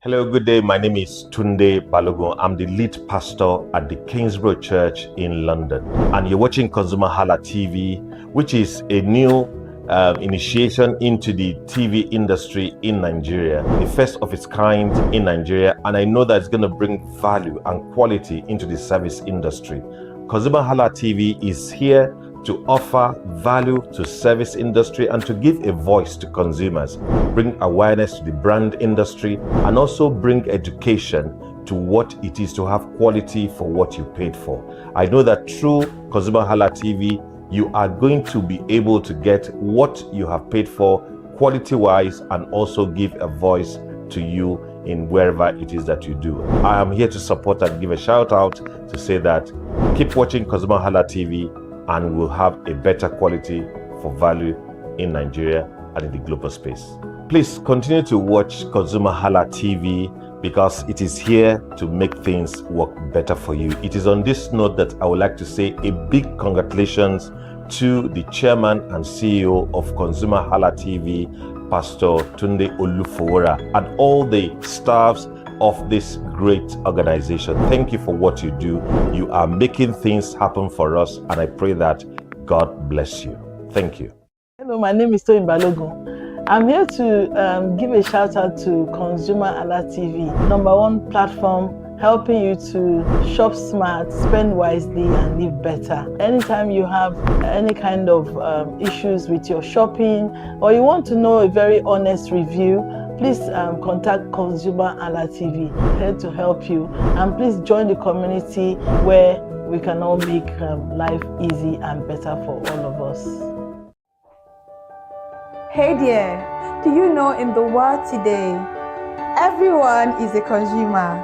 Hello, good day. My name is Tunde Balogun. I'm the lead pastor at the Kingsborough Church in London. And you're watching ConsumerHalla TV, which is a new initiation into the TV industry in Nigeria, the first of its kind in Nigeria. And I know that it's going to bring value and quality into the service industry. ConsumerHalla TV is here to offer value to service industry and to give a voice to consumers, bring awareness to the brand industry, and also bring education to what it is to have quality for what you paid for. I know that through ConsumerHalla TV, you are going to be able to get what you have paid for quality-wise and also give a voice to you in wherever it is that you do. I am here to support and give a shout out to say that keep watching ConsumerHalla TV and we'll have a better quality for value in Nigeria and in the global space. Please continue to watch ConsumerHalla TV because it is here to make things work better for you. It is on this note that I would like to say a big congratulations to the chairman and CEO of ConsumerHalla TV, Pastor Tunde Olufowora, and all the staffs of this great organization. Thank you for what you do. You are making things happen for us, and I pray that God bless you. Thank you. Hello, my name is Tunde Balogun. I'm here to give a shout out to ConsumerHalla TV, #1 platform helping you to shop smart, spend wisely, and live better. Anytime you have any kind of issues with your shopping, or you want to know a very honest review, please contact ConsumerHalla TV, here to help you. And please join the community where we can all make life easy and better for all of us. Hey there, do you know in the world today, everyone is a consumer.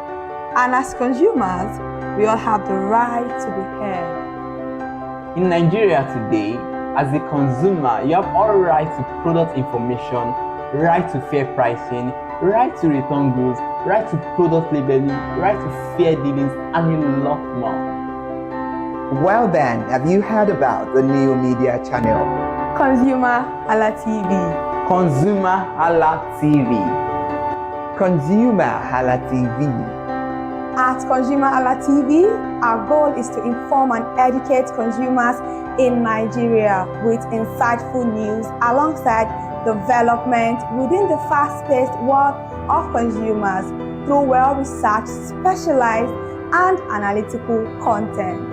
And as consumers, we all have the right to be heard. In Nigeria today, as a consumer, you have all right to product information, right to fair pricing, right to return goods, right to product labeling, right to fair dealings, and a lot more. Well then, have you heard about the new media channel? ConsumerHalla TV. ConsumerHalla TV. ConsumerHalla TV. At ConsumerHalla TV, our goal is to inform and educate consumers in Nigeria with insightful news alongside development within the fast-paced world of consumers through well-researched, specialized, and analytical content.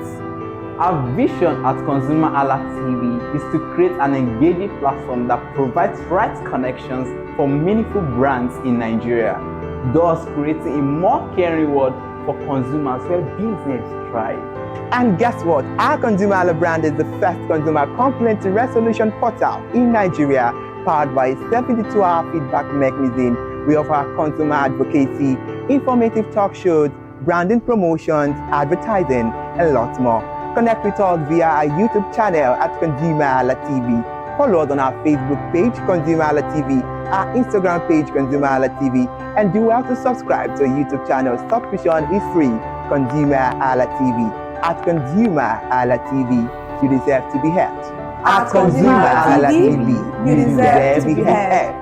Our vision at ConsumerHalla TV is to create an engaging platform that provides right connections for meaningful brands in Nigeria, thus creating a more caring world for consumers where business thrive. And guess what? Our ConsumerHalla brand is the first consumer complaint resolution portal in Nigeria, powered by a 72-hour feedback mechanism. We offer consumer advocacy, informative talk shows, branding promotions, advertising, and lots more. Connect with us via our YouTube channel at ConsumerHalla TV. Follow us on our Facebook page, ConsumerHalla TV, our Instagram page, ConsumerHalla TV, and do well to subscribe to our YouTube channel. Subscription is free. ConsumerHalla TV. At ConsumerHalla TV, you deserve to be heard. At ConsumerHalla TV, you deserve to be heard.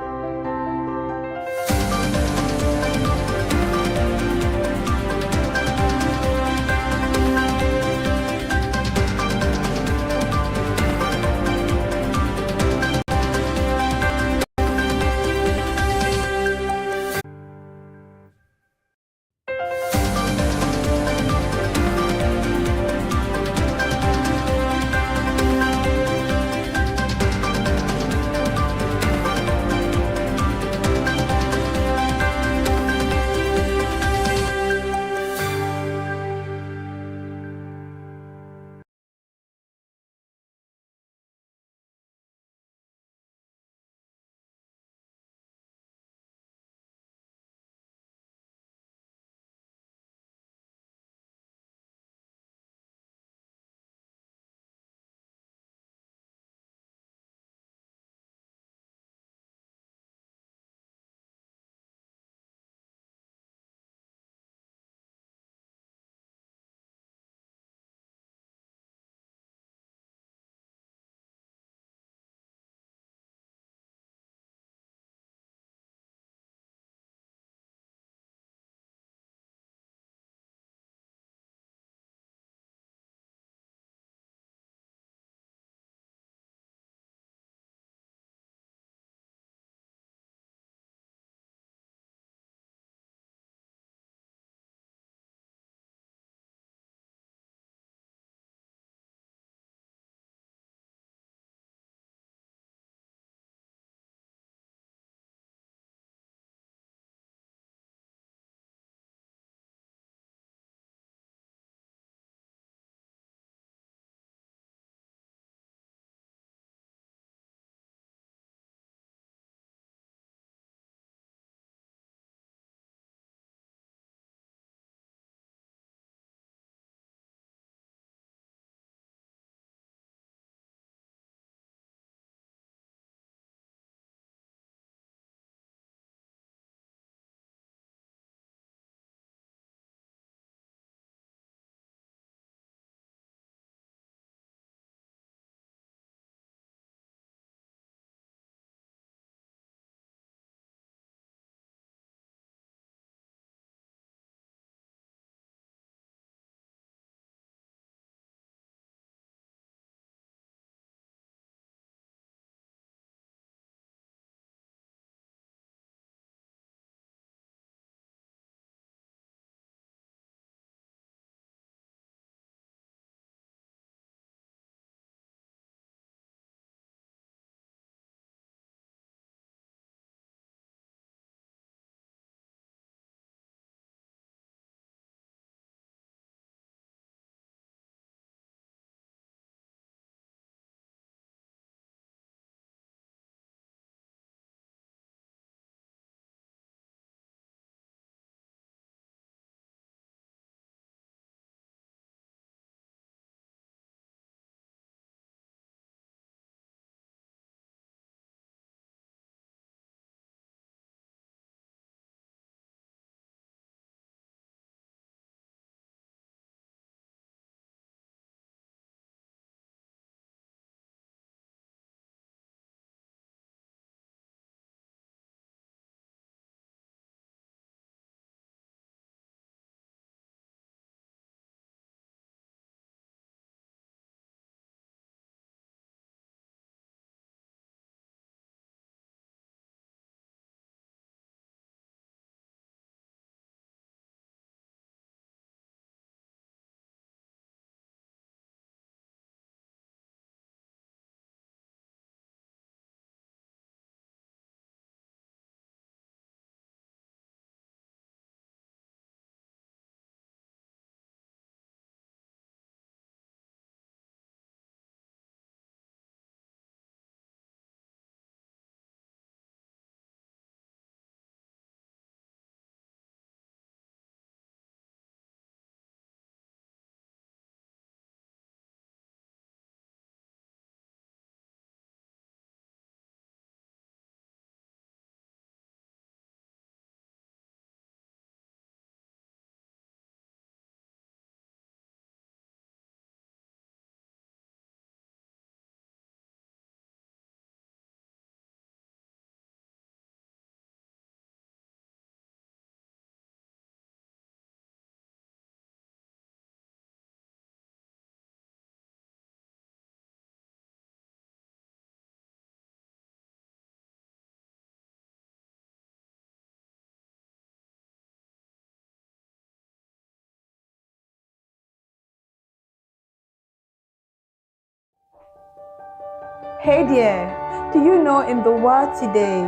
Hey there, do you know in the world today,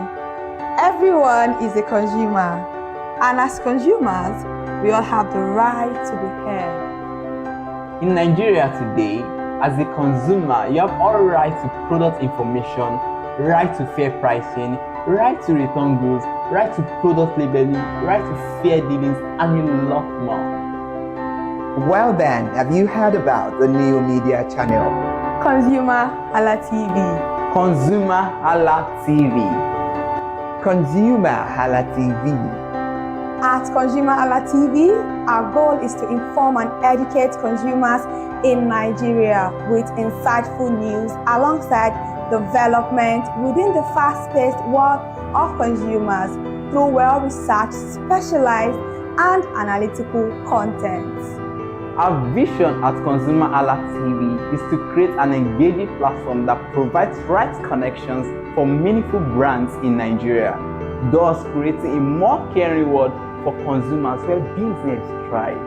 everyone is a consumer, and as consumers, we all have the right to be heard. In Nigeria today, as a consumer, you have all right to product information, right to fair pricing, right to return goods, right to product labeling, right to fair dealings, and a lot more. Well then, have you heard about the new media channel? ConsumerHalla TV. ConsumerHallaTV. ConsumerHalla TV. At ConsumerHalla TV, our goal is to inform and educate consumers in Nigeria with insightful news alongside development within the fast-paced world of consumers through well-researched, specialized, and analytical content. Our vision at ConsumerHallaTV is to create an engaging platform that provides right connections for meaningful brands in Nigeria, thus creating a more caring world for consumers where business thrive.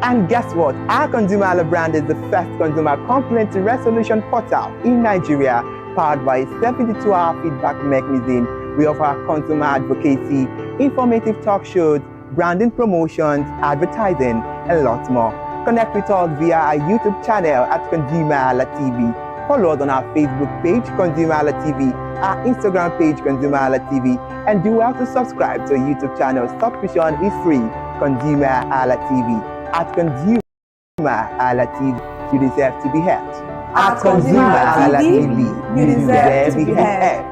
And guess what? Our ConsumerHalla brand is the first consumer complaint resolution portal in Nigeria, powered by a 72-hour feedback mechanism. We offer consumer advocacy, informative talk shows, branding promotions, advertising, and lots more. Connect with us via our YouTube channel at ConsumerHallaTV. Follow us on our Facebook page, ConsumerHallaTV, our Instagram page, ConsumerHallaTV, and do well to subscribe to our YouTube channel. Subscription is free. ConsumerHallaTV. At ConsumerHallaTV, you deserve to be heard. At ConsumerHallaTV, you deserve to be heard.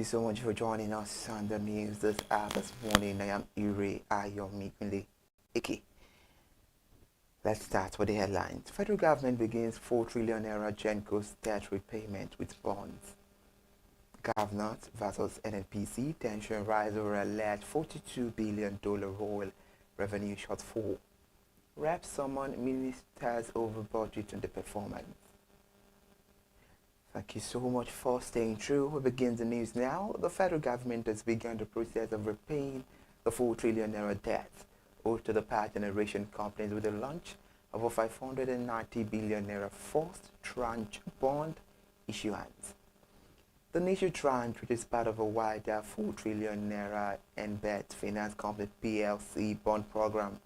you so much for joining us on the news this morning. I am Ire Ayomikunle Ike. Let's start with the headlines. Federal government begins 4 trillion naira Genco's debt repayment with bonds. Governors versus NNPC, tension rise over alleged $42 billion oil revenue shortfall. Reps summon ministers over budget underperformance. Thank you so much for staying true. We begin the news now. The federal government has begun the process of repaying the 4 trillion naira debt owed to the power generation companies with the launch of a 590 billion naira first tranche bond issuance. The initial tranche, which is part of a wider 4 trillion naira embed finance company PLC bond program,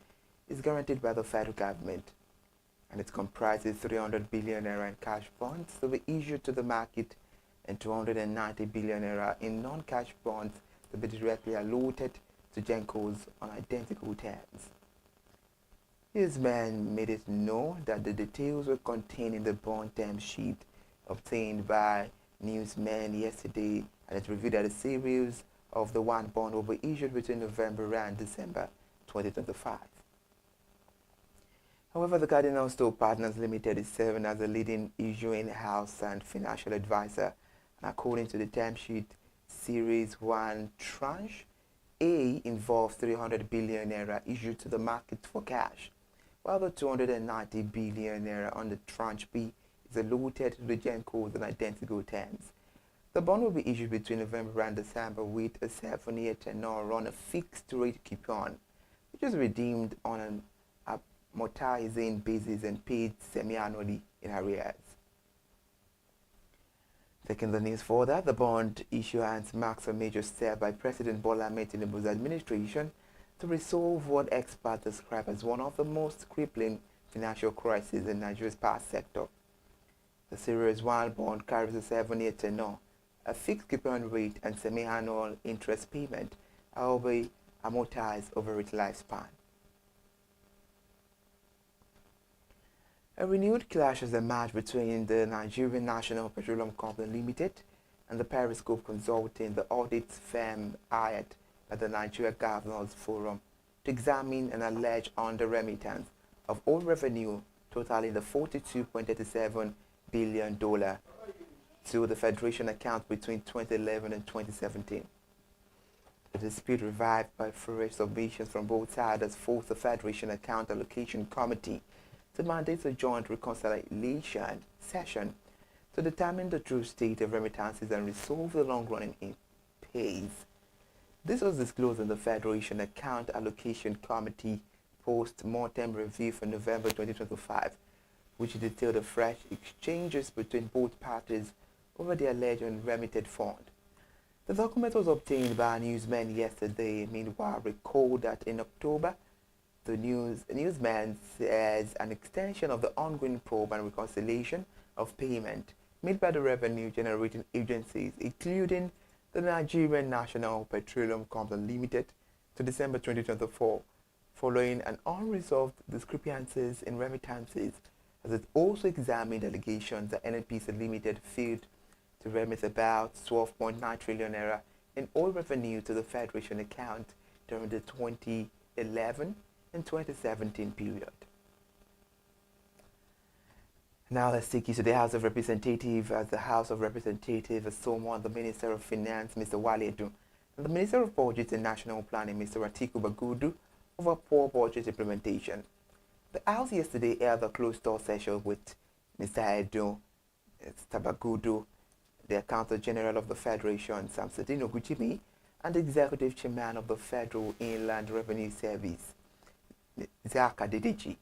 is guaranteed by the federal government, and it comprises 300 billion naira in cash bonds to be issued to the market and 290 billion naira in non-cash bonds to be directly allotted to Gencos on identical terms. Newsmen made it known that the details were contained in the bond term sheet obtained by Newsmen yesterday, and it revealed that a series of the one bond will be issued between November and December 2025. However, the Cardinal Store Partners Limited is serving as a leading issuing house and financial advisor, and according to the term sheet, Series 1 Tranche A involves 300 billion naira issued to the market for cash, while the 290 billion naira on the Tranche B is allotted to the Gencos on identical terms. The bond will be issued between November and December with a 7-year tenure on a fixed rate coupon, which is redeemed on an amortizing basis and paid semi-annually in arrears. Taking the news further, the bond issuance marks a major step by President Bola Ahmed Tinubu's administration to resolve what experts describe as one of the most crippling financial crises in Nigeria's power sector. The Series 1 bond carries a 7-year tenure, a fixed coupon rate, and semi-annual interest payment, will be amortized over its lifespan. A renewed clash has emerged between the Nigerian National Petroleum Company Limited and the Periscope Consulting, the audit firm hired by the Nigeria Governors Forum to examine an alleged under-remittance of oil revenue totaling the $42.37 billion to the Federation account between 2011 and 2017. The dispute revived by fresh submissions from both sides has forced the Federation Account Allocation Committee to mandate a joint reconciliation session to determine the true state of remittances and resolve the long-running impasse. This was disclosed in the Federation Account Allocation Committee post-mortem review for November 2025, which detailed the fresh exchanges between both parties over the alleged unremitted fund. The document was obtained by Newsmen yesterday. Meanwhile, recall that in October, the Newsman says an extension of the ongoing probe and reconciliation of payment made by the revenue-generating agencies, including the Nigerian National Petroleum Company Limited, to December 2024, following an unresolved discrepancies in remittances, as it also examined allegations that NNPC Limited failed to remit about 12.9 trillion naira in oil revenue to the Federation account during the 2011 and 2017 period. Now let's take you to the House of Representatives, as the House of Representatives has summoned the Minister of Finance, Mr. Wale Edun, and the Minister of Budget and National Planning, Mr. Atiku Bagudu, over poor budget implementation. The House yesterday held a closed-door session with Mr. Edun, Mr. Bagudu, the Accountant General of the Federation, Samsudeen Ogujimi, and the Executive Chairman of the Federal Inland Revenue Service, Zaka Dedeji.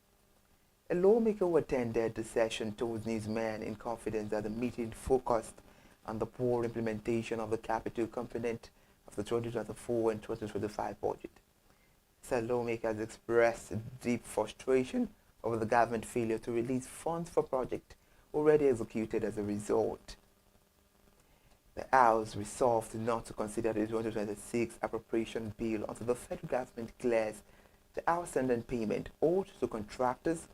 A lawmaker who attended the session told newsmen in confidence that the meeting focused on the poor implementation of the capital component of the 2024 and 2025 budget. Said lawmakers expressed deep frustration over the government failure to release funds for projects already executed as a result. The House resolved not to consider the 2026 appropriation bill until the federal government clears the outstanding payment owed to contractors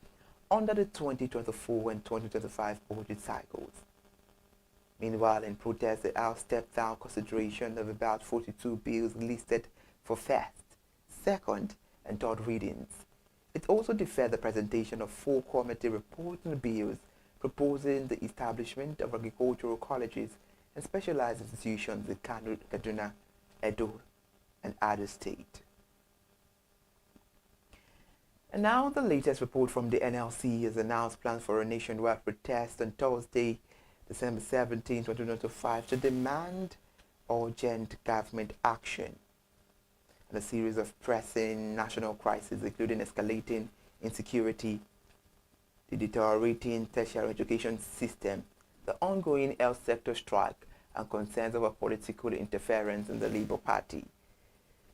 under the 2024 and 2025 budget cycles. Meanwhile, in protest, the House stepped down consideration of about 42 bills listed for first, second, and third readings. It also deferred the presentation of 4 committee reports and bills proposing the establishment of agricultural colleges and specialized institutions in Kano, Kaduna, Edo, and other states. And now the latest report from the NLC has announced plans for a nationwide protest on Thursday, December 17, 2025, to demand urgent government action on a series of pressing national crises, including escalating insecurity, the deteriorating tertiary education system, the ongoing health sector strike, and concerns over political interference in the Labour Party.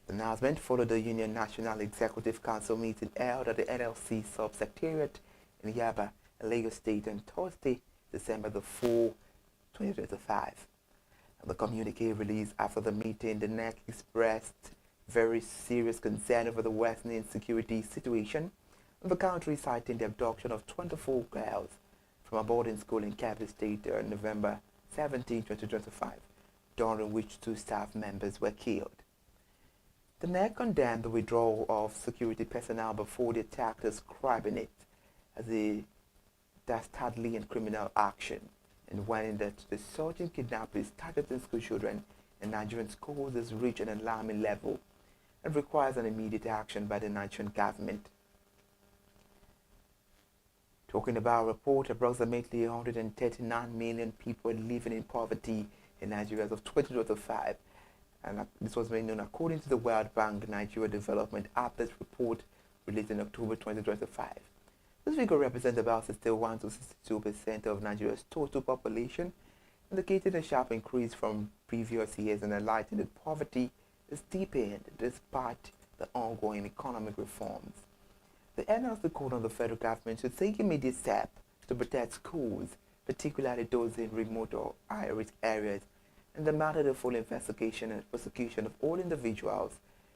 The announcement followed the Union National Executive Council meeting held at the NLC Sub-Secretariat in Yaba, Lagos State on Thursday, December 4, 2025. And the communique released after the meeting, the NEC expressed very serious concern over the worsening security situation in the country, citing the abduction of 24 girls from a boarding school in Kebbi State on November 17, 2025, during which 2 staff members were killed. The NEC condemned the withdrawal of security personnel before the attack, describing it as a dastardly and criminal action, and warning that the surging kidnappings targeting school children in Nigerian schools has reached an alarming level and requires an immediate action by the Nigerian government. Talking about a report, approximately 139 million people are living in poverty in Nigeria as of 2025. And this was made known according to the World Bank Nigeria Development Update report released in October 2025. This figure represents about 61 to 62% of Nigeria's total population, indicating a sharp increase from previous years and highlighting that poverty is deepened despite the ongoing economic reforms. The NLC called on the federal government to take immediate steps to protect schools, particularly those in remote or high-risk areas, and demanded a full investigation and prosecution of all individuals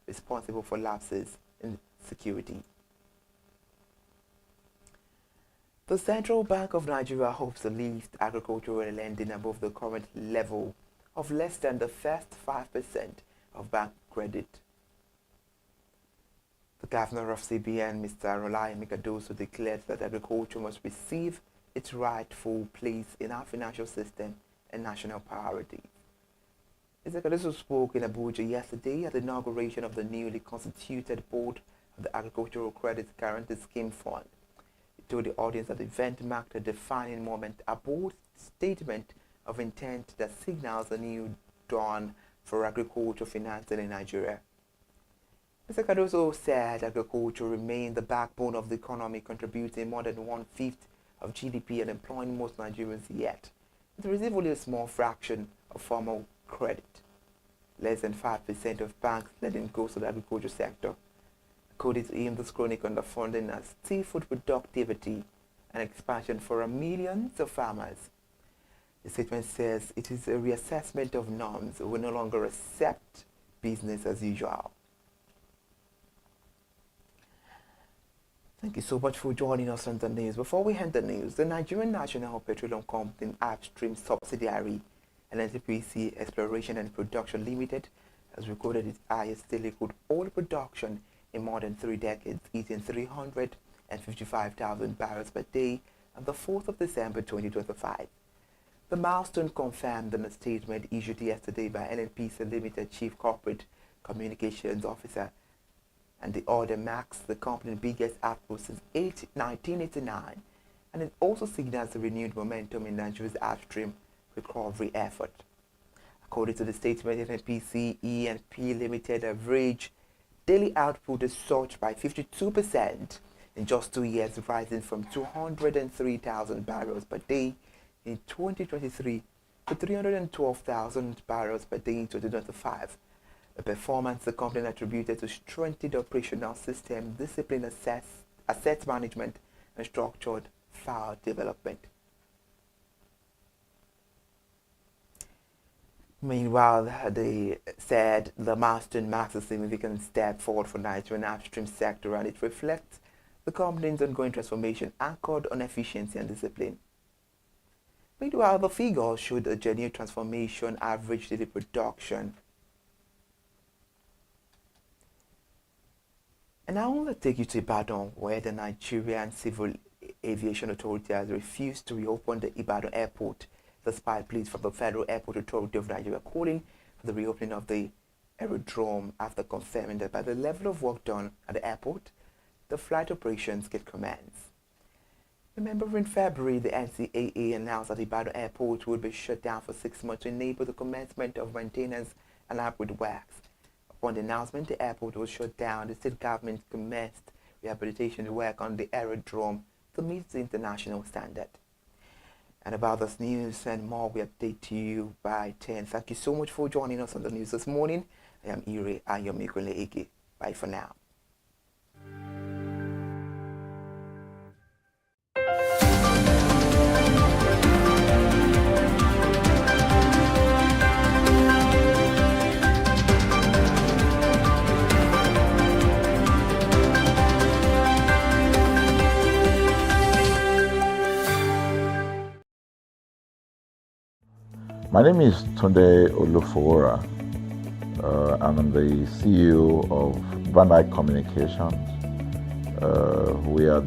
responsible for lapses in security. The Central Bank of Nigeria hopes to lift agricultural lending above the current level of less than the first 5% of bank credit. The governor of CBN, Mr. Olai Mikadoso, declared that agriculture must receive its rightful place in our financial system and national priority. Mr. Mikadoso spoke in Abuja yesterday at the inauguration of the newly constituted board of the Agricultural Credit Guarantee Scheme Fund. He told the audience that the event marked a defining moment, a bold statement of intent that signals a new dawn for agriculture financing in Nigeria. Mr. Cardoso said agriculture remained the backbone of the economy, contributing more than 1/5 of GDP and employing most Nigerians, yet it receives only a small fraction of formal credit. Less than 5% of banks lending goes to the agriculture sector. According to him, this chronic underfunding has stifled productivity and expansion for millions of farmers. The statement says it is a reassessment of norms. We will no longer accept business as usual. Thank you so much for joining us on the news. Before we end the news, the Nigerian National Petroleum Company upstream subsidiary, NNPC Exploration and Production Limited, has recorded its highest daily crude oil production in more than 3 decades, hitting 355,000 barrels per day on the 4th of December 2025. The milestone confirmed in a statement issued yesterday by NNPC Limited Chief Corporate Communications Officer, and the order marks the company's biggest output since 1989, and it also signals a renewed momentum in Nigeria's upstream recovery effort. According to the statement, NNPC E&P Limited average daily output has surged by 52% in just 2 years, rising from 203,000 barrels per day in 2023 to 312,000 barrels per day in 2025. The performance the company attributed to strengthened operational system, disciplined asset management, and structured file development. Meanwhile, they said the milestone marks a significant step forward for Nigerian upstream sector, and it reflects the company's ongoing transformation anchored on efficiency and discipline. Meanwhile, the figures showed a genuine transformation average daily production. And I want to take you to Ibadan, where the Nigerian Civil Aviation Authority has refused to reopen the Ibadan airport, despite pleas from the Federal Airport Authority of Nigeria calling for the reopening of the aerodrome after confirming that by the level of work done at the airport, the flight operations could commence. Remember, in February, the NCAA announced that Ibadan Airport would be shut down for 6 months to enable the commencement of maintenance and upgrade works. Upon the announcement the airport was shut down, the state government commenced rehabilitation work on the aerodrome to meet the international standard. And about this news and more, we update you by 10. Thank you so much for joining us on the news this morning. I am Ire Ayomikule Eke. Bye for now. My name is Tunde Olufowora, and I'm the CEO of Van Eyck Communications. We are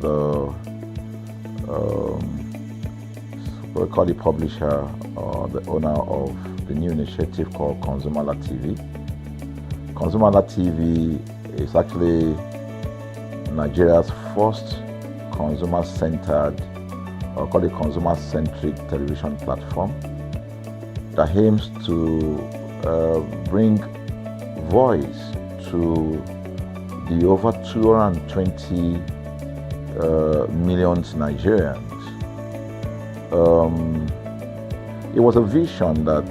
we call the publisher or the owner of the new initiative called ConsumerHallaTV. ConsumerHallaTV is actually Nigeria's first consumer-centered, or call it consumer-centric television platform that aims to bring voice to the over 220 million Nigerians. It was a vision that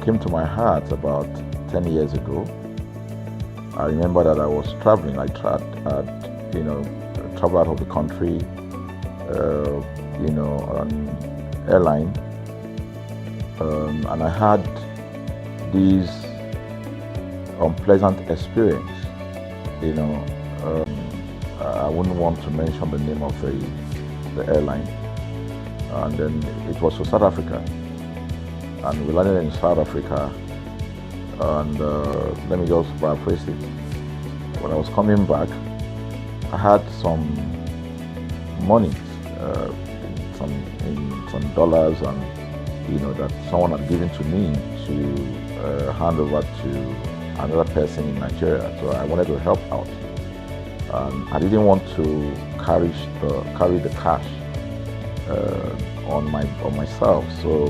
came to my heart about 10 years ago. I remember that I was traveling. I traveled out of the country, on airline. And I had this unpleasant experience. I wouldn't want to mention the name of the airline. And then it was to South Africa. And we landed in South Africa. And let me just paraphrase it. When I was coming back, I had some money, some dollars, and that someone had given to me to hand over to another person in Nigeria. So I wanted to help out. I didn't want to carry the cash on myself. So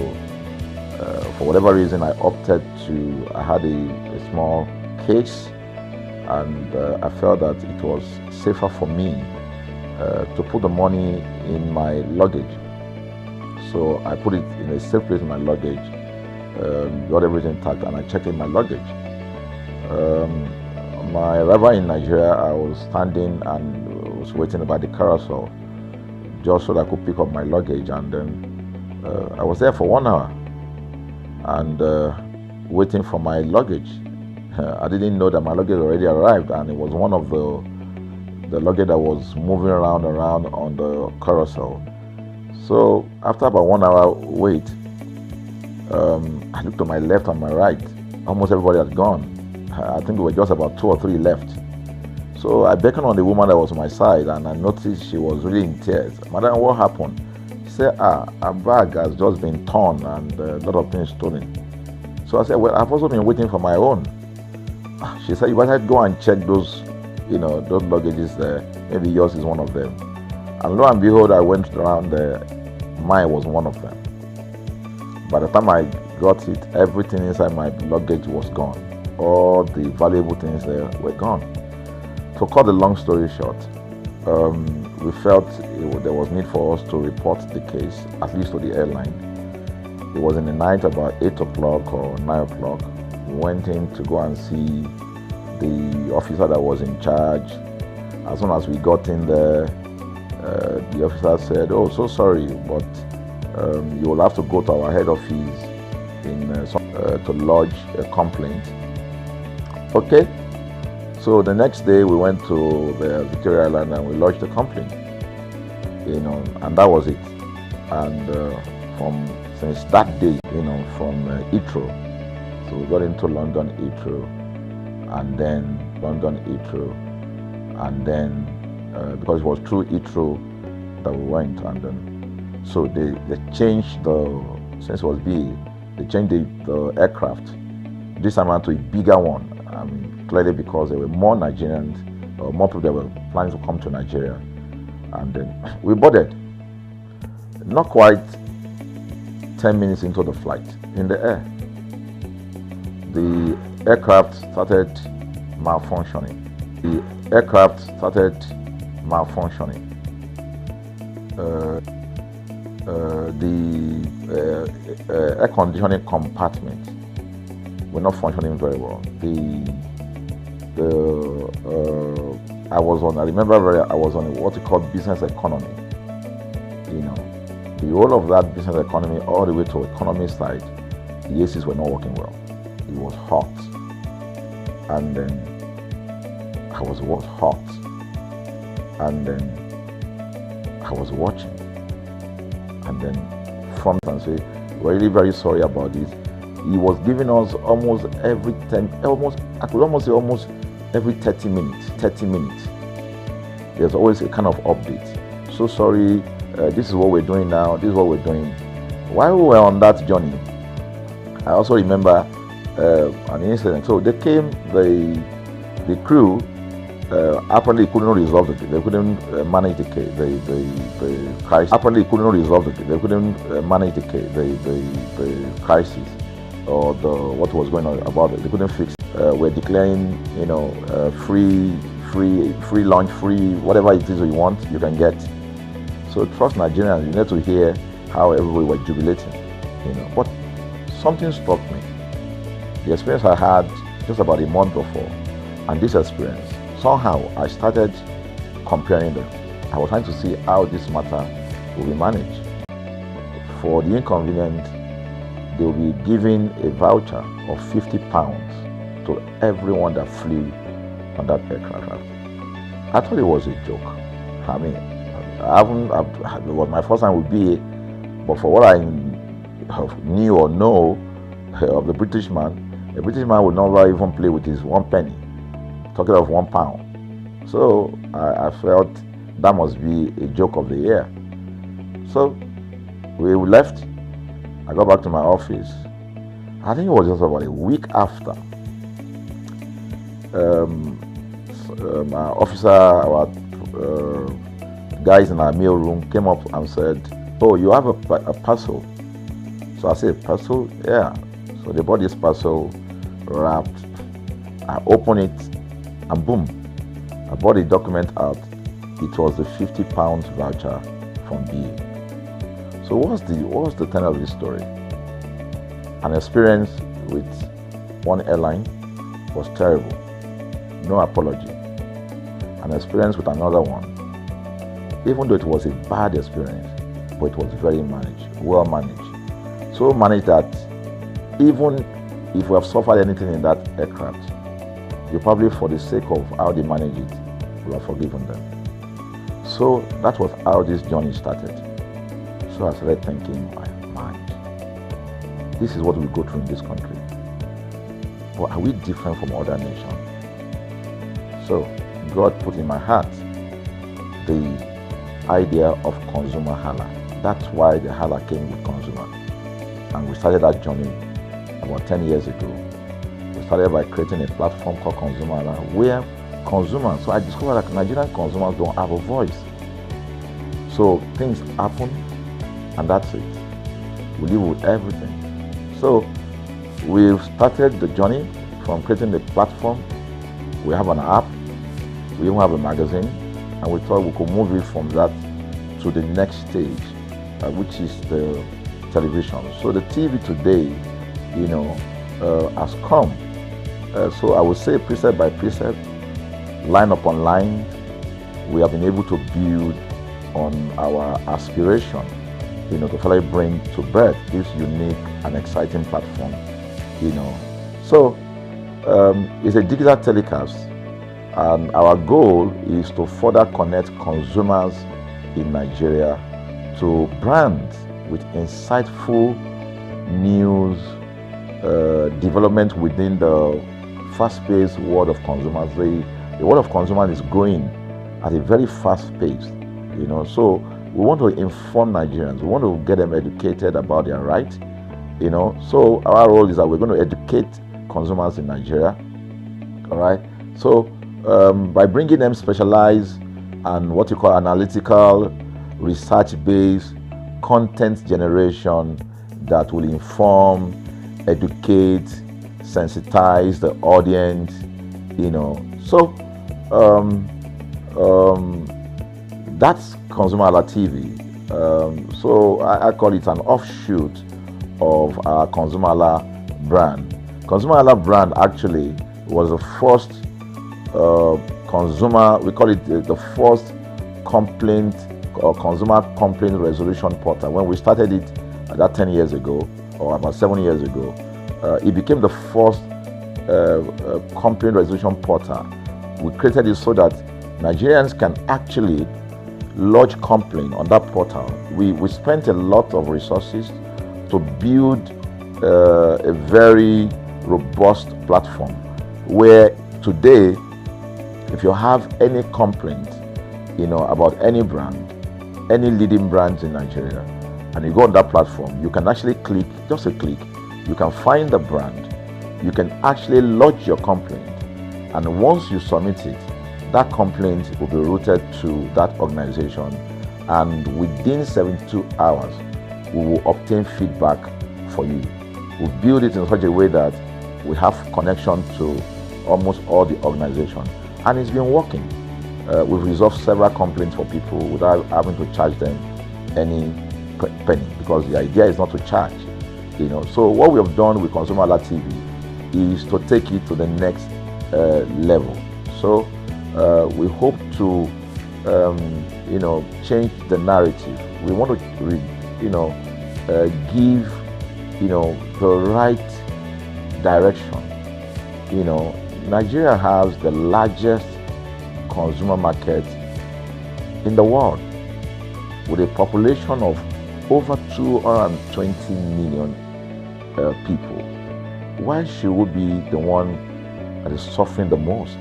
for whatever reason, I opted to. I had a small case, and I felt that it was safer for me to put the money in my luggage. So I put it in a safe place in my luggage, got everything intact, and I checked in my luggage. My arrival in Nigeria, I was standing and was waiting by the carousel just so that I could pick up my luggage, and then I was there for 1 hour and waiting for my luggage. I didn't know that my luggage already arrived, and it was one of the luggage that was moving around on the carousel. So after about 1 hour wait, I looked to my left and my right. Almost everybody had gone. I think there were just about 2 or 3 left. So I beckoned on the woman that was on my side, and I noticed she was really in tears. Madam, what happened? She said, her bag has just been torn and a lot of things stolen. So I said, well, I've also been waiting for my own. She said, you better go and check those luggages there. Maybe yours is one of them. And lo and behold, I went around there. Mine was one of them. By the time I got it, everything inside my luggage was gone. All the valuable things there were gone. To cut the long story short, we felt there was need for us to report the case, at least to the airline. It was in the night, about 8 o'clock or 9 o'clock. We went in to go and see the officer that was in charge. As soon as we got in there, the officer said, "Oh, so sorry, but you will have to go to our head office to lodge a complaint." Okay. So the next day we went to the Victoria Island and we lodged a complaint. And that was it. And since that day, from Heathrow, so we got into London Heathrow, and then London Heathrow, and then because it was through Heathrow that we went, and then so they changed since it was BA, they changed the aircraft. This time around to a bigger one. I mean, clearly because there were more Nigerians, or more people that were planning to come to Nigeria, and then we boarded. Not quite 10 minutes into the flight, in the air, the aircraft started malfunctioning. The aircraft started malfunctioning. The air conditioning compartment were not functioning very well. I was on what you call business economy. The whole of that business economy, all the way to economy side, the ACs were not working well. It was hot, and then I was hot, and then I was watching, and then from and say, really very sorry about this. He was giving us almost every 10, I could almost say almost every 30 minutes. 30 minutes. There's always a kind of update. So sorry. This is what we're doing now, this is what we're doing. While we were on that journey, I also remember an incident. So they came, the crew apparently couldn't resolve it. They couldn't manage the crisis. Apparently couldn't resolve it. They couldn't manage the crisis or what was going on about it. They couldn't fix it. We're declaring, free lunch, free whatever it is you want, you can get. So trust Nigerians, you need to hear how everybody was jubilating, But something struck me. The experience I had just about a month before, and this experience, somehow I started comparing them. I was trying to see how this matter will be managed. For the inconvenient, they will be giving a voucher of £50 to everyone that flew on that aircraft. I thought it was a joke. I mean, what my first time would be, but for what I knew or know of the British man would never even play with his 1 penny, talking of £1. So I felt that must be a joke of the year. So we left. I got back to my office. I think it was just about a week after. My officer, our guys in our mail room came up and said, "Oh, you have a parcel." So I said, "Parcel? Yeah." So they bought this parcel, wrapped. I opened it, and boom, I bought the document out. It was the £50 voucher from BA. So what was the tenor of this story? An experience with one airline was terrible, no apology. An experience with another one, even though it was a bad experience, but it was very well managed. So managed that even if we have suffered anything in that aircraft, you probably, for the sake of how they manage it, we have forgiven them. So that was how this journey started. So I started thinking, my mind, this is what we go through in this country. But are we different from other nations? So God put in my heart the idea of ConsumerHalla. That's why the Halla came with consumer. And we started that journey about 10 years ago. We started by creating a platform called ConsumerHalla, where consumers, so I discovered that Nigerian consumers don't have a voice. So things happen, and that's it. We live with everything. So we've started the journey from creating the platform. We have an app, we even have a magazine, and we thought we could move it from that to the next stage, which is the television. So the TV today, has come. So I would say precept by precept, line upon line, we have been able to build on our aspiration, to finally bring to birth this unique and exciting platform, So it's a digital telecast, and our goal is to further connect consumers in Nigeria to brands with insightful news, development within the fast-paced world of consumers. The world of consumers is growing at a very fast pace, so we want to inform Nigerians. We want to get them educated about their rights, so our role is that we're going to educate consumers in Nigeria. All right, so by bringing them specialized and what you call analytical, research-based content generation that will inform, educate, sensitize the audience, so that's ConsumerHallaTV. So I call it an offshoot of our ConsumerHalla brand. ConsumerHalla brand actually was the first we call it the first complaint or consumer complaint resolution portal. When we started it about 10 years ago, or about 7 years ago, it became the first complaint resolution portal. We created it so that Nigerians can actually lodge complaint on that portal. We spent a lot of resources to build a very robust platform where today, if you have any complaint, about any brand, any leading brands in Nigeria, and you go on that platform, you can actually click, just a click, you can find the brand, you can actually lodge your complaint, and once you submit it, that complaint will be routed to that organization, and within 72 hours, we will obtain feedback for you. We build it in such a way that we have connection to almost all the organizations, and it's been working. We've resolved several complaints for people without having to charge them any penny, because the idea is not to charge. So what we have done with ConsumerHallaTV is to take it to the next level. So we hope to change the narrative. We want to give the right direction. Nigeria has the largest consumer market in the world, with a population of over 220 million people. Why should we be the one that is suffering the most?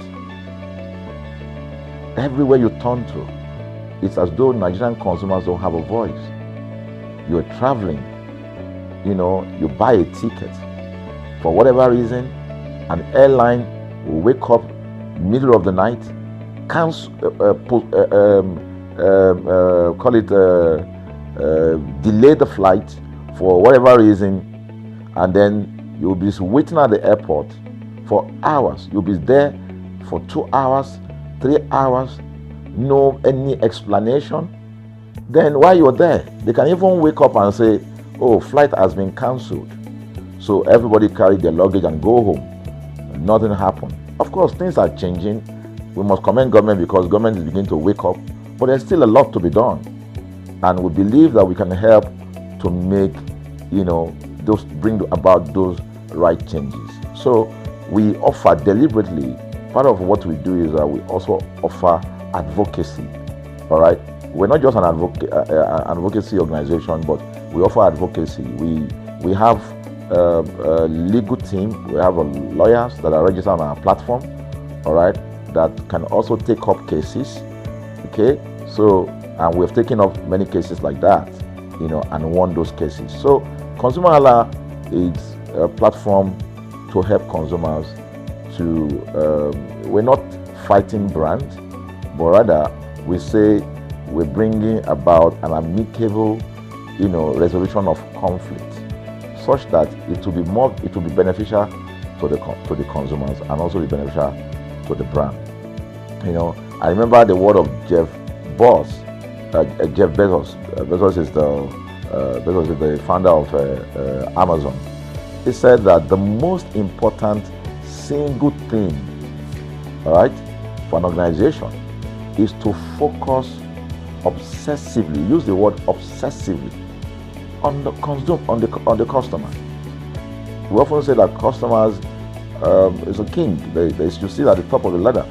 Everywhere you turn to, it's as though Nigerian consumers don't have a voice. You're traveling, you buy a ticket. For whatever reason, an airline will wake up middle of the night, delay the flight for whatever reason, and then you'll be waiting at the airport for hours. You'll be there for 2 hours, 3 hours, no any explanation. Then while you're there, they can even wake up and say, oh, flight has been cancelled. So everybody carry their luggage and go home. Nothing happened. Of course, things are changing. We must commend government, because government is beginning to wake up, but there's still a lot to be done. And we believe that we can help to make, bring about those right changes. So we offer deliberately, part of what we do is that we also offer advocacy. All right, we're not just an advocacy organization, but we offer advocacy. We have a legal team. We have lawyers that are registered on our platform. All right, that can also take up cases. Okay, so and we've taken up many cases like that, and won those cases. So ConsumerHalla is a platform to help consumers to. We're not fighting brands, but rather we say we're bringing about an amicable, resolution of conflict, such that it will be beneficial to the consumers and also be beneficial to the brand. I remember the word of Jeff Bezos. Bezos is the founder of Amazon. He said that the most important single thing, all right, for an organization is to focus obsessively, use the word obsessively, on the customer. We often say that customers is a king. They should sit at the top of the ladder.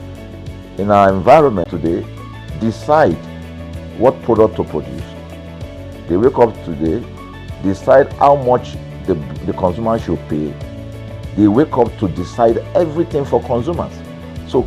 In our environment today, decide what product to produce. They wake up today, decide how much the consumer should pay. They wake up to decide everything for consumers. So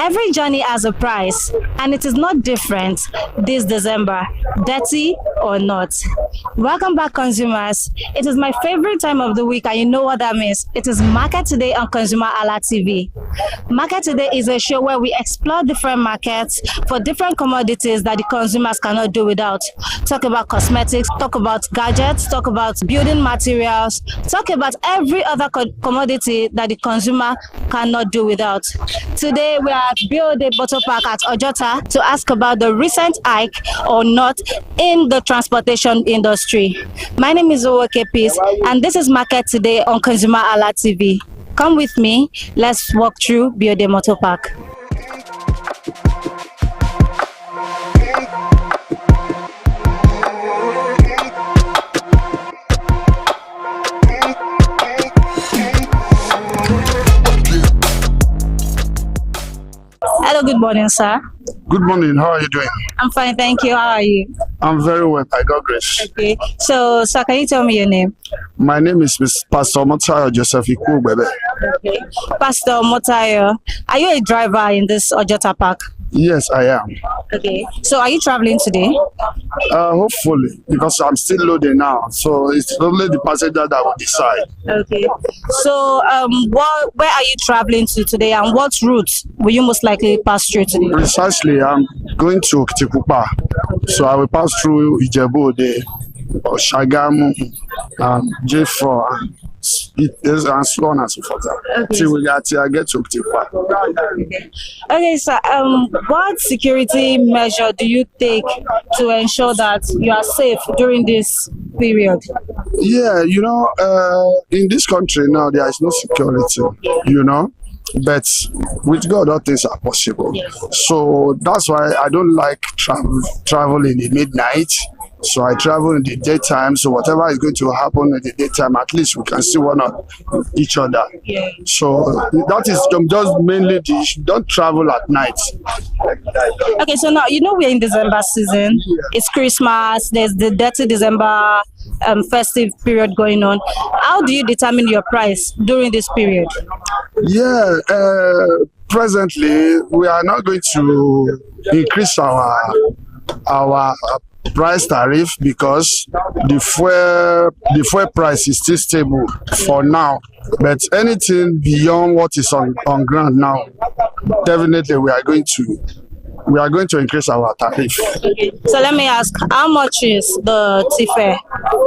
Every journey has a price, and it is not different this December, dirty or not. Welcome back, consumers. It is my favorite time of the week, and you know what that means. It is Market Today on ConsumerHallaTV. Market Today is a show where we explore different markets for different commodities that the consumers cannot do without. Talk about cosmetics, talk about gadgets, talk about building materials, talk about every other commodity that the consumer cannot do without. Today we are at Build a Bottle Park at Ojota to ask about the recent hike or not in the transportation industry. My name is Owoke Peace, and this is Market Today on ConsumerHallaTV. Come with me, let's walk through Build a Motor Park. Hello, good morning, sir. Good morning. How are you doing? I'm fine, thank you. How are you? I'm very well, by God's grace. Okay. So, sir, can you tell me your name? My name is Pastor Motayo Joseph Ikwubebe. Okay. Pastor Motayo, are you a driver in this Ojota Park? Yes, I am. Okay. So, are you traveling today? Hopefully, because I'm still loading now. So it's only the passenger that will decide. Okay. So, where are you traveling to today, and what route will you most likely pass through today? Precisely, I'm going to Okitikupa. So I will pass through Ijebu-Ode, Shagamu, J4, and so on and so forth. Okay. Till I get to Okitikupa. Okay, sir. What security measure do you take to ensure that you are safe during this period? Yeah, in this country now, there is no security, but with God, all things are possible. Yes. So that's why I don't like travel in the midnight. So I travel in the daytime. So whatever is going to happen in the daytime, at least we can see one of each other. Yeah. So that is just mainly the issue. Don't travel at night. Okay, so now we're in December season. Yeah. It's Christmas. There's the dirty December festive period going on. How do you determine your price during this period? Yeah, presently we are not going to increase our price tariff because the fuel price is still stable for now. But anything beyond what is on ground now, definitely we are going to increase our tariff. Okay. So let me ask, how much is the TFare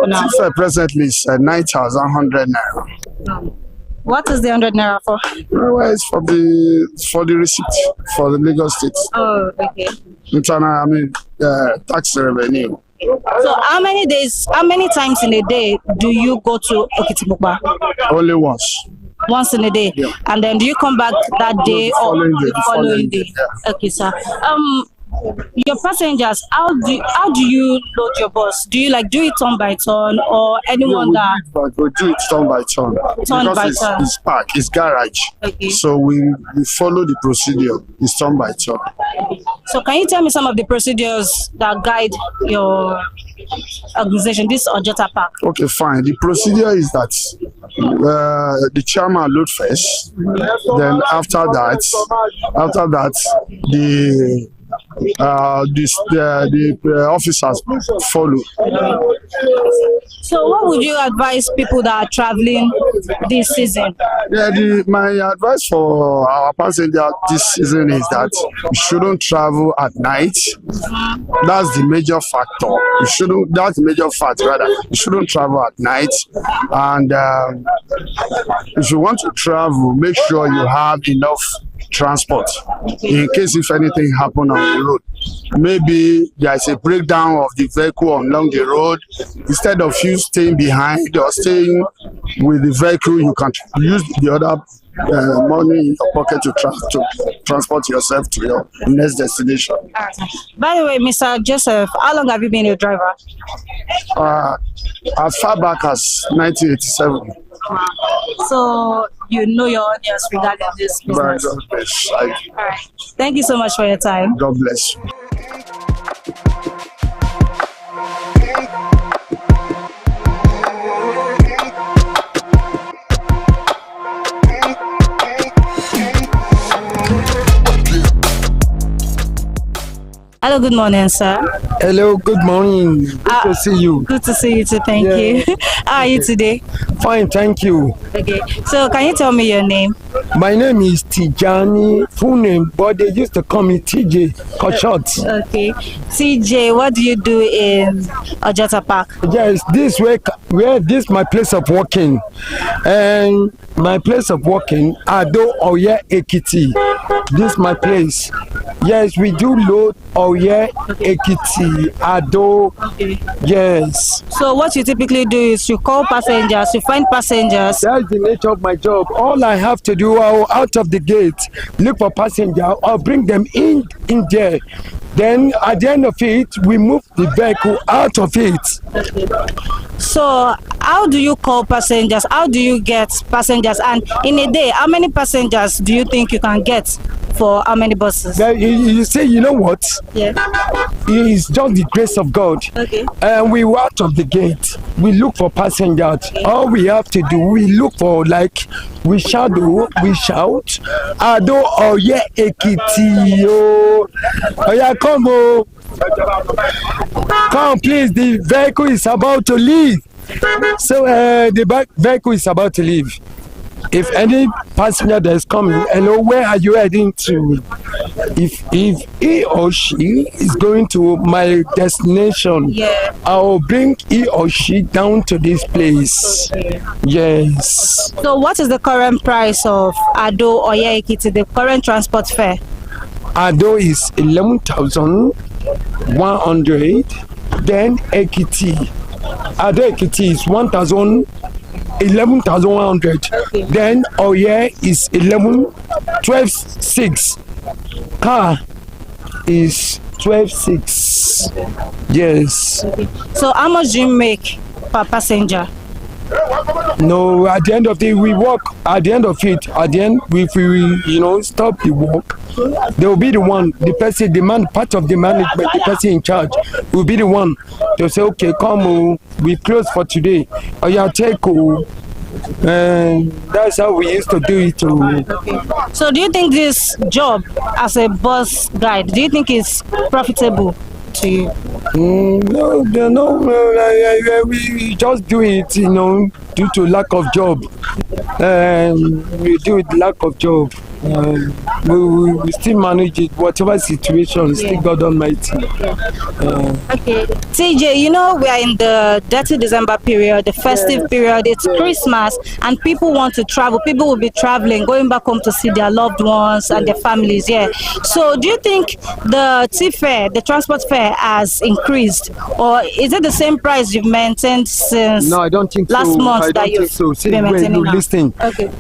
now? TFare presently is 9,100 naira. What is the 100 naira for? Well, it's for the receipt for the Lagos State. Oh, okay. Internal, tax revenue. So how many times in a day do you go to Okitipupa? Only once. Once in a day? Yeah. And then do you come back that day or the following day? Yeah. Okay, sir. Your passengers, how do you load your bus? Do you do it turn by turn, or anyone we do it turn by turn? It's park, it's garage. Okay. So we follow the procedure. It's turn by turn. So can you tell me some of the procedures that guide your organization, this Ojota Park? Okay, fine. The procedure is that the chairman load first. Then after that, the officers follow. So what would you advise people that are traveling this season? Yeah, my advice for our passengers this season is that you shouldn't travel at night. That's the major factor. That's the major fact rather. You shouldn't travel at night. And if you want to travel, make sure you have enough transport in case if anything happen on the road. Maybe there's a breakdown of the vehicle along the road. Instead of you staying behind or staying with the vehicle, you can use the other money in your pocket to transport yourself to your next destination. By the way, Mr. Joseph, how long have you been a driver? As far back as 1987. So you know your audience regarding this Very business. God bless. All right. Thank you so much for your time. God bless you. Hello, good morning, sir. Hello, good morning. Good to see you. Good to see you too. Thank you. How are you today? Fine, thank you. Okay. So, can you tell me your name? My name is Tijani, full name, but they used to call me TJ, for short. Okay. CJ, what do you do in Ojota Park? Yes, this is my place of working. And my place of working, Ado Oye Ekiti. This is my place. Yes, we do load Oye Ekiti, Ado. Okay. Yes. So what you typically do is you call passengers, you find passengers. That's the nature of my job. All I have to do out of the gate, look for passenger or bring them in there. Then at the end of it, we move the vehicle out of it. So how do you call passengers? How do you get passengers? And in a day, how many passengers do you think you can get for how many buses? You say, you know what? Yeah. It's just the grace of God. Okay. And we were out of the gate. We look for passengers. Okay. All we have to do, we look for we shout, Ado Oye Ekiti. Oh yeah, come on. Come please, the vehicle is about to leave. So the vehicle is about to leave. If any passenger that is coming, hello, where are you heading to? If he or she is going to my destination, yeah, I will bring he or she down to this place. Okay. Yes. So what is the current price of Ado Oye Ekiti, the current transport fare? Ado is 11,100. Then Ekiti. Ado Ekiti is 11,100. Okay. Then Oye is 12,600. Car is 12,600. Yes. Okay. So how much do you make per passenger? No, at the end of it, we work. At the end of it, if we stop the work, they will be the one, the person, part of the management, the person in charge will be the one to say, okay, come, we close for today. Or you take, and that's how we used to do it. Okay. So do you think this job as a bus guide, do you think it's profitable to you? No, we just do it, due to lack of job. We do it lack of job. We still manage it, whatever situation, still God Almighty. Okay, TJ, we are in the dirty December period, the festive period. It's Christmas, and people want to travel. People will be traveling, going back home to see their loved ones and their families. Yeah. So, do you think the fare, the transport fare, has increased, or is it the same price you've maintained since? No, I don't think last so. month I don't think so. See, when you listen, okay.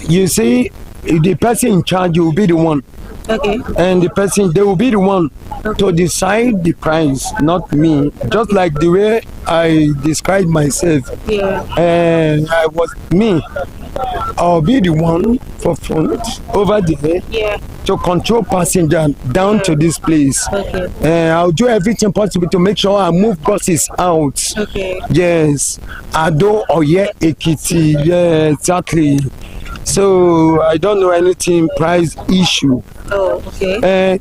You see, the person in charge will be the one. Okay. And they will be the one to decide the price, not me. Just like the way I described myself. Yeah. And I'll be the one for front over there. Yeah. To control passenger down to this place. Okay. I'll do everything possible to make sure I move buses out. Okay. Yes. Ado Oye Ekiti. Yeah, exactly. So I don't know anything price issue. Oh, okay.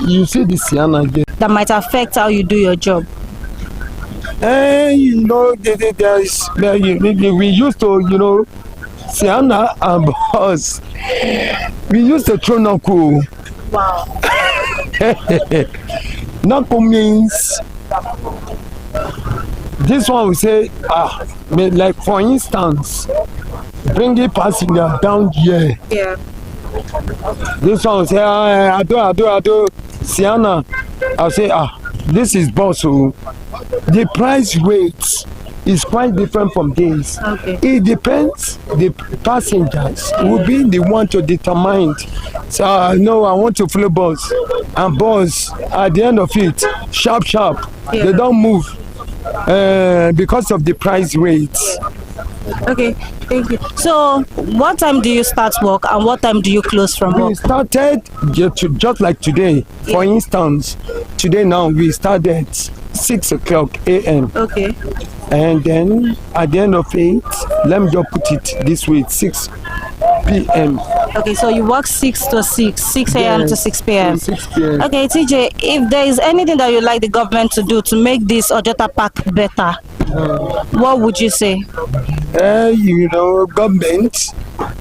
You see the Sienna there. That might affect how you do your job. We used to, Sienna and boss. We used to throw knuckle. Wow. Knuckle means this one we say, like for instance, bring the passenger down here. Yeah. This one will say, Ado, Sienna. I'll say, this is boss. So the price rates is quite different from days. Okay. It depends. The passengers will be the one to determine. So no, I want to follow bus, and bus at the end of it, sharp, Yeah. they don't move because of the price rates. Okay, thank you. So, what time do you start work and what time do you close from We work? started just like today. For instance, today now we started 6 o'clock a.m. Okay. and then at the end of it, let me just put it this way, 6 p.m. Okay, so you work 6 to 6 a.m. to Yes, 6 p.m. 6 p.m. Okay, TJ, if there is anything that you'd like the government to do to make this Ojota Park better, what would you say? Government.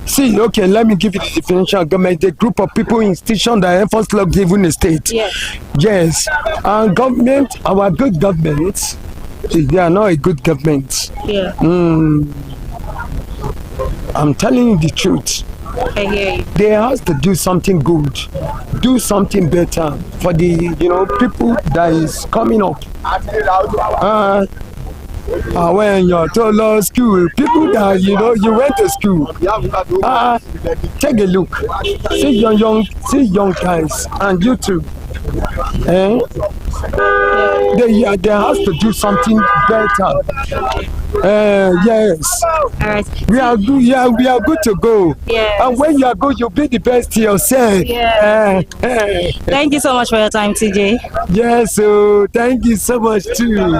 See, okay, let me give you the definition of government. A group of people, institution that enforce law given a state. Yes. Yes. And government, our good government, they are not a good government. Yeah. I'm telling you the truth. I hear you. They have to do something good, do something better for the people that is coming up. When you're to law school, people that you went to school. Take a look. See young guys and you too. They have to do something better. Yes. All right. We are good. Yeah, we are good to go. Yes. And when you are good, you be the best yourself. Yes. Thank you so much for your time, TJ. Yes. So thank you so much too.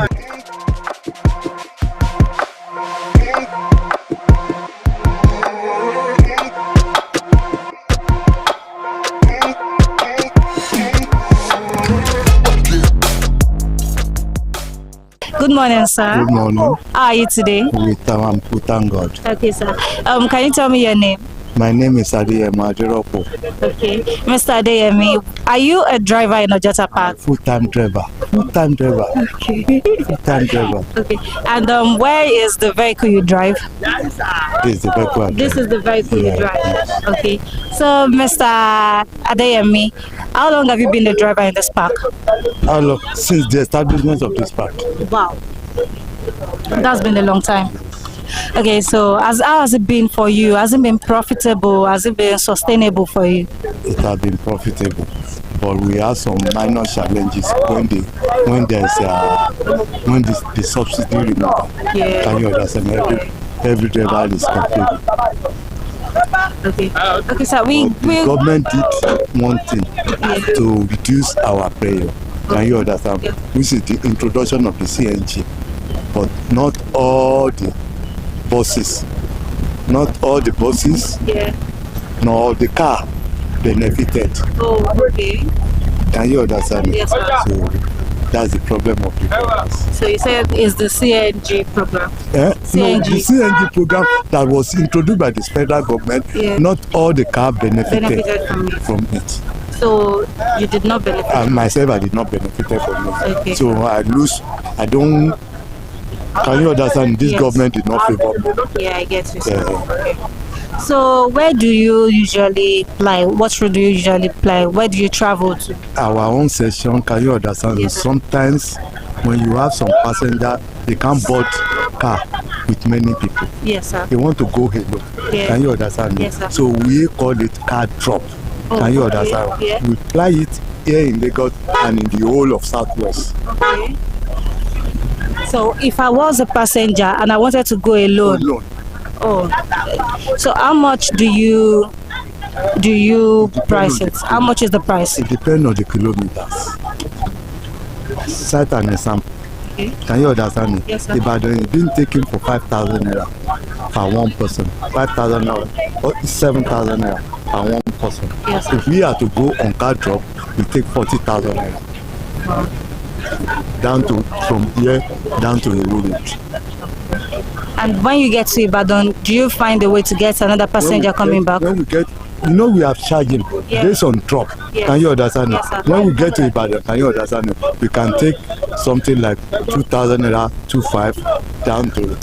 Good morning, sir. Good morning. How are you today? We thank God. Okay, sir. Can you tell me your name? My name is Adeyemi Aderopo, Okay. Mr. Adeyemi, are you a driver in Ojota Park? full-time driver. Okay. Full-time driver. Okay. And where is the vehicle you drive? This is the vehicle. This is the vehicle you Yeah. drive. Okay. So, Mr. Adeyemi, how long have you been a driver in this park? How long? Since the establishment of this park. Wow. That's been a long time. Okay, so how has it been for you? Has it been profitable? Has it been sustainable for you? It has been profitable, but we have some minor challenges when the subsidy removal. Yeah. Can you understand? Every driver is complaining. Okay. Okay, so The government did one thing to reduce our prayer. Can you understand? Yeah. Which is the introduction of the CNG, but not all the buses, Yeah. nor the car benefited. Oh, okay. Can you understand? Yes, sir. So that's the problem of the drivers. So you said it's the CNG program. No, CNG. the CNG program that was introduced by the federal government, Yeah. not all the car benefited Benefited from it. it. So you did not benefit. And myself, I did not benefit from it. Okay. So I don't. Can you understand? This Yes. government did not favor me. Yeah, I get you. Sir. Yeah. Okay. So where do you usually fly? What route do you usually fly? Where do you travel to? Our own session, can you understand? Yes, sir. Sometimes when you have some passenger, they can't board car with many people. Yes, sir. They want to go alone. Yeah. Can you understand me? Yes, sir. So we call it car drop. Oh, Can you okay. understand? Yeah. We fly it here in Lagos and in the whole of Southwest. Okay. So if I was a passenger and I wanted to go alone, oh, so how much do you price it? How much is the price? It depends on the kilometers. Cite an example. Okay. Can you understand me? Yes, sir. Ibadan is being taken for 5,000 naira per one person. 5,000 naira or 7,000 naira per one person. Yes, sir. If we are to go on car drop, we take 40,000 naira. From here down to the road. And when you get to Ibadan, do you find a way to get another passenger coming back? When we get, we have charging Yeah. based on drop. Yes. Can you understand Yes, it? sir. When we get to Ibadan, can you understand it? We can take something like 2,000 naira, 2,500 down to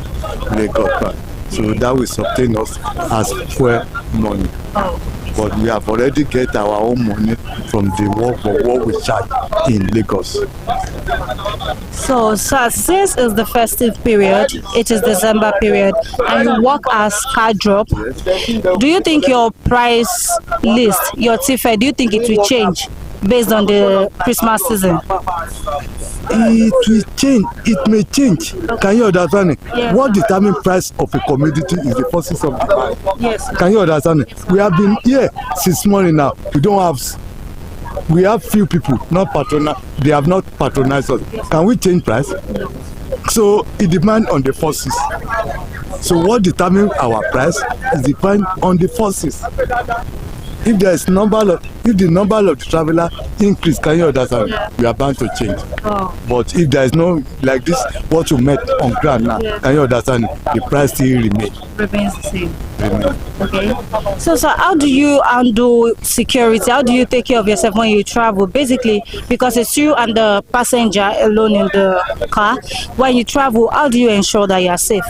Lagos. So that will sustain us as fuel money. Oh, but we have already get our own money from the work for what we charge in Lagos. So, sir, since it's the festive period, it is December period, and you work as car drop, do you think your price list, your TFE, do you think it will change based on the Christmas season? It will change. It may change. Can you understand it? Yeah. What determines price of a commodity is the forces of demand. Yes. Can you understand it? We have been here since morning now. We have few people, not patronize. They have not patronized us. Can we change price? So it depends on the forces. So what determines our price is depend on the forces. If the number of the traveler increase, can you understand? We are bound to change. Oh. But if there is no like this, what you met on ground now, can you understand? The price still remains the same. Okay. So, sir, how do you handle security? How do you take care of yourself when you travel? Basically, because it's you and the passenger alone in the car. When you travel, how do you ensure that you are safe?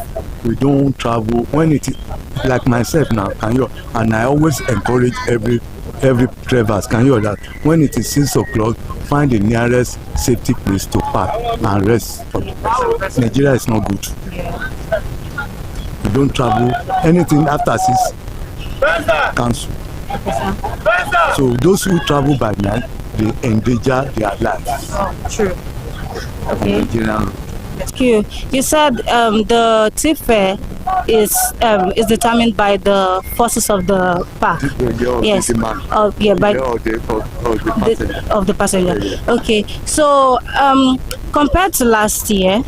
We don't travel when it is like myself now, can you? And I always encourage every drivers, can you that when it is 6 o'clock, find the nearest safety place to park and rest. Nigeria is not good. You don't travel anything after 6, cancel. So those who travel by night, they endanger their lives. Oh, true. Okay. Nigerian. You said the TFE is determined by the forces of the park. Yes. Of the passenger. Yeah. Okay. So compared to last year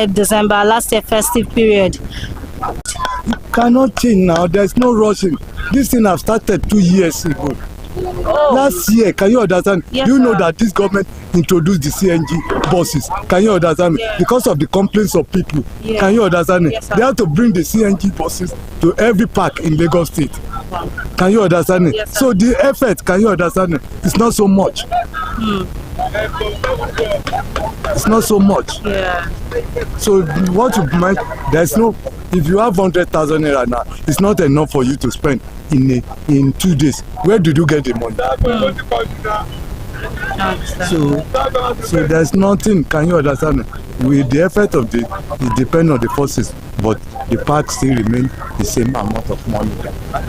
December, last year festive period. Cannot change now. There's no rushing. This thing have started 2 years ago. Oh. Last year, can you understand? Yes, you know sir. that this government introduced the CNG buses. Can you understand? Yeah. Because of the complaints of people. Yeah. Can you understand? Yes, They have to bring the CNG buses to every park in Lagos State. Can you understand? Yes, So the effort, can you understand? It's not so much. It's not so much. Yeah. So what you might, there's no, if you have 100,000 naira now, it's not enough for you to spend in 2 days. Where did you get the money? So there's nothing, can you understand? With the effort of it depends on the forces, but the park still remain the same amount of money.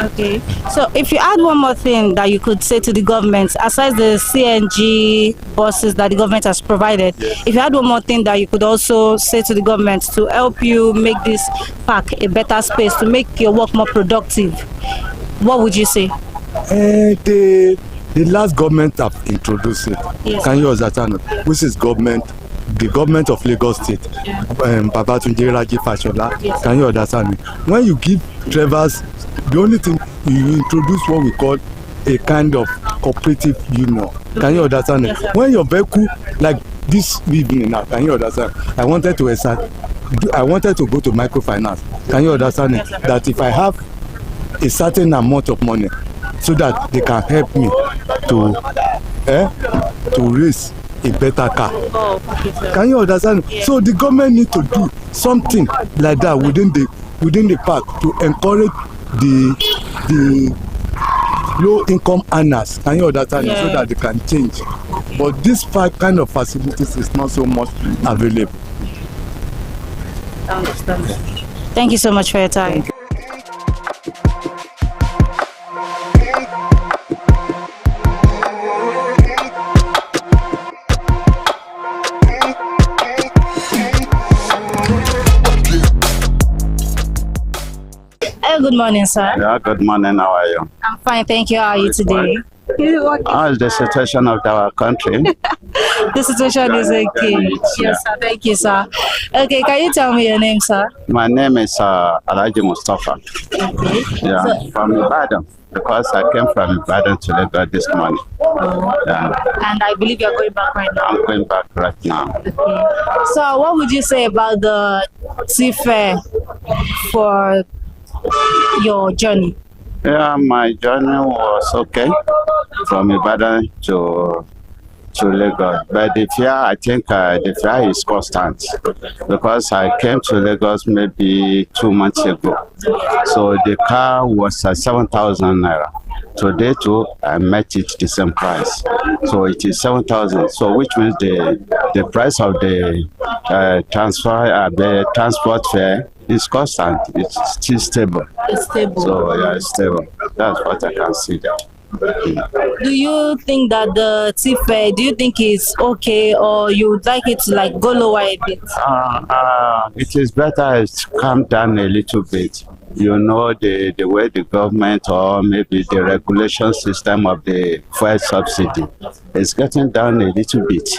Okay. So if you add one more thing that you could say to the government, aside the CNG buses that the government has provided, yes. If you add one more thing that you could also say to the government to help you make this park a better space, to make your work more productive, what would you say? The last government have introduced it. Yes. Can you understand? Which is government, the government of Lagos State, Babatunde Raji Fashola. Yes. Can you understand me? When you give drivers, the only thing you introduce what we call a kind of cooperative union. Can you understand me? Yes, When your vehicle, like this evening now, can you understand? I wanted to go to microfinance. Can you understand me? That if I have a certain amount of money, so that they can help me to raise a better car. Oh, okay, sir. Can you understand? Yeah. So the government need to do something like that within the park to encourage the low income earners. Can you understand? Yeah. So that they can change. But this kind of facilities is not so much available. I understand. Thank you so much for your time. Good morning, sir. Yeah, good morning. How are you? I'm fine, thank you. How are you today? How is the situation of our country? The situation is okay. Yes, sir. Thank you, sir. Okay, can you tell me your name, sir? My name is Alhaji Mustafa. Okay. Yeah, from Ibadan, because I came from Ibadan to Lagos this morning. Yeah. And I believe you're going back right now. I'm going back right now. Okay. So, what would you say about the TFE for your journey? Yeah, my journey was okay from Ibadan to to Lagos. But the fare, I think the fare is constant because I came to Lagos maybe 2 months ago. So the car was 7,000 naira. Today too, I met it the same price. So it is 7,000. So which means the price of the transport fare is constant. It's still stable. It's stable. So yeah, it's stable. That's what I can see there. Do you think that the fare, do you think it's okay, or you would like it to like go lower a bit? It is better to calm down a little bit. You know, the way the government or maybe the regulation system of the fuel subsidy is getting down a little bit.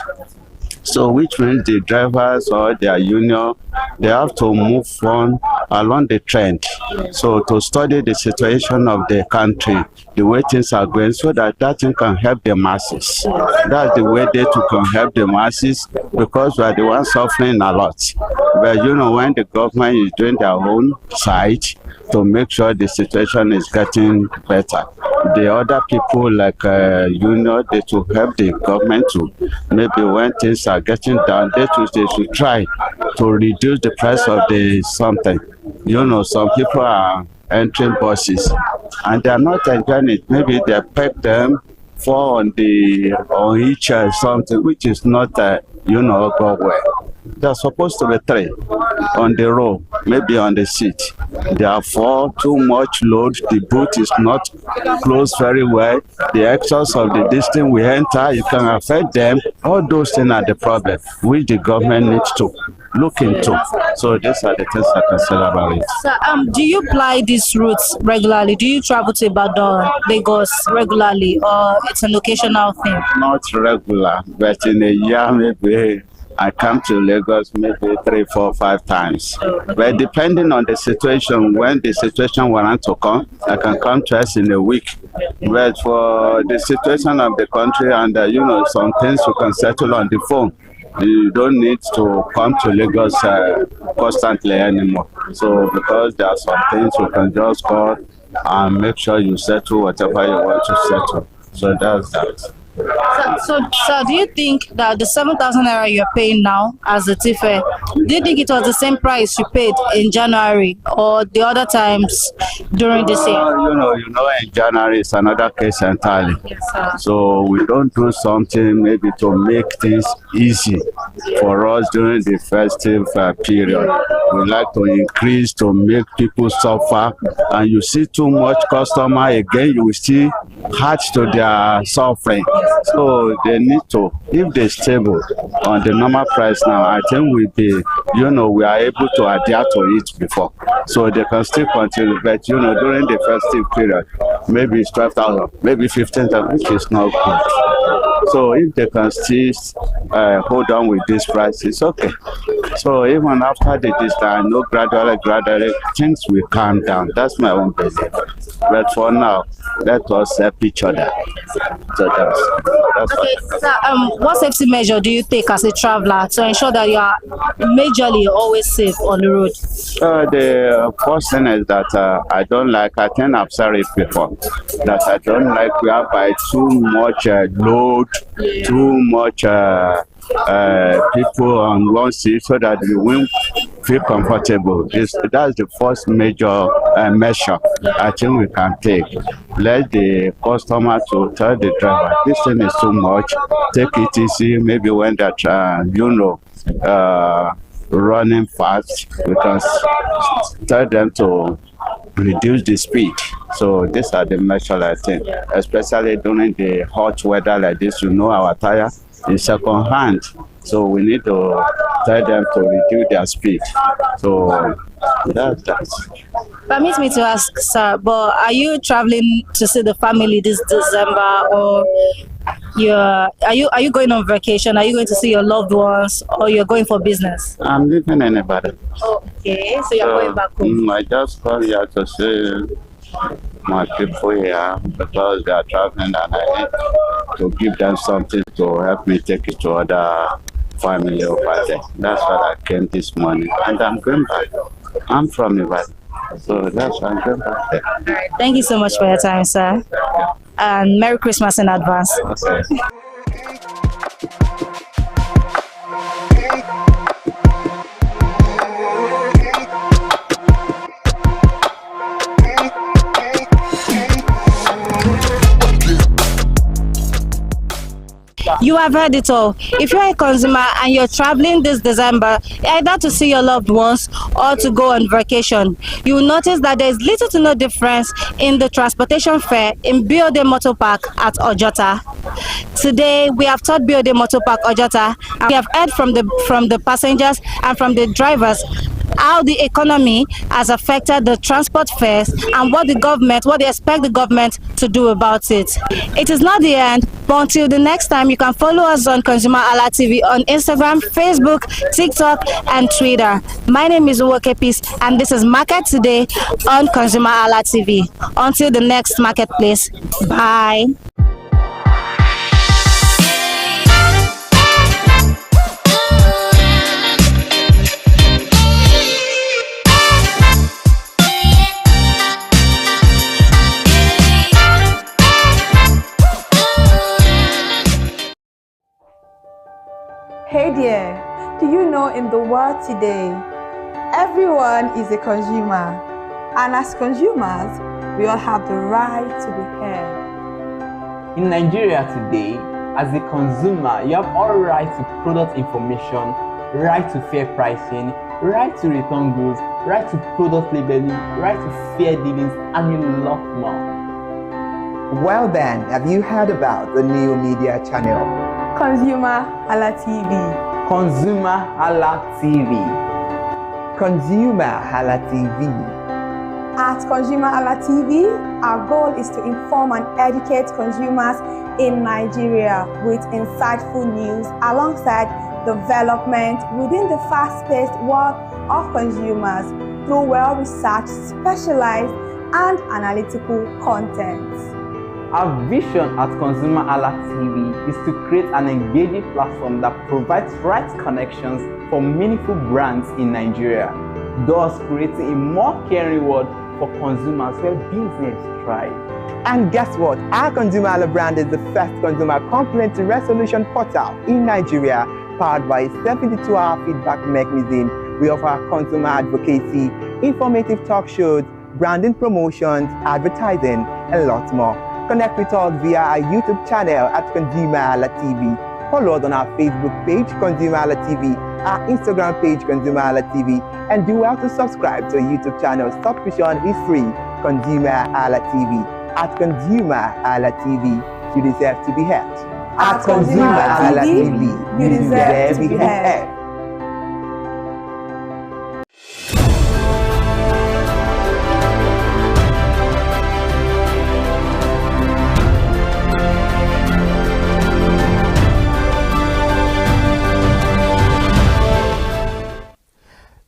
So which means the drivers or their union, they have to move on along the trend. So to study the situation of the country, the way things are going, so that thing can help the masses. That's the way they can help the masses, because we are the ones suffering a lot. But you know, when the government is doing their own side to make sure the situation is getting better, the other people like union, they should help the government to maybe when things are getting down, they should try to reduce the price of the something. You know, some people are entering buses and they are not enjoying it. Maybe they pay them on each something, which is not go well. They're supposed to be 3 on the row, maybe on the seat. Therefore, too much load, the boot is not closed very well. The excess of the distance we enter, it can affect them. All those things are the problem, which the government needs to look into. So these are the things I can say about it. So, do you ply these routes regularly? Do you travel to Ibadan, Lagos regularly, or it's an occasional thing? Not regular, but in a year maybe I come to Lagos maybe 3, 4, 5 times. But depending on the situation, when the situation warrants to come, I can come twice in a week. But for the situation of the country and some things you can settle on the phone. You don't need to come to Lagos constantly anymore. So because there are some things you can just call and make sure you settle whatever you want to settle. So that's that. So do you think that the 7,000 naira you're paying now as a fare, do you think it was the same price you paid in January or the other times during this year? In January it's another case entirely. Yes, so we don't do something maybe to make things easy for us during the festive period. We like to increase to make people suffer, and you see too much customer again, you will still add to their suffering. So they need to, if they're stable on the normal price now, I think we are able to adhere to it before. So they can still continue, but during the festive period, maybe it's 12,000, maybe 15,000, which is not good. So if they can still hold on with this price, it's okay. So even after this time, I know gradually things will calm down. That's my own belief. But for now, let us help each other. So that's okay. So, what safety measure do you take as a traveler to ensure that you are majorly always safe on the road? The first thing is that I think I've said it before, that I don't like we have by too much load, too much people on one seat, so that we won't feel comfortable. That's the first major measure I think we can take. Let the customer to tell the driver, this thing is too much, take it easy. Maybe when they're running fast, we can tell them to reduce the speed. So these are the measures I think, especially during the hot weather like this. Our tire is second hand, so we need to tell them to reduce their speed. So that's that. Permit me to ask, sir, but are you traveling to see the family this December, or are you going on vacation? Are you going to see your loved ones, or you're going for business? I'm living in Ibadan. Okay, so you're going back home. I just call here to see my people here because they are traveling, and I need to give them something to help me take it to other family over there. That's why I came this morning, and I'm going back. I'm from Ibadan, so that's why I'm going back there. Thank you so much for your time, sir. And Merry Christmas in advance. Okay. You have heard it all. If you're a consumer and you're traveling this December, either to see your loved ones or to go on vacation, you will notice that there is little to no difference in the transportation fare in Biode Motor Park at Ojota. Today, we have taught Biode Motor Park Ojota, and we have heard from the passengers and from the drivers how the economy has affected the transport fares and what they expect the government to do about it. It is not the end, but until the next time, you can follow us on ConsumerHallaTV on Instagram, Facebook, TikTok, and Twitter. My name is Uwoke Peace, and this is Market Today on ConsumerHallaTV. Until the next marketplace, bye. Hey there, do you know in the world today, everyone is a consumer, and as consumers, we all have the right to be heard. In Nigeria today, as a consumer, you have all right to product information, right to fair pricing, right to return goods, right to product labeling, right to fair dealings, and a lot more. Well then, have you heard about the new media channel? ConsumerHallaTV. ConsumerHallaTV. ConsumerHallaTV. At ConsumerHallaTV, our goal is to inform and educate consumers in Nigeria with insightful news alongside development within the fast-paced world of consumers through well-researched, specialized, and analytical content. Our vision at ConsumerHallaTV is to create an engaging platform that provides right connections for meaningful brands in Nigeria, thus creating a more caring world for consumers where business thrive. And guess what? Our ConsumerHalla brand is the first consumer complaint resolution portal in Nigeria, powered by a 72-hour feedback mechanism. We offer consumer advocacy, informative talk shows, branding promotions, advertising, and lots more. Connect with us via our YouTube channel at ConsumerHallaTV. Follow us on our Facebook page, ConsumerHallaTV, our Instagram page, ConsumerHallaTV, and do well to subscribe to our YouTube channel. Subscription is free. ConsumerHallaTV. At ConsumerHallaTV, you deserve to be heard. At ConsumerHallaTV, you deserve to be heard.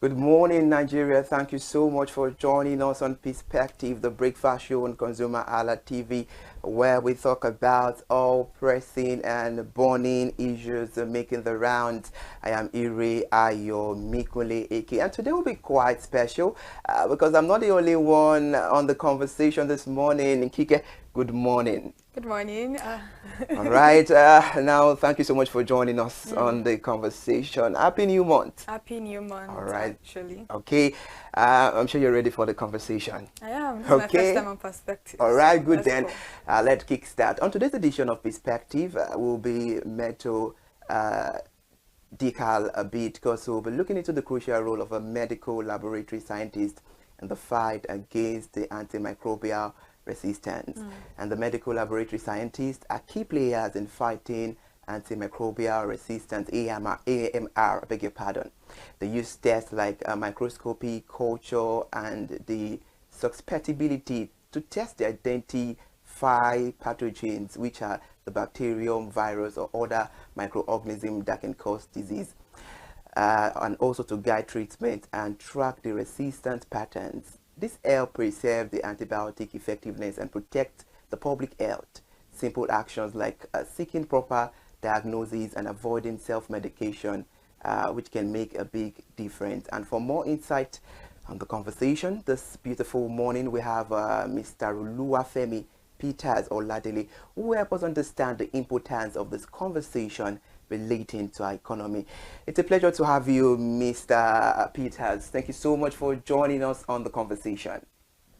Good morning, Nigeria. Thank you so much for joining us on Perspective, the breakfast show on ConsumerHallaTV, where we talk about all pressing and burning issues making the rounds. I am Ire Ayo Mikule Eke, and today will be quite special because I'm not the only one on the conversation this morning. Kike, good morning. Good morning. All right. Now, thank you so much for joining us on the conversation. Happy New Month. Happy New Month. All right. Actually. Okay. I'm sure you're ready for the conversation. I am. This is my first time on Perspective. All right. Good Let's then. go. Let's kickstart. On today's edition of Perspective, we'll be made to decal a bit because we'll be looking into the crucial role of a medical laboratory scientist in the fight against the antimicrobial resistance. And the medical laboratory scientists are key players in fighting antimicrobial resistance, AMR, I beg your pardon. They use tests like microscopy, culture, and the susceptibility to test the identify pathogens, which are the bacterium, virus, or other microorganisms that can cause disease, and also to guide treatment and track the resistance patterns. This helps preserve the antibiotic effectiveness and protect the public health. Simple actions like seeking proper diagnosis and avoiding self-medication, which can make a big difference. And for more insight on the conversation this beautiful morning, we have Mr. Oluwafemi Peters Oladele, who will help us understand the importance of this conversation relating to our economy. It's a pleasure to have you, Mr. Peters. Thank you so much for joining us on the conversation.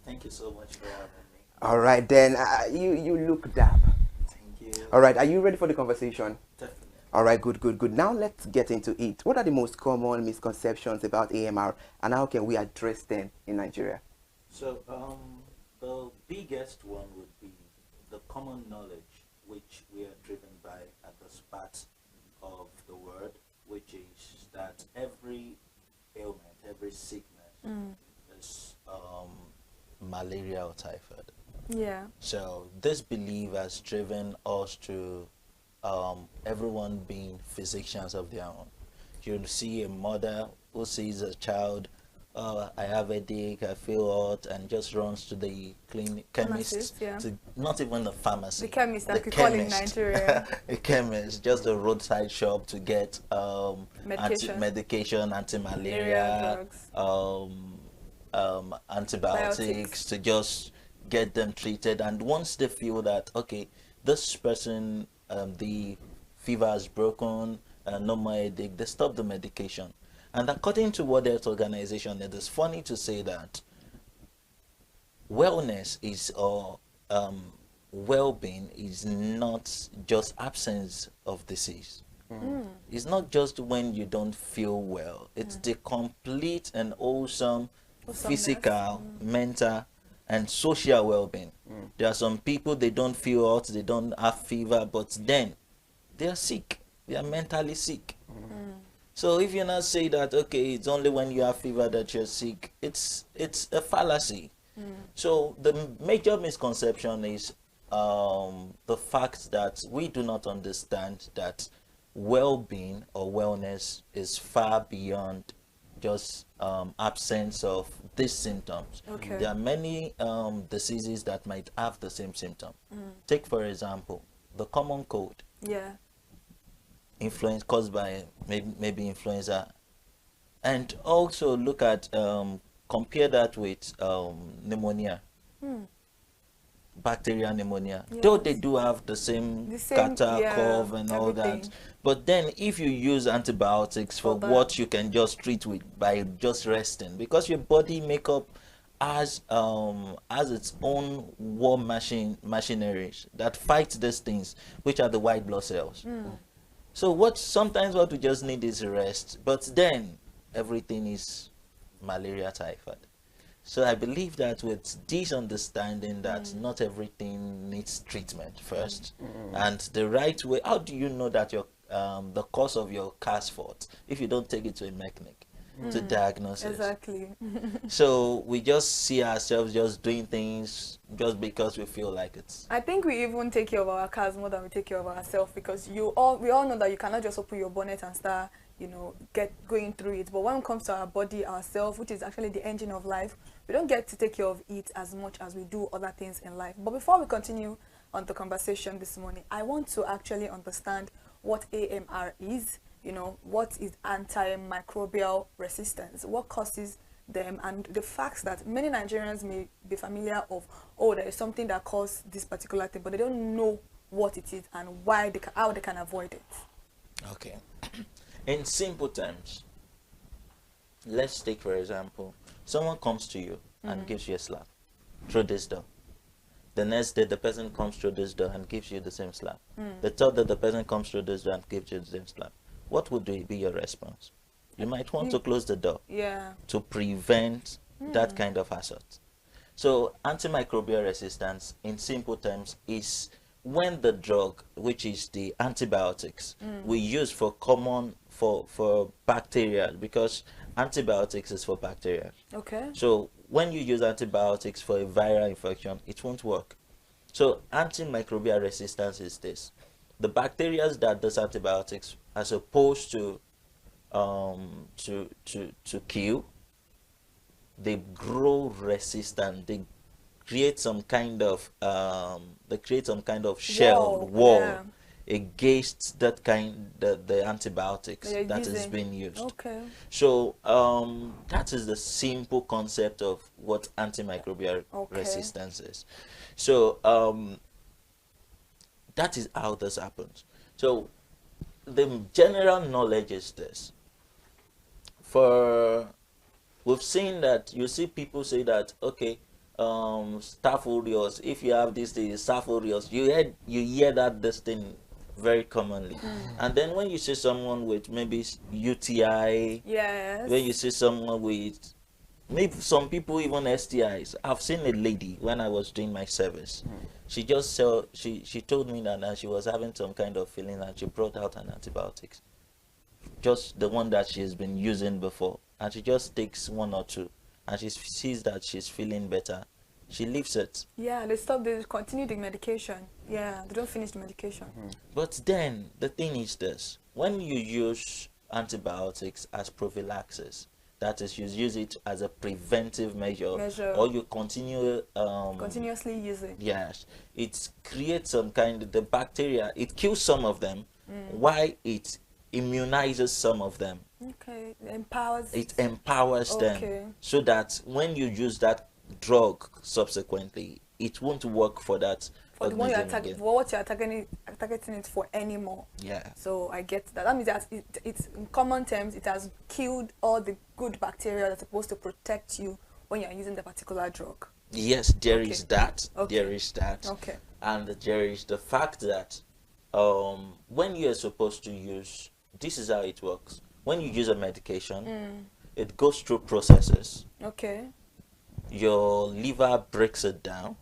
Thank you so much for having me. All right, then. You look dapper. Thank All right, are you ready for the conversation? Definitely. All right, good. Now let's get into it. What are the most common misconceptions about AMR, and how can we address them in Nigeria? So, the biggest one would be the common knowledge which we are driven by at the start of the word, which is that every ailment, every sickness is malaria or typhoid. Yeah. So this belief has driven us to everyone being physicians of their own. You'll see a mother who sees a child, I have a headache, I feel hot, and just runs to the chemist, yeah. to not even the pharmacy. The chemist, that we call in Nigeria. A chemist, just a roadside shop to get medication, anti-malaria, antibiotics, to just get them treated. And once they feel that, okay, this person, the fever has broken, no more headache, they stop the medication. And according to World Health Organization, it is funny to say that wellness is, or well-being is not just absence of disease. It's not just when you don't feel well. It's the complete and wholesome physical, mental, and social well-being. There are some people, they don't feel hot, they don't have fever, but then they are sick. They are mentally sick. So if you not say that, okay, it's only when you have fever that you're sick, it's a fallacy. So the major misconception is the fact that we do not understand that well-being or wellness is far beyond just absence of these symptoms. Okay. There are many diseases that might have the same symptom. Take, for example, the common cold. Yeah. Influence caused by maybe influenza. And also look at, compare that with pneumonia. Bacterial pneumonia, though they do have the same catarrh, cough and all that, but then if you use antibiotics for what you can just treat with by just resting, because your body makeup has its own war machineries that fight these things, which are the white blood cells. So sometimes what we just need is rest, but then everything is malaria, typhoid. So I believe that with this understanding that not everything needs treatment first, and the right way, how do you know that your the cause of your car's fault if you don't take it to a mechanic to diagnose it? Exactly. So we just see ourselves just doing things just because we feel like it. I think we even take care of our cars more than we take care of ourselves, because we all know that you cannot just open your bonnet and start, going through it. But when it comes to our body, ourselves, which is actually the engine of life, we don't get to take care of it as much as we do other things in life. But before we continue on the conversation this morning, I want to actually understand what AMR is, what is antimicrobial resistance, what causes them, and the facts that many Nigerians may be familiar of, there is something that causes this particular thing, but they don't know what it is and how they can avoid it. Okay. In simple terms, let's take, for example, someone comes to you and gives you a slap through this door. The next day, the person comes through this door and gives you the same slap. The third day, the person comes through this door and gives you the same slap. What would be your response? You might want to close the door to prevent that kind of assault. So antimicrobial resistance, in simple terms, is when the drug, which is the antibiotics, we use for bacteria, because antibiotics is for bacteria. Okay. So when you use antibiotics for a viral infection, it won't work. So antimicrobial resistance is this: the bacteria that does antibiotics, as opposed to kill, they grow resistant. They create some kind of shell wall against the antibiotics that is being used. Okay. So that is the simple concept of what antimicrobial resistance is. So that is how this happens. So the general knowledge is this: we've seen that, you see people say that, okay, staph aureus, if you have this thing, staph aureus, you hear that this thing very commonly. And then when you see someone with maybe UTI, yes, when you see someone with maybe some people even STIs. I've seen a lady when I was doing my service. She just she told me that she was having some kind of feeling and she brought out an antibiotics, just the one that she has been using before, and she just takes one or two and she sees that she's feeling better. She leaves it. Yeah, they continue the medication. Yeah, they don't finish the medication. But then the thing is this: when you use antibiotics as prophylaxis, that is, you use it as a preventive measure. Or you continuously use it. Yes, it creates some kind of the bacteria. It kills some of them, while it immunizes some of them. Okay, it empowers them, so that when you use that drug subsequently, it won't work for that. For the one what you're targeting it for anymore. Yeah. So I get that. That means that it's in common terms, it has killed all the good bacteria that's supposed to protect you when you're using the particular drug. Yes, there is that. There is that. Okay. And there is the fact that when you're supposed to use, this is how it works. When you use a medication, it goes through processes. Okay. Your liver breaks it down,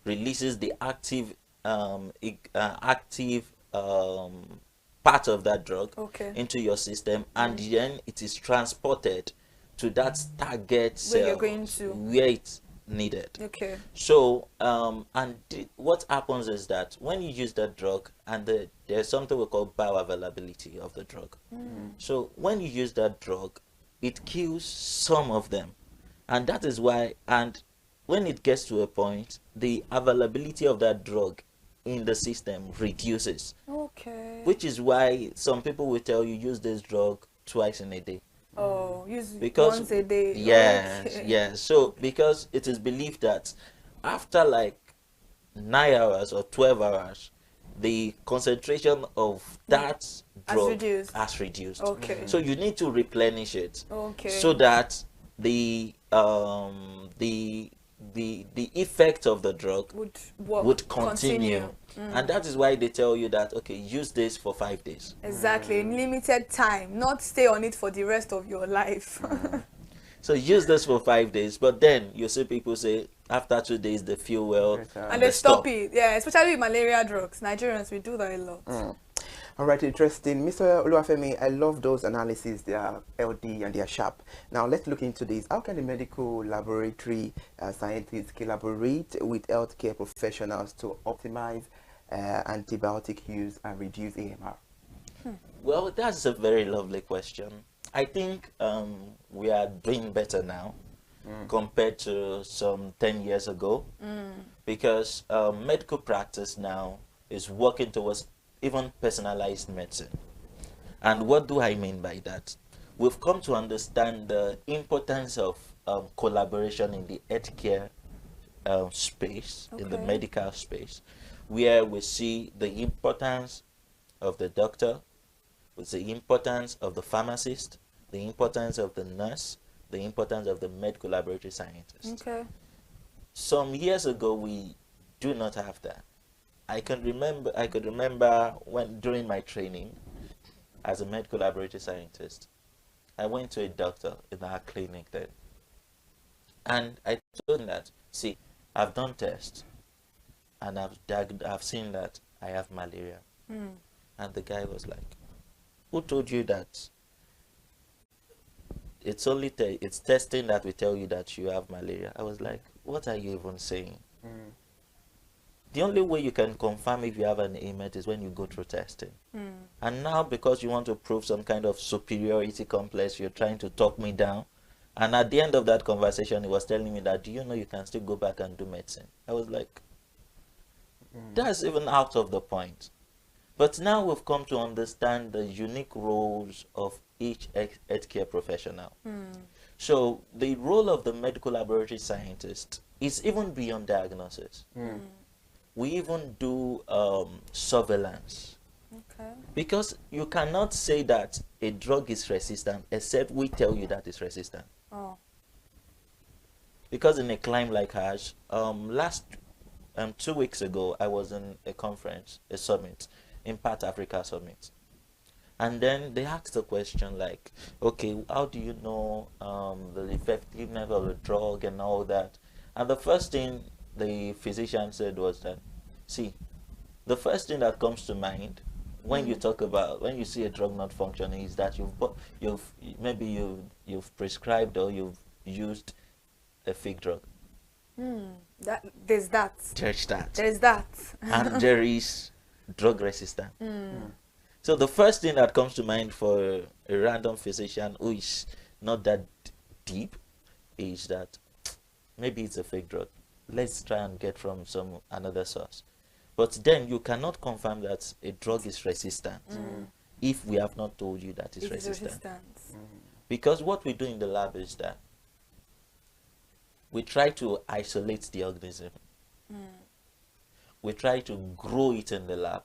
releases the active part of that drug into your system, and then it is transported to that target cell where you're going to, where it's needed. Okay. So what happens is that when you use that drug, and there's something we call bioavailability of the drug. So when you use that drug, it kills some of them, and that is why, and when it gets to a point, the availability of that drug in the system reduces. Okay. Which is why some people will tell you use this drug twice in a day. Oh, use it once a day. Yes, yes. So because it is believed that after like 9 hours or 12 hours, the concentration of that drug has reduced. Okay. So you need to replenish it. Okay. So that the effect of the drug would continue. And that is why they tell you that, okay, use this for 5 days. Exactly, in limited time, not stay on it for the rest of your life. So use this for 5 days, but then you see people say after 2 days they feel well and they stop it. Yeah, especially with malaria drugs. Nigerians, we do that a lot. All right, interesting. Mr. Oluwafemi, I love those analyses. They are LD and they are sharp. Now, let's look into this. How can the medical laboratory scientists collaborate with healthcare professionals to optimize antibiotic use and reduce AMR? Well, that's a very lovely question. I think we are doing better now compared to some 10 years ago, because medical practice now is working towards even personalized medicine. And what do I mean by that? We've come to understand the importance of collaboration in the healthcare space, in the medical space, where we see the importance of the doctor, with the importance of the pharmacist, the importance of the nurse, the importance of the medical laboratory scientist. Okay. Some years ago, we do not have that. I could remember when during my training as a medical laboratory scientist, I went to a doctor in our clinic then, and I told him that, see, I've done tests and I've seen that I have malaria. And the guy was like, who told you that? It's only it's testing that will tell you that you have malaria. I was like, what are you even saying? The only way you can confirm if you have an ailment is when you go through testing. And now, because you want to prove some kind of superiority complex, you're trying to talk me down. And at the end of that conversation, he was telling me that, do you know you can still go back and do medicine? I was like, that's even out of the point. But now we've come to understand the unique roles of each healthcare professional. So the role of the medical laboratory scientist is even beyond diagnosis. We even do surveillance. Because you cannot say that a drug is resistant except we tell you that it's resistant. because in a climb like ours, 2 weeks ago, I was in a conference, a summit, Impact Africa Summit. And then they asked a question like, okay, how do you know the effectiveness of the drug and all that? And the first thing the physician said was that, see, the first thing that comes to mind when you talk about, when you see a drug not functioning, is that you've prescribed or you've used a fake drug. There's that. There's that. And there is drug resistance. So the first thing that comes to mind for a random physician who is not that deep is that maybe it's a fake drug. Let's try and get from another source. But then you cannot confirm that a drug is resistant if we have not told you that it's resistant. Because what we do in the lab is that we try to isolate the organism. We try to grow it in the lab.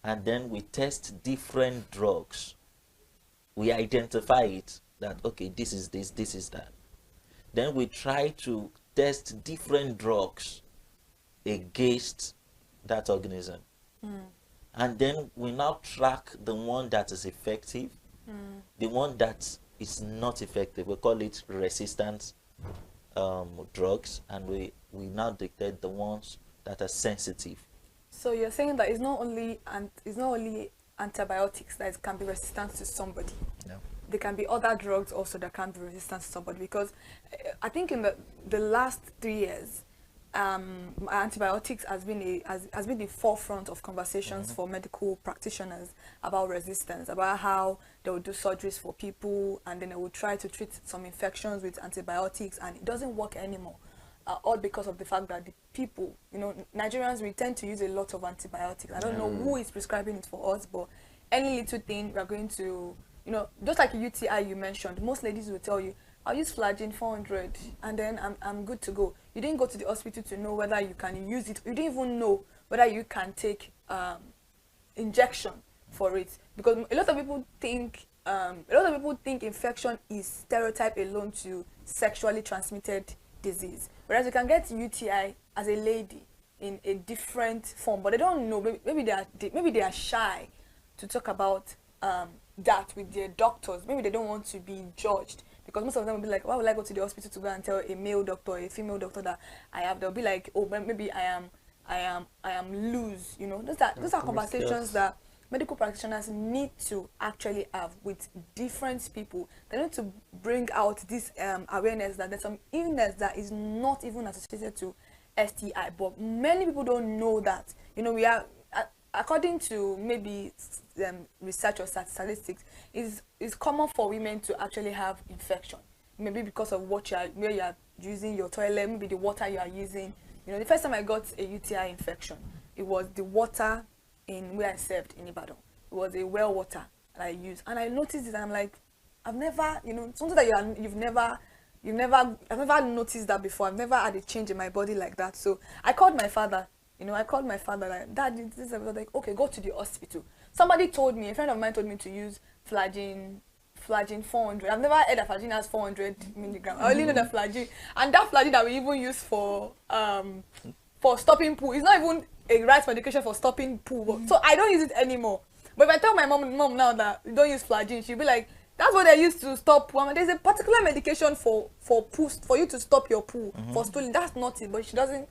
And then we test different drugs. We identify it that, okay, this is this, this is that. Then we try to test different drugs against that organism. And then we now track the one that is effective, the one that is not effective. We call it resistant drugs, and we now detect the ones that are sensitive. So you're saying that it's not only antibiotics that can be resistant to somebody. No. There can be other drugs also that can be resistant to somebody, because I think in the last 3 years, antibiotics has been the forefront of conversations for medical practitioners about resistance, about how they will do surgeries for people and then they will try to treat some infections with antibiotics, and it doesn't work anymore. All because of the fact that the people, Nigerians, we tend to use a lot of antibiotics. I don't know who is prescribing it for us, but any little thing we are going to, just like a UTI you mentioned, most ladies will tell you, I'll use Flagyl 400 and then I'm good to go. You didn't go to the hospital to know whether you can use it. You didn't even know whether you can take injection for it, because a lot of people think infection is stereotype alone to sexually transmitted disease, whereas you can get UTI as a lady in a different form, but they don't know. Maybe they are shy to talk about that with their doctors. Maybe they don't want to be judged, because most of them will be like, why would I go to the hospital to go and tell a male doctor or a female doctor that I have? They'll be like, oh, maybe I am loose. Those are conversations that medical practitioners need to actually have with different people. They need to bring out this awareness that there's some illness that is not even associated to STI, but many people don't know that. We are, according to maybe research or statistics, is common for women to actually have infection. Maybe because of where you are using your toilet, maybe the water you are using. The first time I got a UTI infection, it was the water in where I served in Ibadan. It was a well water that I used, and I noticed it, and I'm like, I've never, something that I've never noticed that before. I've never had a change in my body like that. So I called my father. Like, Dad, this is like, okay, go to the hospital. Somebody told me, a friend of mine told me to use Flagyl 400. I've never heard of Flagyl as 400 milligrams. I only know the Flagyl, and that Flagyl that we even use for stopping poo. It's not even a right medication for stopping poo. So I don't use it anymore. But if I tell my mom now that you don't use Flagyl, she'll be like, that's what they used to stop poo. There's a particular medication for poo, for you to stop your poo, for stooling. That's not it, but she doesn't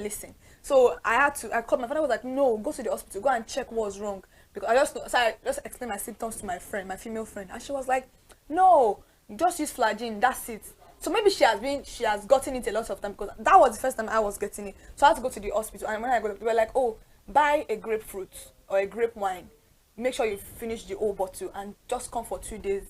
listen. So I called my father. Was like, no, go to the hospital, go and check what's wrong, because I just explained my symptoms to my friend, my female friend, and she was like, no, just use Flagyl, that's it. So maybe she has gotten it a lot of time, because that was the first time I was getting it. So I had to go to the hospital, and when I got, they were like, oh, buy a grapefruit or a grape wine, make sure you finish the whole bottle, and just come for 2 days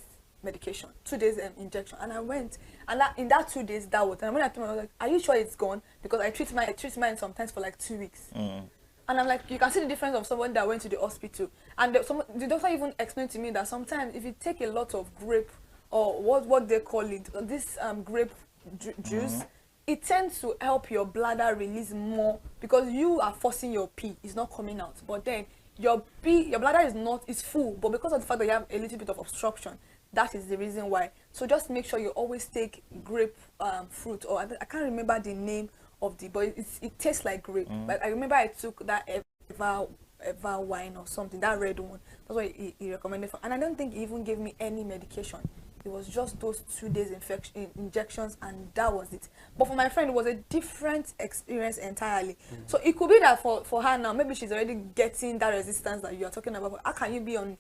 medication, 2 days injection. And I went, and in that 2 days that was, and when I told her, I was like, are you sure it's gone? Because I treat mine sometimes for like 2 weeks. And I'm like, you can see the difference of someone that went to the hospital. And the doctor even explained to me that sometimes if you take a lot of grape, or what they call it, this grape juice, it tends to help your bladder release more, because you are forcing your pee, it's not coming out. But then your bladder is full, but because of the fact that you have a little bit of obstruction, that is the reason why. So just make sure you always take grape fruit, or I can't remember the name of the, but it tastes like grape. But I remember I took that Eva wine or something, that red one. That's what he recommended for, and I don't think he even gave me any medication. It was just those 2 days injections, and that was it. But for my friend, it was a different experience entirely. So it could be that for her now, maybe she's already getting that resistance that you are talking about. But how can you be on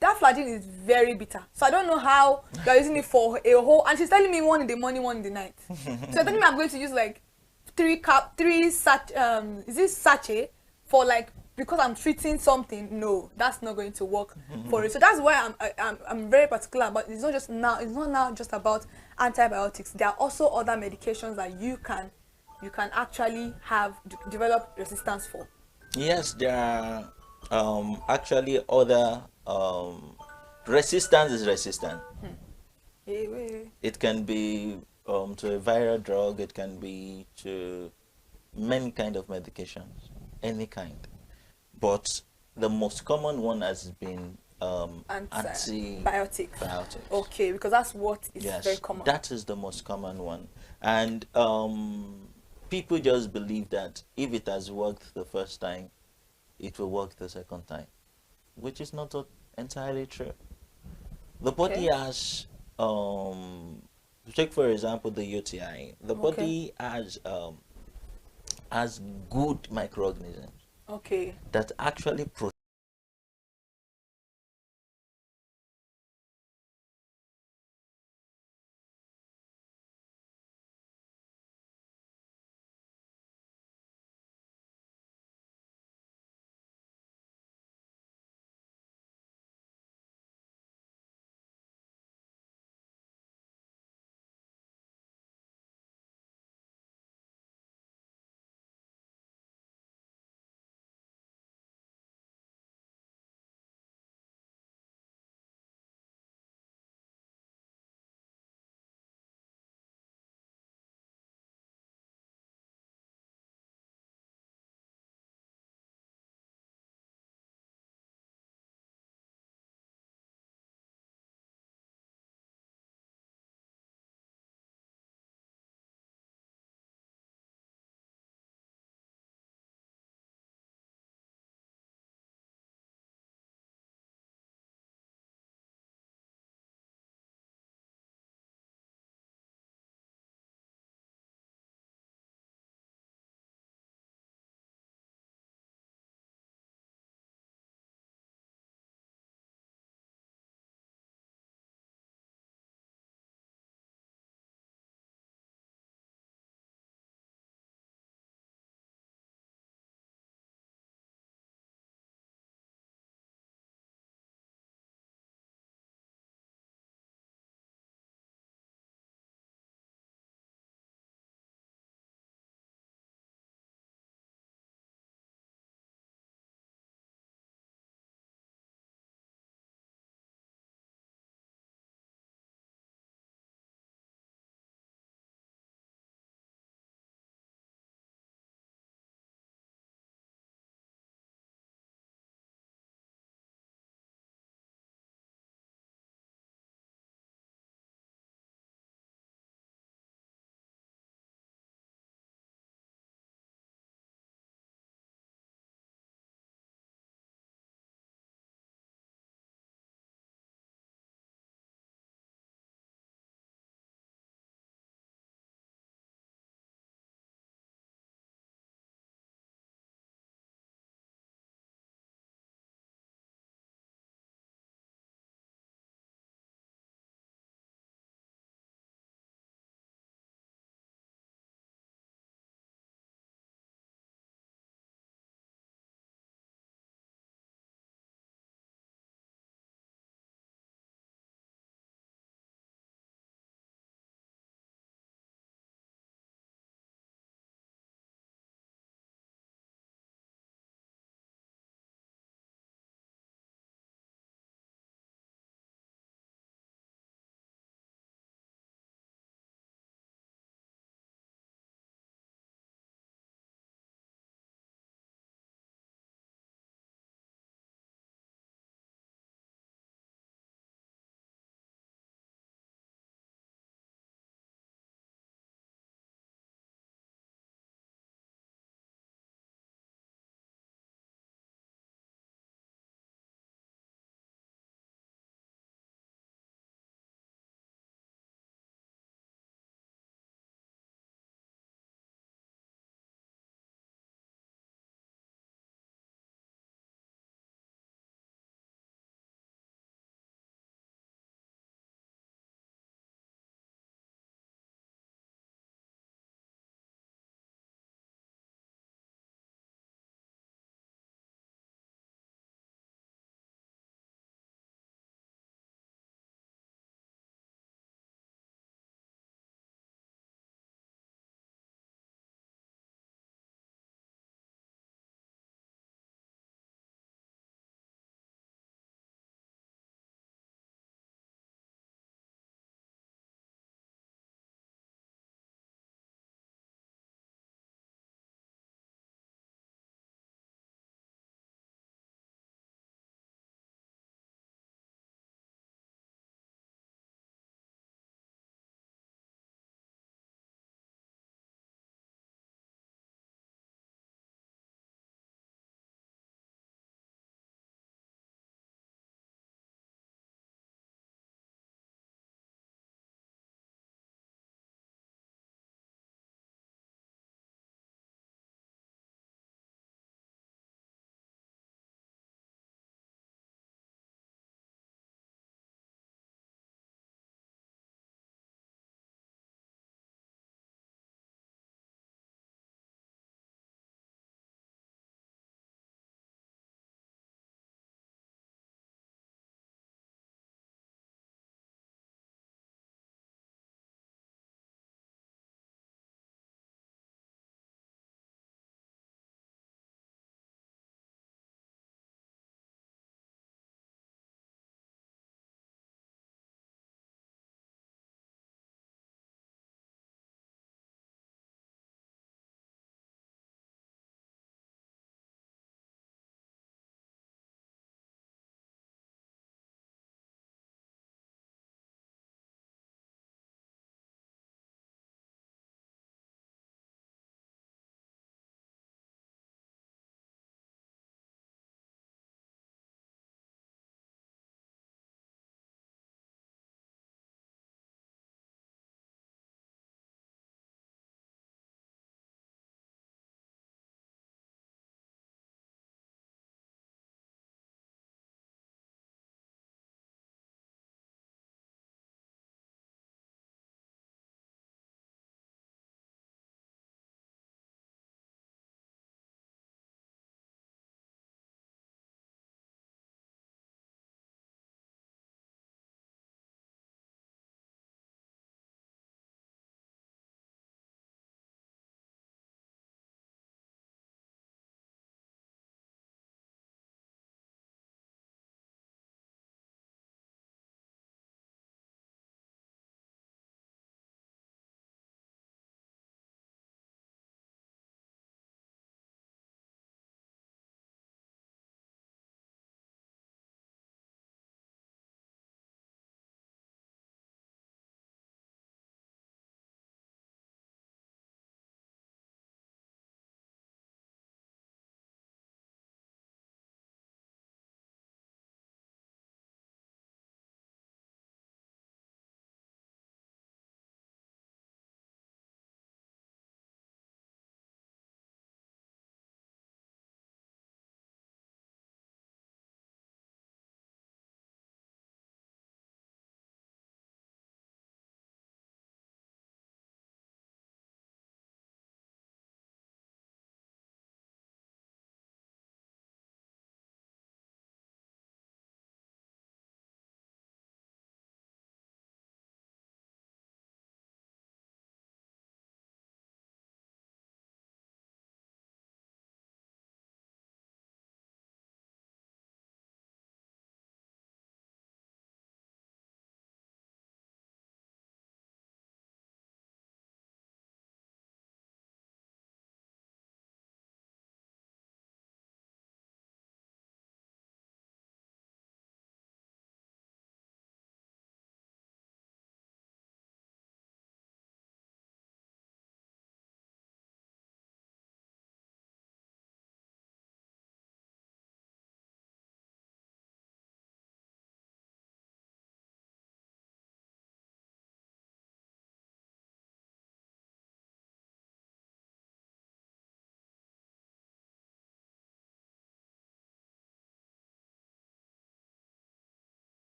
that flagyl is very bitter. So I don't know how you're using it for a whole, and she's telling me 1 in the morning, 1 in the night. So you're telling me I'm going to use like 3 sachet for like, because I'm treating something. No, that's not going to work for it. So that's why I'm very particular about. It's not now just about antibiotics. There are also other medications that you can actually develop resistance for. Yes, there are actually other resistance is resistant. It can be to a viral drug. It can be to many kind of medications, any kind. But the most common one has been antibiotics. Biotics. Okay, because that's what is very common. That is the most common one. And people just believe that if it has worked the first time, it will work the second time, which is not entirely true. The body has, take for example the UTI, the body has good microorganisms that actually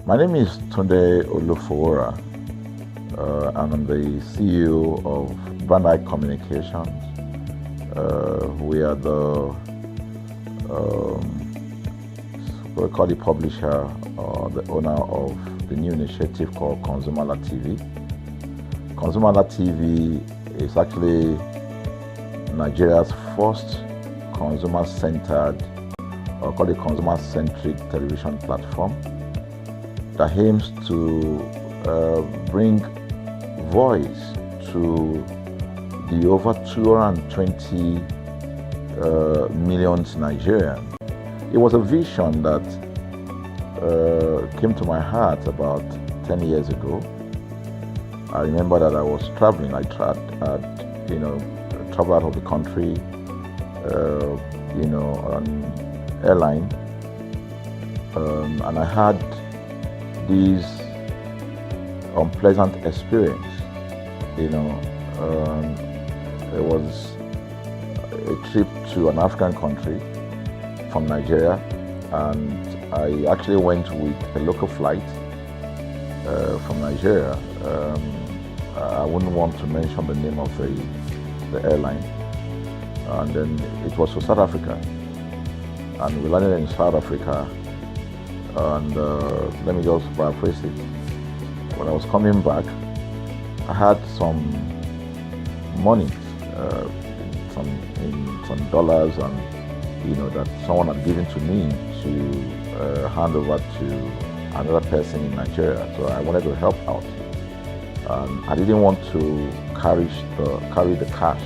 My name is Tunde Olufowora, and I'm the CEO of Brand Eye Communications. We are we call the publisher or the owner of the new initiative called ConsumerHallaTV. ConsumerHallaTV is actually Nigeria's first consumer-centered, or call it consumer-centric television platform that aims to bring voice to the over 220 million Nigerians. It was a vision that came to my heart about 10 years ago. I remember that I was traveling. I traveled out of the country, on airline, and I had this unpleasant experience. It was a trip to an African country from Nigeria, and I actually went with a local flight from Nigeria. I wouldn't want to mention the name of the airline, and then it was to South Africa, and we landed in South Africa, and let me just paraphrase it. When I was coming back, I had some money, some dollars, and that someone had given to me to hand over to another person in Nigeria. So I wanted to help out. I didn't want to carry the cash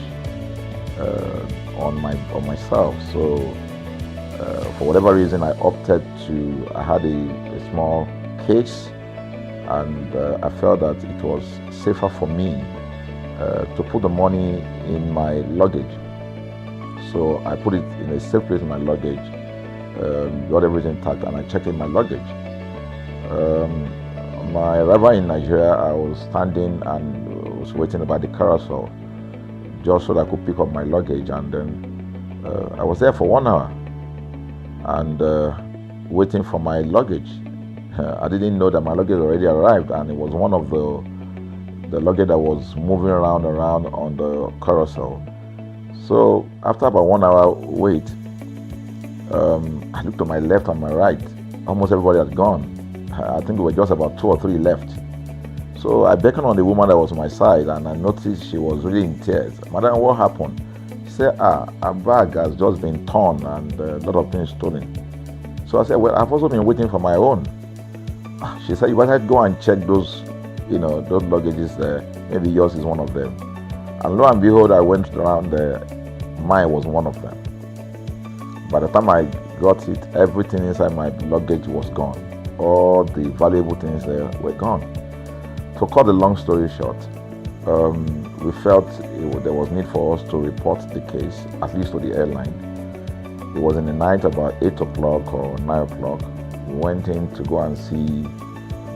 on myself. So for whatever reason, I opted to. I had a small case, and I felt that it was safer for me to put the money in my luggage. So I put it in a safe place in my luggage, got everything intact, and I checked in my luggage. My arrival in Nigeria, I was standing and was waiting by the carousel just so that I could pick up my luggage, and then I was there for 1 hour and waiting for my luggage. I didn't know that my luggage already arrived, and it was one of the luggage that was moving around on the carousel. So after about 1 hour wait, I looked to my left and my right. Almost everybody had gone. I think there were just about 2 or 3 left. So I beckoned on the woman that was on my side, and I noticed she was really in tears. Madam, what happened? She said, her bag has just been torn and a lot of things stolen. So I said, well, I've also been waiting for my own. She said, you better go and check those luggages there. Maybe yours is one of them. And lo and behold, I went around there. Mine was one of them. By the time I got it, everything inside my luggage was gone. All the valuable things there were gone. To cut the long story short, we felt there was need for us to report the case, at least to the airline. It was in the night, about 8 o'clock or 9 o'clock. We went in to go and see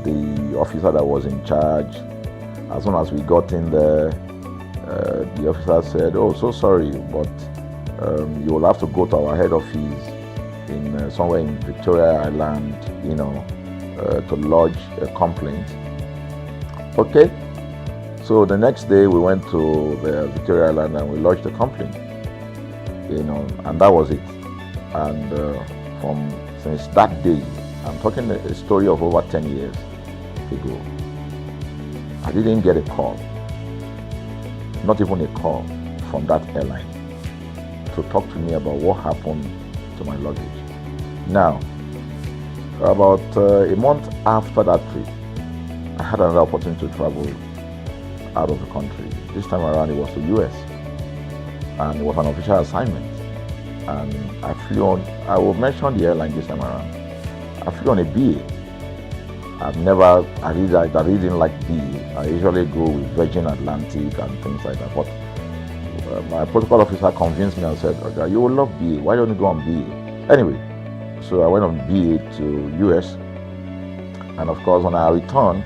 the officer that was in charge. As soon as we got in there, the officer said, "Oh, so sorry, but you will have to go to our head office in somewhere in Victoria Island, to lodge a complaint." Okay. So the next day we went to the Victoria Island and we lodged a complaint, and that was it. And since that day, I'm talking a story of over 10 years ago, I didn't get a call, not even a call from that airline to talk to me about what happened to my luggage. Now, about a month after that trip, I had another opportunity to travel out of the country. This time around it was to US, and it was an official assignment. And I flew on, I will mention the airline this time around. I flew on a BA. I really didn't like BA. I usually go with Virgin Atlantic and things like that. But my protocol officer convinced me and said, "Okay, you will love BA. Why don't you go on BA?" Anyway, so I went on BA to US. And of course, when I returned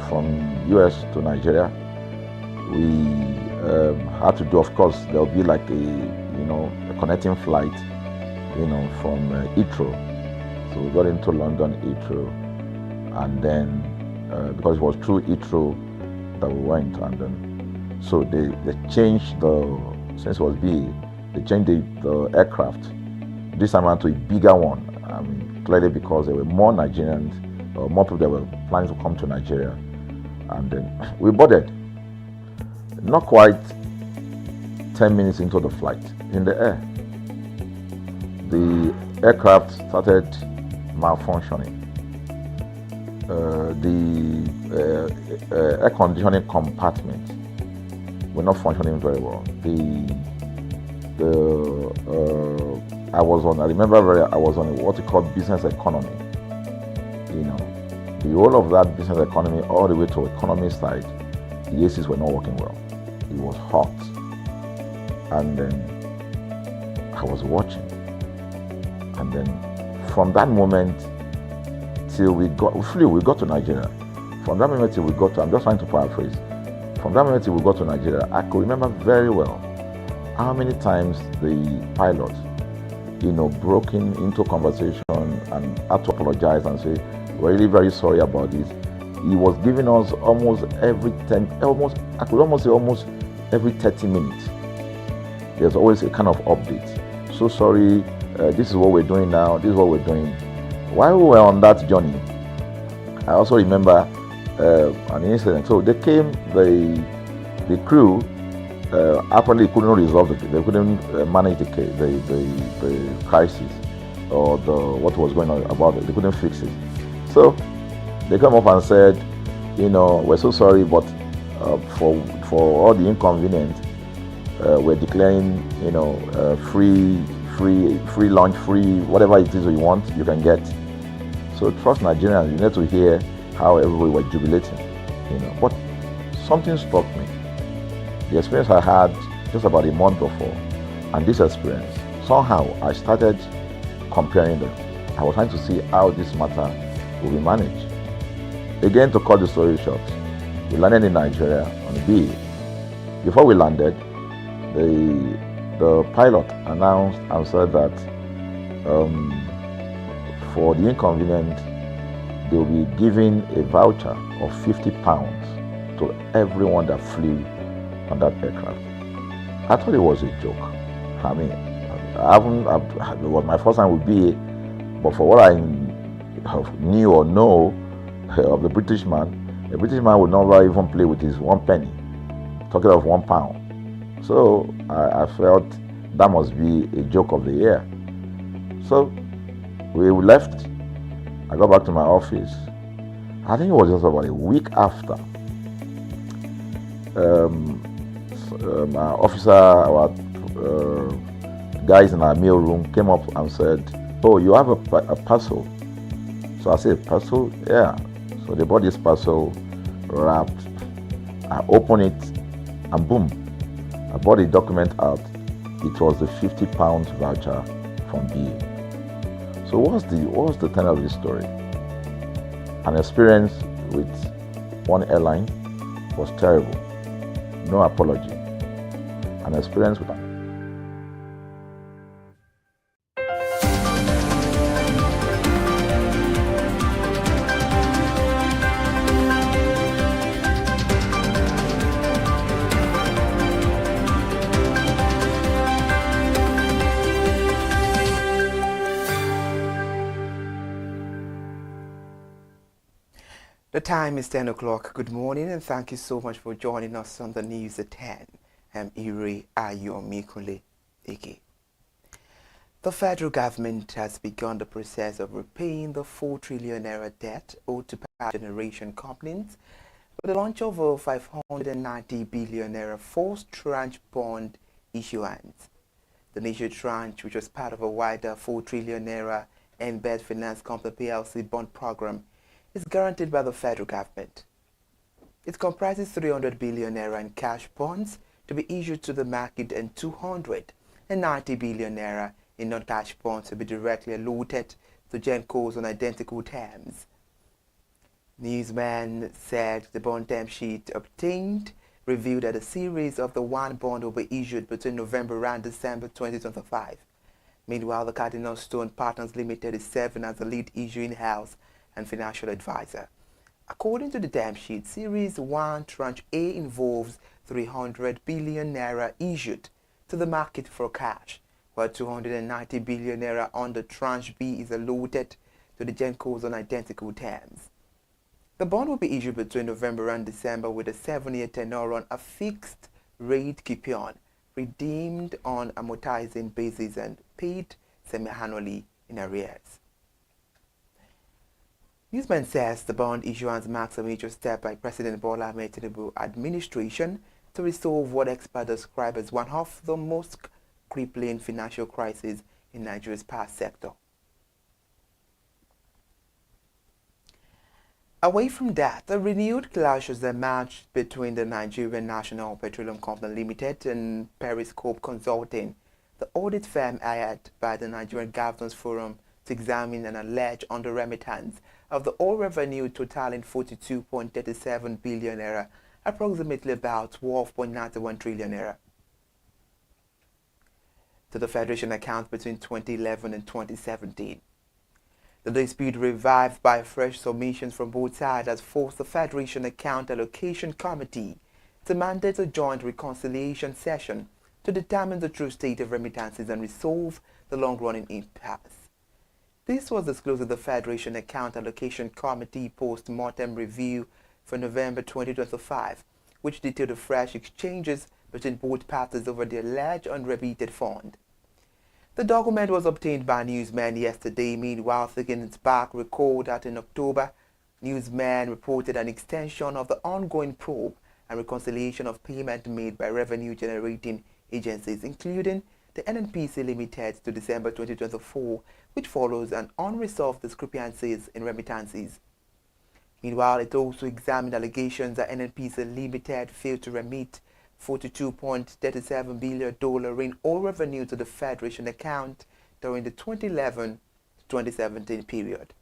from US to Nigeria, we had to do, of course, there will be like a connecting flight, from Heathrow. So we got into London Heathrow, and then because it was through Heathrow that we went, and then so they changed since it was BA, they changed the aircraft this time around to a bigger one. I mean, clearly because there were more Nigerians, or more people that were planning to come to Nigeria, and then we boarded. Not quite 10 minutes into the flight, in the air, the aircraft started malfunctioning. The air conditioning compartment were not functioning very well. I was on what you call business economy. You know, the whole of that business economy all the way to economy side, the ACs were not working well. It was hot, and then I was watching, and then from that moment till we got to Nigeria. From that moment till we got to, I'm just trying to paraphrase. From that moment till we got to Nigeria, I could remember very well how many times the pilot, broke into conversation and had to apologize and say, "We're really very sorry about this." He was giving us almost every 30 minutes. There's always a kind of update. So sorry, this is what we're doing now, this is what we're doing. While we were on that journey, I also remember an incident. So they came, the crew apparently couldn't resolve they couldn't manage the crisis or what was going on about it. They couldn't fix it. So they come up and said, "We're so sorry, but for all the inconvenience, we're declaring, free lunch, free whatever it is you want, you can get." So trust Nigerians, you need to hear how everybody was jubilating, But something struck me. The experience I had just about a month before, and this experience, somehow I started comparing them. I was trying to see how this matter will be managed. Again, to cut the story short, we landed in Nigeria on BA. Before we landed, the pilot announced and said that for the inconvenience, they will be giving a voucher of £50 to everyone that flew on that aircraft. I thought it was a joke. I mean, it was my first time with BA, but for what I knew or know of the British man would never even play with his 1 penny, talking of £1. So I felt that must be a joke of the year. So we left. I got back to my office. I think it was just about a week after. My officer, our guys in our mail room came up and said, "Oh, you have a parcel." So I said, "Parcel? Yeah." So they brought this parcel wrapped. I opened it, and boom, I brought the document out. It was the £50 voucher from BA. So what's the tenor of this story? An experience with one airline was terrible. No apology. An experience with The time is 10 o'clock. Good morning and thank you so much for joining us on the news at 10. I'm Iri Ayomikule Ike. The federal government has begun the process of repaying the 4 trillion naira debt owed to power generation companies with the launch of a 590 billion naira first tranche bond issuance. The initial tranche, which was part of a wider 4 trillion naira embed finance company PLC bond program, is guaranteed by the federal government. It comprises 300 billion naira in cash bonds to be issued to the market and 290 billion naira in non-cash bonds to be directly allotted to GenCos on identical terms. Newsman said the bond term sheet obtained revealed that a series of the one bond will be issued between November and December 2025. Meanwhile, the Cardinal Stone Partners Limited is serving as the lead issuing house and financial advisor. According to the term sheet, Series 1 Tranche A involves 300 billion naira issued to the market for cash, while 290 billion naira under Tranche B is allotted to the Gencos on identical terms. The bond will be issued between November and December with a 7-year tenure on a fixed rate coupon, redeemed on amortizing basis and paid semi-annually in arrears. Newsman says the bond issuance marks a major step by President Bola Ahmed Tinubu administration to resolve what experts describe as one of the most crippling financial crises in Nigeria's power sector. Away from that, a renewed clashes emerged between the Nigerian National Petroleum Company Limited and Periscope Consulting, the audit firm hired by the Nigerian Governors Forum to examine an alleged under-remittance of the oil revenue totaling 42.37 billion naira, approximately about 12.91 trillion naira, to the Federation account between 2011 and 2017. The dispute, revived by fresh submissions from both sides, has forced the Federation Account Allocation Committee to mandate a joint reconciliation session to determine the true state of remittances and resolve the long-running impasse. This was disclosed at the Federation Account Allocation Committee post-mortem review for November 2025, which detailed the fresh exchanges between both parties over the alleged unremitted fund. The document was obtained by Newsman yesterday. Meanwhile, Thiggins Back recalled that in October, Newsman reported an extension of the ongoing probe and reconciliation of payment made by revenue-generating agencies, including the NNPC Limited, to December 2024, which follows an unresolved discrepancies in remittances. Meanwhile, it also examined allegations that NNPC Limited failed to remit $42.37 billion in oil revenue to the Federation account during the 2011-2017 period.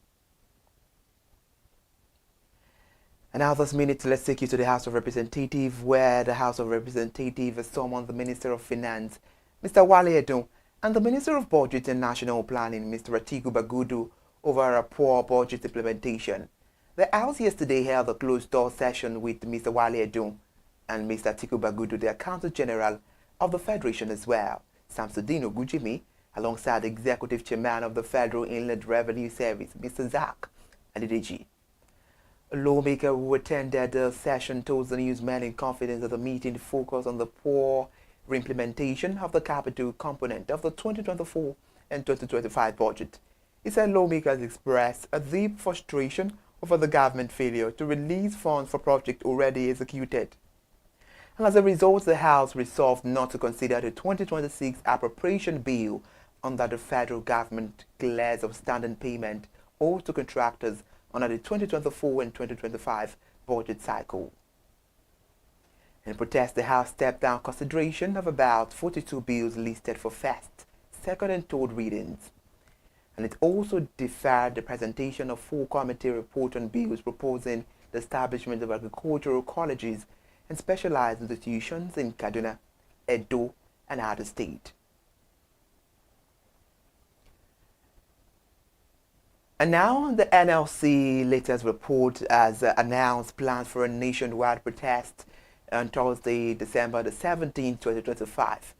And now this minute, let's take you to the House of Representatives, where the House of Representatives has summoned the Minister of Finance, Mr. Wale Edun, and the Minister of Budget and National Planning, Mr. Atiku Bagudu, over a poor budget implementation. The House yesterday held a closed-door session with Mr. Wale Edun and Mr. Atiku Bagudu, the Accountant General of the Federation as well, Samsudeen Ogujimi, alongside the Executive Chairman of the Federal Inland Revenue Service, Mr. Zach Adedeji. A lawmaker who attended the session told the newsman in confidence that the meeting focused on the poor implementation of the capital component of the 2024 and 2025 budget. He said lawmakers expressed a deep frustration over the government failure to release funds for projects already executed. And as a result, the House resolved not to consider the 2026 appropriation bill under the federal government clears of standing payment owed to contractors under the 2024 and 2025 budget cycle. In protest, the House stepped down consideration of about 42 bills listed for first, second and third readings. And it also deferred the presentation of full committee report on bills proposing the establishment of agricultural colleges and specialized institutions in Kaduna, Edo, and other states. And now the NLC latest report has announced plans for a nationwide protest on Thursday, December the 17th, 2025,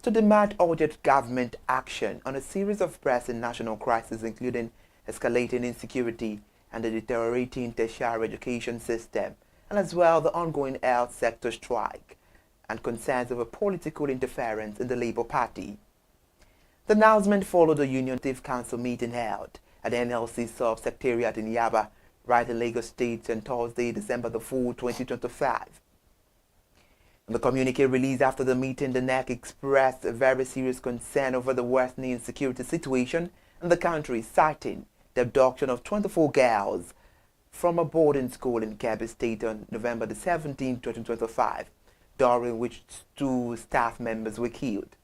to demand urgent government action on a series of pressing national crises, including escalating insecurity and the deteriorating tertiary education system, and as well the ongoing health sector strike and concerns over political interference in the Labour Party. The announcement followed a Union Council meeting held at the NLC Sub-Secretariat in Yaba, right in Lagos State, on Thursday, December the 4th, 2025. In the communique released after the meeting, the NEC expressed a very serious concern over the worsening security situation in the country, citing the abduction of 24 girls from a boarding school in Kebbi State on November the 17th, 2025, during which 2 staff members were killed.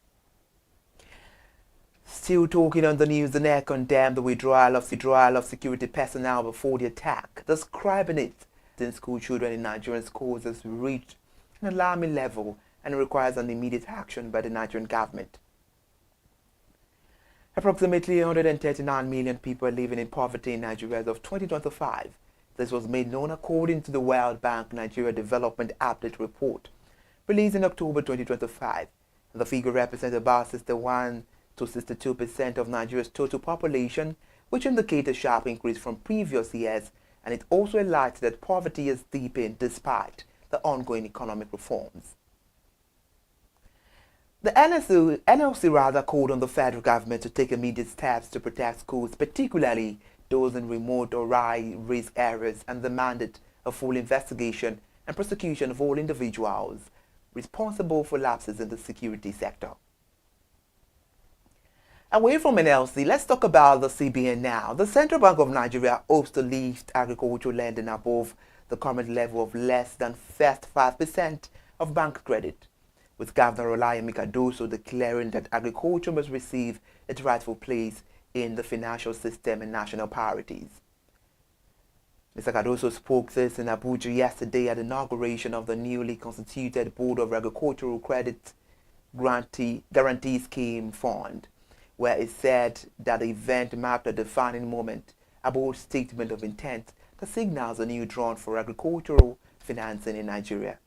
Still talking on the news, the NEC condemned the withdrawal of security personnel before the attack, describing it in school children in Nigerian schools as reached an alarming level and requires an immediate action by the Nigerian government. Approximately 139 million people are living in poverty in Nigeria as of 2025. This was made known according to the World Bank Nigeria Development Update Report, released in October 2025. The figure represents about 61 to 62% of Nigeria's total population, which indicates a sharp increase from previous years, and it also highlights that poverty has deepened despite the ongoing economic reforms. The NLC called on the federal government to take immediate steps to protect schools, particularly those in remote or high-risk areas, and demanded a full investigation and prosecution of all individuals responsible for lapses in the security sector. Away from NLC, let's talk about the CBN now. The Central Bank of Nigeria hopes to lift agricultural lending above the current level of less than 5% of bank credit, with Governor Olayemi Cardoso declaring that agriculture must receive its rightful place in the financial system and national priorities. Mr. Cardoso spoke this in Abuja yesterday at the inauguration of the newly constituted Board of Agricultural Credit Guarantee Scheme Fund, where he said that the event marked a defining moment, a bold statement of intent that signals a new dawn for agricultural financing in Nigeria.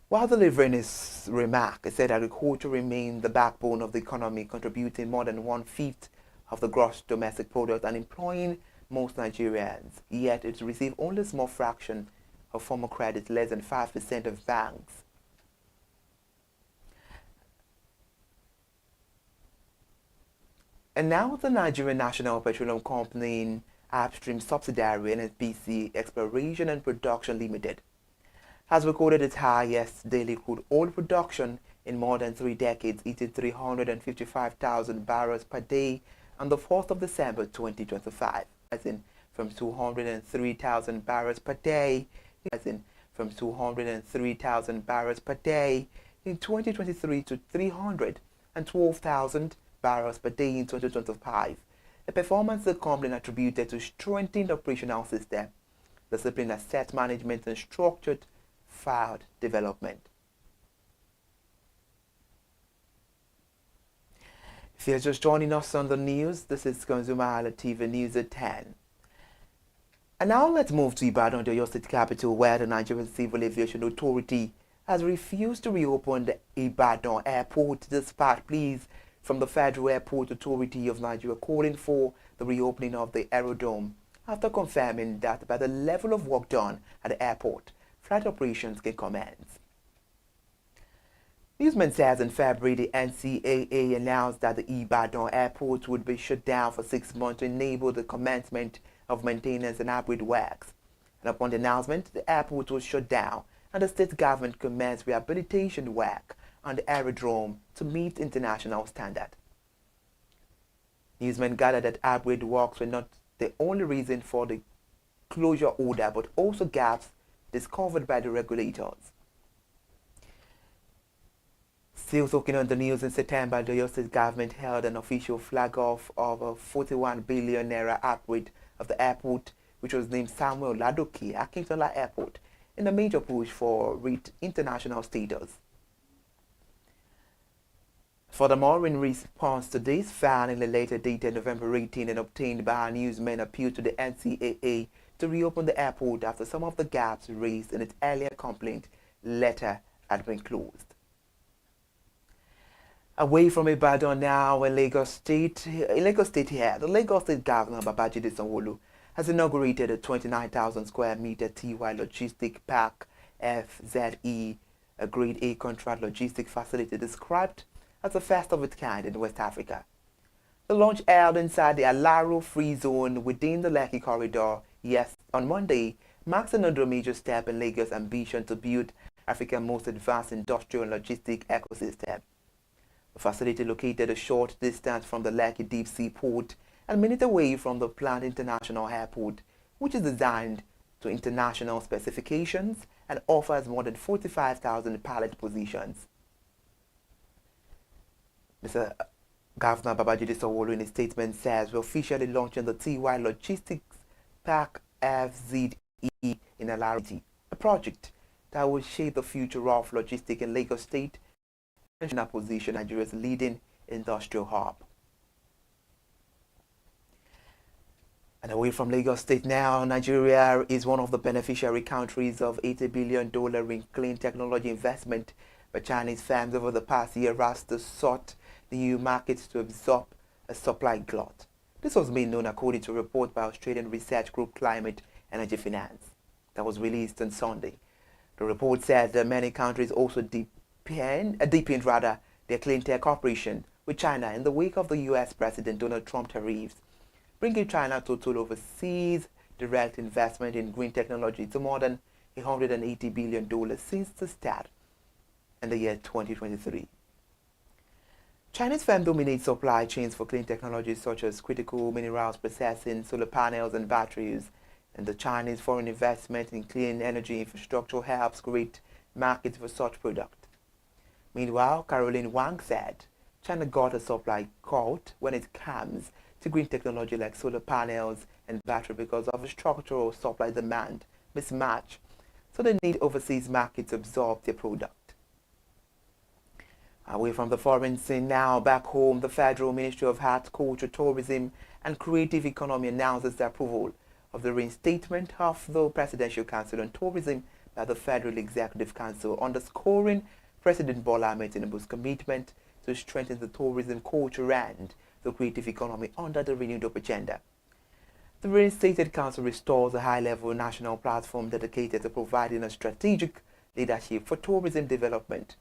While delivering his remark, he said agriculture remains the backbone of the economy, contributing more than 1/5 of the gross domestic product and employing most Nigerians, yet it receives only a small fraction of formal credit, less than 5% of banks. And now the Nigerian National Petroleum Company upstream subsidiary NNPC Exploration and Production Limited has recorded its highest daily crude oil production in more than 3 decades, hitting 355,000 barrels per day on the 4th of December 2025, rising from 203,000 barrels per day, in 2023 to 312,000 barrels per day in 2025. A performance the company attributed to strengthened operational system, disciplined asset management, and structured field development. If you're just joining us on the news, this is ConsumerHallaTV News at 10. And now let's move to Ibadan, the Oyo State capital, where the Nigerian Civil Aviation Authority has refused to reopen the Ibadan airport despite pleas from the Federal Airport Authority of Nigeria calling for the reopening of the aerodrome, after confirming that by the level of work done at the airport, flight operations can commence. Newsman says in February, the NCAA announced that the Ibadan airport would be shut down for 6 months to enable the commencement of maintenance and upgrade works. And upon the announcement, the airport was shut down and the state government commenced rehabilitation work on the aerodrome to meet international standard. Newsmen gathered that upgrade works were not the only reason for the closure order, but also gaps discovered by the regulators. Still talking on the news, in September, the Oyo State government held an official flag-off of a 41 billion naira upgrade of the airport, which was named Samuel Ladoke Akintola Airport, in a major push for international status. Furthermore, in response to this, filing a letter dated November 18 and obtained by our newsmen appealed to the NCAA to reopen the airport after some of the gaps raised in its earlier complaint letter had been closed. Away from Ibadan now, in Lagos State here, the Lagos State Governor Babajide Sanwo-Olu has inaugurated a 29,000 square meter TY Logistic Park FZE, a Grade A contract logistic facility described as the first of its kind in West Africa. The launch held inside the Alaro Free Zone within the Lekki Corridor on Monday marks another major step in Lagos' ambition to build Africa's most advanced industrial and logistic ecosystem. The facility, located a short distance from the Lekki Deep Sea Port and minutes away from the planned international airport, which is designed to international specifications and offers more than 45,000 pallet positions. Mr. Governor Babajide Sanwo-Olu in a statement says we're officially launching the TY Logistics Park FZE in Alaro, a project that will shape the future of logistics in Lagos State and position Nigeria's leading industrial hub. And away from Lagos State now, Nigeria is one of the beneficiary countries of $80 billion in clean technology investment by Chinese firms over the past year as they sought the EU markets to absorb a supply glut. This was made known according to a report by Australian research group Climate Energy Finance that was released on Sunday. The report said that many countries also deepened their clean tech cooperation with China in the wake of the US President Donald Trump tariffs, bringing China total overseas direct investment in green technology to more than $180 billion since the start in the year 2023. Chinese firms dominate supply chains for clean technologies such as critical minerals processing, solar panels, and batteries, and the Chinese foreign investment in clean energy infrastructure helps create markets for such products. Meanwhile, Caroline Wang said China got a supply glut when it comes to green technology like solar panels and battery because of a structural supply-demand mismatch, so they need overseas markets to absorb their product. Away from the foreign scene now, back home, the Federal Ministry of Arts, Culture, Tourism and Creative Economy announces the approval of the reinstatement of the Presidential Council on Tourism by the Federal Executive Council, underscoring President Bola Ahmed Tinubu's commitment to strengthen the tourism, culture and the creative economy under the renewed agenda. The reinstated council restores a high-level national platform dedicated to providing a strategic leadership for tourism development.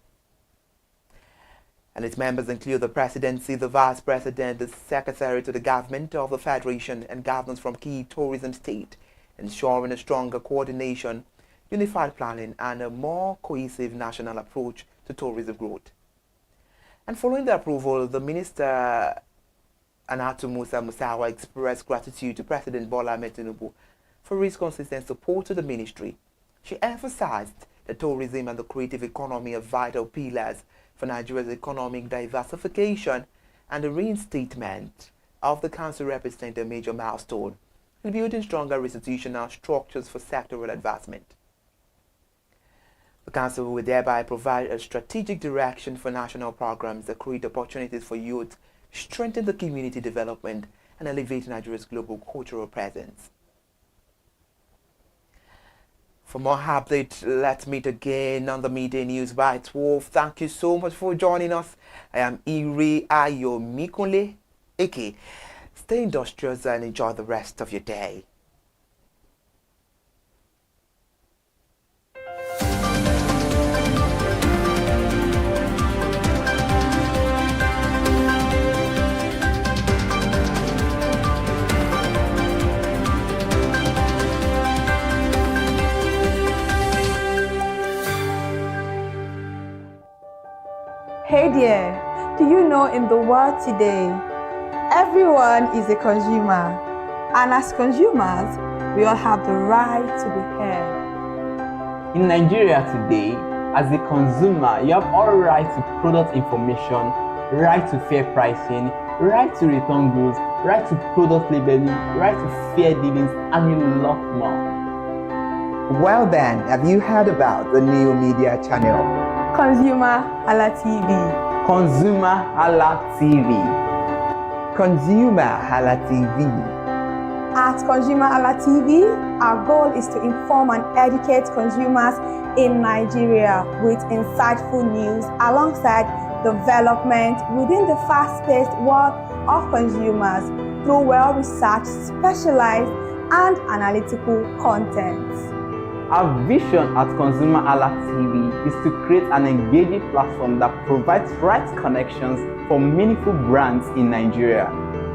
And its members include the presidency, the vice president, the secretary to the government of the federation, and governors from key tourism states, ensuring a stronger coordination, unified planning, and a more cohesive national approach to tourism growth. And following the approval, the minister Anatu Musa Musawa expressed gratitude to President Bola Ahmed Tinubu for his consistent support to the ministry. She emphasized that tourism and the creative economy are vital pillars for Nigeria's economic diversification, and the reinstatement of the council represents a major milestone in building stronger institutional structures for sectoral advancement. The council will thereby provide a strategic direction for national programs that create opportunities for youth, strengthen the community development, and elevate Nigeria's global cultural presence. For more updates, let's meet again on the Midday News by 12. Thank you so much for joining us. I am Iri Ayomikunle, aka Stay industrious and enjoy the rest of your day. Hey there, do you know in the world today, everyone is a consumer, and as consumers, we all have the right to be heard. In Nigeria today, as a consumer, you have all right to product information, right to fair pricing, right to return goods, right to product labeling, right to fair dealings, and a lot more. Well then, have you heard about the new media channel? ConsumerHallaTV. ConsumerHallaTV. ConsumerHallaTV. At ConsumerHallaTV, our goal is to inform and educate consumers in Nigeria with insightful news alongside development within the fast-paced world of consumers through well-researched, specialized, and analytical content. Our vision at ConsumerHallaTV is to create an engaging platform that provides right connections for meaningful brands in Nigeria,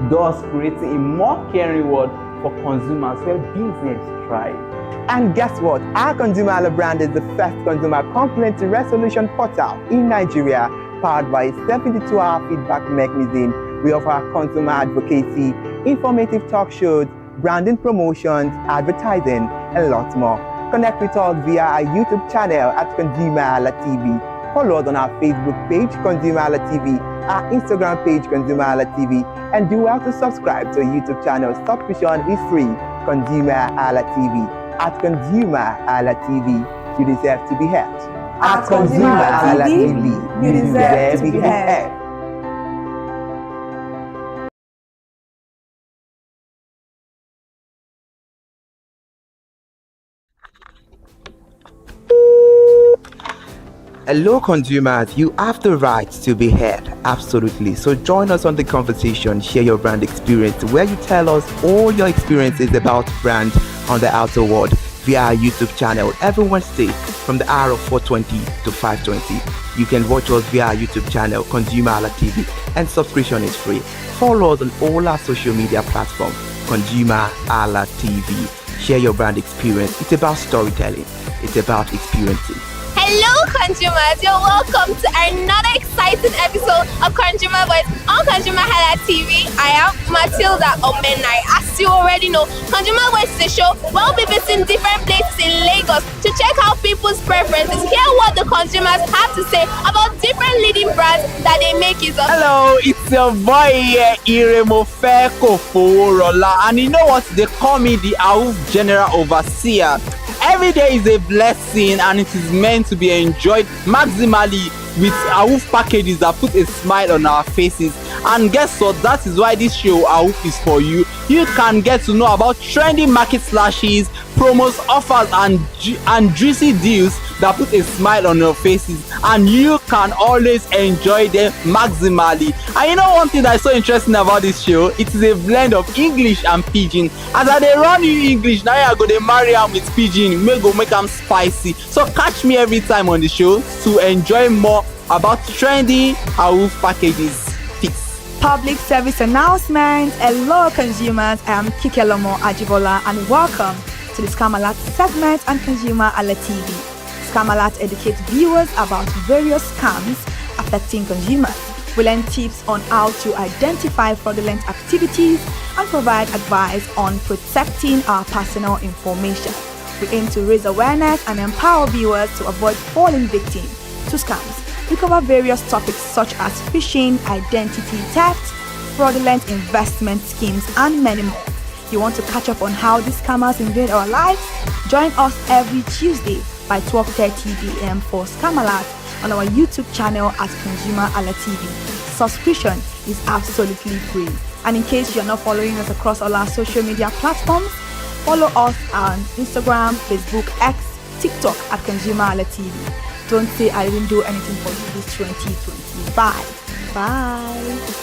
thus creating a more caring world for consumers where business thrives. And guess what? Our ConsumerHalla brand is the first consumer complaint resolution portal in Nigeria, powered by a 72-hour feedback mechanism. We offer consumer advocacy, informative talk shows, branding promotions, advertising, and lots more. Connect with us via our YouTube channel at ConsumerHallaTV. Follow us on our Facebook page, ConsumerHallaTV, our Instagram page, ConsumerHallaTV, and do well to subscribe to our YouTube channel. Subscription is free. ConsumerHallaTV. At ConsumerHallaTV, you deserve to be heard. At ConsumerHallaTV, you deserve to be heard. Hello consumers, you have the right to be heard, absolutely. So join us on the conversation, share your brand experience, where you tell us all your experiences about brand on the outer world via our YouTube channel every Wednesday from the hour of 4:20 to 5:20. You can watch us via our YouTube channel, ConsumerHallaTV, and subscription is free. Follow us on all our social media platforms, ConsumerHallaTV. Share your brand experience. It's about storytelling. It's about experiences. Hello consumers, you're welcome to another exciting episode of Consumer Voice on ConsumerHallaTV. I am Matilda Omenai. As you already know, Consumer Voice is a show where we'll be visiting different places in Lagos to check out people's preferences, hear what the consumers have to say about different leading brands that they make use of. Hello, it's your boy here, Iremofeko Foworola, and you know what? They call me the AWUF General Overseer. Every day is a blessing and it is meant to be enjoyed maximally with AWUF packages that put a smile on our faces. And guess what? That is why this show AWUF is for you. You can get to know about trendy market slashes, promos, offers and juicy deals that put a smile on your faces, and you can always enjoy them maximally. And you know one thing that is so interesting about this show? It is a blend of English and Pidgin. As I dey run you English, now I go dey marry am with Pidgin, make am spicy. So catch me every time on the show to enjoy more about trendy AWUF packages. Public service announcement. Hello consumers, I am Kikelomo Ajibola and welcome to the Scam Alert segment on ConsumerHallaTV. Scam Alert educates viewers about various scams affecting consumers. We learn tips on how to identify fraudulent activities and provide advice on protecting our personal information. We aim to raise awareness and empower viewers to avoid falling victim to scams. We cover various topics such as phishing, identity theft, fraudulent investment schemes, and many more. You want to catch up on how these scammers invade our lives? Join us every Tuesday by 12:30 p.m. for Scam Alert on our YouTube channel at ConsumerHallaTV. Subscription is absolutely free. And in case you're not following us across all our social media platforms, follow us on Instagram, Facebook, X, TikTok at ConsumerHallaTV. Don't say I didn't do anything for you this 2020. Bye.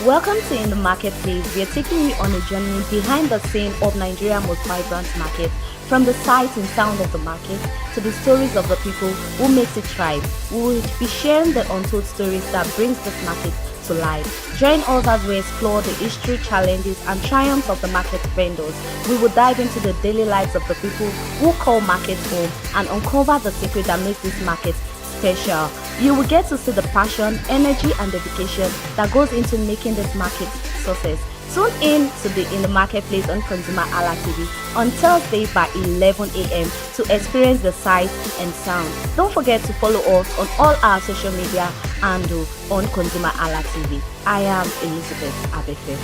Welcome to In the Marketplace. We are taking you on a journey behind the scene of Nigeria's most vibrant market. From the sight and sound of the market to the stories of the people who makes it thrive. We will be sharing the untold stories that brings this market to life. Join us as we explore the history, challenges, and triumphs of the market vendors. We will dive into the daily lives of the people who call markets home and uncover the secret that makes this market special. You will get to see the passion, energy, and dedication that goes into making this market success. Tune in to the In the Marketplace on ConsumerHallaTV on Thursday by 11 a.m. to experience the sight and sound. Don't forget to follow us on all our social media and on ConsumerHallaTV. I am Elizabeth Abefe.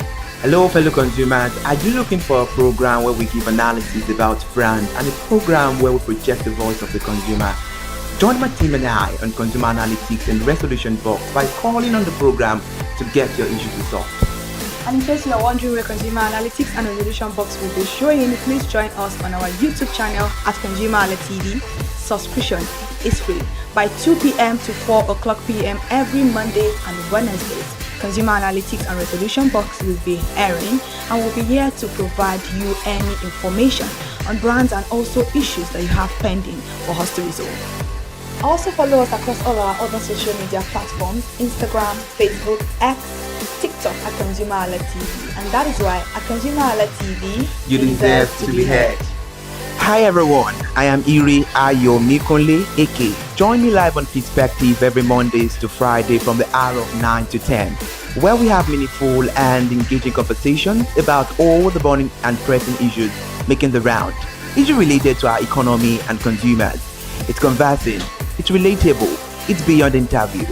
Hello fellow consumers, are you looking for a program where we give analysis about brand and a program where we project the voice of the consumer? Join my team and I on Consumer Analytics and Resolution Box by calling on the program to get your issues resolved. And in case you are wondering where Consumer Analytics and Resolution Box will be showing, please join us on our YouTube channel at ConsumerHallaTV. Subscription is free by 2 p.m. to 4 o'clock p.m. every Monday and Wednesdays. Consumer Analytics and Resolution Box will be airing and will be here to provide you any information on brands and also issues that you have pending for us to resolve. Also follow us across all our other social media platforms, Instagram, Facebook, X, TikTok at ConsumerHallaTV. And that is why at ConsumerHallaTV, you deserve to be heard. Hi everyone, I am Iri Ayomikunle Eke. Join me live on Perspective every Mondays to Friday from the hour of 9 to 10, where we have meaningful and engaging conversations about all the burning and pressing issues making the round. Issues related to our economy and consumers. It's conversing, it's relatable, it's beyond interview.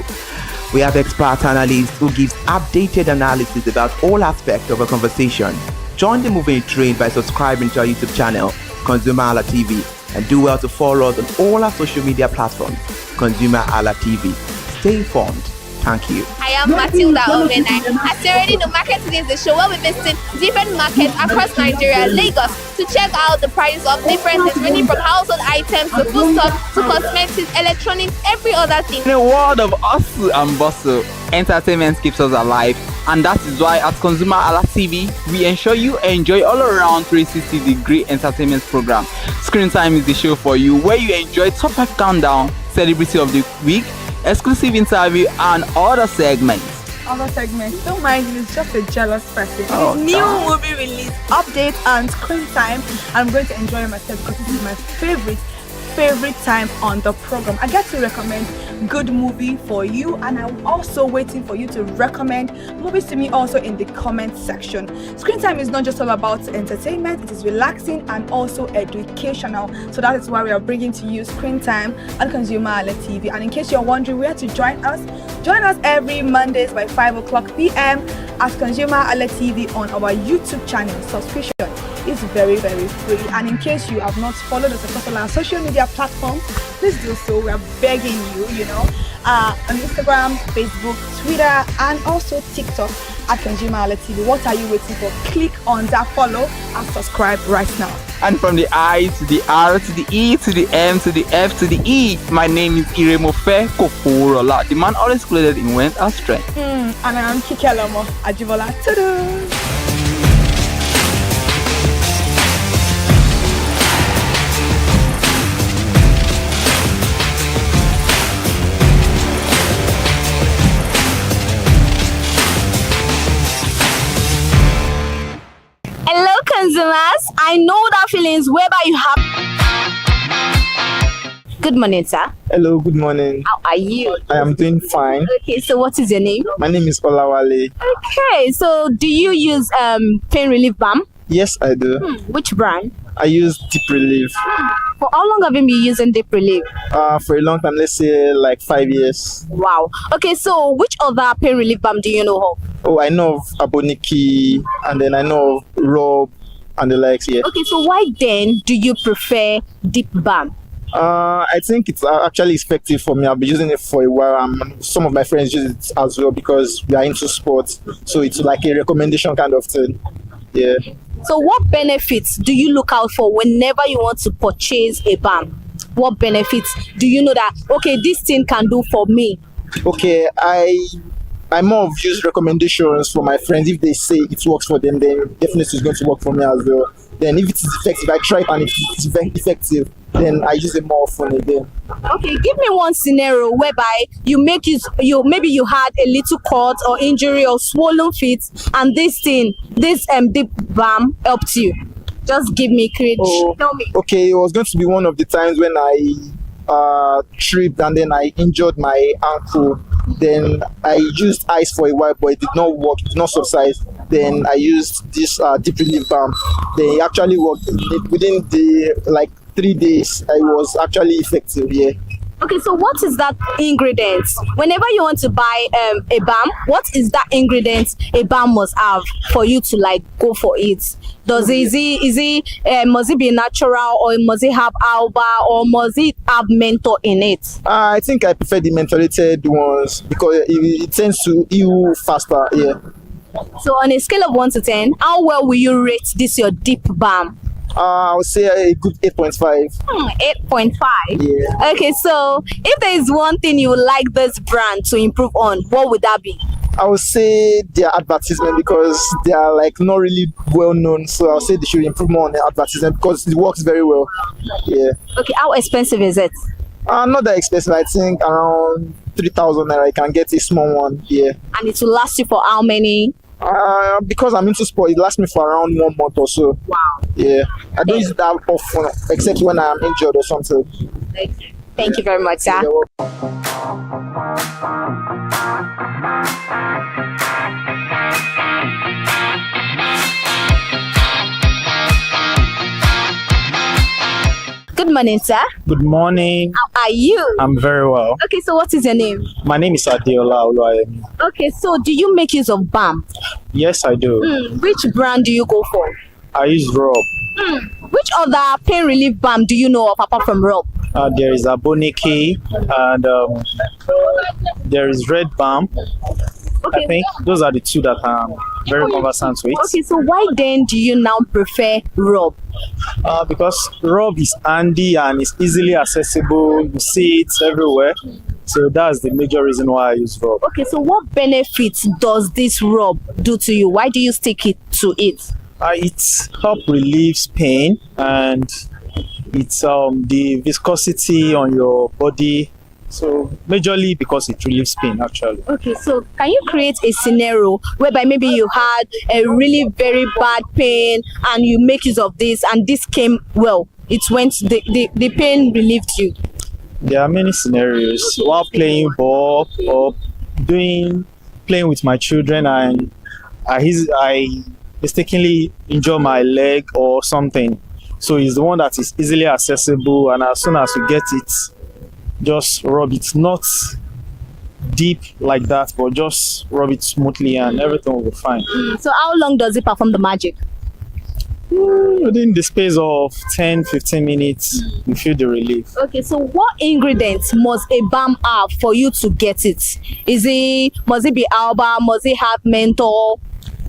We have expert analysts who gives updated analysis about all aspects of a conversation. Join the moving train by subscribing to our YouTube channel, ConsumerHallaTV, and do well to follow us on all our social media platforms, ConsumerHallaTV. Stay informed, Thank you. I am Matilda Omenai. As you already know, Market Today is the show where we visit different markets across Nigeria, Lagos, to check out the prices of different things, ranging from household items to foodstuffs to cosmetics, electronics, every other thing. In a world of hustle and bustle, entertainment keeps us alive, and that is why at ConsumerHallaTV, we ensure you enjoy all around 360-degree entertainment program. Screen Time is the show for you, where you enjoy top 5 countdown, celebrity of the week, exclusive interview, and other segments. Don't mind, it's just a jealous person. Oh, It's new movie release, update, and screen time. I'm going to enjoy myself because this is my favorite time on the program. I get to recommend good movie for you, and I'm also waiting for you to recommend movies to me also in the comment section. Screen time is not just all about entertainment, it is relaxing and also educational. So that is why we are bringing to you Screen Time on ConsumerHallaTV. And in case you're wondering where to join us every Mondays by 5 o'clock p.m. at ConsumerHallaTV on our YouTube channel. Subscription is very, very free. And in case you have not followed us across all our social media platforms, please do so. We are begging you, on Instagram, Facebook, Twitter, and also TikTok at ConsumerHallaTV. What are you waiting for? Click on that follow and subscribe right now. And from the I to the R to the E to the M to the F to the E, my name is Iremofe Koforola, the man always clothed in wealth and strength. And I am Kikelomo Ajibola. Ta-da! Hello, consumers. I know that feelings whereby you have. Good morning, sir. Hello, good morning. How are you? I am doing fine. Okay, so what is your name? My name is Olawale. Okay, so do you use pain relief balm? Yes, I do. Which brand? I use Deep Relief. For how long have you been using Deep Relief? For a long time, let's say like 5 years. Wow. Okay, so which other pain relief balm do you know of? Oh, I know of Aboniki, and then I know of Rob and the likes, yeah. Okay, so why then do you prefer Deep Balm? I think it's actually effective for me. I've been using it for a while, and some of my friends use it as well because we are into sports. So it's like a recommendation kind of thing. Yeah. So what benefits do you look out for whenever you want to purchase a balm? What benefits do you know that, okay, this thing can do for me? Okay, I more of use recommendations for my friends. If they say it works for them, then definitely it's going to work for me as well. Then if it is effective, I try it, and if it's effective, then I use it more often again. Okay, give me one scenario whereby maybe you had a little cut or injury or swollen feet, and this Deep Balm helped you. Just give me credit. Tell me. Okay, it was going to be one of the times when I tripped and then I injured my ankle. Then I used ice for a while, but it did not work. It did not subside. Then I used this Deep Relief balm. Then it actually worked. Within the 3 days, I was actually effective. Yeah. Okay, so what is that ingredient? Whenever you want to buy a balm, what is that ingredient a balm must have for you to go for it? Must it be natural, or must it have alba, or must it have menthol in it? I think I prefer the mentholated ones because it tends to heal faster. Yeah. So on a scale of 1 to 10, how well will you rate this your Deep Balm? I would say a good 8.5. 8.5? Yeah. Okay, so if there is one thing you would like this brand to improve on, what would that be? I would say their advertisement, because they are not really well known. So I would say they should improve more on their advertisement because it works very well. Yeah. Okay, how expensive is it? Not that expensive. I think around 3,000 naira. I can get a small one. Yeah. And it will last you for how many? Because I'm into sport, it lasts me for around 1 month or so. Wow. Yeah. I don't use that often, except when I'm injured or something. Thank you very much, sir. Good morning, sir. Good morning. How are you? I'm very well. Okay, so what is your name? My name is Adeola Oluwayemi. Okay, so do you make use of balm? Yes, I do. Which brand do you go for? I use Rob. Which other pain relief balm do you know of apart from Rob? There is Advocacy, and there is Red Balm. Okay. I think those are the two that I'm very conversant with. Okay, so why then do you now prefer Rob? Because Rob is handy and it's easily accessible. You see it everywhere. So that's the major reason why I use Rob. Okay, so what benefits does this Rob do to you? Why do you stick it to it? It helps relieves pain, and it's the viscosity on your body. So majorly because it relieves pain actually. Okay, so can you create a scenario whereby maybe you had a really very bad pain and you make use of this and this came well, it went, the pain relieved you? There are many scenarios. While playing ball or playing with my children, and I mistakenly injure my leg or something. So it's the one that is easily accessible, and as soon as you get it, just rub it. Not deep like that, but just rub it smoothly and everything will be fine. So how long does it perform the magic? Within the space of 10-15 minutes, you feel the relief. Okay, so what ingredients must a balm have for you to get it? Must it be alba? Must it have menthol?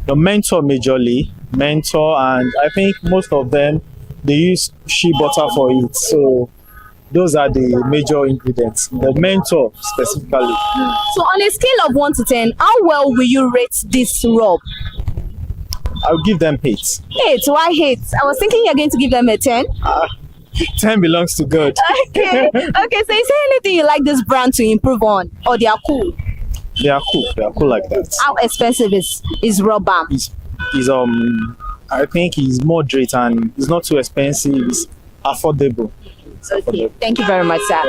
The menthol majorly, menthol, and I think most of them, they use shea butter for it. So those are the major ingredients. The menthol specifically. So on a scale of 1 to 10, how well will you rate this Rob? I'll give them 8. 8? Why 8? I was thinking you're going to give them a 10. 10 belongs to God. Okay. Okay, so is there anything you like this brand to improve on? Or they are cool? They are cool. They are cool like that. How expensive is Rob Balm? I think he's moderate and it's not too expensive. It's affordable. Okay, thank you very much, sir.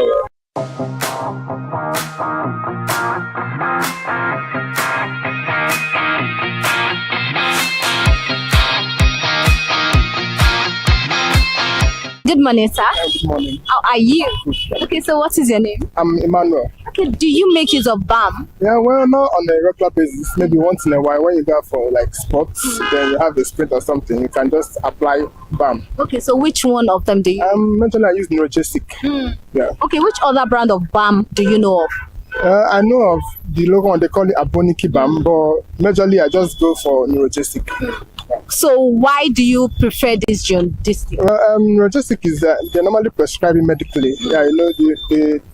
Good morning, sir. Good morning. How are you? Okay, so what is your name? I'm Emmanuel. Okay, do you make use of balm? Yeah, well, not on a regular basis. Maybe once in a while when you go for like sports, then you have a sprint or something, you can just apply balm. Okay, so which one of them do you? Mentally, I use Neurogestic. Yeah. Okay, which other brand of balm do you know of? I know of the local one, they call it Advocacy balm, but majorly I just go for Neurogestic. So why do you prefer this thing? Neurogestic is they normally prescribe it medically. Yeah, you know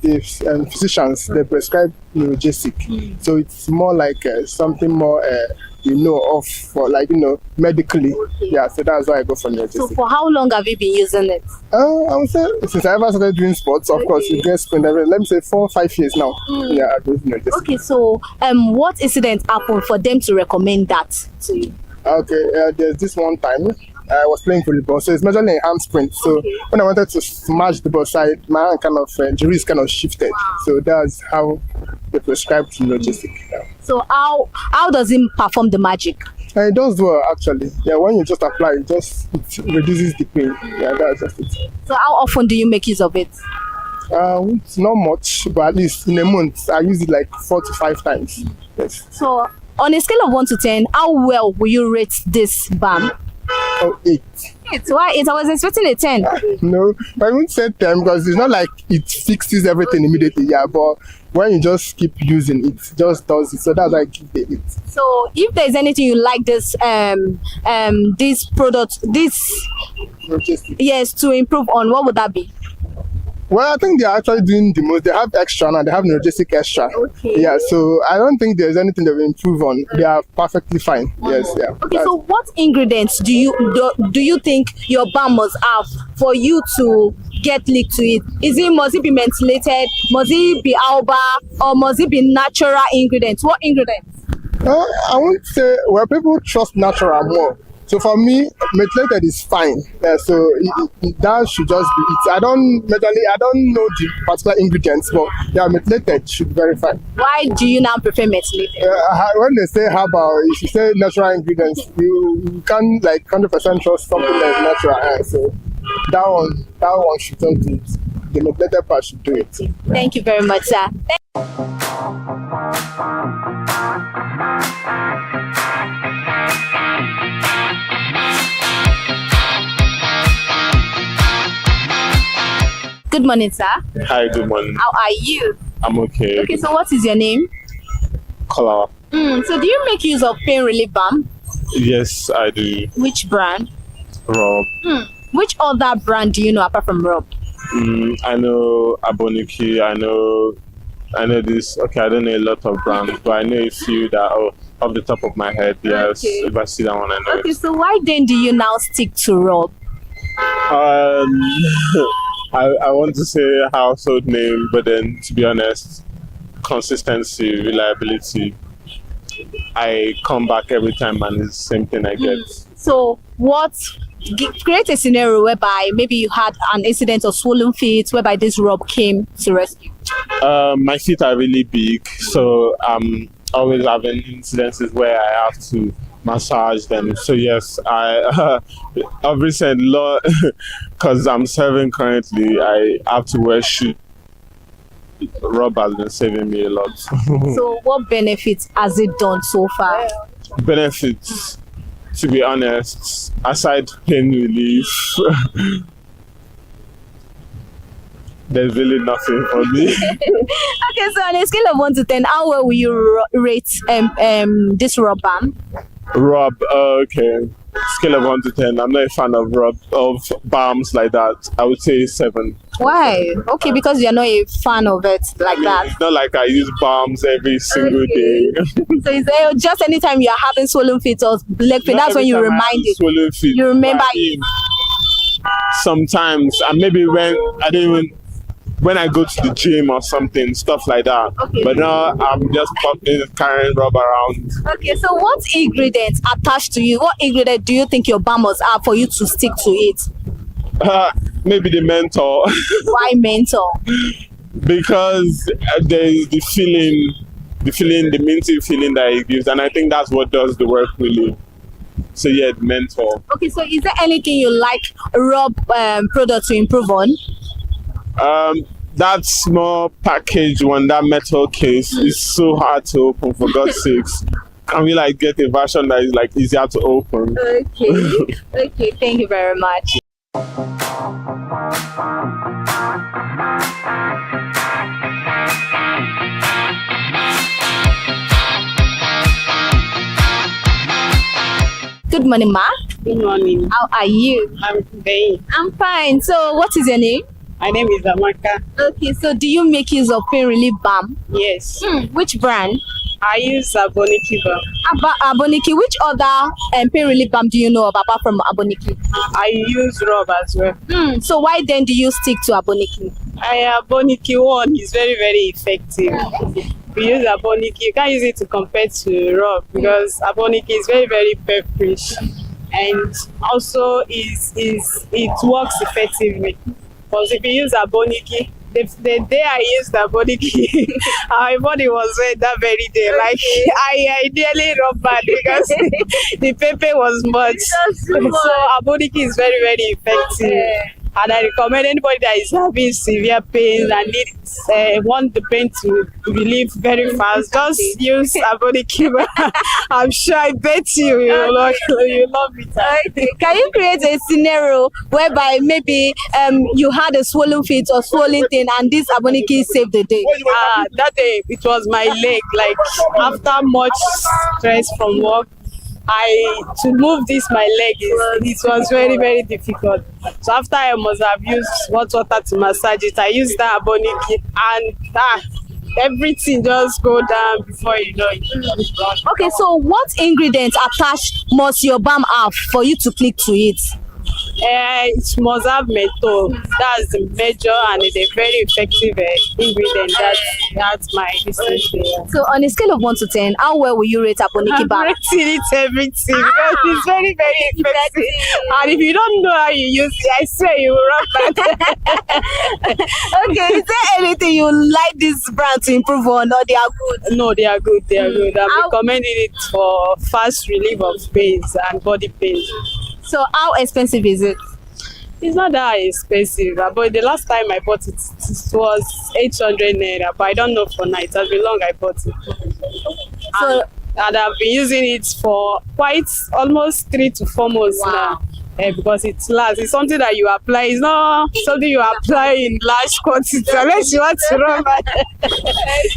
the physicians, they prescribe Neurogestic. So it's more like something more of for like medically. Yeah, so that's why I go for Neurogestic. So for how long have you been using it? I would say since I ever started doing sports, of course, you get spent let me say 4 or 5 years now. Yeah, I do Neurogestic. Okay, so what incident happened for them to recommend that to you? Okay, there's this one time I was playing volleyball, so it's majorly an arm sprint. So when I wanted to smash the ball side, my hand kind of juries kind of shifted. So that's how they prescribed Neurogestic. Yeah. So how does it perform the magic? It does well actually. Yeah, when you just apply it, it reduces the pain. Yeah, that's just it. So how often do you make use of it? It's not much, but at least in a month I use it like 4 to 5 times. Yes. So on a scale of 1 to 10, how well will you rate this balm? 8. 8? Why 8? I was expecting a 10. No, I wouldn't say 10 because it's not like it fixes everything immediately. Yeah, but when you just keep using it, just does it. So that's why I give it 8. So if there's anything you like this product, yes, to improve on, what would that be? Well, I think they're actually doing the most. They have extra now. They have Neurogestic extra. Okay. Yeah, so I don't think there's anything they will improve on. They are perfectly fine. Yes, yeah. Okay, so what ingredients do you think your balm must have for you to get leak to it? Must it be mentholated? Must it be alba? Or must it be natural ingredients? What ingredients? I won't say, well, people trust natural more. So for me, methylated is fine. So that should just be it. I don't know the particular ingredients, but yeah, methylated should be very fine. Why do you now prefer methylated? When they say herbal, if you say natural ingredients, you can't like 100% trust something that is natural. So that one should just do it. The methylated part should do it. Thank you very much, sir. Good morning, sir. Hi, good morning. How are you? I'm okay. Okay, so what is your name? Color. So do you make use of pain relief balm? Yes, I do. Which brand? Rob. Which other brand do you know apart from Rob? I know Advocacy. I know this. Okay, I don't know a lot of brands, but I know a few that off the top of my head. Yes, Okay. if I see that one, I know. Okay, so why then do you now stick to Rob? I want to say household name, but then to be honest, consistency, reliability. I come back every time and it's the same thing I get. So create a scenario whereby maybe you had an incident of swollen feet whereby this Rob came to rescue. My feet are really big, so I'm always having incidences where I have to massage them. So yes, I've recent law because I'm serving currently. I have to wear shoes. Rob has been saving me a lot. So what benefits has it done so far? Benefits, to be honest, aside pain relief, there's really nothing for me. Okay, so on a scale of 1 to 10, how well will you rate this Rob balm? Rob, okay. Scale of 1 to 10. I'm not a fan of balms like that. I would say 7. Why? Okay, because you're not a fan of it like that. It's not like I use balms every single day. So is there just anytime you're having swollen feet or leg pain, that's when you remind it. Swollen feet. You remember it. Sometimes, and maybe when I go to the gym or something, stuff like that. Okay. But now I'm just carrying Rob around. Okay, so what ingredients attached to you? What ingredient do you think your balm must have for you to stick to it? Maybe the menthol. Why menthol? Because there's the minty feeling that it gives, and I think that's what does the work really. So yeah, menthol. Okay, so is there anything you like Rob product to improve on? That small package one, that metal case, is so hard to open, for God's sakes. Can we get a version that is easier to open? Okay. Okay, thank you very much. Good morning, Ma. Good morning. How are you? I'm fine. I'm fine. So what is your name? My name is Amaka. Okay, so do you make use of pain relief balm? Yes. Which brand? I use Advocacy balm. Advocacy. Which other pain relief balm do you know of apart from Advocacy? I use Rob as well. So why then do you stick to Advocacy? Advocacy one is very, very effective. We use Advocacy. You can't use it to compare to Rob because Advocacy is very, very pepperish, and also it works effectively. Because if you use Advocacy, the day I used Advocacy, my body was red that very day. I nearly rubbed bad because the pepper was much. So Advocacy is very, very effective. And I recommend anybody that is having severe pain and want the pain to relieve very fast, just use Advocacy. I'm sure, I bet you love it. Okay. Can you create a scenario whereby maybe you had a swollen feet or swollen thing and this Advocacy saved the day? That day it was my leg. After much stress from work, to move my leg, it was very, very difficult. So after I must have used hot water to massage it, I used that Advocacy and everything just go down before you know it. Okay, so what ingredients attached must your balm have for you to click to it? It must have menthol. That's the major and it's a very effective ingredient. That's my business. So on a scale of 1 to 10, how well will you rate Advocacy balm? I'm rating it everything because it's very, very effective. And if you don't know how you use it, I swear you will run back. Okay, is there anything you like this brand to improve on, or they are good? No, they are good. They are good. I'm recommending it for fast relief of pains and body pains. So how expensive is it? It's not that expensive, but the last time I bought it was 800 naira, but I don't know for now. It has been long I bought it. And I've been using it for almost 3 to 4 months now. because it lasts. It's something that you apply. It's not something you apply in large quantities unless you want to run.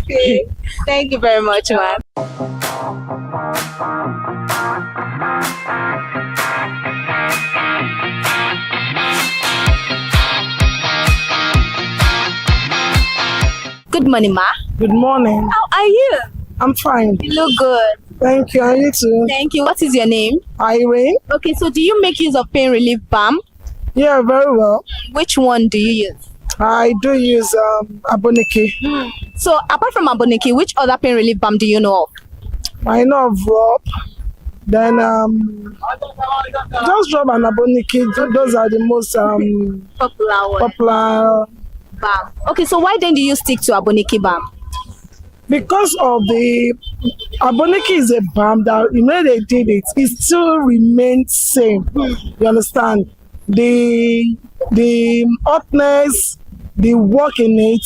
Okay. Thank you very much, ma'am. Good morning, ma. Good morning. How are you? I'm fine. You look good. Thank you. And you too. Thank you. What is your name? Irene. Okay, so do you make use of pain relief balm? Yeah, very well. Which one do you use? I do use Aboniki. So apart from Aboniki, which other pain relief balm do you know of? I know of Rob. Then just Rob and Aboniki. Those are the most popular balm. Okay, so why then do you stick to Aboniki balm? Because of the Aboniki is a balm that when they did it, it still remains same. You understand? The hotness, the work in it,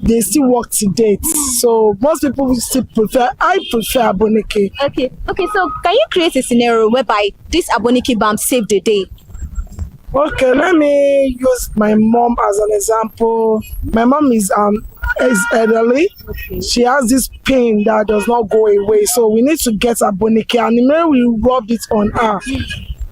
they still work to date. So most people still I prefer Aboniki. Okay, so can you create a scenario whereby this Aboniki balm saved the day? Okay, let me use my mom as an example. My mom is elderly. Okay. She has this pain that does not go away. So we need to get Aboniki, and when we rub it on her,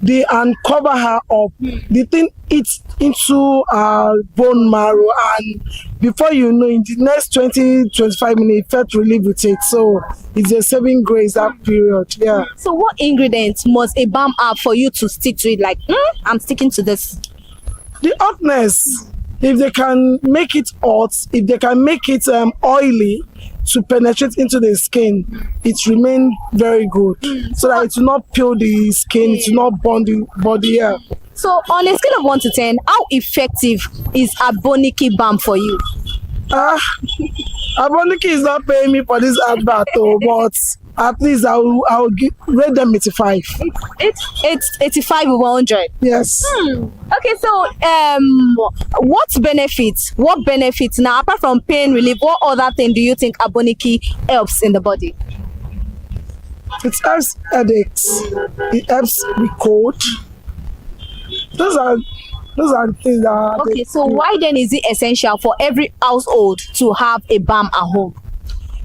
and cover her up. The thing eats into our bone marrow, and before you know, in the next 20-25 minutes, felt relief with it. So it's a saving grace that period. Yeah. So what ingredients must a balm have for you to stick to it? Like, I'm sticking to this. The hotness. If they can make it hot, if they can make it oily to penetrate into the skin, it remains very good. So that it will not peel the skin, it will not burn the body. Yeah. So on a scale of 1 to 10, how effective is Aboniki balm for you? Aboniki is not paying me for this advert, but at least I'll rate them 85. It's 85 over 100. Yes. Okay, so what benefits now apart from pain relief? What other thing do you think Aboniki helps in the body? It helps headaches. It helps with cold. Those are the things that. Okay, so why then is it essential for every household to have a balm at home?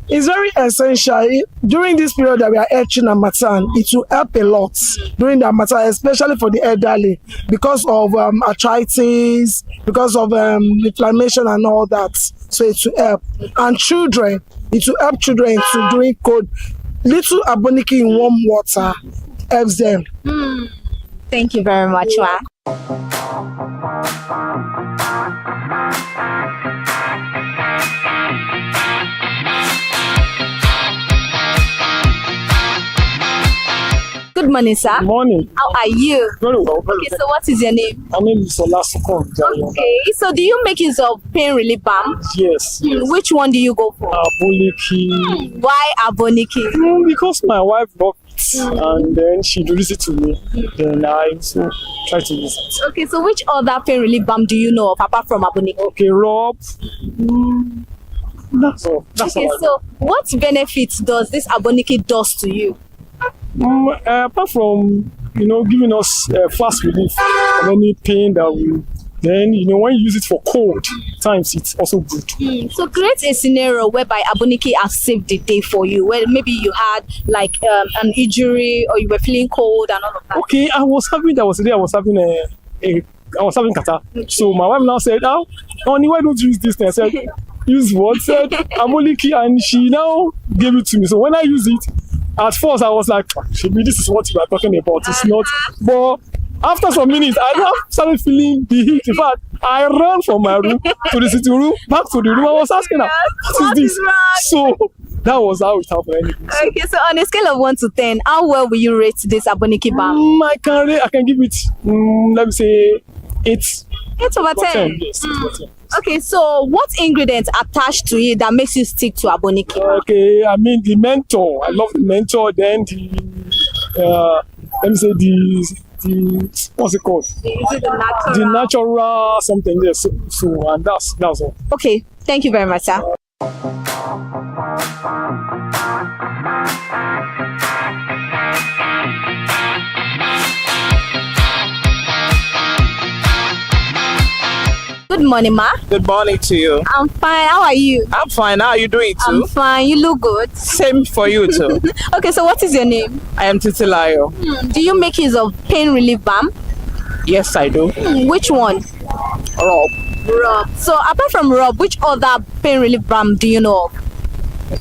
It's very essential during this period that we are entering Harmattan. It will help a lot during the Harmattan, especially for the elderly, because of arthritis, because of inflammation and all that. So it will help. And children, it will help children to drink cold. Little Aboniki in warm water helps them. Thank you very much, Ma. Good morning, sir. Good morning. How are you? Very well. Okay, so what is your name? My name is Olasukon. Okay, so do you make use of pain relief balm? Yes. Which one do you go for? Aboniki. Why Aboniki? Because my wife loved it, and then she introduced it to me. Then I also try to use it. Okay, so which other pain relief balm do you know of apart from Aboniki? Okay, Rob. That's all. Okay, so what benefits does this Aboniki does to you? Apart from giving us fast relief from any pain that we, then when you use it for cold times, it's also good. So create a scenario whereby Aboniki has saved the day for you, where maybe you had like an injury or you were feeling cold and all of that. Okay, I was having kata. So my wife now said, honey, why don't you use this thing? I said, use what? Said Aboniki, and she now gave it to me. So when I use it, at first I was like, this is what you are talking about. It's not. But after some minutes, I now started feeling the heat. In fact, I ran from my room to the sitting room, back to the room. I was asking her, what is this? So that was how it happened. Okay, so on a scale of 1 to 10, how well will you rate this Aboniki balm? I can give it, let me say, 8. 8 over 10. Yes, 8 over 10. Okay, so what ingredients attached to it that makes you stick to Aboniki? Okay, I mean the mentor. I love the mentor. Then the let me say the what's it called? Is it the natural? The natural something. Yes. So and that's all. Okay, thank you very much, sir. Good morning, ma. Good morning to you. I'm fine. How are you? I'm fine. How are you doing too? I'm fine. You look good. Same for you too. Okay, so what is your name? I am Titilayo. Do you make use of pain relief balm? Yes, I do. Which one? Rob. Rob. So apart from Rob, which other pain relief balm do you know of?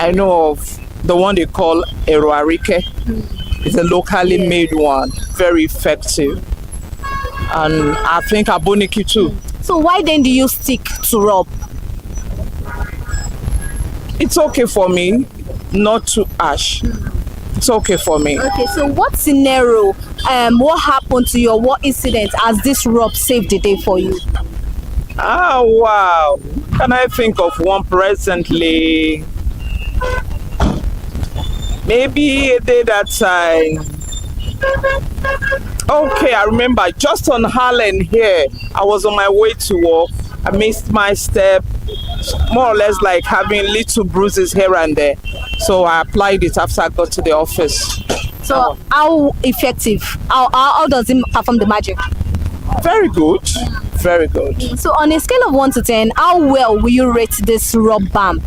I know of the one they call Eroarike. It's a locally made one. Very effective. And I think Aboniki too. So why then do you stick to Rob? It's okay for me, not too ash. It's okay for me. Okay, so what scenario, what happened to you, or what incident has this Rob saved the day for you? Ah, wow. Can I think of one presently? Maybe a day that okay, I remember just on Harlem here, I was on my way to work. I missed my step, more or less like having little bruises here and there. So I applied it after I got to the office. So how effective? How does it perform the magic? Very good. Very good. So on a scale of 1 to 10, how well will you rate this Rob balm?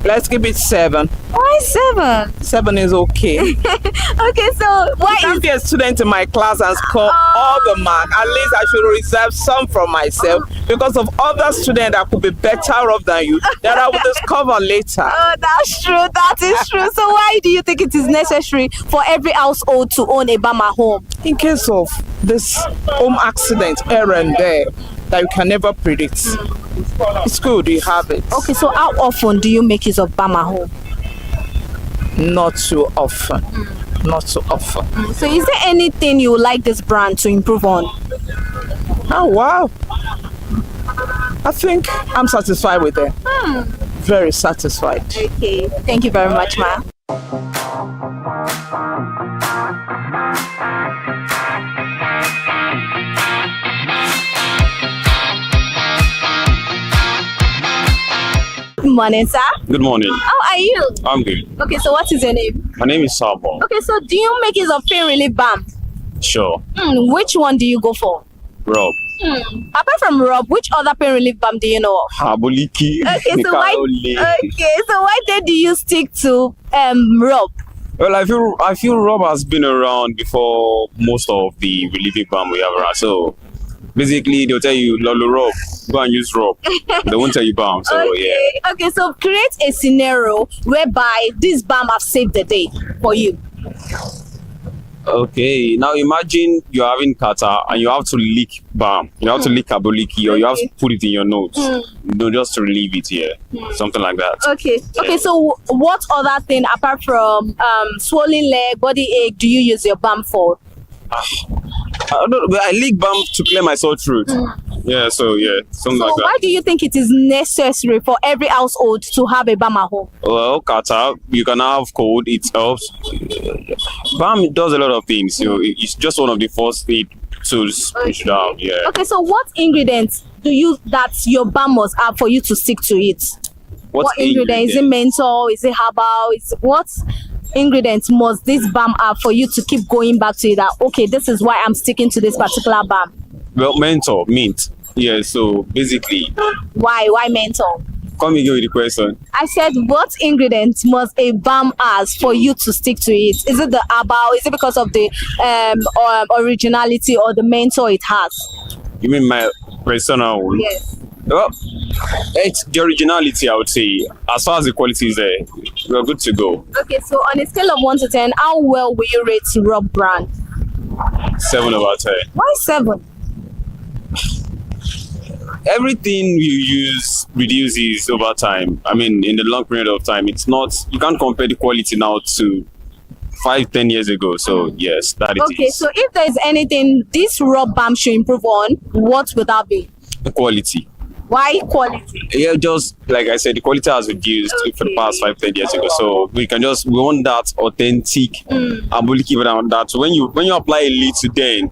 Let's give it 7. Why 7? 7 is okay. Okay, so why you can't be a student in my class and score all the mark. At least I should reserve some for myself because of other students that could be better off than you that I will discover later. Oh, that's true. That is true. So why do you think it is necessary for every household to own a balm at home? In case of this home accident here and there that you can never predict. It's good you have it. Okay, so how often do you make use of balm at home? Not too often. Not too often. So is there anything you would like this brand to improve on? Oh, wow. I think I'm satisfied with it. Very satisfied. Okay, thank you very much, ma'am. Good morning, sir. Good morning. How are you? I'm good. Okay, so what is your name? My name is Sabo. Okay, so do you make use of pain relief balm? Sure. Which one do you go for? Rob. Apart from Rob, which other pain relief balm do you know of? Haboliki. Okay, so why then do you stick to Rob? Well, I feel Rob has been around before most of the relieving balm we have around. So basically, they'll tell you, Lolo Rob, go and use Rob. They won't tell you balm. So yeah. Okay, so create a scenario whereby this balm have saved the day for you. Okay, now imagine you're having kata and you have to lick balm. You have to lick Haboliki or you have to put it in your nose. Just to relieve it here. Something like that. Okay. Okay, so what other thing apart from swollen leg, body ache do you use your balm for? I don't know, but I lick balm to clear my sore throat. Yeah, so yeah, something like that. Why do you think it is necessary for every household to have a balm at home? Well, kata, you can have cold, it helps. Balm does a lot of things. It's just one of the first aid tools you should have. Yeah. Okay, so what ingredients do you that your balm must have for you to stick to it? What ingredients? Is it menthol? Is it herbal? What ingredients must this balm have for you to keep going back to it? That okay, this is why I'm sticking to this particular balm. Well, menthol, mint. Yeah, so basically. Why menthol? Come again with the question. I said, what ingredients must a balm have for you to stick to it? Is it the herbal? Is it because of the originality or the menthol it has? You mean my personal one? Yes. Well, it's the originality, I would say. As far as the quality is there, we're good to go. Okay, so on a scale of 1 to 10, how well will you rate Rob brand? 7 over 10. Why 7? Everything you use reduces over time. I mean, in the long period of time, it's not, you can't compare the quality now to 5-10 years ago. So yes, that it is. Okay, so if there's anything this Rob balm should improve on, what would that be? The quality. Why quality? Yeah, just like I said, the quality has reduced for the past 5-10 years ago. So we want that authentic Haboliki, but that when you apply a little, then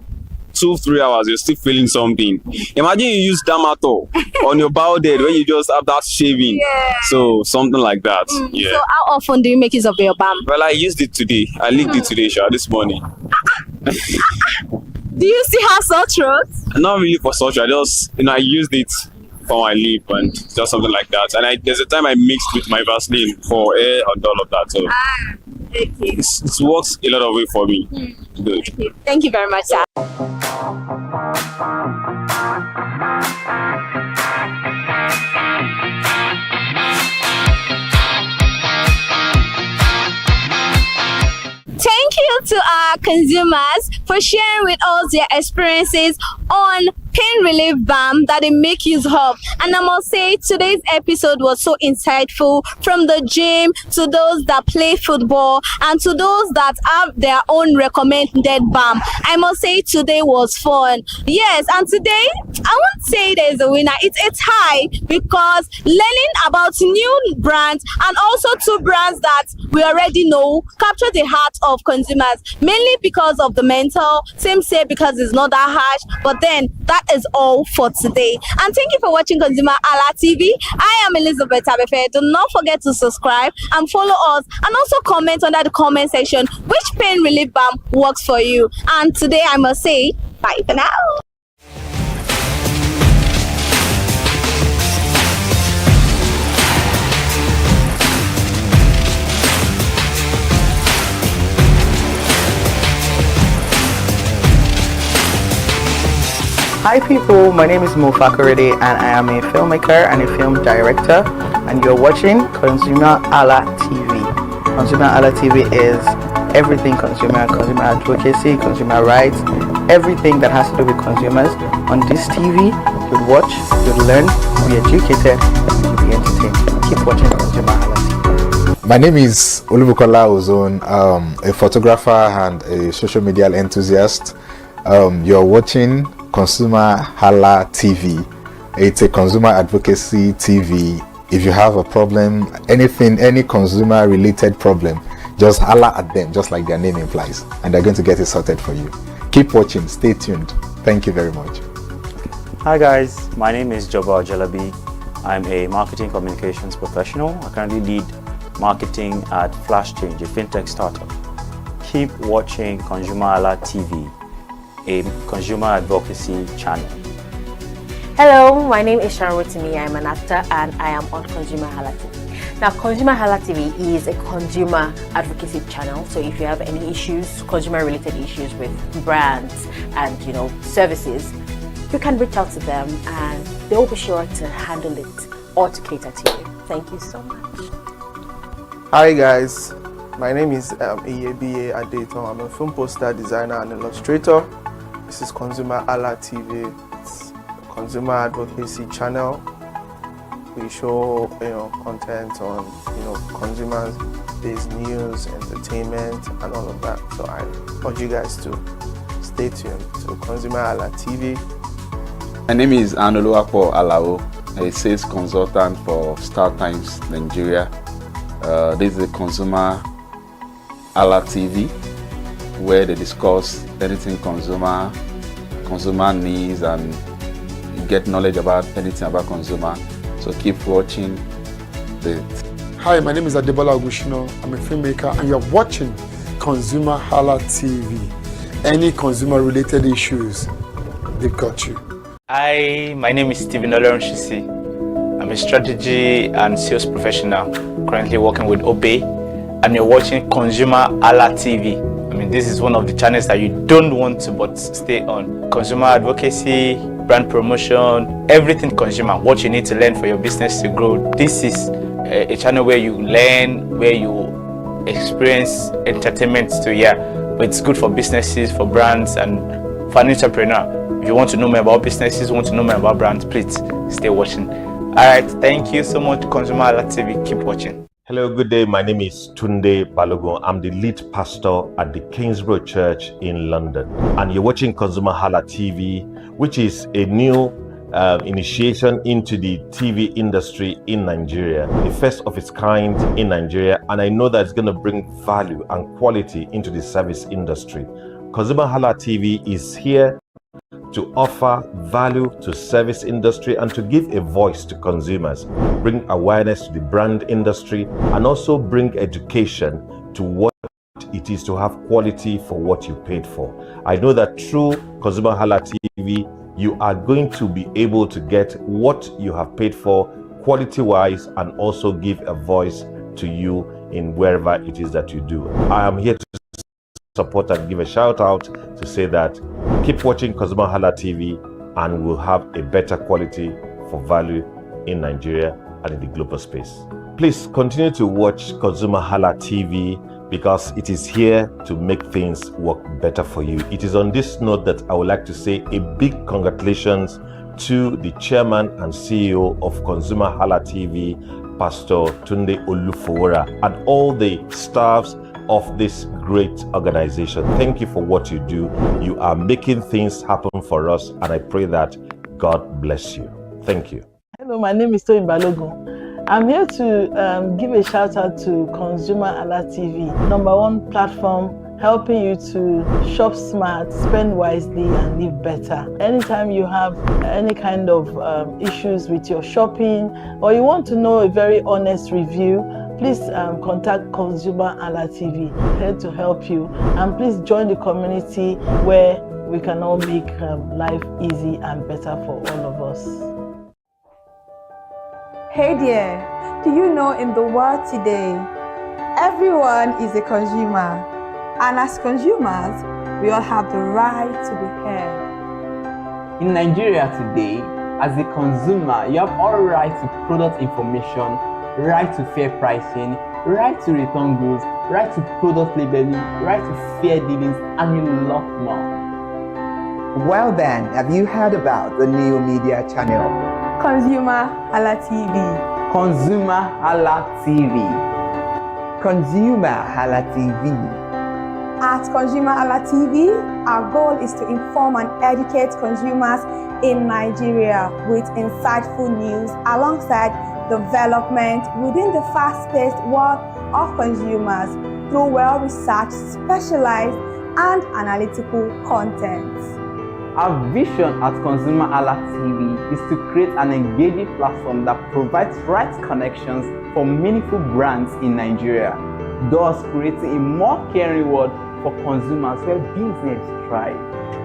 2-3 hours you're still feeling something. Imagine you use Damato on your bowel head when you just have that shaving. So something like that. Yeah. So how often do you make use of your balm? Well, I used it today. I licked it today, this morning. Do you still have sore throat? Not really for surgery. I just, I used it for my lip and just something like that. And there's a time I mixed with my Vaseline for hair and all of that. So Okay. it works a lot of way for me. Good. Okay. Thank you very much, sir. Thank you to our consumers for sharing with us their experiences on pain relief balm that they make use of. And I must say today's episode was so insightful, from the gym to those that play football and to those that have their own recommended balm. I must say today was fun. Yes, and today I won't say there's a winner. It's high because learning about new brands and also two brands that we already know capture the heart of consumers, mainly because of the mental, same say because it's not that harsh, but then that is all for today. And thank you for watching ConsumerHalla TV. I am Elizabeth Abefe. Do not forget to subscribe and follow us, and also comment under the comment section which pain relief balm works for you. And today I must say bye for now. Hi people, my name is Mo Fakorede and I am a filmmaker and a film director, and you're watching ConsumerHalla TV. ConsumerHalla TV is everything consumer advocacy, consumer rights, everything that has to do with consumers. On this TV, you'll watch, you'll learn, you'll be educated, and you'll be entertained. Keep watching ConsumerHalla TV. My name is Olubukola Ozone, a photographer and a social media enthusiast. You're watching ConsumerHalla TV. It's a consumer advocacy TV. If you have a problem, anything, any consumer related problem, just holla at them, just like their name implies, and they're going to get it sorted for you. Keep watching, stay tuned. Thank you very much. Hi guys, my name is Joba Jalabi. I'm a marketing communications professional. I currently lead marketing at Flash Change, a fintech startup. Keep watching ConsumerHalla TV, a consumer advocacy channel. Hello, my name is Sharon Rotimi. I'm an actor and I am on ConsumerHalla TV. Now, ConsumerHalla TV is a consumer advocacy channel. So if you have any issues, consumer-related issues with brands and services, you can reach out to them and they will be sure to handle it or to cater to you. Thank you so much. Hi guys, my name is Iyebiye Adeton. I'm a film poster designer and illustrator. This is ConsumerHalla TV. It's a consumer advocacy channel. We show content on consumers-based news, entertainment, and all of that. So I urge you guys to stay tuned to ConsumerHalla TV. My name is Anoluwapo Alao, a sales consultant for Star Times Nigeria. This is a ConsumerHalla TV, where they discuss anything consumer needs and get knowledge about anything about consumer. So keep watching Hi, my name is Adebola Ogushino. I'm a filmmaker and you're watching ConsumerHalla TV. Any consumer related issues, they've got you. Hi, my name is Stephen Olorunshisi. I'm a strategy and sales professional, currently working with Obey, and you're watching ConsumerHalla TV. I mean, this is one of the channels that you don't want to but stay on. Consumer advocacy, brand promotion, everything consumer, what you need to learn for your business to grow. This is a channel where you learn, where you experience entertainment too, yeah. But it's good for businesses, for brands, and for an entrepreneur. If you want to know more about businesses, want to know more about brands, please stay watching. All right, thank you so much, ConsumerHalla TV. Keep watching. Hello, good day. My name is Tunde Balogun. I'm the lead pastor at the Kingsborough Church in London. And you're watching ConsumerHalla TV, which is a new initiation into the TV industry in Nigeria, the first of its kind in Nigeria. And I know that it's going to bring value and quality into the service industry. ConsumerHalla TV is here to offer value to service industry and to give a voice to consumers, bring awareness to the brand industry, and also bring education to what it is to have quality for what you paid for. I know that through ConsumerHallaTV, you are going to be able to get what you have paid for quality-wise and also give a voice to you in wherever it is that you do. I am here to support and give a shout out to say that keep watching ConsumerHallaTV and we'll have a better quality for value in Nigeria and in the global space. Please continue to watch ConsumerHallaTV because it is here to make things work better for you. It is on this note that I would like to say a big congratulations to the chairman and CEO of ConsumerHallaTV, Pastor Tunde Olufowora, and all the staffs of this great organization. Thank you for what you do. You are making things happen for us, and I pray that God bless you. Thank you. Hello, my name is Toyin Balogun. I'm here to give a shout out to ConsumerHallaTV, #1 platform helping you to shop smart, spend wisely, and live better. Anytime you have any kind of issues with your shopping or you want to know a very honest review, please contact ConsumerHallaTV, here to help you. And please join the community where we can all make life easy and better for all of us. Hey there, do you know in the world today, everyone is a consumer, and as consumers, we all have the right to be heard. In Nigeria today, as a consumer, you have all right to product information, right to fair pricing, right to return goods, right to product labeling, right to fair dealings, and a lot more. Well then, have you heard about the new media channel? ConsumerHallaTV. ConsumerHallaTV. ConsumerHallaTV. At ConsumerHallaTV, our goal is to inform and educate consumers in Nigeria with insightful news alongside development within the fast-paced world of consumers through well-researched, specialized, and analytical content. Our vision at ConsumerHallaTV is to create an engaging platform that provides right connections for meaningful brands in Nigeria, thus creating a more caring world for consumers where business thrive.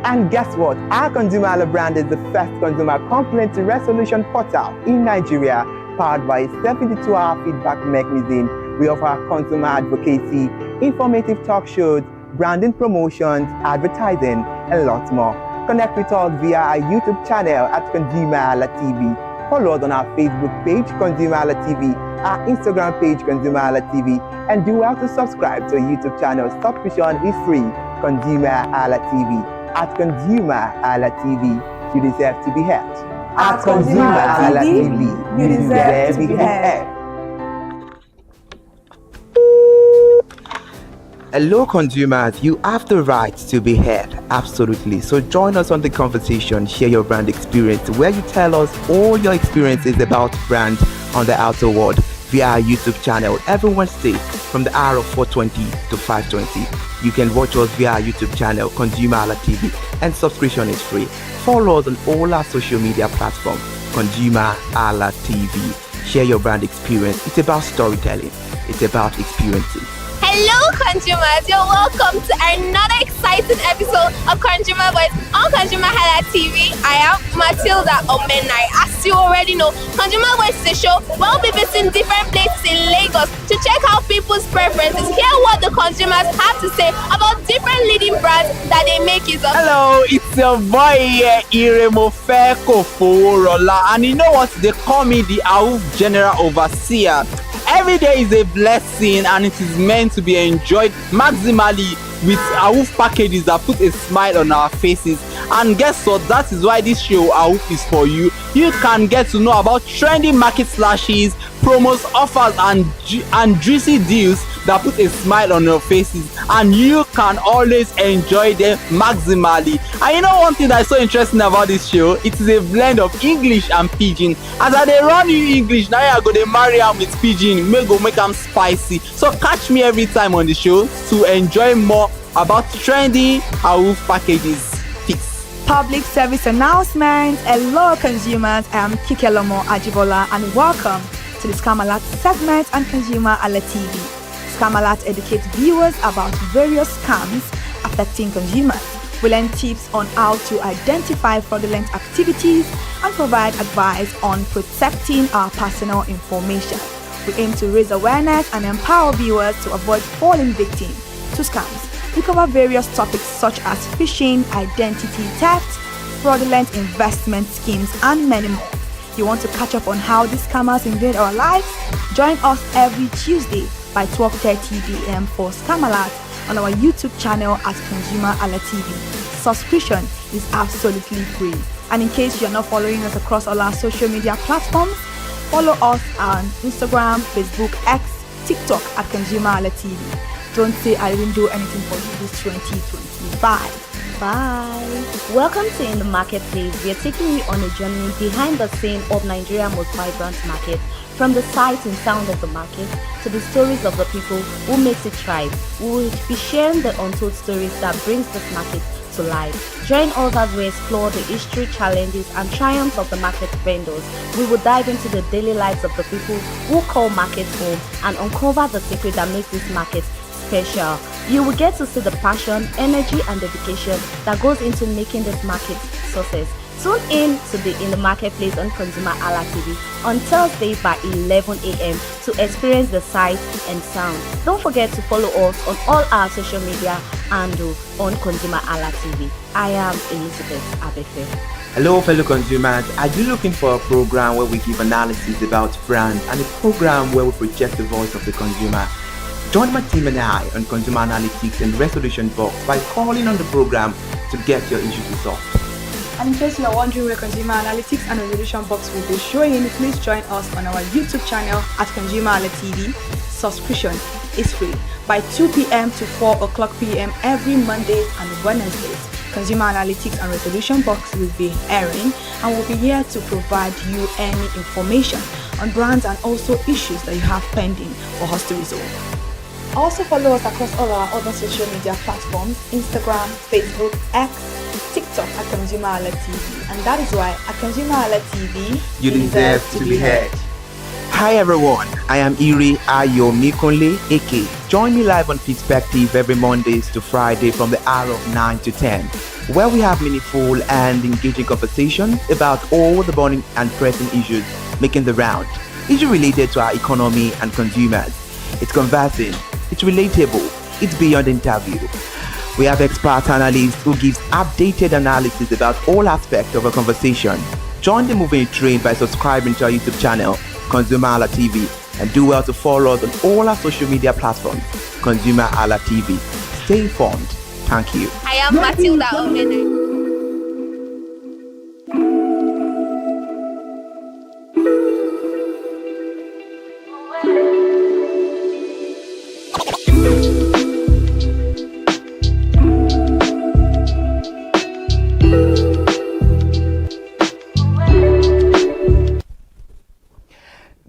And guess what? Our ConsumerHalla brand is the first consumer complaint resolution portal in Nigeria, powered by a 72-hour feedback mechanism. We offer consumer advocacy, informative talk shows, branding promotions, advertising, and lots more. Connect with us via our YouTube channel at ConsumerHallaTV. Follow us on our Facebook page, ConsumerHallaTV, our Instagram page, ConsumerHallaTV, and do well to subscribe to our YouTube channel. Subscription is free. ConsumerHallaTV. At ConsumerHallaTV, you deserve to be heard. At ConsumerHallaTV, you deserve to be heard. Hello consumers, you have the right to be heard, absolutely. So join us on the conversation, share your brand experience, where you tell us all your experiences about brands on the outer world via our YouTube channel every Wednesday from the hour of 4:20 to 5:20. You can watch us via our YouTube channel, ConsumerHallaTV, and subscription is free. Follow us on all our social media platforms, ConsumerHallaTV. Share your brand experience. It's about storytelling. It's about experiences. Hello consumers, you're welcome to another exciting episode of Consumer Voice on ConsumerHallaTV. I am Matilda Omenai. As you already know, Consumer Voice is a show where we'll be visiting different places in Lagos to check out people's preferences, hear what the consumers have to say about different leading brands that they make use of. Hello, it's your boy here, Iremofeko Foworola, and you know what? They call me the AWUF General Overseer. Every day is a blessing and it is meant to be enjoyed maximally with AWUF packages that put a smile on our faces. And guess what? That is why this show AWUF is for you. You can get to know about trendy market slashes, promos, offers, and juicy deals that put a smile on your faces, and you can always enjoy them maximally. And you know one thing that is so interesting about this show? It is a blend of English and Pidgin. As I dey run you English, now I go dey marry am with Pidgin, make am spicy. So catch me every time on the show to enjoy more about trendy AWUF packages. Public service announcement. Hello consumers, I am Kikelomo Ajibola and welcome to the Scam Alert segment on ConsumerHallaTV. ConsumerHalla educates viewers about various scams affecting consumers. We learn tips on how to identify fraudulent activities and provide advice on protecting our personal information. We aim to raise awareness and empower viewers to avoid falling victim to scams. We cover various topics such as phishing, identity theft, fraudulent investment schemes, and many more. You want to catch up on how these scammers invade our lives? Join us every Tuesday by 12:30 p.m. for Scam Alert on our YouTube channel at ConsumerHallaTV. Subscription is absolutely free. And in case you're not following us across all our social media platforms, follow us on Instagram, Facebook, X, TikTok at ConsumerHallaTV. Don't say I didn't do anything for you this 2025. Bye. Welcome to In the Marketplace. We are taking you on a journey behind the scene of Nigeria's most vibrant market, from the sight and sound of the market to the stories of the people who makes it thrive. We will be sharing the untold stories that brings this market to life. Join us as we explore the history, challenges, and triumphs of the market vendors. We will dive into the daily lives of the people who call markets home and uncover the secret that makes this market special. You will get to see the passion, energy, and dedication that goes into making this market success. Tune in to the In the Marketplace on ConsumerHalla TV on Thursday by 11 a.m. to experience the sight and sound. Don't forget to follow us on all our social media and on ConsumerHalla TV. I am Elizabeth Abefe. Hello fellow consumers, are you looking for a program where we give analysis about brands and a program where we project the voice of the consumer? Join my team and I on Consumer Analytics and Resolution Box by calling on the program to get your issues resolved. And in case you are wondering where Consumer Analytics and Resolution Box will be showing, please join us on our YouTube channel at ConsumerHallaTV. Subscription is free by 2 p.m. to 4 o'clock p.m. every Mondays and Wednesdays. Consumer Analytics and Resolution Box will be airing and will be here to provide you any information on brands and also issues that you have pending for us to resolve. Also follow us across all our other social media platforms, Instagram, Facebook, X, TikTok at ConsumerHallaTV. And that is why at ConsumerHallaTV, you deserve to be heard. Hi everyone, I am Iri Ayomikunle Eke. Join me live on Perspective every Mondays to Friday from the hour of 9 to 10, where we have meaningful and engaging conversations about all the burning and pressing issues making the round. Issues related to our economy and consumers. It's conversing, it's relatable, it's beyond interview. We have expert analysts who gives updated analysis about all aspects of a conversation. Join the moving train by subscribing to our YouTube channel, ConsumerHalla TV, and do well to follow us on all our social media platforms, ConsumerHalla TV. Stay informed. Thank you. I am Matilda Omenai.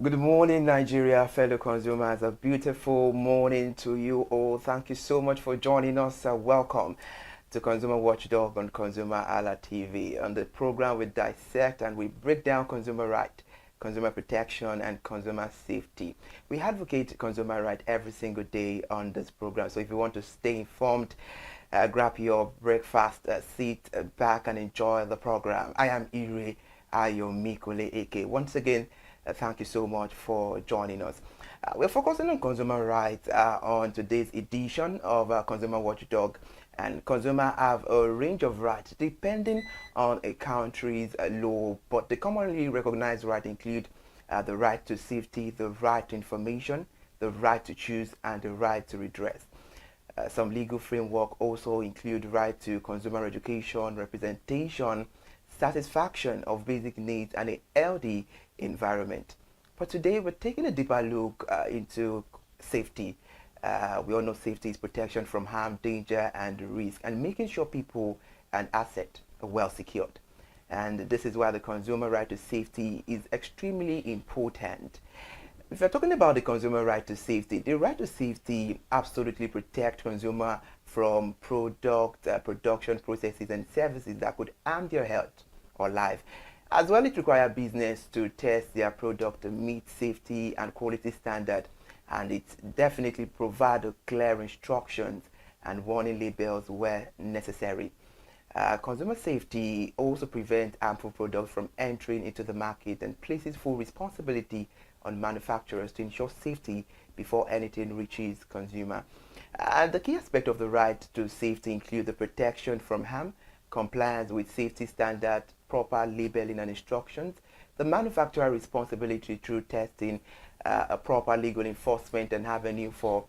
Good morning, Nigeria, fellow consumers. A beautiful morning to you all. Thank you so much for joining us. Welcome to Consumer Watchdog on ConsumerHalla TV. On the program, we dissect and we break down consumer right, consumer protection, and consumer safety. We advocate consumer right every single day on this program. So if you want to stay informed, grab your breakfast, sit back and enjoy the program. I am Iri Ayomikunle Eke. Once again, thank you so much for joining us. We're focusing on consumer rights on today's edition of Consumer Watchdog. And consumers have a range of rights depending on a country's law, but the commonly recognized rights include the right to safety, the right to information, the right to choose, and the right to redress. Some legal framework also include right to consumer education, representation, satisfaction of basic needs, and a healthy environment. But today we're taking a deeper look into safety. We all know safety is protection from harm, danger, and risk, and making sure people and assets are well secured. And this is why the consumer right to safety is extremely important. If you're talking about the consumer right to safety, the right to safety absolutely protects consumer from production processes and services that could harm their health or life. As well, it requires business to test their product to meet safety and quality standard and it definitely provides clear instructions and warning labels where necessary. Consumer safety also prevents harmful products from entering into the market and places full responsibility on manufacturers to ensure safety before anything reaches consumer. And the key aspect of the right to safety include the protection from harm, compliance with safety standards, proper labeling and instructions, the manufacturer responsibility through testing, a proper legal enforcement and avenue for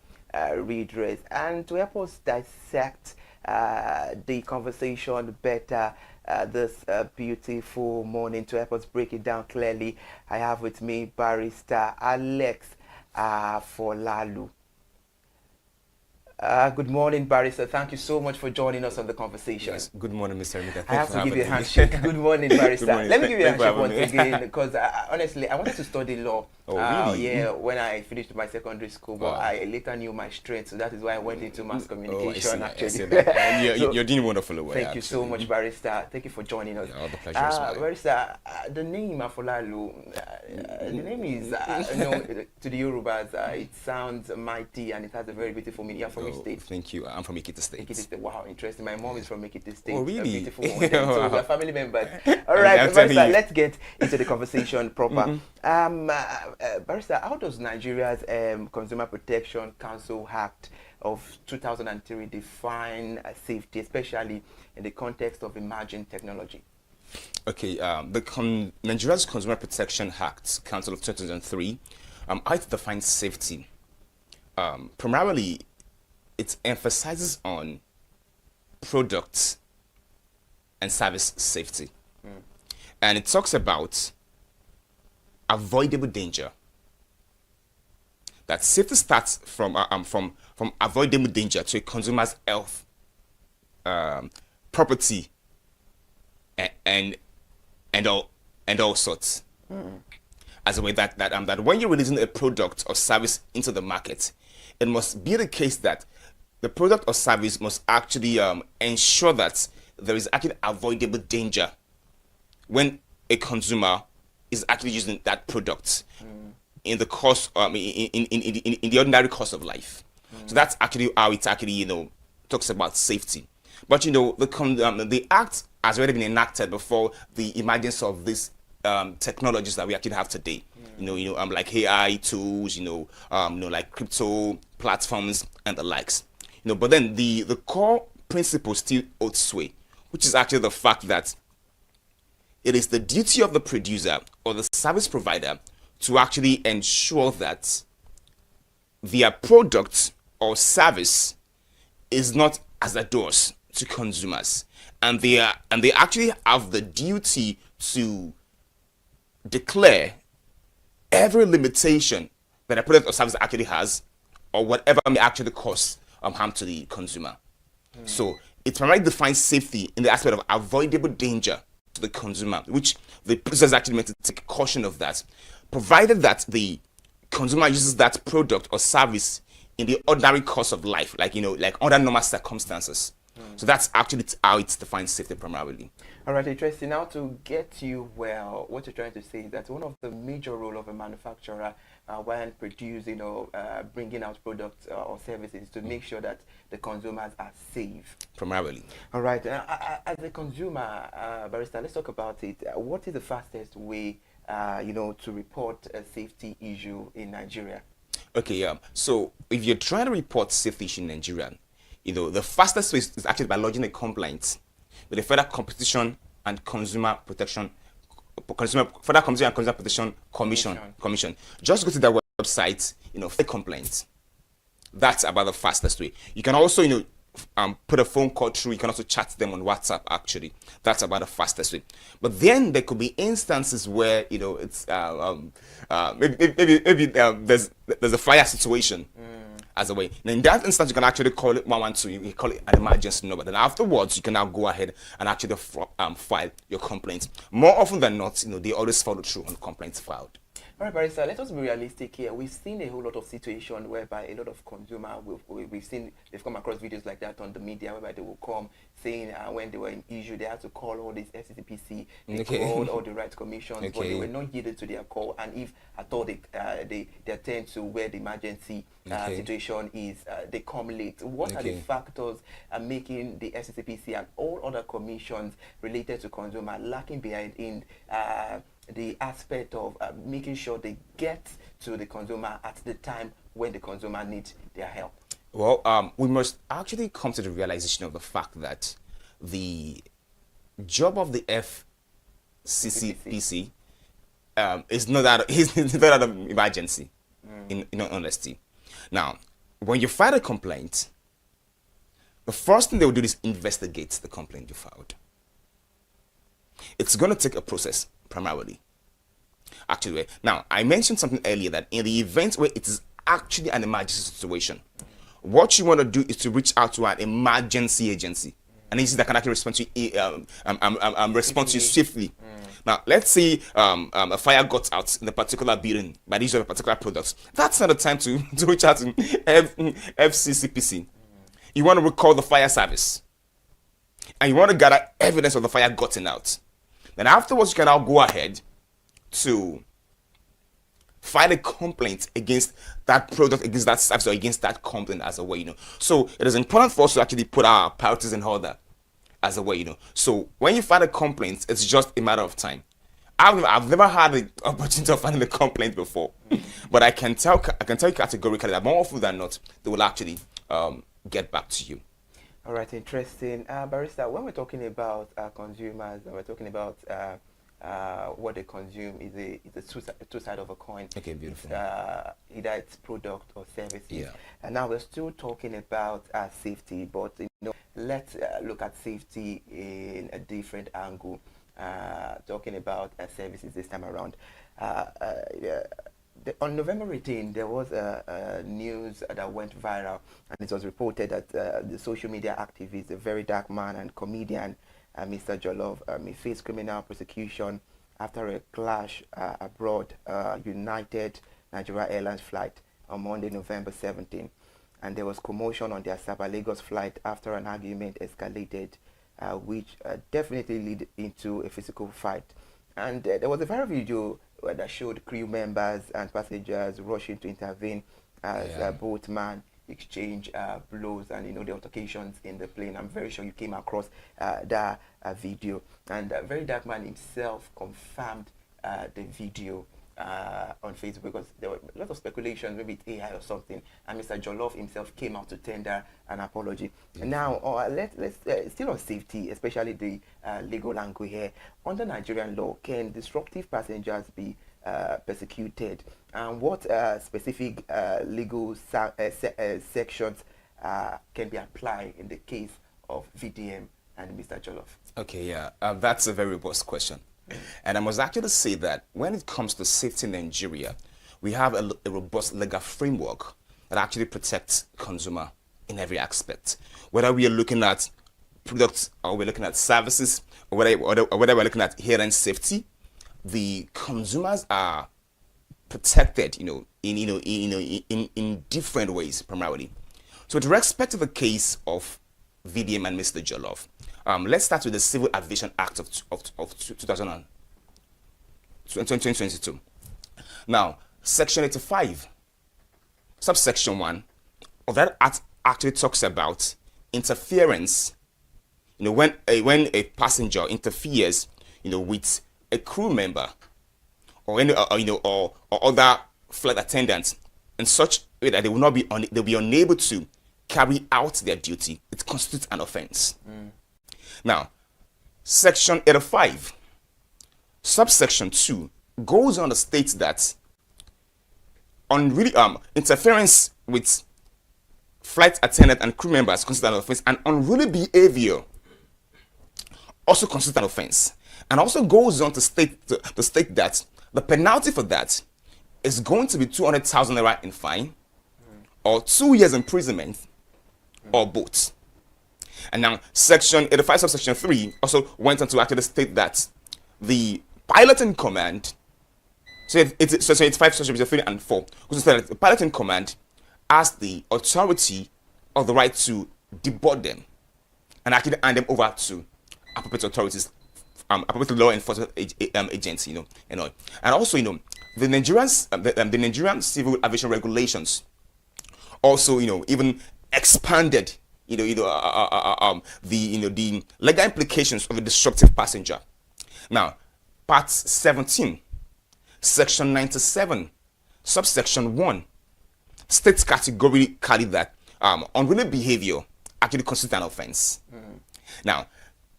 redress. And to help us dissect the conversation better this beautiful morning, to help us break it down clearly, I have with me Barrister Alex Folalu. Good morning, Barrister. Thank you so much for joining us on the conversation. Yes. Good morning, Mr. Emeka. I have to give you a handshake. Good morning, Barrister. Good morning. Let me give you a handshake once me. again, because honestly, I wanted to study law. Oh, really? Yeah, when I finished my secondary school, but I later knew my strength, so that is why I went into mass communication. I see that. You're doing wonderful work. Thank you so much, Barrister. Thank you for joining us. All the pleasure is mine. Barrister, the name Afolalu, the name is, to the Yorubas, it sounds mighty and it has a very beautiful meaning. You're from which state? Thank you. I'm from Ekiti State. Ekiti State. Wow, interesting. My mom is from Ekiti State. Oh, really? A beautiful one. So Wow. we're family members. All right, Barrister, let's get into the conversation proper. Barrister, how does Nigeria's Consumer Protection Council Act of 2003 define safety, especially in the context of emerging technology? Okay, Nigeria's Consumer Protection Act, Council of 2003, how it defines safety. Primarily, it emphasizes on product and service safety. And it talks about avoidable danger. That safety starts from avoidable danger to a consumer's health, property, and all sorts. As a way that when you're releasing a product or service into the market, it must be the case that the product or service must actually ensure that there is actually avoidable danger when a consumer is actually using that product in the course, in the ordinary course of life. So that's actually how it actually talks about safety. But the act has already been enacted before the emergence of these technologies that we actually have today. Like AI tools, like crypto platforms and the likes. But then the core principle still holds sway, which is actually the fact that it is the duty of the producer or the service provider to actually ensure that their product or service is not hazardous to consumers, and they actually have the duty to declare every limitation that a product or service actually has, or whatever may actually cause harm to the consumer. So it primarily defines safety in the aspect of avoidable danger to the consumer, which the producer is actually meant to take caution of that, provided that the consumer uses that product or service in the ordinary course of life, like under normal circumstances. So that's actually how it defines safety primarily. All right, interesting. Now to get you well, what you're trying to say is that one of the major role of a manufacturer when producing or bringing out products or services to make sure that the consumers are safe. Primarily. All right. As a consumer, Barrister, let's talk about it. What is the fastest way, to report a safety issue in Nigeria? Okay, so if you're trying to report safety issue in Nigeria, the fastest way is actually by lodging a complaint with the Federal Competition and Consumer Protection Commission. Just go to their website, file complaint. That's about the fastest way. You can also, put a phone call through. You can also chat to them on WhatsApp. Actually, that's about the fastest way. But then there could be instances where it's maybe there's a fire situation. As a way. Now, in that instance, you can actually call it 112. You call it an emergency number. Then afterwards, you can now go ahead and actually file your complaint. More often than not, they always follow through on complaints filed. All right, Barrister, let us be realistic here. We've seen a whole lot of situations whereby a lot of consumers, they've come across videos like that on the media, whereby they will come saying when they were in issue, they had to call all these FCCPC, they called all the rights commissions, but they were not yielded to their call. And if at all they attend to where the emergency situation is, they come late. What are the factors making the FCCPC and all other commissions related to consumer lacking behind in the aspect of making sure they get to the consumer at the time when the consumer needs their help? Well, we must actually come to the realization of the fact that the job of the FCCPC is not that of emergency, in honesty. Now, when you file a complaint, the first thing they will do is investigate the complaint you filed. It's going to take a process, primarily. Actually, now, I mentioned something earlier that in the event where it is actually an emergency situation, what you want to do is to reach out to an emergency agency, an agency that can actually respond to you swiftly. Now, let's say a fire got out in a particular building by the use of a particular product. That's not the time to reach out to FCCPC. You want to recall the fire service, and you want to gather evidence of the fire gotten out. Then afterwards, you can now go ahead to file a complaint against that product, against that service, or against that complaint as a way, So it is important for us to actually put our priorities in order as a way, So when you file a complaint, it's just a matter of time. I've never had the opportunity of filing a complaint before, but I can tell you categorically that more often than not, they will actually get back to you. All right, interesting. Barrister, when we're talking about consumers, we're talking about what they consume is a two side of a coin. Okay, beautiful. Either it's product or services. Yeah. And now we're still talking about safety, but let's look at safety in a different angle. Talking about services this time around. On November 18, there was a news that went viral, and it was reported that the social media activist, a very dark man and comedian, Mr. Jollof, may face criminal prosecution after a clash abroad United Nigeria Airlines flight on Monday, November 17. And there was commotion on their Sabah Lagos flight after an argument escalated, which definitely led into a physical fight. And there was a viral video that showed crew members and passengers rushing to intervene as both men exchange blows and the altercations in the plane. I'm very sure you came across that video, and Very Dark Man himself confirmed the video on Facebook, because there were a lot of speculation, maybe it's AI or something, and Mr. Jollof himself came out to tender an apology. Yes. Now, let's still on safety, especially the legal angle here. Under Nigerian law, can disruptive passengers be persecuted, and what specific legal sections can be applied in the case of VDM and Mr. Jollof? Okay, yeah, that's a very robust question. And I must actually say that when it comes to safety in Nigeria, we have a robust legal framework that actually protects consumer in every aspect. Whether we are looking at products or we're looking at services, or whether we're looking at health and safety, the consumers are protected, in different ways primarily. So with respect to the case of VDM and Mr. Jollof, let's start with the Civil Aviation Act of 2022. Now, Section 85, subsection 1 of that act actually talks about interference. When a passenger interferes, with a crew member or or other flight attendants in such a way that they'll be unable to carry out their duty, it constitutes an offense. Now, Section 85, subsection 2 goes on to state that interference with flight attendant and crew members constitutes an offense, and unruly behavior also constitutes an offense, and also goes on to state that the penalty for that is going to be 200,000 naira in fine, or 2 years imprisonment, or both. And now, Section 85, subsection 3 also went on to actually state that the pilot in command So it's 85 section 3 and 4. Because the pilot in command has the authority or the right to deboard them and actually hand them over to appropriate authorities, appropriate law enforcement agents, you know, and all. And also, you know, the Nigerian civil aviation regulations also, you know, even expanded, the legal implications of a disruptive passenger. Now, Part 17, Section 97, subsection 1, states categorically that unruly behavior actually constitutes an offense. Now,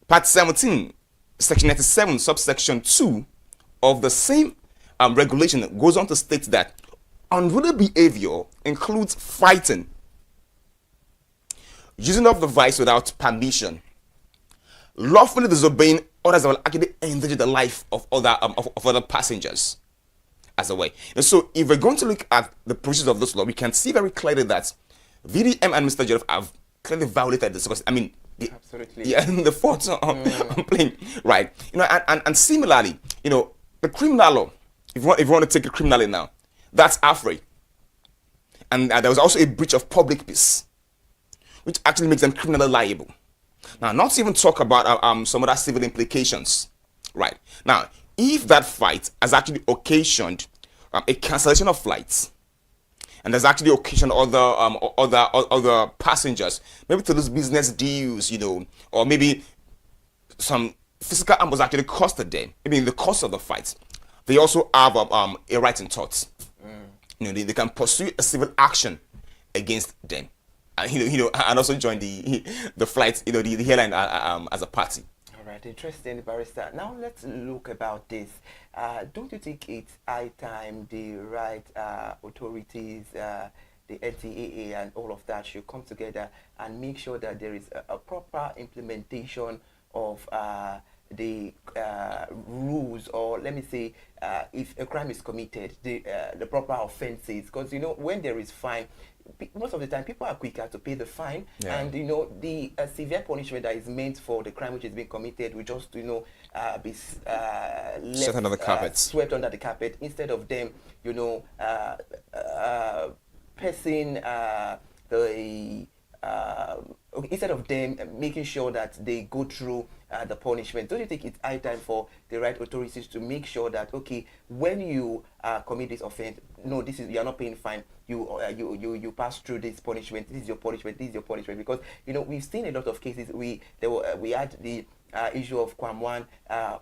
Part 17, Section 97, subsection 2 of the same regulation goes on to state that unruly behavior includes fighting, using of the vice without permission, lawfully disobeying orders that will actually endanger the life of other passengers as a way. And so if we're going to look at the provisions of this law, we can see very clearly that VDM and Mr. Joseph have clearly violated this. I mean, absolutely. Yeah, the faults on playing, right? You know, and similarly, you know, the criminal law, if you want to take it criminally now, that's AFRE. And there was also a breach of public peace, which actually makes them criminally liable. Now, not to even talk about some other civil implications, right? Now, if that fight has actually occasioned a cancellation of flights, and there's actually occasioned other passengers maybe to lose business deals, you know, or maybe some physical harm was actually caused to them, maybe in the course of the fight, they also have a right in tort. You know, they can pursue a civil action against them. And also join the flight, you know, the airline as a party. All right, interesting, Barrister. Now let's look about this. Don't you think it's high time the right authorities, the NTAA and all of that should come together and make sure that there is a proper implementation of the rules, or let me say, if a crime is committed, the proper offenses, because, you know, when there is fine, most of the time people are quicker to pay the fine, and, you know, the severe punishment that is meant for the crime which is being committed will just, you know, be swept under the carpet. Swept under the carpet, instead of them, you know, instead of them making sure that they go through the punishment. Don't you think it's high time for the right authorities to make sure that, okay, when you commit this offense, no, you're not paying fine, you pass through this punishment, this is your punishment, this is your punishment? Because, you know, we've seen a lot of cases. We had the issue of Quam 1,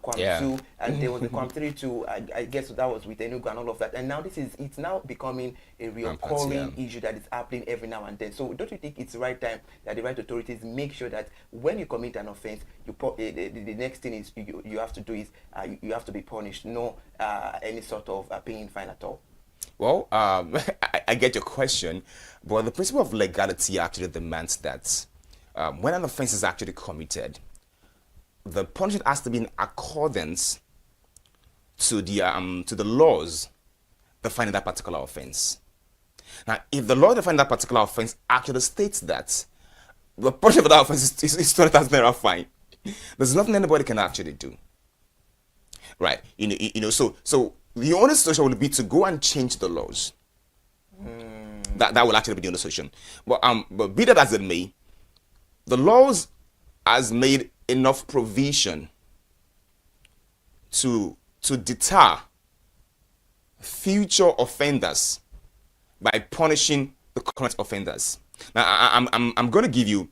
Quam 2, and there was the Quam 3 too. I guess that was with Enugu and all of that. And now it's now becoming a recurring issue that is happening every now and then. So don't you think it's the right time that the right authorities make sure that when you commit an offense, the next thing is you have to do is you have to be punished, no any sort of paying fine at all? Well, I get your question, but the principle of legality actually demands that when an offense is actually committed, the punishment has to be in accordance to the laws defining that particular offense. Now, if the law defining that particular offense actually states that the punishment for that offense is 20,000 naira fine, there's nothing anybody can actually do, right? You know. So the only solution would be to go and change the laws. That will actually be the only solution. But be that as it may, the laws has made enough provision to deter future offenders by punishing the current offenders. Now, I'm going to give you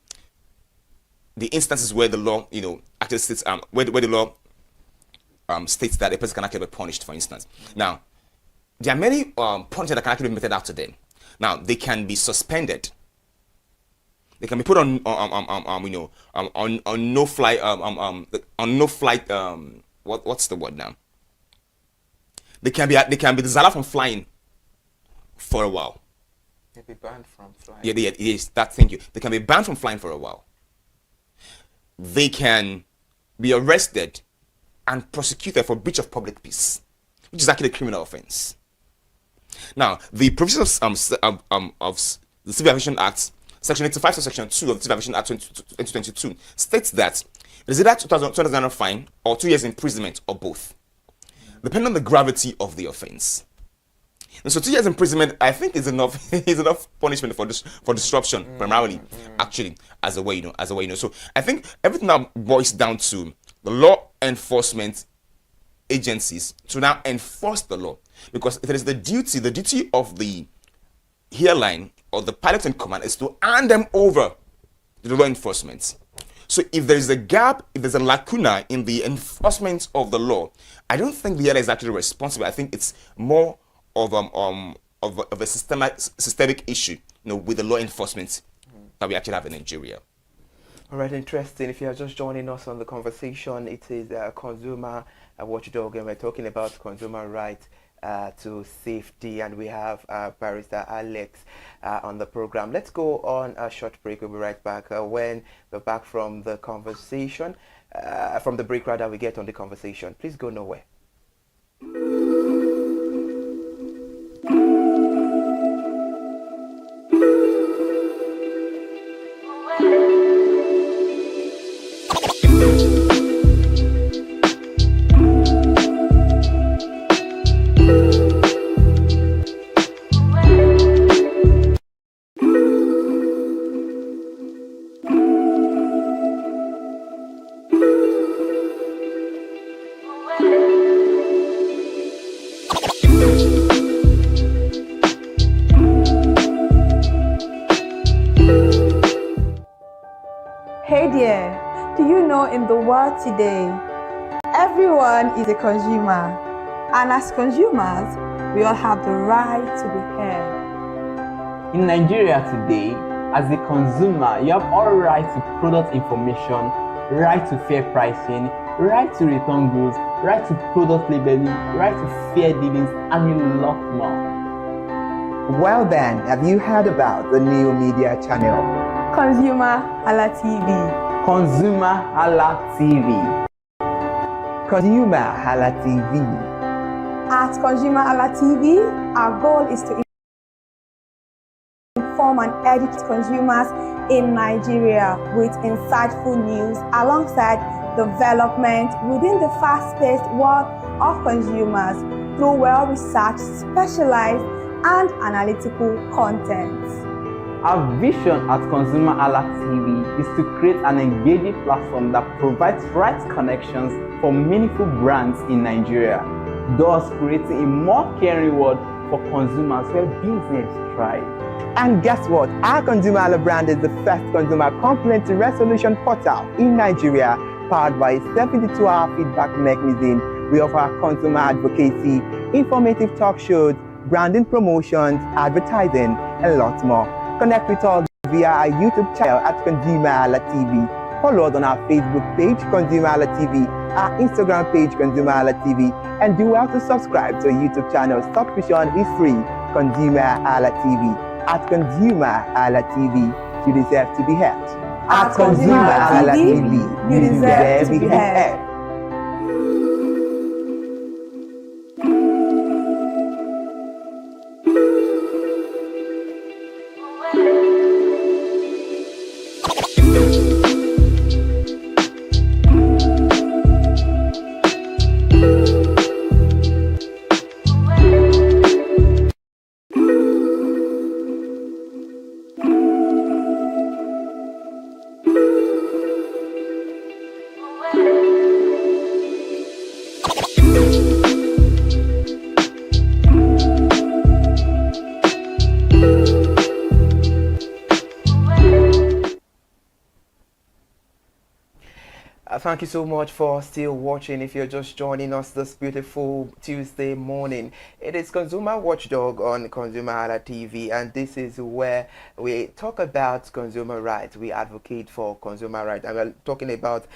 the instances where the law, you know, actually states where the law states that a person can actually be punished. For instance, now there are many punishments that can actually be meted out to them. Now, they can be suspended. They can be put on no flight what's the word now? They can be disallowed from flying for a while. They'll be banned from flying. Yeah, it is that. Thank you. They can be banned from flying for a while. They can be arrested and prosecuted for breach of public peace, which is actually a criminal offense. Now, the provisions of the Civil Aviation Act, Section 85 to Section 2 of the Civil Aviation Act 2022 states that it is either 2,000 fine or 2 years imprisonment or both. depending on the gravity of the offense. And so 2 years imprisonment, I think, is enough is enough punishment for disruption, primarily, actually, as a way. So I think everything now boils down to the law enforcement agencies to now enforce the law, because it is the duty of the airline or the pilot in command is to hand them over to the law enforcement. So if there is a gap, if there's a lacuna in the enforcement of the law, I don't think the airline is actually responsible. I think it's more of a systemic issue, with the law enforcement that we actually have in Nigeria. All right, interesting. If you are just joining us on the conversation, it is Consumer Watchdog, and we're talking about consumer right to safety, and we have Barrister Alex on the program. Let's go on a short break. We'll be right back. When we're back from the conversation, from the break rather, we get on the conversation. Please go nowhere. Hey there, do you know in the world today, everyone is a consumer, and as consumers, we all have the right to be heard. In Nigeria today, as a consumer, you have all right to product information, right to fair pricing, right to return goods, right to product labeling, right to fair dealings, and a lot more. Well then, have you heard about the new media channel? ConsumerHalla TV. ConsumerHalla TV. ConsumerHalla TV. At ConsumerHalla TV, our goal is to inform and educate consumers in Nigeria with insightful news alongside development within the fast-paced world of consumers through well-researched, specialized, and analytical content. Our vision at ConsumerHalla TV is to create an engaging platform that provides right connections for meaningful brands in Nigeria, thus creating a more caring world for consumers where business thrive. And guess what? Our ConsumerHalla brand is the first consumer complaint resolution portal in Nigeria, powered by a 72-hour feedback mechanism. We offer consumer advocacy, informative talk shows, branding promotions, advertising, and lots more. Connect with us via our YouTube channel at ConsumerHalla TV. Follow us on our Facebook page, ConsumerHalla TV, our Instagram page, ConsumerHalla TV, and do well to subscribe to our YouTube channel. Subscription is free, ConsumerHalla TV. At ConsumerHalla TV, you deserve to be heard. At ConsumerHalla TV, you deserve to be heard. Thank you so much for still watching. If you're just joining us this beautiful Tuesday morning, it is Consumer Watchdog on ConsumerHalla TV, and this is where we talk about consumer rights. We advocate for consumer rights, and we're talking about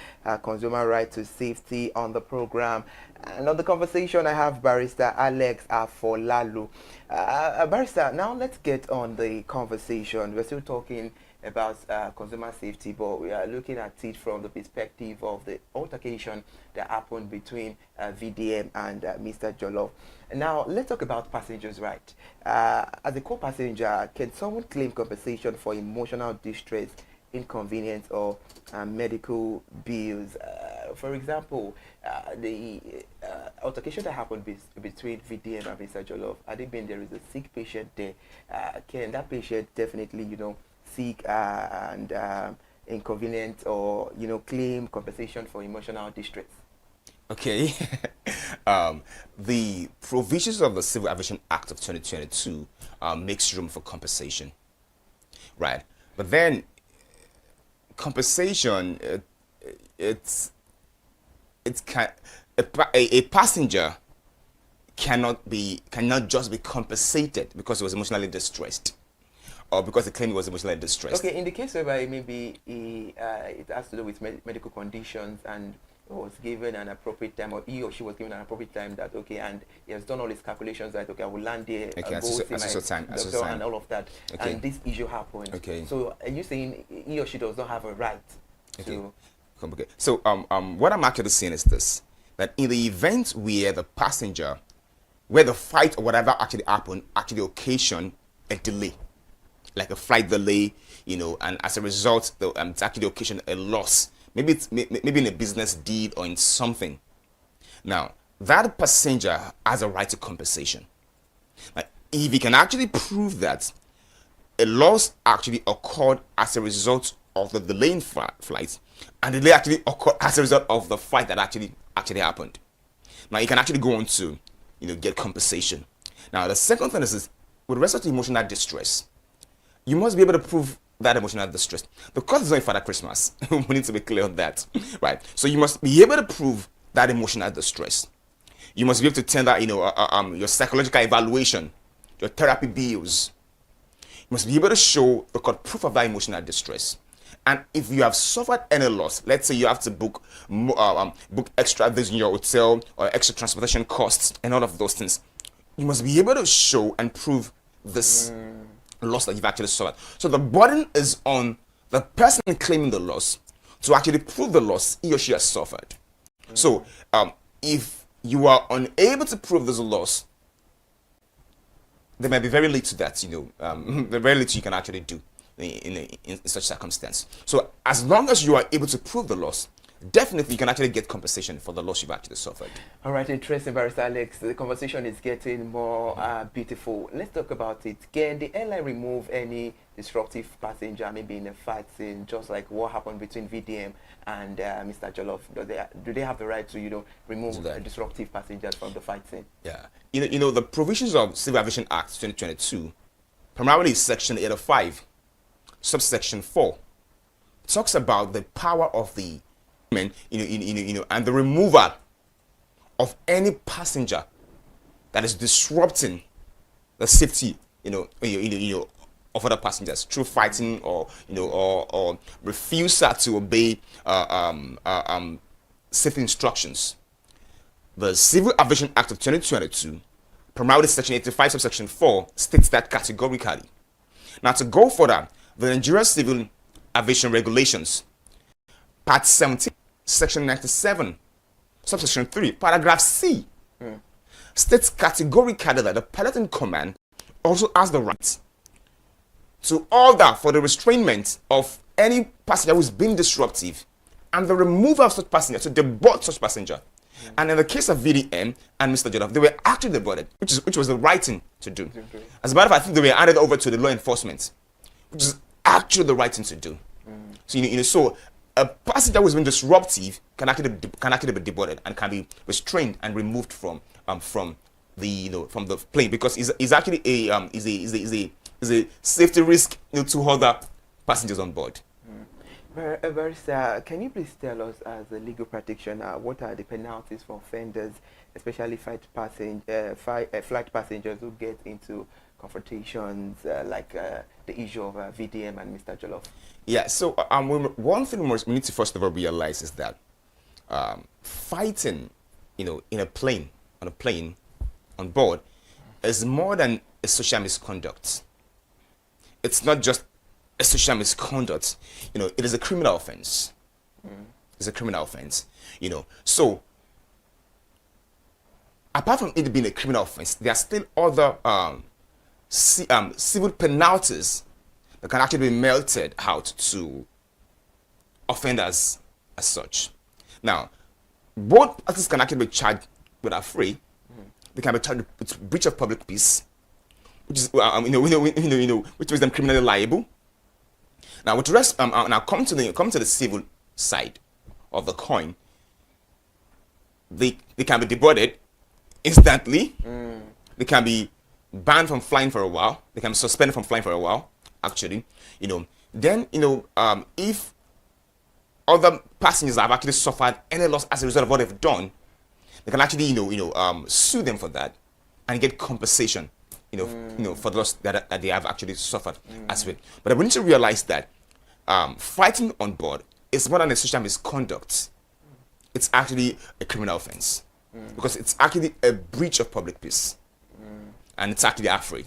consumer right to safety on the program. And on the conversation, I have Barrister Alex Afolalu. Barrister, now let's get on the conversation. We're still talking about consumer safety, but we are looking at it from the perspective of the altercation that happened between VDM and Mr. Jollof. Now, let's talk about passengers' right. As a co-passenger, can someone claim compensation for emotional distress, inconvenience, or medical bills? for example, the altercation that happened between VDM and Mr. Jollof, had it been there is a sick patient there, can that patient definitely, seek and inconvenient or, claim compensation for emotional distress? Okay. The provisions of the Civil Aviation Act of 2022 makes room for compensation, right? But then compensation, a passenger cannot just be compensated because he was emotionally distressed, or because the claim was emotionally distressed. Okay, in the case whereby maybe it has to do with medical conditions and was given an appropriate time, or he or she was given an appropriate time, that okay, and he has done all his calculations that okay, I will land there, okay, go see my doctor and all of that, okay, and this issue happened. Okay. So are you saying he or she does not have a right to? Okay. So what I'm actually saying is this: that in the event where the passenger, where the fight or whatever actually happened, actually occasioned a delay, like a flight delay, and as a result, it's actually occasioned a loss. Maybe it's maybe in a business deal or in something. Now, that passenger has a right to compensation. Now, if he can actually prove that a loss actually occurred as a result of the delay in flight, and the delay actually occurred as a result of the flight that actually happened, now you can actually go on to get compensation. Now, the second thing is with respect to emotional distress, you must be able to prove that emotional distress. The court is not Father Christmas. We need to be clear on that, right? So you must be able to prove that emotional distress. You must be able to tender, your psychological evaluation, your therapy bills. You must be able to show the court proof of that emotional distress. And if you have suffered any loss, let's say you have to book extra days in your hotel or extra transportation costs and all of those things, you must be able to show and prove this loss that you've actually suffered. So the burden is on the person claiming the loss to actually prove the loss he or she has suffered. So if you are unable to prove this loss, there may be very little that very little you can actually do in such circumstance. So as long as you are able to prove the loss, definitely you can actually get compensation for the loss you've actually suffered. All right, interesting, Barrister Alex. The conversation is getting more beautiful. Let's talk about it. Can the airline remove any disruptive passenger, maybe in a fight scene, just like what happened between VDM and Mr. Jollof? Do they have the right to remove disruptive passengers from the fight scene? Yeah, the provisions of Civil Aviation Act 2022, primarily Section 805, subsection 4, talks about the power of the and the removal of any passenger that is disrupting the safety, of other passengers through fighting or refusal to obey safety instructions. The Civil Aviation Act of 2022, primarily Section 85, subsection 4, states that categorically. Now, to go further, the Nigerian Civil Aviation Regulations, Part 17, Section 97, subsection 3, paragraph C, states categorically that the pilot in command also has the right to order for the restrainment of any passenger who is being disruptive and the removal of such passenger, to deboard such passenger. And in the case of VDM and Mr. Jollof, they were actually deported, which was the right thing to do. As a matter of fact, I think they were handed over to the law enforcement, which is actually the right thing to do. So so a passenger who has been disruptive can actually be deported and can be restrained and removed from the plane, because is actually a safety risk to other passengers on board. Barrister, can you please tell us, as a legal practitioner, what are the penalties for offenders, especially flight passengers who get into confrontations like the issue of VDM and Mr. Jollof? Yeah, so one thing we need to first of all realize is that fighting, on a plane, on board, is more than a social misconduct. It's not just a social misconduct, it is a criminal offense. It's a criminal offense, So, apart from it being a criminal offense, there are still other civil penalties that can actually be melted out to offenders as such. Now, both parties can actually be charged without free. They can be charged with breach of public peace, which is which makes them criminally liable. Now, with the rest, now come to the civil side of the coin. They can be deported instantly. They can be banned from flying for a while. They can be suspended from flying for a while. Actually, then if other passengers have actually suffered any loss as a result of what they've done, they can actually sue them for that and get compensation. For the loss that they have actually suffered as well. But we need to realize that fighting on board is more than a social misconduct. It's actually a criminal offense because it's actually a breach of public peace, and it's actually free.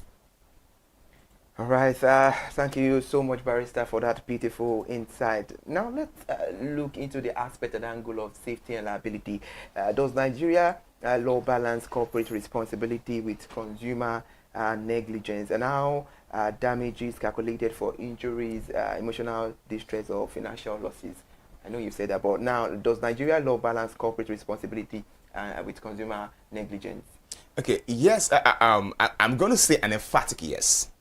All right, thank you so much, Barrister, for that beautiful insight. Now let's look into the aspect and angle of safety and liability. Does Nigeria law balance corporate responsibility with consumer negligence, and how damage is calculated for injuries, emotional distress, or financial losses? I know you said that, but now, does Nigeria law balance corporate responsibility with consumer negligence? Okay, yes, I'm going to say an emphatic yes.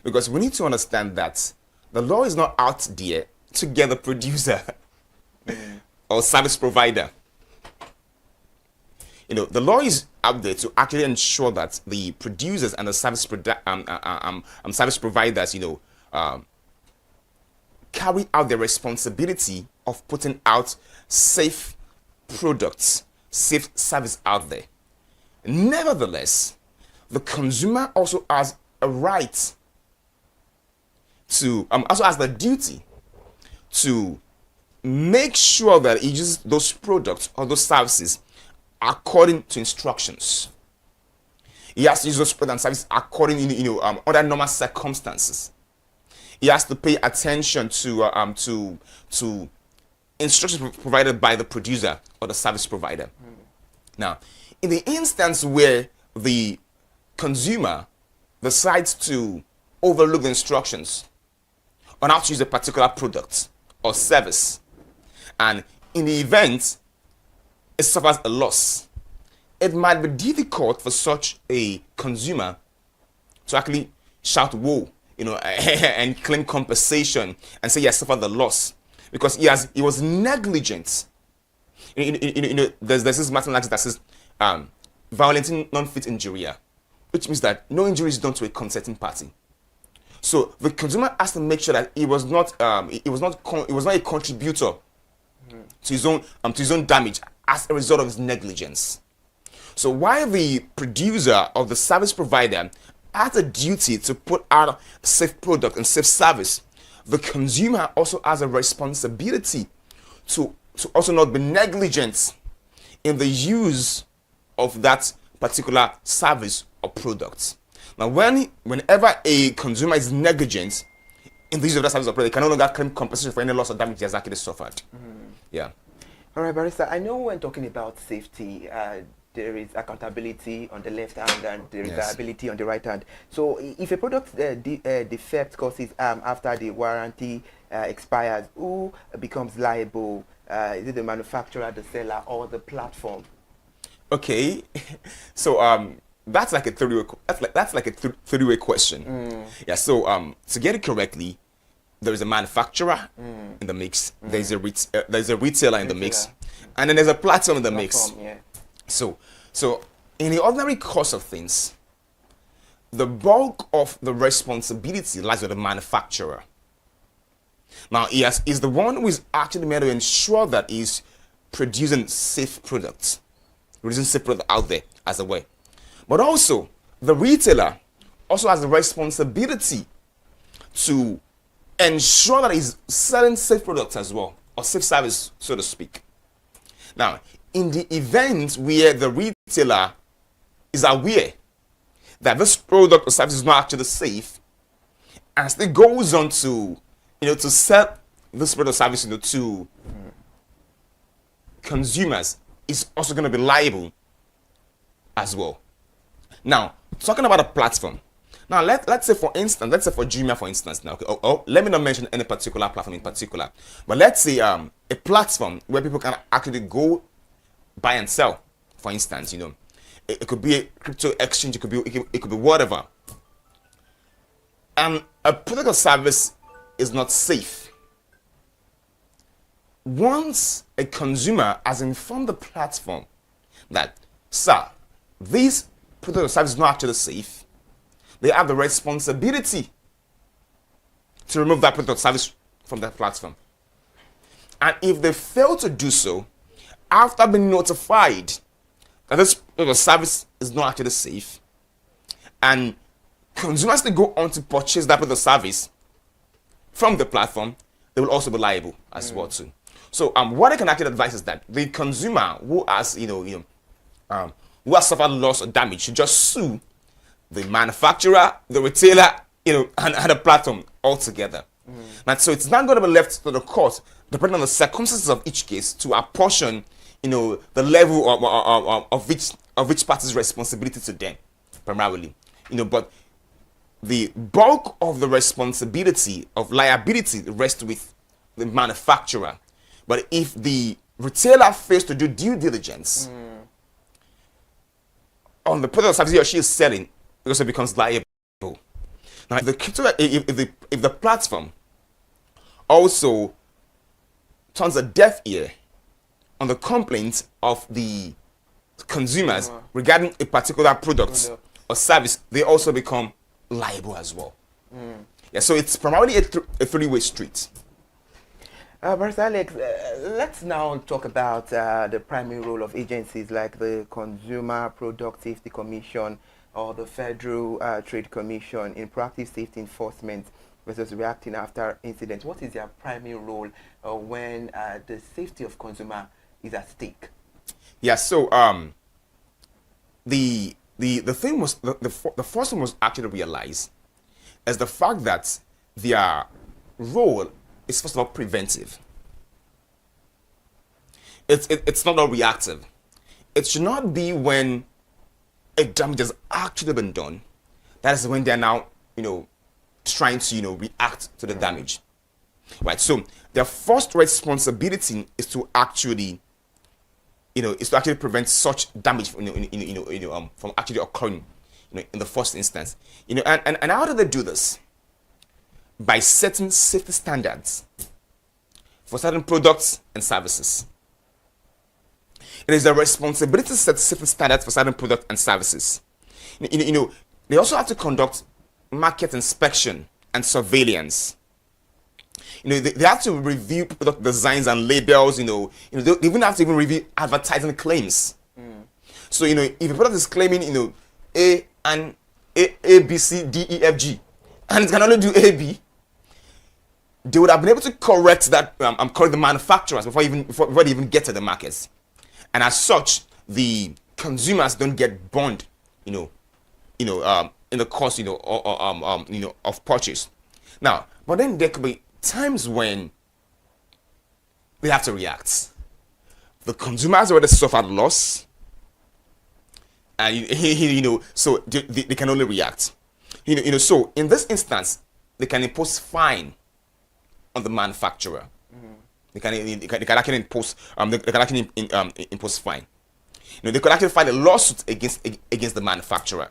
Because we need to understand that the law is not out there to get the producer or service provider. The law is out there to actually ensure that the producers and the service providers, carry out their responsibility of putting out safe products, safe service out there. Nevertheless, the consumer also has a right to, also has the duty to make sure that he uses those products or those services according to instructions. He has to use those products and services according under normal circumstances. He has to pay attention to instructions provided by the producer or the service provider. Now, in the instance where the consumer decides to overlook the instructions on how to use a particular product or service, and in the event it suffers a loss, it might be difficult for such a consumer to actually shout "whoa," and claim compensation and say he has suffered the loss because he was negligent. There's this mathematics that says violating non-fit injuria, which means that no injury is done to a consenting party. So the consumer has to make sure that he was not a contributor to his own damage as a result of his negligence. So while the producer or the service provider has a duty to put out a safe product and safe service, the consumer also has a responsibility to also not be negligent in the use of that particular service or product. Now, whenever a consumer is negligent in the use of that service or product, they can no longer claim compensation for any loss or damage he has actually suffered. Yeah. All right, Barrister, I know when talking about safety, there is accountability on the left hand and there is liability on the right hand. So if a product defect causes after the warranty expires, who becomes liable? Is it the manufacturer, the seller, or the platform? Okay, so that's like a three-way question. Yeah. So to get it correctly, there is a manufacturer in the mix. There's a retailer in the mix, and then there's a platform in the mix. Yeah. So in the ordinary course of things, the bulk of the responsibility lies with the manufacturer. Now, he's the one who is actually made to ensure that he's producing safe products, out there as a way. But also, the retailer also has the responsibility to ensure that he's selling safe products as well, or safe service, so to speak. Now, in the event where the retailer is aware that this product or service is not actually safe, and still goes on to to sell this product or service to consumers, is also going to be liable as well. Now, talking about a platform. Now, let's say for Jumia, for instance. Now, okay, let me not mention any particular platform in particular, but let's say a platform where people can actually go buy and sell, for instance, it could be a crypto exchange, it could be whatever. And a product or service is not safe. Once a consumer has informed the platform that, sir, this product or service is not actually safe, they have the responsibility to remove that product or service from that platform. And if they fail to do so, after being notified that this product or service is not actually safe, and consumers to go on to purchase that product or service from the platform, they will also be liable as well too. So what I can actually advise is that the consumer who has who has suffered loss or damage should just sue the manufacturer, the retailer, and the platform altogether. And so it's not going to be left to the court, depending on the circumstances of each case, to apportion the level of each party's responsibility to them, primarily. But the bulk of the responsibility of liability rests with the manufacturer. But if the retailer fails to do due diligence on the product or service he or she is selling, it also becomes liable. Now, if the platform also turns a deaf ear on the complaints of the consumers regarding a particular product or service, they also become liable as well. Yeah, so it's primarily a three-way street. Brother Alex, let's now talk about the primary role of agencies like the Consumer Product Safety Commission or the Federal Trade Commission in proactive safety enforcement versus reacting after incidents. What is their primary role when the safety of consumer is at stake? Yeah, so the thing was the first one was actually realized is the fact that their role is first of all preventive. It's not all reactive. It should not be when a damage has actually been done. That is when they're now trying to react to the damage, right? So their first responsibility is to actually prevent such damage from actually occurring in the first instance. And how do they do this? By setting safety standards for certain products and services. It is their responsibility to set safety standards for certain products and services. They also have to conduct market inspection and surveillance. They have to review product designs and labels. They even have to review advertising claims. So if a product is claiming A and A, B, C, D, E, F, G, and it can only do A, B, they would have been able to correct that. Correct the manufacturers before they even get to the markets, and as such, the consumers don't get burned. In the course of purchase. Now, but then there could be times when they have to react. The consumer has already suffered loss, and so they can only react. So in this instance, they can impose fine on the manufacturer. They can actually impose impose fine. They could actually file a lawsuit against the manufacturer.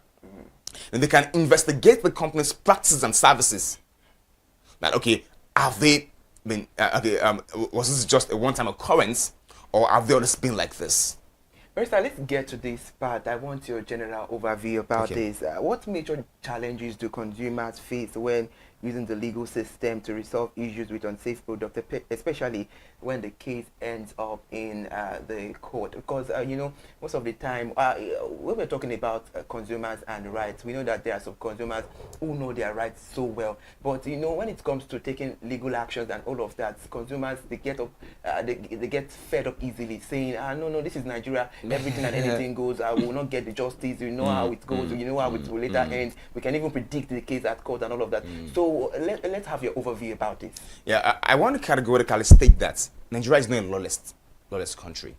And they can investigate the company's practices and services. That have they been was this just a one-time occurrence, or have they always been like this? First, let's get to this part. I want your general overview about this. What major challenges do consumers face when using the legal system to resolve issues with unsafe products, especially when the case ends up in the court? Because, most of the time, when we're talking about consumers and rights, we know that there are some consumers who know their rights so well. But, when it comes to taking legal actions and all of that, consumers, they get up, they get fed up easily, saying, no, this is Nigeria, everything and anything goes, I will not get the justice, you know how it goes, you know how it will later end. We can even predict the case at court and all of that. So let's have your overview about this. Yeah, I want to categorically state that Nigeria is not a lawless country.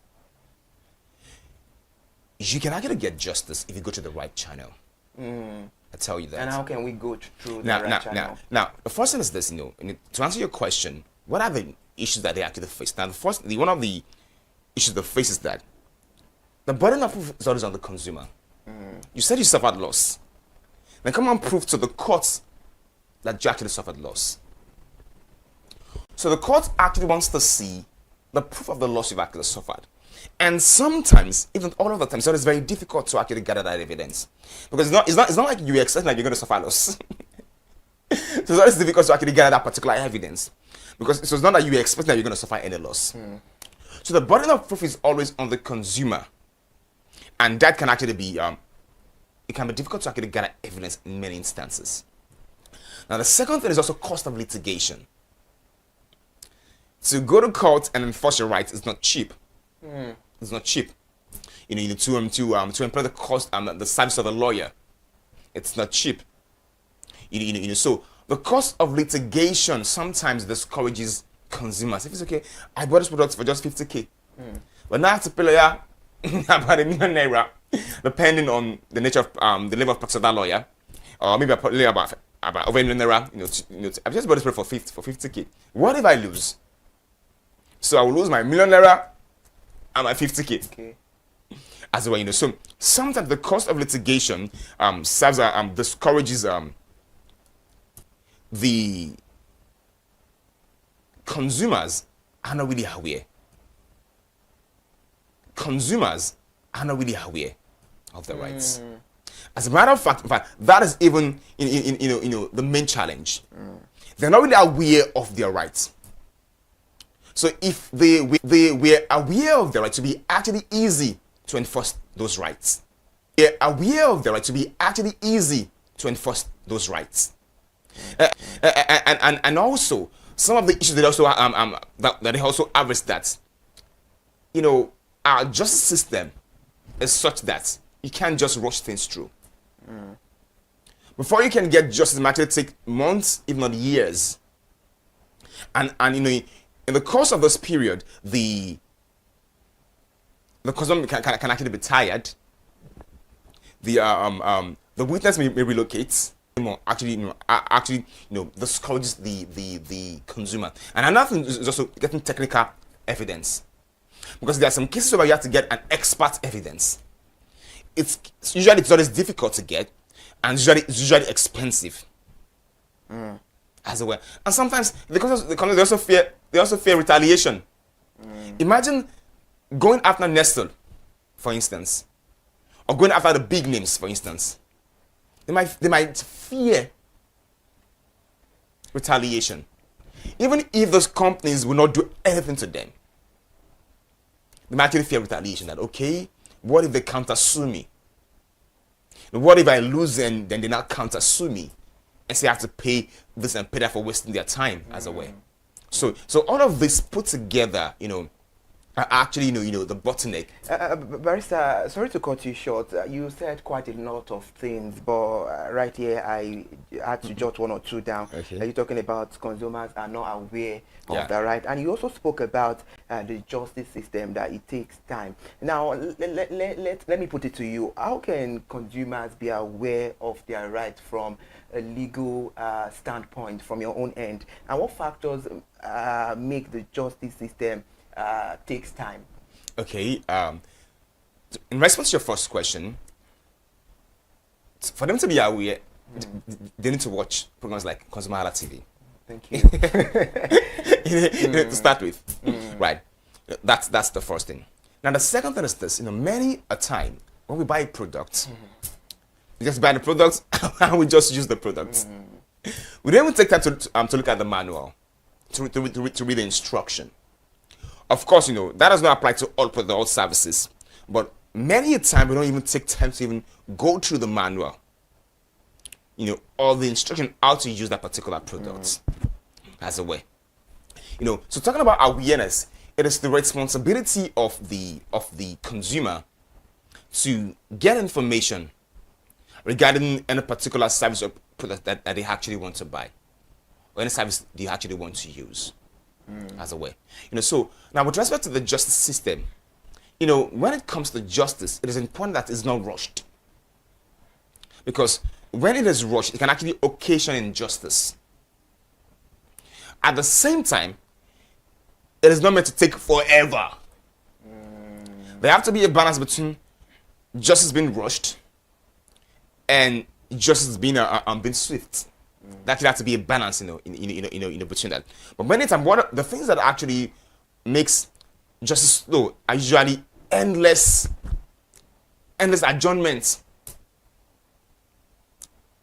You can actually get justice if you go to the right channel. I tell you that. And how can we go through the right channel? Now, the first thing is this, to answer your question, what are the issues that they actually face? Now, one of the issues they face is that the burden of proof is always on the consumer. You said you suffered loss. Then come and prove to the court that you actually suffered loss. So the court actually wants to see the proof of the loss you've actually suffered. And sometimes, even all of the time, so it's very difficult to actually gather that evidence. Because it's not like you expect that you're going to suffer loss. So it's always difficult to actually gather that particular evidence. Because it's not that you expect that you're going to suffer any loss. So the burden of proof is always on the consumer. And that can actually be, it can be difficult to actually gather evidence in many instances. Now the second thing is also cost of litigation. To go to court and enforce your rights is not cheap. It's not cheap. You know, you need to employ the cost the service of a lawyer. It's not cheap. So the cost of litigation sometimes discourages consumers. If it's okay, I bought this product for just 50K, but now I have to pay lawyer about ₦1 million, depending on the nature of the level of practice of that lawyer, or maybe I put lawyer about over ₦1 million. I've just bought this product for 50K. What if I lose? So I will lose my ₦1 million and my 50K. Okay. As well, so sometimes the cost of litigation serves discourages the consumers are not really aware. Consumers are not really aware of their rights. As a matter of fact, that is even the main challenge. They're not really aware of their rights. So if they were aware of their rights, to be actually easy to enforce those rights. They're aware of their rights, to be actually easy to enforce those rights. And also some of the issues that also that they also have is that our justice system is such that you can't just rush things through. Before you can get justice, it might actually take months, if not years. And in the course of this period, the consumer can actually be tired. The witness may relocate. Actually, discourages the consumer. And another thing is also getting technical evidence, because there are some cases where you have to get an expert evidence. It's always difficult to get, and it's usually expensive. As well, and sometimes they also fear retaliation. Imagine going after Nestle, for instance, or going after the big names, for instance. They might fear retaliation, even if those companies will not do anything to them. They might actually fear retaliation. That okay, what if they counter sue me? What if I lose and then they now counter sue me, and say I have to pay this and pay that for wasting their time as a way. So all of this put together, are actually, the bottleneck. Barrister, sorry to cut you short. You said quite a lot of things, but right here I had to jot one or two down. Okay. You're talking about consumers are not aware of the right, and you also spoke about the justice system, that it takes time. Now, let me put it to you. How can consumers be aware of their rights from a legal standpoint, from your own end, and what factors make the justice system takes time? Okay. In response to your first question, for them to be aware, they need to watch programs like ConsumerHalla TV. Thank you. To start with, right? That's the first thing. Now the second thing is this: many a time when we buy a product, we just buy the product and we just use the product. We don't even take time to look at the manual, to read the instruction. Of course, that does not apply to all services, but many a time we don't even take time to even go through the manual, or the instruction how to use that particular product as a way. So talking about awareness, it is the responsibility of the consumer to get information regarding any particular service or product that they actually want to buy, or any service they actually want to use. As a way, so now with respect to the justice system, when it comes to justice, it is important that it's not rushed, because when it is rushed, it can actually occasion injustice. At the same time, it is not meant to take forever, there have to be a balance between justice being rushed and justice being being swift. That should have to be a balance, between that. But many times, the things that actually makes justice slow are usually endless adjournments.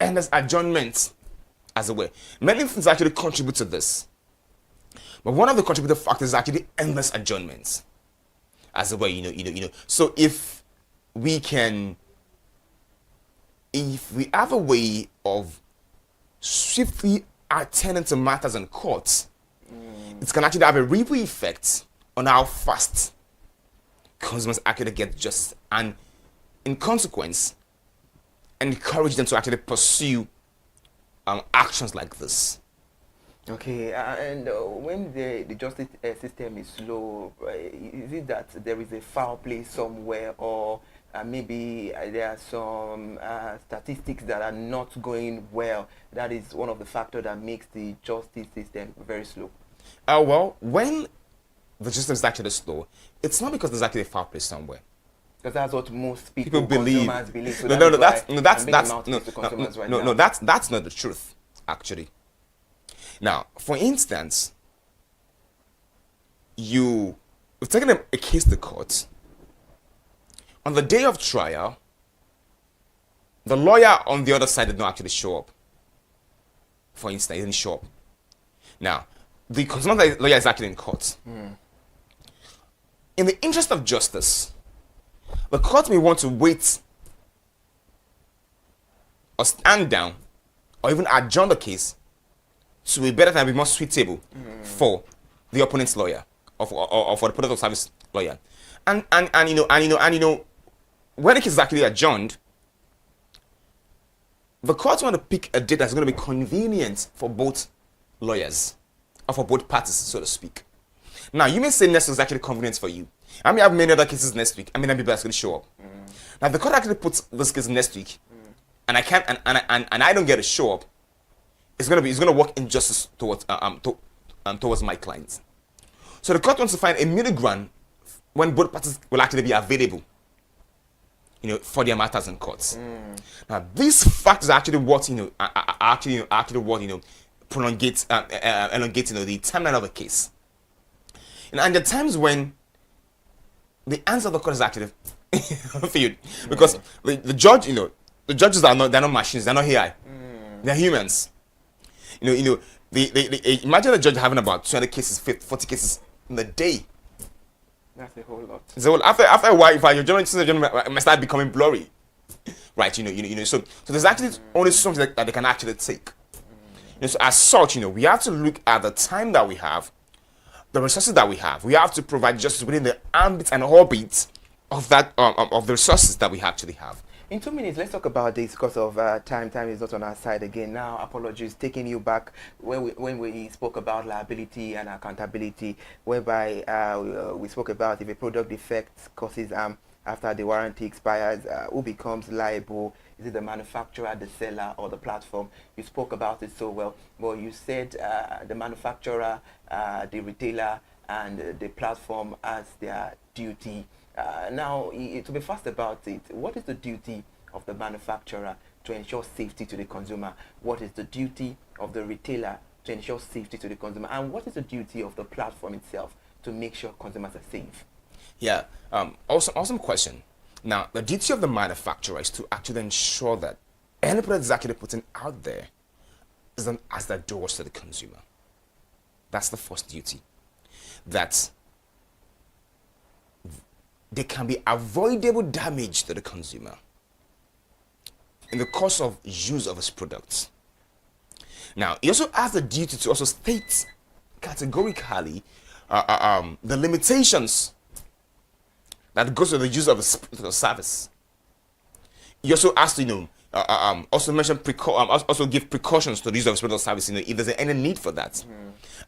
Endless adjournments, as a way. Many things actually contribute to this. But one of the contributing factors is actually endless adjournments, as a way, So if we have a way of swiftly attending to matters in courts, it can actually have a ripple effect on how fast consumers actually get justice, and in consequence, encourage them to actually pursue actions like this. Okay, and when the justice system is slow, is it that there is a foul play somewhere, or maybe there are some statistics that are not going well? That is one of the factors that makes the justice system very slow. Well, when the system is actually slow, it's not because there's actually a foul play somewhere. Because that's what most people believe. So That's not the truth, actually. Now, for instance, you've taken a case to court. On the day of trial, the lawyer on the other side did not actually show up. For instance, he didn't show up. Now, the consumer lawyer is actually in court. In the interest of justice, the court may want to wait or stand down or even adjourn the case to a better time, be more suitable for the opponent's lawyer or for the product or service lawyer. And when the case is actually adjourned, the court want to pick a date that's going to be convenient for both lawyers or for both parties, so to speak. Now, you may say next week is actually convenient for you. I may have many other cases next week. I may not be able to show up. Now, if the court actually puts this case next week, and I can't, and I don't get to show up, it's gonna work injustice towards my clients. So the court wants to find a middle ground when both parties will actually be available, for their matters in courts. Now, these facts are actually what elongates the timeline of a case. And the times when the answer of the court is actually failed, because the judges are not, they're not machines, they're not AI, they're humans. Imagine a judge having about 200 cases, 40 cases in a day. That's a whole lot. So after a while, if your judgment might start becoming blurry, right? So there's actually only something that they can actually take. So as such, we have to look at the time that we have, the resources that we have. We have to provide justice within the ambit and orbit of that of the resources that we actually have. In 2 minutes, let's talk about this because of time. Time is not on our side again. Now, apologies, taking you back when we spoke about liability and accountability, whereby we spoke about if a product defect causes harm after the warranty expires, who becomes liable? Is it the manufacturer, the seller, or the platform? You spoke about it so well. Well, you said the manufacturer, the retailer, and the platform as their duty. Now, to be fast about it, what is the duty of the manufacturer to ensure safety to the consumer? What is the duty of the retailer to ensure safety to the consumer? And what is the duty of the platform itself to make sure consumers are safe? Yeah, awesome question. Now, the duty of the manufacturer is to actually ensure that any product is actually putting out there isn't as the doors to the consumer. That's the first duty. That there can be avoidable damage to the consumer in the course of use of his products. Now, he also has the duty to also state categorically the limitations that goes to the use of the service. He also has to, also mention also give precautions to the use of spiritual service, if there's any need for that,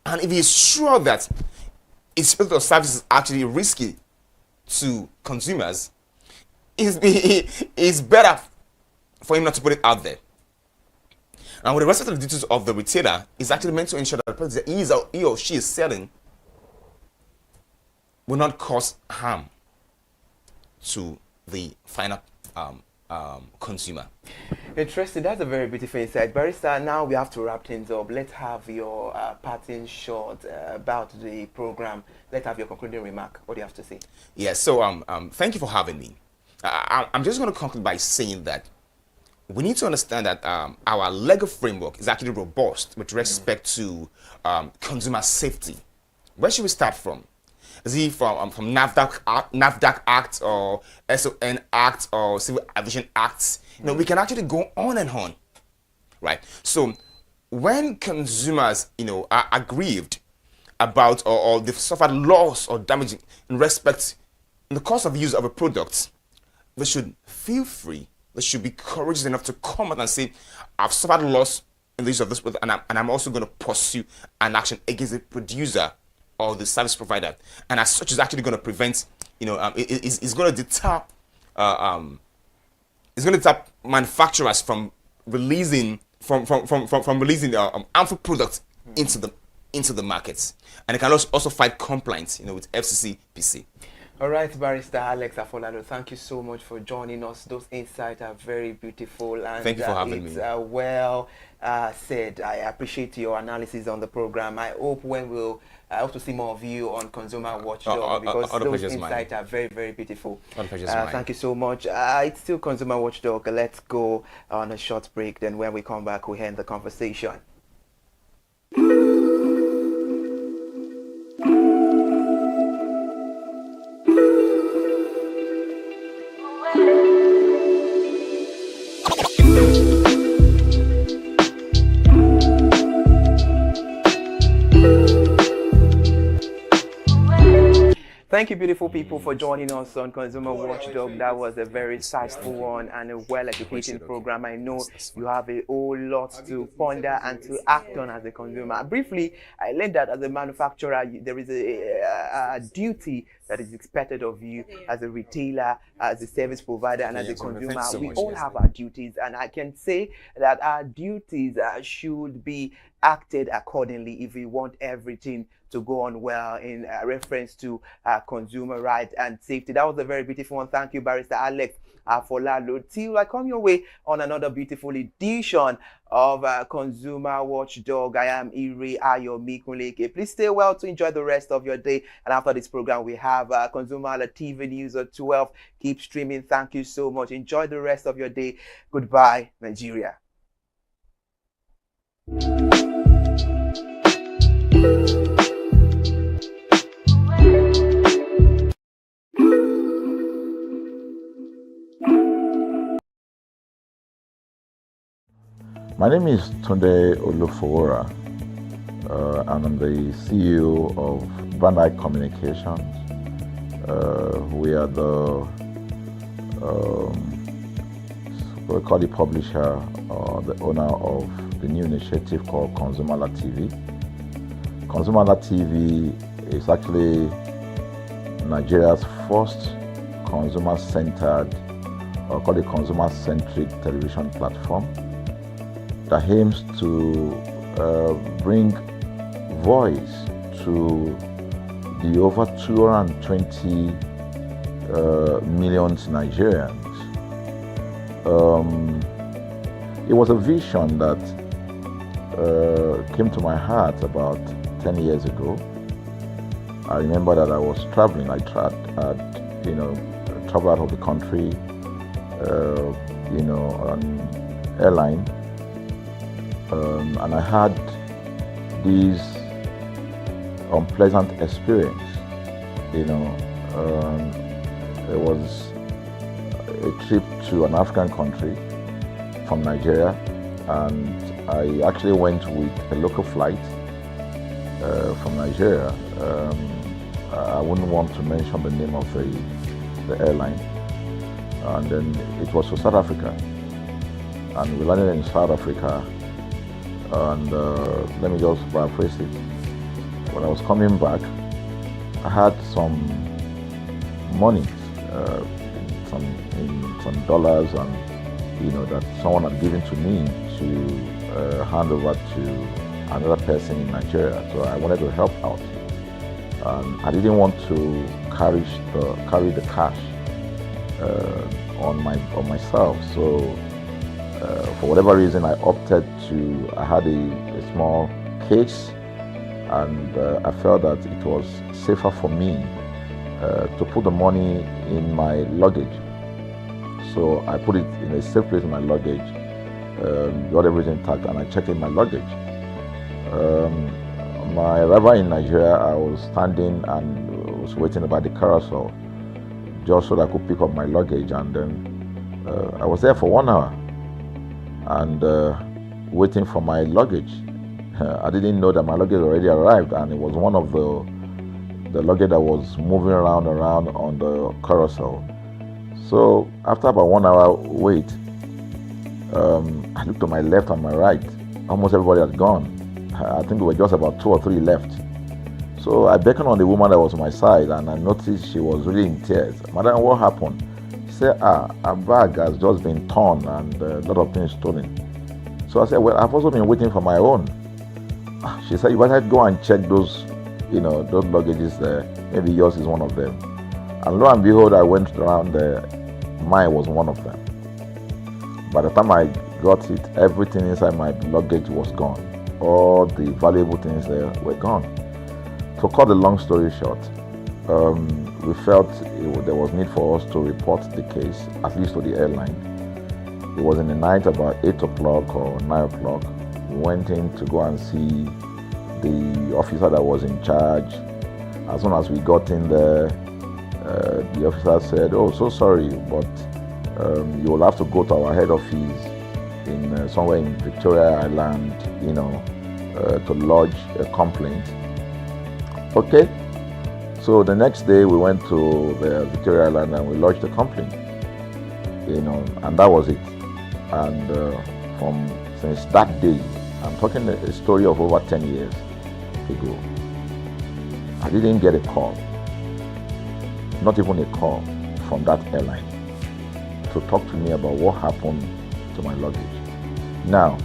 and if he's sure that his spiritual service is actually risky to consumers, it's better for him not to put it out there. And with the rest of the duties of the retailer, is actually meant to ensure that the product that he or she is selling will not cause harm to the final consumer. Interesting. That's a very beautiful insight. Barrister, now we have to wrap things up. Let's have your parting short about the program. Let's have your concluding remark. What do you have to say? Yeah, so thank you for having me. I'm just going to conclude by saying that we need to understand that our legal framework is actually robust with respect to consumer safety. Where should we start from? Is it from NAFDAC Act or SON Act or Civil Aviation Acts? You know, we can actually go on and on, right? So when consumers, you know, are aggrieved about or they've suffered loss or damage in respect in the course of use of a product, they should feel free. They should be courageous enough to come out and say, I've suffered loss in the use of this product, and I'm also going to pursue an action against the producer or the service provider. And as such, is actually going to prevent, you know, it's going to deter, manufacturers from releasing harmful products into the markets, and it can also fight compliance, you know, with FCC PC. All right, Barrister Alex Afolado, thank you so much for joining us. Those insights are very beautiful, and thank you for having me. Well said. I appreciate your analysis on the program. I hope I hope to see more of you on Consumer Watchdog, because those insights are very, very beautiful. Thank you so much. It's still Consumer Watchdog. Let's go on a short break. Then when we come back, we'll end the conversation. Thank you, beautiful people, for joining us on Consumer Watchdog. That was a very insightful one and a well-educating program. I know you have a whole lot to ponder and to act on as a consumer. Briefly, I learned that as a manufacturer, there is a duty that is expected of you as a retailer, as a service provider, and as a consumer. We all have our duties, and I can say that our duties should be acted accordingly if we want everything to go on well in reference to consumer rights and safety. That was a very beautiful one. Thank you, Barrister Alex Afolado. Till I come your way on another beautiful edition of Consumer Watchdog. I am Ire Ayomikunleke. Please stay well to enjoy the rest of your day. And after this program, we have ConsumerHallaTV News at 12. Keep streaming. Thank you so much. Enjoy the rest of your day. Goodbye, Nigeria. My name is Tunde Olufowora, and I'm the CEO of Bandai Communications. We are we call the publisher or the owner of the new initiative called ConsumerHallaTV. ConsumerHallaTV is actually Nigeria's first consumer-centered, or call it consumer-centric television platform that aims to bring voice to the over 220 million Nigerians. It was a vision that came to my heart about 10 years ago. I remember that I was traveling. I traveled out of the country, on airline. And I had this unpleasant experience. It was a trip to an African country from Nigeria, and I actually went with a local flight from Nigeria. I wouldn't want to mention the name of the airline. And then it was to South Africa, and we landed in South Africa. And let me just paraphrase it. When I was coming back, I had some money, some dollars, and that someone had given to me to hand over to another person in Nigeria. So I wanted to help out. I didn't want to carry the cash on myself. So for whatever reason, I opted to. I had a small case, and I felt that it was safer for me to put the money in my luggage. So I put it in a safe place in my luggage, got everything intact, and I checked in my luggage. My arrival in Nigeria, I was standing and was waiting by the carousel just so that I could pick up my luggage, and then I was there for 1 hour and waiting for my luggage. I didn't know that my luggage already arrived, and it was one of the luggage that was moving around on the carousel. So after about 1 hour wait, I looked to my left and my right. Almost everybody had gone. I think there were just about 2 or 3 left. So I beckoned on the woman that was on my side, and I noticed she was really in tears. Madam, what happened? She said, her bag has just been torn and a lot of things stolen. So I said, well, I've also been waiting for my own. She said, you better go and check those, those luggages there. Maybe yours is one of them. And lo and behold, I went around there. Mine was one of them. By the time I got it, everything inside my luggage was gone. All the valuable things there were gone. To cut the long story short, we felt there was need for us to report the case, at least to the airline. It was in the night, about 8 o'clock or 9 o'clock. We went in to go and see the officer that was in charge. As soon as we got in there, the officer said, "Oh, so sorry, but you will have to go to our head office in somewhere in Victoria Island, to lodge a complaint." Okay. So the next day we went to the Victoria Island and we lodged a complaint, and that was it. And since that day, I'm talking a story of over 10 years ago, I didn't get a call, not even a call from that airline to talk to me about what happened to my luggage. Now,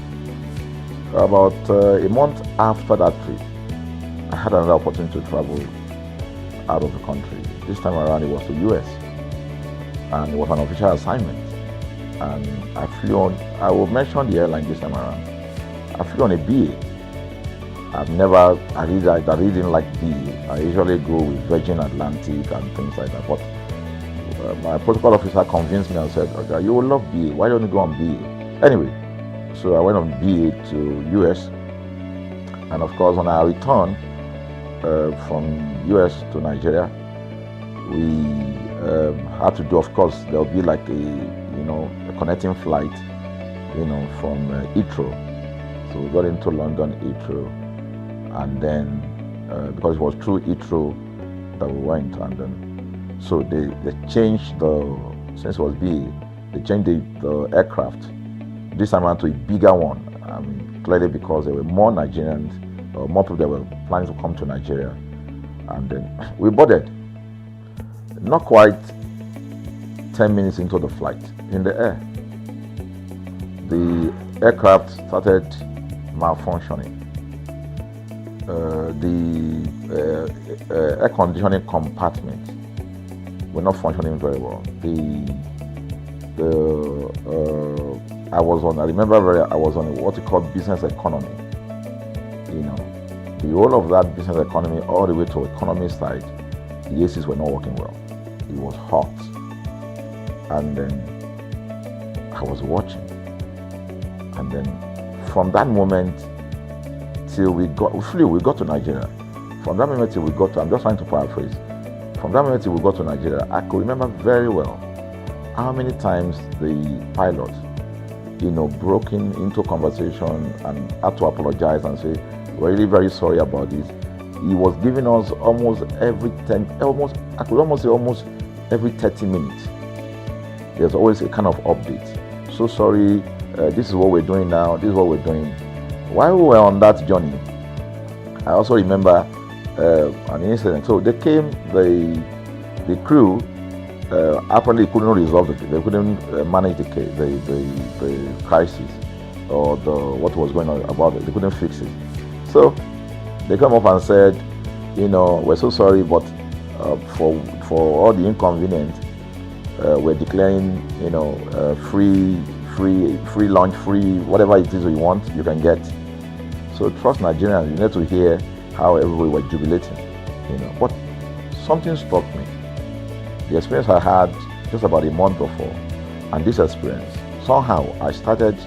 about a month after that trip, I had another opportunity to travel out of the country. This time around it was to US, and it was an official assignment. And I flew on, I will mention the airline this time around. I flew on a BA. I really didn't like BA. I usually go with Virgin Atlantic and things like that. But my protocol officer convinced me and said, "Okay, you will love BA. Why don't you go on BA?" Anyway, so I went on BA to US. And of course, on our return from US to Nigeria, we had to do, of course, there'll be like a connecting flight, from Heathrow. So we got into London Heathrow, and then because it was through Heathrow that we went, and then so they changed since it was BA, they changed the aircraft this time around to a bigger one. I mean, clearly because there were more Nigerians, or more people that were planning to come to Nigeria, and then we boarded. Not quite 10 minutes into the flight, in the air, the aircraft started malfunctioning. The air conditioning compartment were not functioning very well. I was on what you call business economy. The whole of that business economy, all the way to economy side, the ACs were not working well. It was hot. And then I was watching. And then from that moment till we got to Nigeria. From that moment till we got to, I'm just trying to paraphrase. From that moment till we got to Nigeria, I could remember very well how many times the pilot, broke into conversation and had to apologize and say, "We're really very sorry about this." He was giving us almost every 30 minutes. There's always a kind of update. "So sorry, this is what we're doing now, this is what we're doing." While we were on that journey, I also remember an incident. So they came, the crew apparently couldn't resolve they couldn't manage the crisis or what was going on about it. They couldn't fix it. So they come up and said, "We're so sorry, but for all the inconvenience, we're declaring, free lunch, free whatever it is you want, you can get. So trust Nigerians. You need to hear how everybody was jubilating, But something struck me. The experience I had just about a month before, and this experience, somehow I started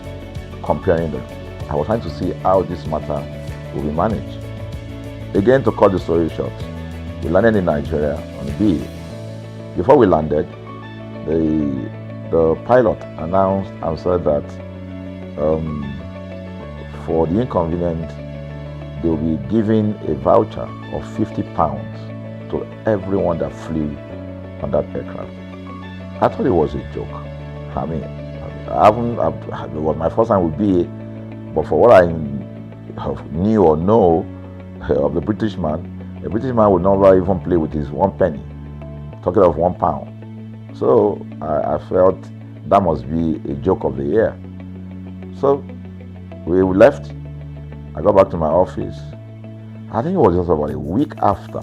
comparing them. I was trying to see how this matter will be managed. Again, to cut the story short, we landed in Nigeria on BA. Before we landed, the pilot announced and said that for the inconvenient, they will be giving a voucher of £50 to everyone that flew on that aircraft. I thought it was a joke. It was my first time with BA, but for what I knew or know of the British man would never even play with his 1 penny, talking of £1. So I felt that must be a joke of the year. So we left. I got back to my office. I think it was just about a week after.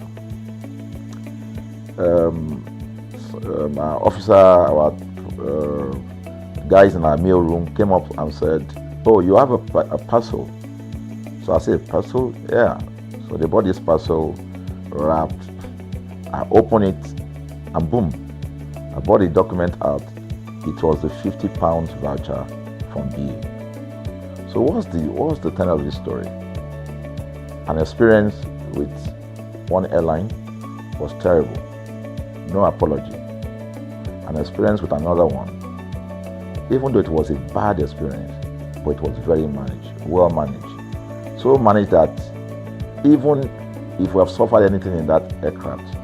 My officer, our guys in our mail room came up and said, "Oh, you have a parcel." So I said, "Parcel? Yeah." So they brought this parcel wrapped. I opened it and boom, I brought the document out. It was the £50 voucher from BA. So what's the tenor of this story? An experience with one airline was terrible. No apology. An experience with another one, even though it was a bad experience, but it was very well managed. So managed that even if we have suffered anything in that aircraft,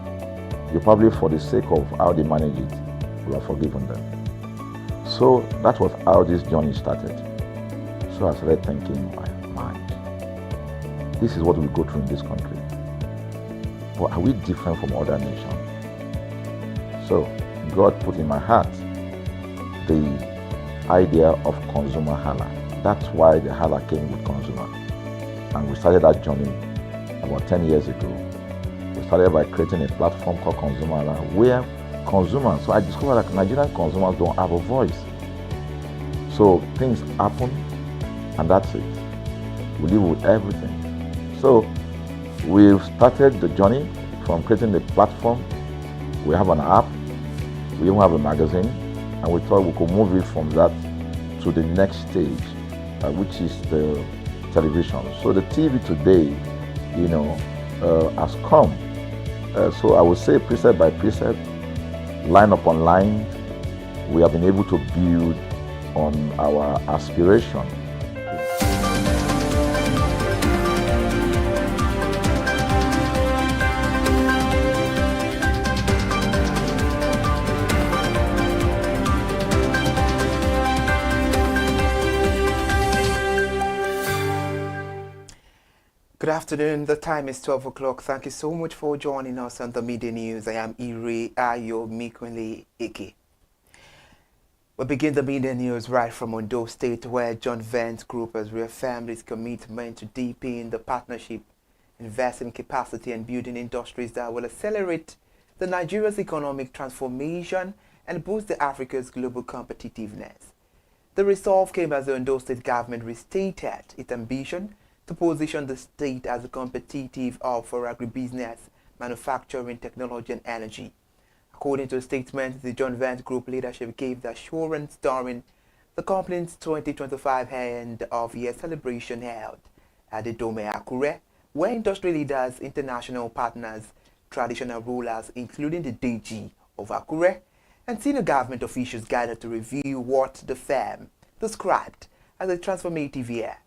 you probably, for the sake of how they manage it, we have forgiven them. So that was how this journey started. So I started thinking in my mind, this is what we go through in this country. But are we different from other nations? So God put in my heart the idea of ConsumerHalla. That's why the Hala came with consumer. And we started that journey about 10 years ago. We started by creating a platform called ConsumerHalla, where consumers, so I discovered that Nigerian consumers don't have a voice. So things happen, and that's it. We live with everything. So we've started the journey from creating the platform. We have an app, we even have a magazine, and we thought we could move it from that to the next stage, which is the television. So the TV today, has come. So I would say precept by precept, line upon line, we have been able to build on our aspiration. Good afternoon. The time is 12 o'clock. Thank you so much for joining us on the Media News. I am Ire Ayo Mikwele Ike. We begin the Media News right from Ondo State, where John Vance Group has reaffirmed its commitment to deepen the partnership, invest in capacity and building industries that will accelerate the Nigeria's economic transformation and boost the Africa's global competitiveness. The resolve came as the Ondo State government restated its ambition to position the state as a competitive hub for agribusiness, manufacturing, technology and energy. According to a statement, the John Vance Group leadership gave the assurance during the company's 2025 end-of-year celebration held at the Dome Akure, where industry leaders, international partners, traditional rulers, including the DG of Akure, and senior government officials gathered to review what the firm described as a transformative year.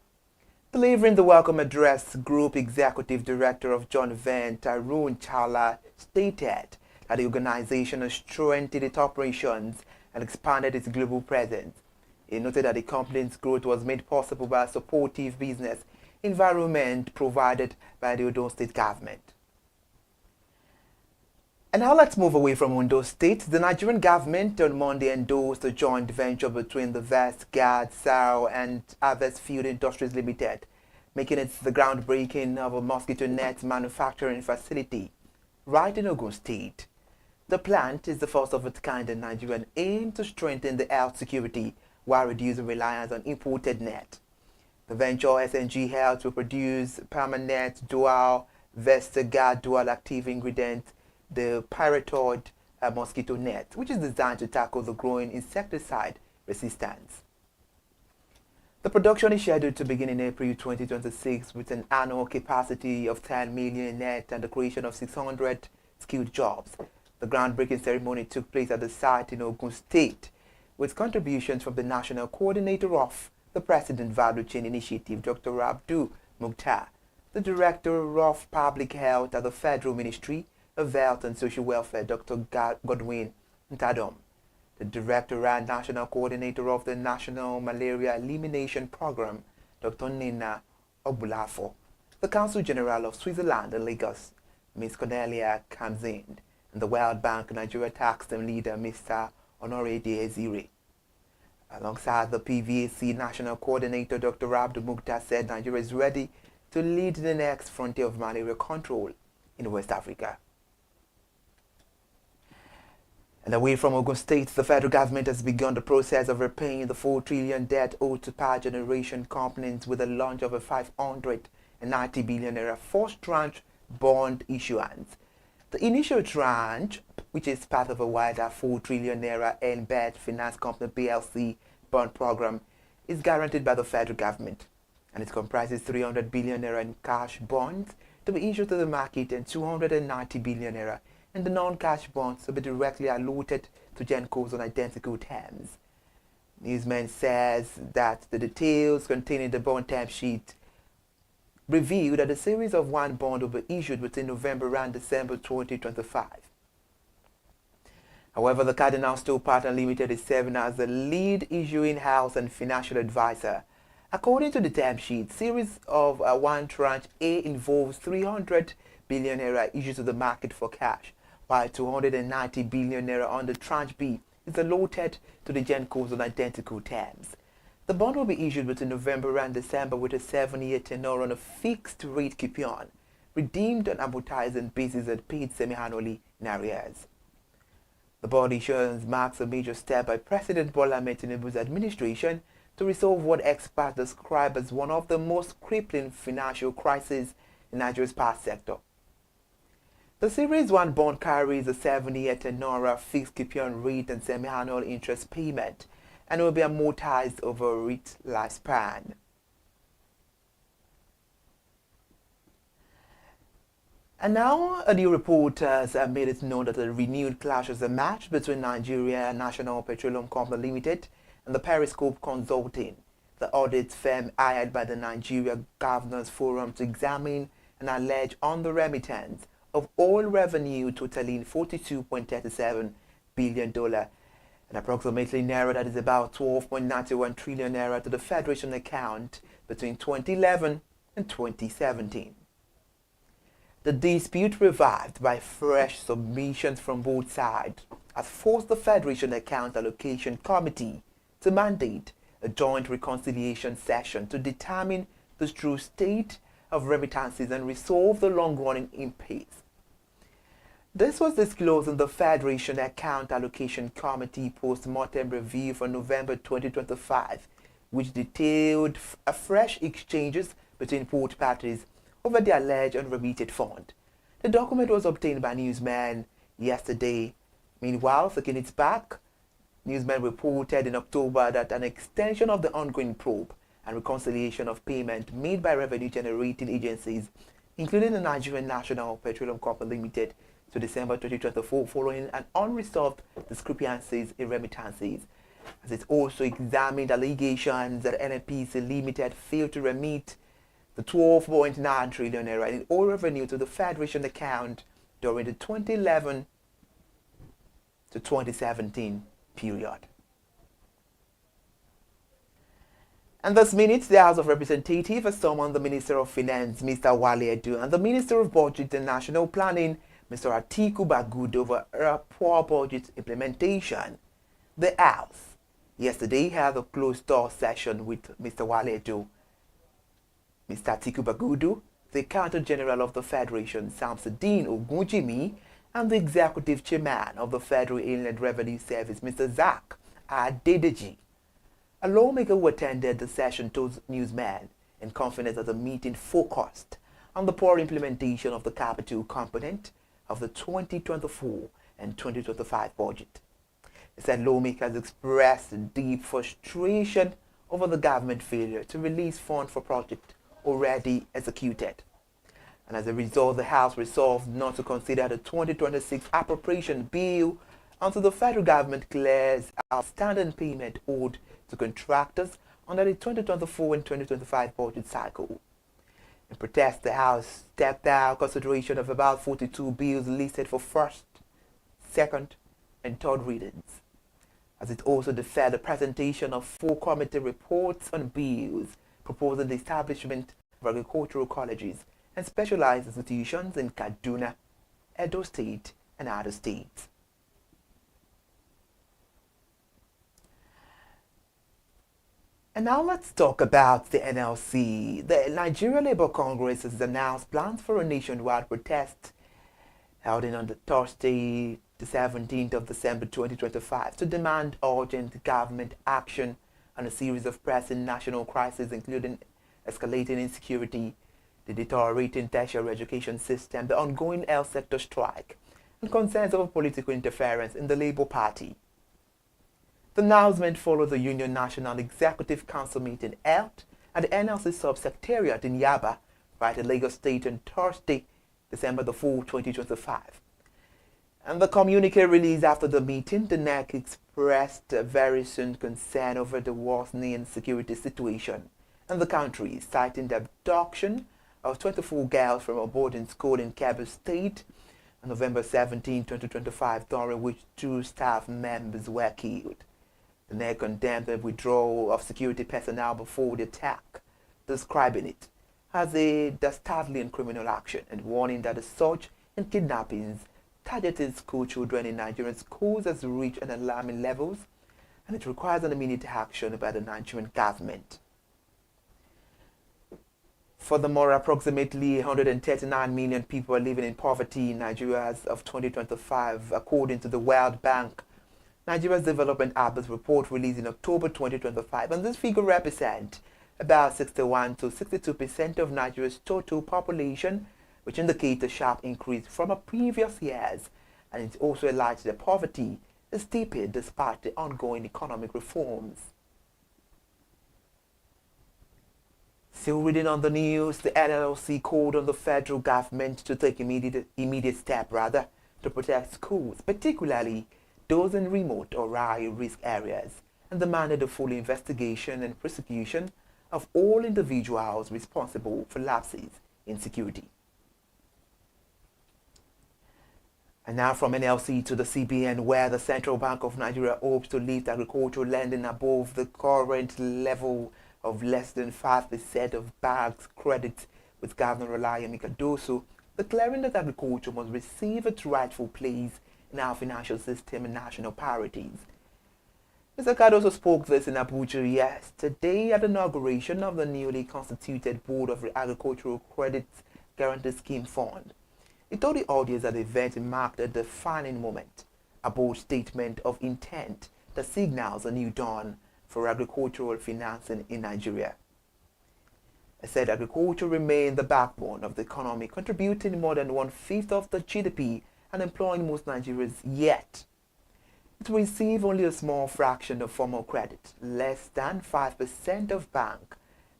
Delivering the welcome address, Group Executive Director of John Vance, Tyrone Chala, stated that the organization has strengthened its operations and expanded its global presence. He noted that the company's growth was made possible by a supportive business environment provided by the Ondo State government. And now let's move away from Ondo State. The Nigerian government on Monday endorsed a joint venture between the Vestgard, Sao and Harvest Field Industries Limited, making it the groundbreaking of a mosquito net manufacturing facility right in Ogun State. The plant is the first of its kind in Nigeria and aims to strengthen the health security while reducing reliance on imported net. The venture SNG Health will produce permanent dual Vestaguard dual active ingredient, the Pyrethroid mosquito net, which is designed to tackle the growing insecticide resistance. The production is scheduled to begin in April 2026 with an annual capacity of 10 million net and the creation of 600 skilled jobs. The groundbreaking ceremony took place at the site in Ogun State with contributions from the National Coordinator of the President Value Chain Initiative, Dr. Abdul Mukhtar, the Director of Public Health at the Federal Ministry of Health and Social Welfare, Dr. Godwin Ntadom, the Director and National Coordinator of the National Malaria Elimination Program, Dr. Nina Obulafo, the Consul General of Switzerland in Lagos, Ms. Cornelia Kamzind, and the World Bank Nigeria Tax Team Leader, Mr. Honore Diezire. Alongside the PVAC National Coordinator, Dr. Abdul Mukhtar said Nigeria is ready to lead the next frontier of malaria control in West Africa. And away from Ogun State, the federal government has begun the process of repaying the 4 trillion debt owed to power generation companies with the launch of a 590 billion naira first tranche bond issuance. The initial tranche, which is part of a wider 4 trillion naira embed finance company PLC bond program, is guaranteed by the federal government, and it comprises 300 billion naira in cash bonds to be issued to the market and 290 billion naira in the non-cash bonds to be directly allotted to GenCos on identical terms. Newsman says that the details contained in the bond term sheet revealed that a series of one bond will be issued between November and December 2025. However, the Cardinal Steel Partner Limited is serving as the lead issuing house and financial advisor. According to the term sheet, series of one tranche A involves 300 billion naira issued to the market for cash, while 290 billion naira on the tranche B is allotted to the GenCos on identical terms. The bond will be issued between November and December with a 7-year tenure on a fixed rate coupon, redeemed on amortizing basis and paid semi-annually in arrears. The bond issuance marks a major step by President Bola Ahmed Tinubu's administration to resolve what experts describe as one of the most crippling financial crises in Nigeria's power sector. The Series 1 bond carries a 7-year tenure, fixed coupon rate and semi-annual interest payment, and will be amortized over its lifespan. And now a new report has made it known that a renewed clash has emerged between Nigeria National Petroleum Company Limited and the Periscope Consulting, the audit firm hired by the Nigeria Governors Forum to examine an alleged under-remittance of oil revenue totaling $42.37 billion, and approximately naira that is about 12.91 trillion naira to the Federation account between 2011 and 2017. The dispute, revived by fresh submissions from both sides, has forced the Federation Account Allocation Committee to mandate a joint reconciliation session to determine the true state of remittances and resolve the long-running impasse. This was disclosed in the Federation Account Allocation Committee post-mortem review for November 2025, which detailed fresh exchanges between both parties over the alleged unremitted fund. The document was obtained by Newsman yesterday. Meanwhile, taking it back, Newsman reported in October that an extension of the ongoing probe and reconciliation of payment made by revenue-generating agencies, including the Nigerian National Petroleum Company Limited, to December 2024 following an unresolved discrepancies in remittances, as it also examined allegations that NNPC Limited failed to remit the 12.9 trillion naira in oil revenue to the Federation account during the 2011 to 2017 period. And this minute, the House of Representatives has summoned the Minister of Finance, Mr. Wale Edu, and the Minister of Budget and National Planning, Mr. Atiku Bagudu, over a poor budget implementation. The House yesterday had a closed-door session with Mr. Wale Edu, Mr. Atiku Bagudu, the Accountant General of the Federation, Samsudeen Ogunjimi, and the executive chairman of the Federal Inland Revenue Service, Mr. Zach Adedeji. A lawmaker who attended the session told newsmen in confidence that the meeting focused on the poor implementation of the capital component of the 2024 and 2025 budget. He said lawmakers expressed deep frustration over the government failure to release funds for projects already executed. And as a result, the House resolved not to consider the 2026 appropriation bill until the federal government clears outstanding payment owed to contractors under the 2024 and 2025 budget cycle. In protest, the House stepped down consideration of about 42 bills listed for first, second, and third readings, as it also deferred the presentation of 4 committee reports on bills proposing the establishment of agricultural colleges and specialized institutions in Kaduna, Edo State, and other states. And now let's talk about the NLC. The Nigeria Labour Congress has announced plans for a nationwide protest held on Thursday, the 17th of December 2025, to demand urgent government action on a series of pressing national crises, including escalating insecurity, the deteriorating tertiary education system, the ongoing health sector strike, and concerns over political interference in the Labour Party. The announcement follows the Union National Executive Council meeting held at the NLC Sub-Secretariat in Yaba, right at Lagos State on Thursday, December the 4th, 2025. And the communique released after the meeting, the NEC expressed very soon concern over the worsening security situation in the country, citing the abduction of 24 girls from a boarding school in Kebbi State on November 17, 2025, during which 2 staff members were killed. The NEC condemned the withdrawal of security personnel before the attack, describing it as a dastardly and criminal action, and warning that the surge in kidnappings targeting school children in Nigerian schools has reached an alarming levels, and it requires an immediate action by the Nigerian government. Furthermore, approximately 139 million people are living in poverty in Nigeria as of 2025, according to the World Bank Nigeria's Development Atlas report released in October 2025, and this figure represents about 61 to 62% of Nigeria's total population, which indicates a sharp increase from previous years, and it also highlights that poverty is deepened despite the ongoing economic reforms. Still reading on the news, the NLC called on the federal government to take immediate step to protect schools, particularly those in remote or high-risk areas, and demanded a full investigation and prosecution of all individuals responsible for lapses in security. And now from NLC to the CBN, where the Central Bank of Nigeria hopes to lift agricultural lending above the current level of less than 5% of banks' credit, with Governor Olayemi Cardoso declaring that agriculture must receive its rightful place in our financial system and national priorities. Mr. Cardoso spoke this in Abuja yesterday at the inauguration of the newly constituted Board of Agricultural Credit Guarantee Scheme Fund. He told the audience that the event marked a defining moment, a bold statement of intent that signals a new dawn for agricultural financing in Nigeria. He said agriculture remained the backbone of the economy, contributing more than 1/5 of the GDP and employing most Nigerians, yet it receives only a small fraction of formal credit. Less than 5% of bank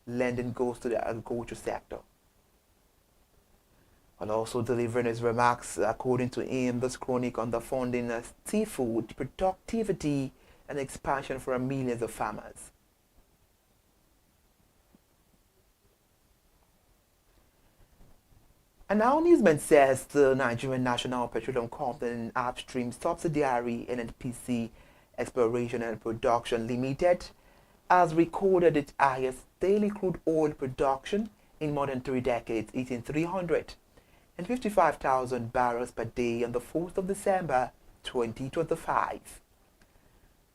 lending goes to the agriculture sector. While also delivering his remarks, according to him, this chronic underfunding stifled productivity and expansion for millions of farmers. And now Newsman says the Nigerian National Petroleum Company upstream subsidiary NNPC Exploration and Production Limited has recorded its highest daily crude oil production in more than 3 decades, hitting 355,000 barrels per day on the 4th of December 2025.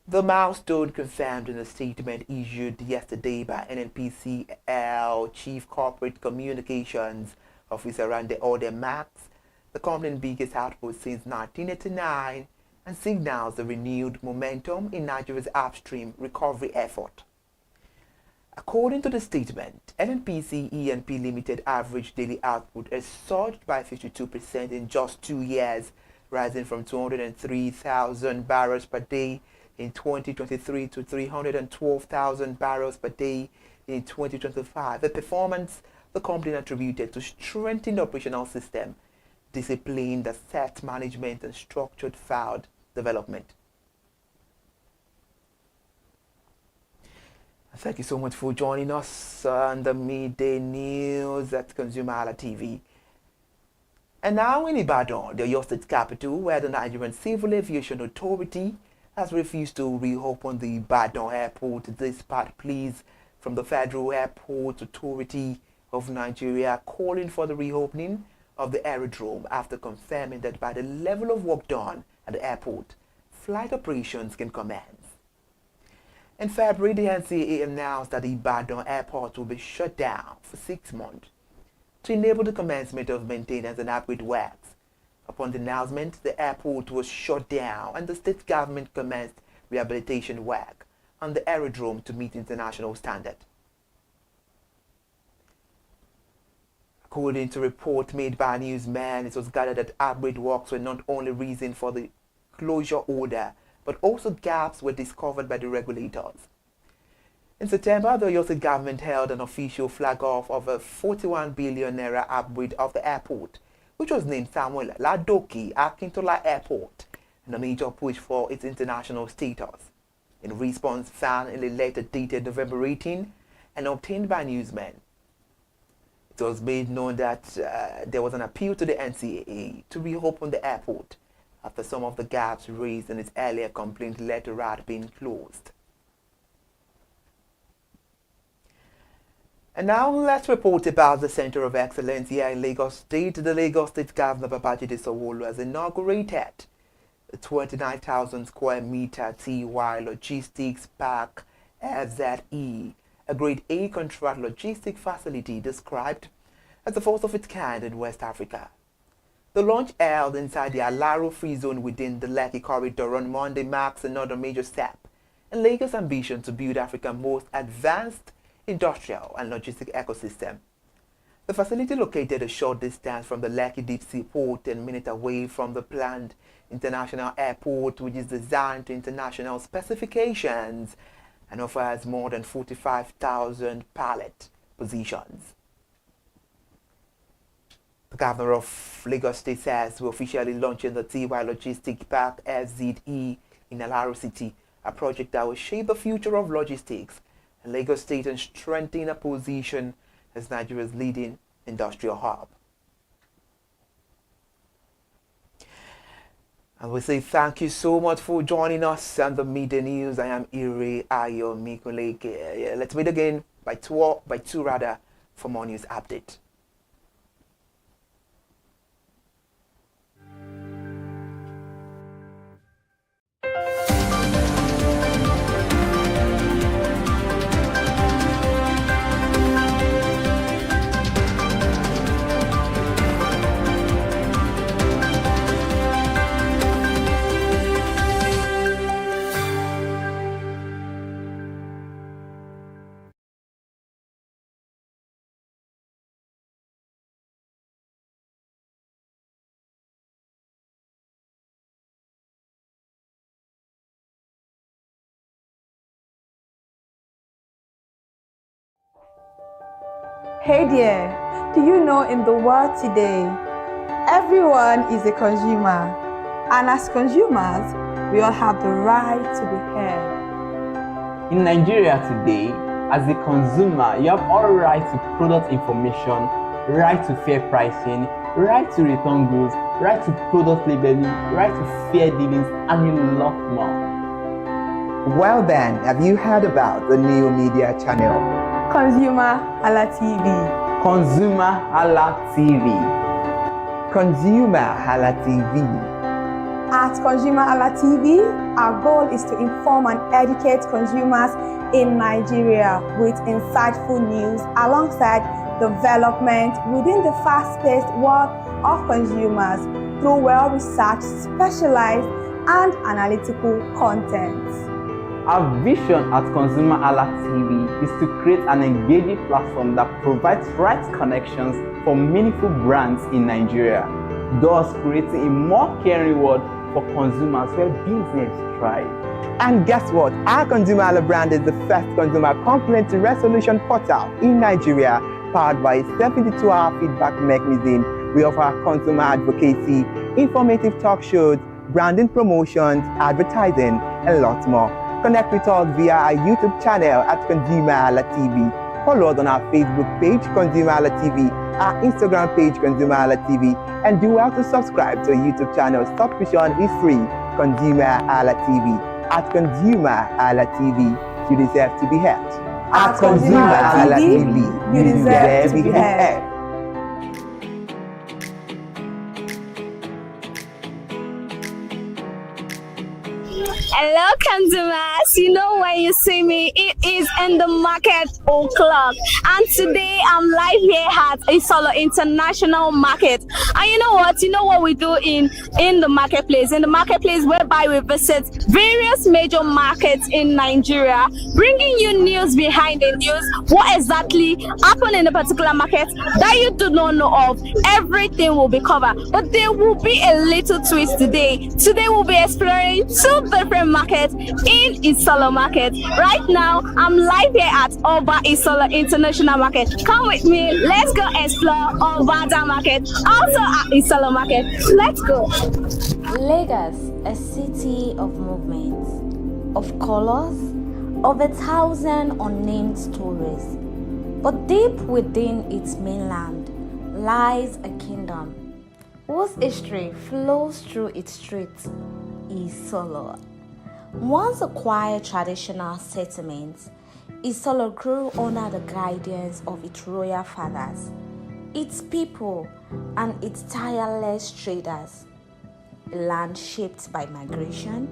The milestone confirmed in a statement issued yesterday by NNPCL Chief Corporate Communications Officer Rande Ode Max the company's biggest output since 1989, and signals a renewed momentum in Nigeria's upstream recovery effort. According to the statement, NNPC E&P Limited average daily output has surged by 52% in just 2 years, rising from 203,000 barrels per day in 2023 to 312,000 barrels per day in 2025, a performance the company attributed to strengthened operational system, disciplined asset management, and structured file development. Thank you so much for joining us on the midday news at ConsumerHalla TV. And now in Ibadan, the Oyo State capital, where the Nigerian Civil Aviation Authority has refused to reopen the Ibadan airport despite pleas from the Federal Airport Authority of Nigeria calling for the reopening of the aerodrome after confirming that by the level of work done at the airport, flight operations can commence. In February, the NCAA announced that the Ibadan airport will be shut down for 6 months to enable the commencement of maintenance and upgrade works. Upon the announcement, the airport was shut down and the state government commenced rehabilitation work on the aerodrome to meet international standards. According to a report made by newsmen, it was gathered that upgrade works were not only reason for the closure order, but also gaps were discovered by the regulators. In September, the Oyo State government held an official flag-off of a 41 billion naira upgrade of the airport, which was named Samuel Ladoke Akintola Airport, and a major push for its international status. In response, found in a letter dated November 18 and obtained by newsmen, it was made known that there was an appeal to the NCAA to reopen the airport after some of the gaps raised in its earlier complaint letter had been closed. And now let's report about the Center of Excellence here in Lagos State. The Lagos State Governor Babajide Sanwo-Olu has inaugurated the 29,000 square meter TY Logistics Park FZE, a Grade A contract logistic facility described as the first of its kind in West Africa. The launch held inside the Alaro Free Zone within the Lekki Corridor on Monday marks another major step in Lagos' ambition to build Africa's most advanced industrial and logistic ecosystem. The facility, located a short distance from the Lekki Deep Sea Port and minute away from the planned international airport, which is designed to international specifications and offers more than 45,000 pallet positions. The governor of Lagos State says we're officially launching the TY Logistic Park FZE in Alaro City, a project that will shape the future of logistics in Lagos State and strengthen a position as Nigeria's leading industrial hub. And we say thank you so much for joining us on the Midday News. I am Ire Ayo Mikuleke. Let's meet again by two for more news update. Hey there, do you know in the world today, everyone is a consumer, and as consumers, we all have the right to be heard. In Nigeria today, as a consumer, you have all right to product information, right to fair pricing, right to return goods, right to product labeling, right to fair dealings, and a lot more. Well then, have you heard about the new media channel? ConsumerHalla TV. ConsumerHalla TV. ConsumerHalla TV. At ConsumerHalla TV, our goal is to inform and educate consumers in Nigeria with insightful news alongside development within the fast-paced world of consumers through well-researched, specialized, and analytical content. Our vision at ConsumerHallaTV is to create an engaging platform that provides right connections for meaningful brands in Nigeria, thus creating a more caring world for consumers where business thrive. And guess what? Our ConsumerHalla brand is the first consumer complaint resolution portal in Nigeria, powered by a 72-hour feedback mechanism. We offer consumer advocacy, informative talk shows, branding promotions, advertising, and lots more. Connect with us via our YouTube channel at ConsumerHallaTV. Follow us on our Facebook page, ConsumerHallaTV, our Instagram page, ConsumerHallaTV, and do well to subscribe to our YouTube channel. Subscription is free. ConsumerHallaTV. At ConsumerHallaTV, you deserve to be heard. At ConsumerHallaTV, you deserve to be heard. Hello, consumers. You know when you see me, it is in the market o'clock, and today I'm live here at Isolo International Market. And you know what? You know what we do in the marketplace? In the marketplace, whereby we visit various major markets in Nigeria, bringing you news behind the news. What exactly happened in a particular market that you do not know of? Everything will be covered, but there will be a little twist today. Today we'll be exploring two different markets in Isolo Market. Right now, I'm live here at Oba Isolo International Market. Come with me, let's go explore Oba Market, also at Isolo Market. Let's go. Lagos, a city of movement, of colors, of 1,000 unnamed stories. But deep within its mainland lies a kingdom whose history flows through its streets. Isolo. Once a quiet traditional settlement, Isolo grew under the guidance of its royal fathers, its people, and its tireless traders. A land shaped by migration,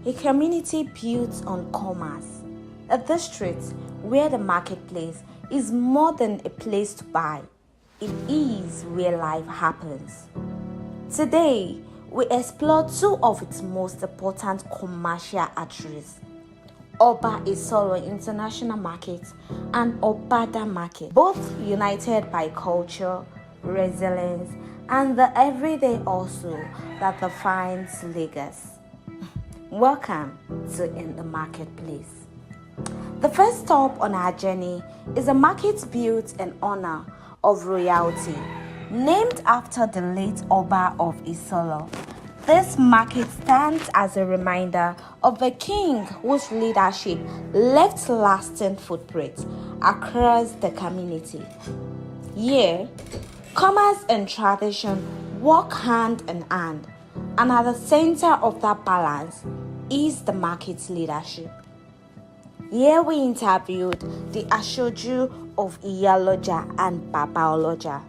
a community built on commerce, a district where the marketplace is more than a place to buy, it is where life happens. Today, we explore two of its most important commercial arteries, Oba Isolo International Market and Obada Market, both united by culture, resilience, and the everyday hustle that defines Lagos. Welcome to In the Marketplace. The first stop on our journey is a market built in honor of royalty, named after the late Oba of Isolo. This market stands as a reminder of the king whose leadership left lasting footprints across the community. Here, commerce and tradition walk hand in hand, and at the center of that balance is the market's leadership. Here we interviewed the Ashoju of Iyaloja and Babaoloja.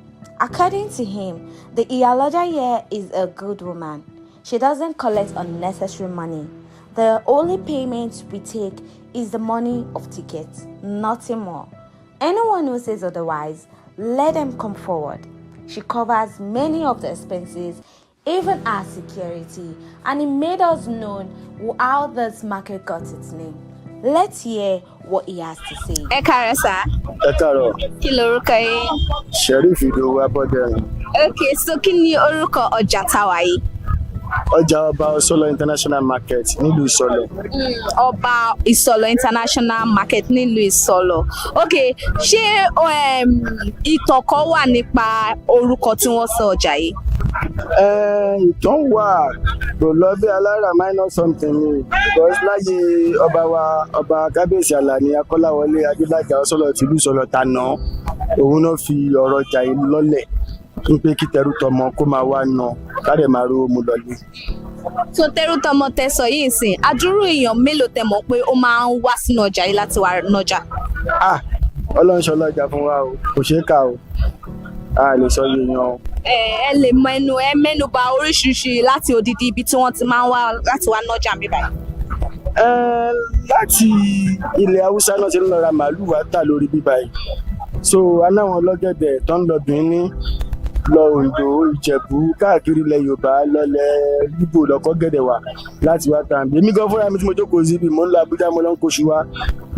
According to him, the Iyaloja here is a good woman. She doesn't collect unnecessary money. The only payment we take is the money of tickets, nothing more. Anyone who says otherwise, let them come forward. She covers many of the expenses, even our security, and it made us know how this market got its name. Let's hear what he has to say. Ẹ káàárọ̀ sà. Ẹ káàárọ̀. Kí lorúkọ yín? Sheriff Idowu Abọ́dẹ̀rìn. Okay, so kí ni orúkọ ọjà táwa yìí? Ọjà Ọba Isolo International Market nílùú Isolo. Ọba Isolo International Market nílùú Isolo. Okay, ṣé ìtàn kan wà nípa orúkọ tí wọ́n sọ ọjà yìí? Ìtàn wà kò lọ bí alára minus something ni because láyé ọba kábíyèsí Àlàní Akọ́láwọlé Adélájà Isolo tìlú Isolo tàná òun náà fi ọ̀rọ̀ ọjà yìí lọ́lẹ̀ pé kí tẹrú tọmọ kó máa wá ná káre máa rówó mu lọlé. So tẹrú tọmọ tẹ sọ yìí sìn àdúrú èèyàn mélòó tẹ mọ̀ pé ó máa ń wá sínú ọjà yìí láti wá nájà? Ọlọ́run ṣọlá ọjà fún wa o kò ṣeé kà o a lè sọ yìí yan o. Ẹ lè mẹ́nu bà oríṣiríṣi láti odidi ibi tí wọ́n ti máa ń wá láti wá nájà mi báyìí. Láti ilẹ̀ Haúsá náà ti ń lọ ra màálù wá tà lórí bíbá yìí. so aláwọn ọlọ́gẹ̀dẹ̀ tó ń lọ Benin lọ Oǹdó Ìjẹ̀bú káàkiri ilẹ̀ Yorùbá lọ́lẹ̀ Ìgbò lọ́kọ́ gẹ̀dẹ̀ wá láti wá tàn bí èmi gan fúnra mi tí mo jókòó síbi mò ń lọ Àbújá mo lọ ń kóṣù wá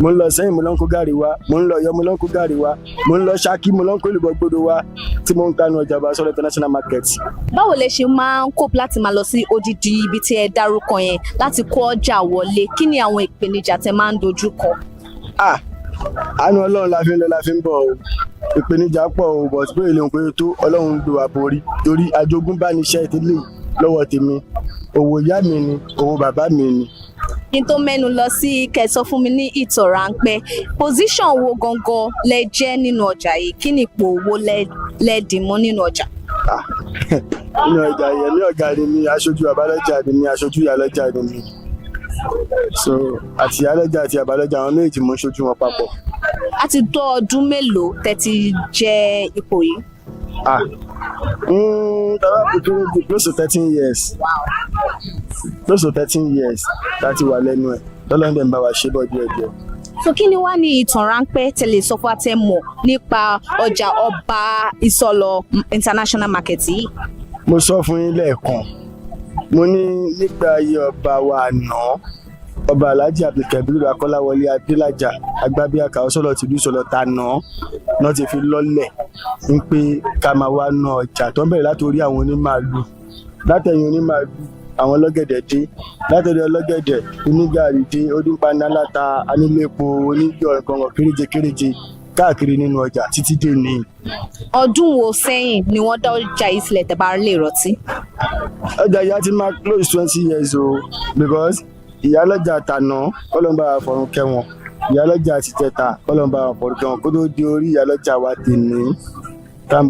mo ń lọ Ṣẹ́yìn mo lọ ń kó gàrí wá mo ń lọ Ọ̀yọ́ mo lọ ń kó gàrí wá mo ń lọ Ṣakí mo lọ ń kó èlùbọ́ gbódò wá tí mo ń kanu ọjà bá sọ́dọ̀ international market. Báwo lẹ ṣe máa ń cope láti máa lọ sí odidi ibi tí ẹ dárúkọ yẹn láti kó ọjà wọlé? Kí ni àwọn ìpèníjà tẹ máa ń dojú kọ? Àánú Ọlọ́run la fi ń lọ la fi ń bọ̀ o, ìpèníjà pọ̀ o, but pé èlé òun pé tó Ọlọ́run do àborí torí àjogúnbá ni iṣẹ́ ìdílé lọ́wọ́ tèmi, òwò ìyá mi ni, òwò bàbá mi ni. Kí n tó mẹ́nu lọ sí kẹsọ fún mi ní ìtàn ráńpẹ́, position wo gangan lẹ jẹ́ nínú ọjà yìí? Kí ni ipò wo lẹ dì mọ́ nínú ọjà? Nínú ọjà yẹn mi ọ̀gá ni mi, aṣojú àbálọ́jà ni mi, aṣojú ìyálọ́jà ni mi. So àti ìyálọ́jà àti àbálọ́jà àwọn méjì mo ń ṣojú wọn papọ̀. A ti tó ọdún mélòó tẹ́ ti jẹ ipò yìí? Close to 13 years. Close to 13 years láti wà lẹ́nu ẹ̀ lọ́lọ́dẹ̀ ń bá wa ṣe bọ́ díẹ̀díẹ̀. So kí ni wá ní ìtàn ráńpẹ́ tẹ́lẹ̀ sọ fún àtẹ mọ̀ nípa ọjà ọba Ìsọlọ̀ International Market yìí? Mo sọ fún yín lẹ́ẹ̀kan, mo ní nígbà ayé ọba wa àná, ọba Alhaji Abdulkabir Akọ́láwọlé Adélájà Agbábíàká Ọ̀ṣọ́lọ̀ tìlú Ìsọlọ̀ náà ti fi lọ́lẹ̀ ń pé ká máa wá ná ọjà tó ń bẹ̀rẹ̀ látòrí àwọn onímàálù, látẹ̀yìn onímàálù àwọn ọlọ́gẹ̀dẹ̀ dé, látọ̀rí ọlọ́gẹ̀dẹ̀ onígàrí dé, onípaná láta anílépo oníyọ̀ ìkàngàn kéréje káàkiri nínú ọjà títí dé ní. Ọdún wo sẹ́yìn ni wọ́n dá ọjà yìí sílẹ̀ tẹ́ bá lè rántí? Ọjà yìí á ti máa close 20 years o, because ìyálọ́jà tàná kọ́lọ́mbà àfọ̀rùn kẹwọn, ìyálọ́jà ti tẹ̀ta kọ́lọ́mbà àfọ̀rùn kẹwọn kó tó di orí ìyálọ́jà wa tèmi tó ń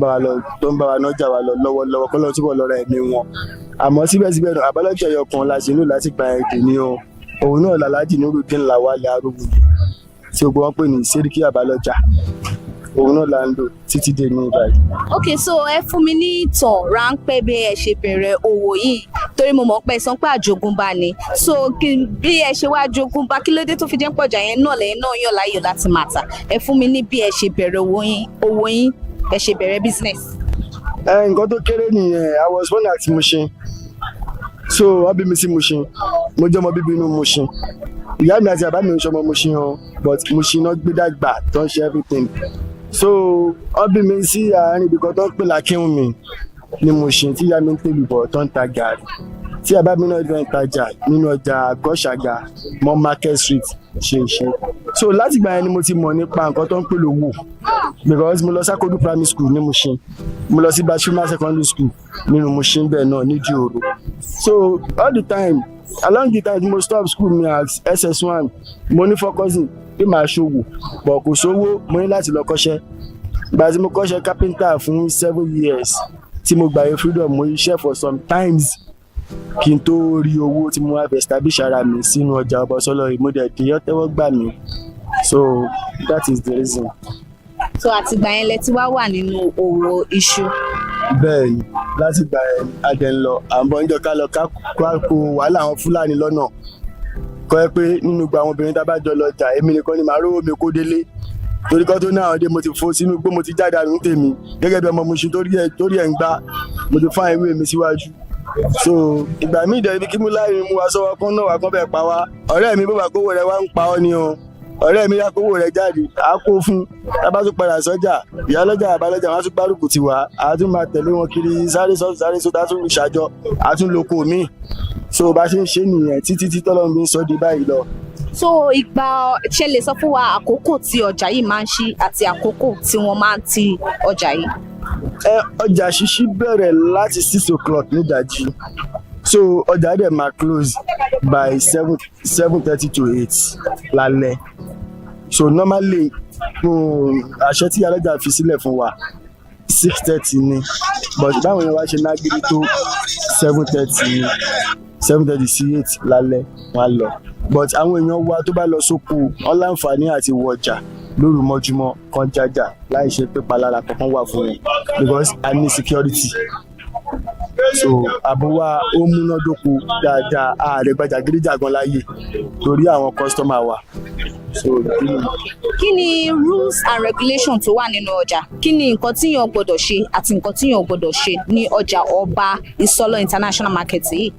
bá wa nájà wa lọ lọ́wọ́lọ́wọ́ kọ́lọ́ túbọ̀ lọ́ra ẹ̀mí wọn. Àmọ́ síbẹ̀síbẹ̀ náà àbálọ́jà ẹyọkan la ṣe lò láti gba èdè ní o, òun náà làlájì Nurudeen Lawal Arúgbó tí gbogbo wọn pè ní Sẹ́ríkì àbálọ́jà, òun náà là ń lò títí dé ní ìbàdí. Okay, so ẹ fún mi ní ìtàn ráńpẹ́ bí ẹ ṣe bẹ̀rẹ̀ òwò yìí torí mo mọ̀ pé sọ pé àjogúnbá ni, so bí ẹ ṣe wá jogúnbá kí ló dé tó fi jẹ́ pọ̀jà yẹn náà lẹ́yìn náà yàn láàyò láti máa tà? Ẹ fún mi ní bí ẹ ṣe bẹ̀rẹ̀ òwò yín, ẹ ṣe bẹ̀rẹ̀ business. Nǹkan tó kéré nìyẹn, I was born at Mushin, so wọ́n bí mi sí Mushin, mo jẹ́ ọmọ bíbí inú Mushin. Ìyá mi àti bàbá mi ń ṣọmọ Mushin o, but Mushin náà gbé dàgbà tó ń ṣe everything. So wọ́n bí mi sí àárín ibi kan tó ń pè lákínwùmí ní Mushin tí ìyá mi ń pè lùbọ̀ tó ń ta gàrí, tí bàbá mi náà ń tajà nínú ọjà Gọ́ṣàgà mọ́ Market Street ṣe. So láti ìgbà yẹn ni mo ti mọ̀ nípa nǹkan tó ń pè lówó, because mo lọ Sakodu Primary School ní Mushin, mo lọ sí Bashima Secondary School nínú Mushin bẹ́ẹ̀ náà ní Dioro. So all the time along the time mo stop school mi at SS1 mo ní focusing pé màá ṣòwò bọ̀ kò sówó, mo ní láti lọ kọ́ṣẹ́. Ìgbà tí mo kọ́ṣẹ́ carpenter fún 7 years tí mo gbàyè freedom mo iṣẹ́ for some times kí n tó rí owó tí mo wá fẹ́ establish ara mi sínú ọjà ọba Ìsọlọ̀ ìmúdẹ̀ tí yọ́ tẹ́wọ́ gbà mí, so that is the reason. So àtìgbà yẹn lẹ ti wá wà nínú òwò iṣu? Bẹ́ẹ̀ni, láti gbà yẹn adẹ̀ ń lọ àbọ̀ ń jọ ká lọ ká kó wàhálà àwọn Fúlàní lọ́nà kọ́ ẹ pé nínú gba àwọn obìnrin tá a bá jọ lọ jà èmi nìkan ni màá rówó mi kó délé torí kan tó ní àwọn ọdẹ mo ti fò sínú igbó, mo ti jáde àrùn tèmi gẹ́gẹ́ bí ọmọ Mushin torí ẹ̀ ń gbá, mo ti fá ìwé mi síwájú. So ìgbà míì dẹ̀ ibi kí mú láì mú wa sọ́wọ́ kan náà wà kán bẹ́ẹ̀ pa wá, ọ̀rẹ́ mi bó bá kówó rẹ̀ wá ń pa ọ́ ni o, ọ̀rẹ́ mi yá kówó rẹ̀ jáde á kó fún, tábà tún padà sọ́jà ìyálọ́jà àbálọ́jà wọn á tún gbárùkù ti wá, á tún máa tẹ̀lé wọn kiri sáré sódà tún ṣàjọ, á tún lóko míì. So bá ṣe ń ṣe nìyẹn títí tọ́lọ́run bí ń sọ di báyìí lọ. So ìgbà ṣe lè sọ fún wa àkókò tí ọjà yìí máa ń ṣí àti àkókò tí wọ́n máa ń ti ọjà yìí? Ọjà ṣíṣí bẹ̀rẹ̀ láti 6 o'clock nídàjí, so ọjà dẹ̀ máa close by 7:30 to 8 lálẹ́. So normally àṣẹ tí ìyálọ́jà fi sílẹ̀ fún wa 6:30 ni, but báwọn yẹn wá ṣe nágírí tó 7:30 sí 8 lálẹ́ wọn lọ. But àwọn èèyàn wa tó bá lọ sóko wọn láǹfààní àti wọ ọjà lóru mọ́júmọ́ kan jájà láì ṣe pé palára kankan wà fún wọn because I need security. So àbò wa ó múnádóko dáadáa, ààrẹ gbajàgídíjàgan láàyè torí àwọn kọ́sítọ́mà wa. so kí ni rules and regulations tó wà nínú ọjà? Kí ni nǹkan tí yàn gbọ́dọ̀ ṣe àti nǹkan tí yàn gbọ́dọ̀ ṣe ní ọjà Ọba Ìsọlọ̀ International Market yìí?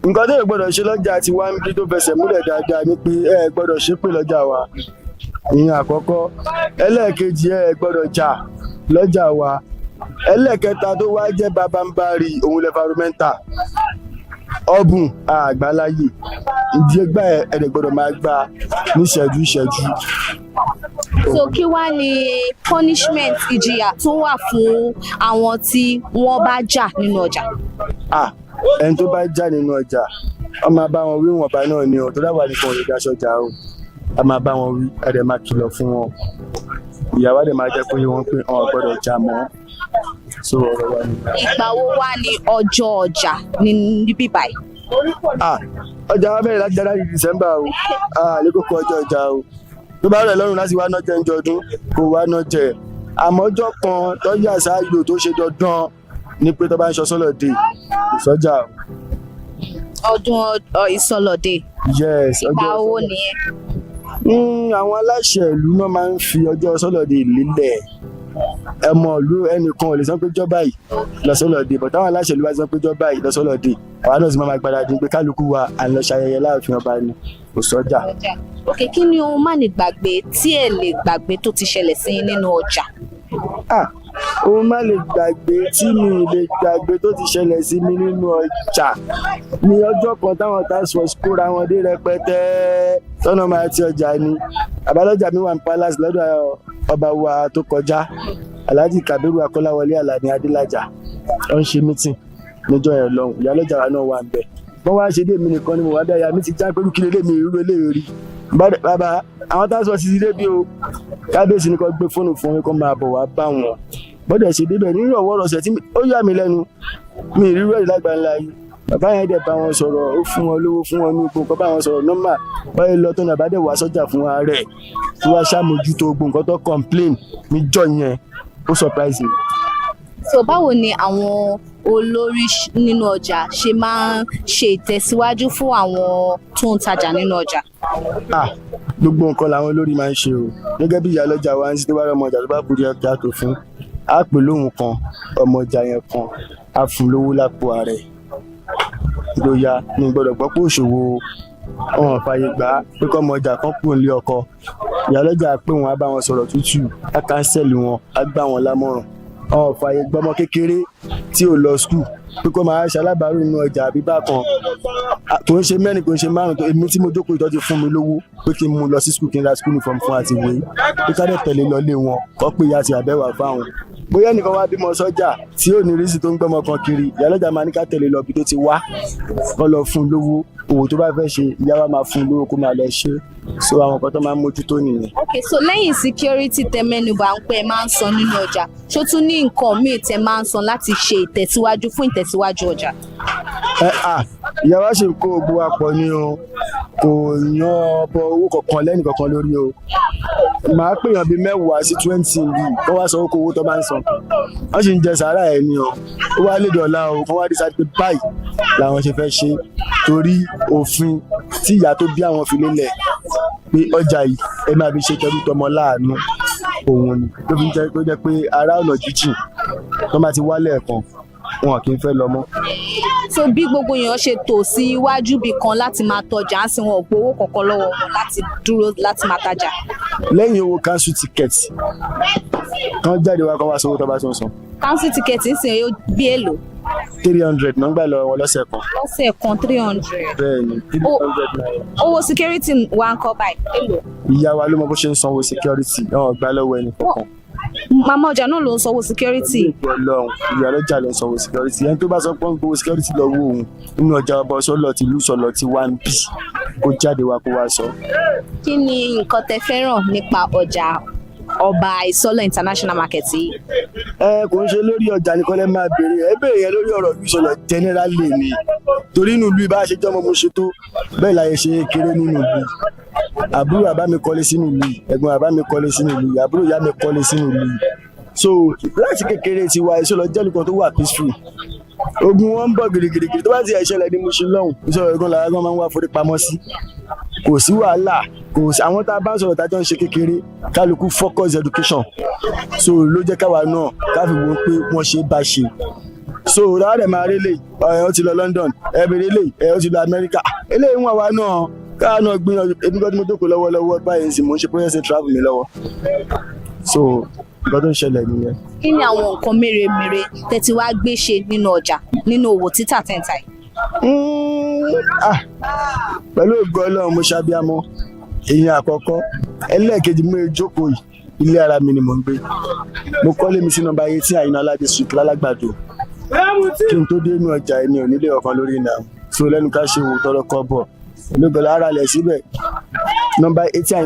nǹkan tó yẹ gbọ́dọ̀ ṣe lọ́jà tí wá ń bí tó fẹsẹ̀ múlẹ̀ dáadáa ni pé ẹ gbọ́dọ̀ ṣépè lọ́jà wa, ìyẹn àkọ́kọ́. ẹlẹ́ẹ̀kejì ẹ gbọ́dọ̀ jà lọ́jà wa. ẹlẹ́ẹ̀kẹta tó wá jẹ́ babambari òun environmental ọ̀bùn àgbáláyè ìdí ẹgbà ẹ̀ẹ́dẹ̀ gbọ́dọ̀ máa gbà ní ìṣẹ́jú. So kí wá ní punishment ìjìyà tó wà fún àwọn tí wọ́n bá jà nínú ọjà? Ẹni tó bá jà nínú ọjà a máa bá wọn wí wọ̀nba náà ni o, tó dáwà nìkan ò lè daṣọ jà o, a máa bá wọn wí, a dẹ̀ máa kìlọ̀ fún wọn, ìyàwó dẹ̀ máa jẹ́ pé wọ́n pé wọn gbọ́dọ̀ jà mọ́. So ọ̀rọ̀ wa ni. Ìgbà wo wá ní ọjọ́ ọjà níbí báyìí? Ọjà wa bẹ̀rẹ̀ láti January December o, àlékòkò ọjọ́ ọjà o, tó bá rẹ̀ lọ́rùn láti wá náà jẹ́ ǹjọ́ ọdún kò wá náà jẹ́, àmọ́ ọjọ́ kan tọ́jú àṣàyò tó ṣe dandan ní pé tó bá ń ṣọ sọ́lọ̀dé ìsọjà o. Ọdún ìsọlọ̀dé? Yes. Ìgbà wo nìyẹn? Àwọn aláṣẹ ìlú náà máa ń fi ọjọ́ sọ́lọ̀dé lílẹ̀, ẹmọ ìlú ẹnìkan ò lè sọ pé jọba yìí lọ́sọ̀lọ̀dé, but táwọn aláṣẹ ìlú bá sọ pé jọba yìí lọ́sọ̀lọ̀dé, àwa náà sì máa gbáradì pé kálukú wa à ń lọ ṣayẹyẹ láàfin ọba ni, kò sọ́jà. Okay, kí ni ohun má ní gbàgbé tí ẹ lè gbàgbé tó ti ṣẹlẹ̀ sí yín nínú ọjà? Ohun má lè gbàgbé tí mi lè gbàgbé tó ti ṣẹlẹ̀ sí mi nínú ọjà ní ọjọ́ kan táwọn task force kóra wọn dé rẹpẹtẹ tọ́nà máa ti ọjà ni. Àbálọ́jà mi wà ní palace lọ́dọ̀ ọba wa tó kọjá, Alhaji Kabiru Akọ́láwọlé Àlàní Adélájà, ó ń ṣe meeting níjọ́ yẹn lọ́hùn, ìyálọ́jà wa náà wà ń bẹ̀. Wọ́n wá ṣe dé mi nìkan ni mo wá bẹ́ẹ̀ ya mi ti já pẹ̀lú kí lélẹ́ mi irú eléyìí rí. Bàbá àwọn task force ti dé bí o, kábíyèsí ni kò gbé fóònù fún mi kó máa bọ̀ wá bá wọn. Bọ́dẹ̀ ṣe débẹ̀ nínú ọ̀wọ́ ọ̀sẹ̀ tí ó yà mí lẹ́nu, mi ì rírọ̀ ìlágbàńlá yìí. Bàbá yẹn dẹ̀ bá wọn sọ̀rọ̀, ó fún wọn lówó, fún wọn ní gbogbo nǹkan, bá wọn sọ̀rọ̀ nọ́mà, báyìí lọ tó ní àbádẹ́ wá sọ́jà fún wa rẹ̀ tí wàá ṣàmójútó gbogbo nǹkan tó complain níjọ́ yẹn, ó surprise mi. So báwo ni àwọn olórí nínú ọjà ṣe máa ń ṣe ìtẹ̀síwájú fún àwọn tó ń tajà nínú ọjà? Gbogbo nǹkan làwọn olórí máa ń ṣe o, gẹ́gẹ́ bí ìyálọ́jà wa ń sí tó bá rọ ọmọ ọjà tó bá kú díẹ̀ kí á tó fún, á pè lóhùn kan ọmọ ọjà yẹn kan, á fún lówó lápò ààrẹ lóya ní gbọ́dọ̀ gbọ́ pé òṣòwò ọ̀hún fàyè gbà pé kọ́ ọmọ ọjà kan kúrò nílé ọkọ. Ìyálọ́jà pé wọn á bá wọn sọ̀rọ̀ tútù, á káńsẹ̀lì wọn, á gbà wọn lámọ̀ràn. Ọ̀hún fàyè gbọ́ ọmọ kékeré tí ò lọ skul pé kó máa ṣe alábàárù nínú ọjà àbí bákan, kò ń ṣe mẹ́rin kò ń ṣe márùn, èmi tí mo jókòó ìtọ́jú fún mi lówó pé kí n mú lọ sí skul kí n ra skul uniform fún àti ìwé, pé ká dẹ̀ tẹ̀lé lọ lé wọn kọ́ pé ìyá ti àbẹ̀wà fáwọn. Bóyá ẹnìkan wá bímọ sọ́jà tí ò ní rísì tó ń gbọ́mọ kan kiri, ìyálọ́jà máa ní ká tẹ̀lé lọ bí tó ti wá, kọ́ lọ fún lówó, òwò tó bá fẹ́ ṣe ìyá wa máa fún lówó kó máa lọ ṣe. So àwọn kan tó máa ń mójútó nìyẹn. Okay, so lẹ́yìn security tẹ mẹ́nubà ń pẹ́ máa ń san nínú ọjà, ṣó tún ní nǹkan míì tẹ máa ń san láti ṣe ìtẹ̀síwájú fún ìtẹ̀síwájú ọjà? Ìyá wa ṣe kó gbogbo wa pọ̀ ní o, kò yan ọbọ owó kankan lẹ́nì kankan lórí o. Màá pèèyàn bíi 10 sí 20 bí kó wá sanwó kó owó tó bá ń san. Wọ́n sì ń jẹ sàárà ẹ̀ ni o, ó wá lédè ọ̀la o, kó wá decide pé báyìí làwọn ṣe fẹ́ ṣe torí òfin tí ìyá tó bí àwọn fi lélẹ̀ pé ọjà yìí ẹ máa fi ṣe tẹrú tọmọ láàánú òun ni tó fi jẹ́ pé ará ọ̀nà jíjìn tó máa ti wálẹ̀ ẹ̀kan wọn kì í fẹ́ lọ mọ́. So bí gbogbo èèyàn ṣe tò sí iwájú bì kan láti máa tọjà á sì wọn ò gbowó kankan lọ́wọ́ wọn láti dúró láti máa tajà? Lẹ́yìn owó council ticket kan jáde wá kan wá sówó tó bá tún san. Council ticket ń sìn yóò bí èlò? 300 náà gbà lọ́wọ́ wọn lọ́sẹ̀ kan. Lọ́sẹ̀ kan 300? Bẹ́ẹ̀ni 300 naira. Owó security wa ń kọ́ báyìí èlò? Ìyá wa ló mọ bó ṣe ń sanwó security náà gbà lọ́wọ́ ẹnì kankan. Màmá ọjà náà ló ń sanwó security? Ọlọ́run ìyá ọlọ́jà ló ń sanwó security. Ẹni tó bá sọ pé ń gbowó security lọ́wọ́ òun nínú ọjà ọba ọsọlọ ti ìlú sọlọ ti wá ń bì kó jáde wá kó wá sọ. Kí ni nǹkan tẹ fẹ́ràn nípa ọjà Ọba Ìsọlọ̀ International Market yìí? Kò ń ṣe lórí ọjà nìkan lẹ́ máa béèrè, ẹ béèrè yẹn lórí ọ̀rọ̀ ìlú ìsọlọ̀ generally ni, torí inú ìlú ibà ṣe jọmọ mo ṣe tó bẹ́ẹ̀ láyé ṣe kéré nínú ìlú. Àbúrò bàbá mi kọ́lé sínú ìlú, ẹ̀gbọ́n bàbá mi kọ́lé sínú ìlú, àbúrò ìyá mi kọ́lé sínú ìlú. So láti kékeré ti wa Ìsọlọ̀ jẹ́ nǹkan tó wà peaceful. Ogun wọn ń bọ̀ gírígírí tó bá ti ẹ̀ṣẹ̀lẹ̀ ní Mushin lọ́hùn, Ìsọlọ̀ ẹ̀gbọ́n làwọn máa ń wá forí pamọ́ sí, kò sí wàhálà kò sí àwọn tá a bá ń sọ̀rọ̀ tá a jọ ń ṣe kékeré kálukú focus education so ló jẹ́ káwa náà káfí wo pé wọ́n ṣe bá ṣe so láwọn dẹ̀ máa rí lè ó ti lọ London ẹ̀bẹ̀rẹ̀ lè ó ti lọ America eléyìí wọn wá náà káà náà gbìyànjú ebi kan tí mo jókòó lọ́wọ́lọ́wọ́ báyìí sì mo ń ṣe process travel mi lọ́wọ́ so nǹkan tó ń ṣẹlẹ̀ nìyẹn. kí ni àwọn nǹkan mèremère tẹ́tí wá gbé ṣe nínú ọjà nínú òwò títà tẹ́ǹtà yìí? pẹ̀lú ògo Ọlọ́run mo ṣàbíamọ èyí àkọ́kọ́ ẹlẹ́ẹ̀kejì mo jókòó yìí ilé ara mi ni mò ń gbé mo kọ́lé mi sí nọ́mbà 18 Àyìnà Aládé street lálágbàdo kí n tó dé inú ọjà ẹni ò nílé ọ̀kan lórí náà so lẹ́nu ká ṣe wò tọrọ kọ́ bọ̀ olóògbé ara lẹ̀ síbẹ̀ nọ́mbà 18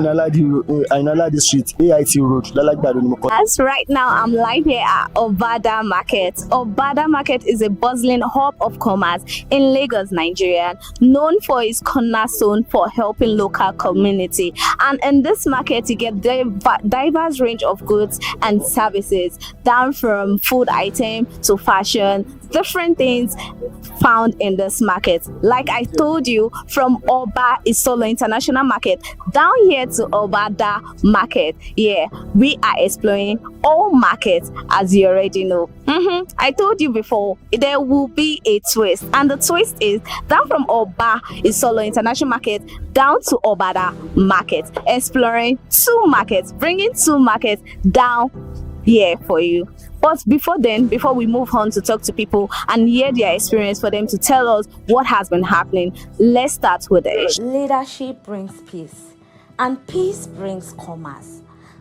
Àyìnà Aládé street AIT road lálágbàdo ni mo kọ́. As right now I'm live here at Obada Market. Obada Market is a bustling hub of commerce in Lagos, Nigeria, known for its cornerstone for helping local community. And in this market, you get diverse range of goods and services, down from food item to fashion, different things found in this market. Like I told you, from Oba Isolo International Market down here to Obada Market. Yeah, we are exploring all markets, as you already know. I told you before, there will be a twist, and the twist is down from Oba Isolo International Market down to Obada Market, exploring two markets, bringing two markets down here for you. But before we move on to talk to people and hear their experience for them to tell us what has been happening, let's start with it. Leadership brings peace, and peace brings commerce.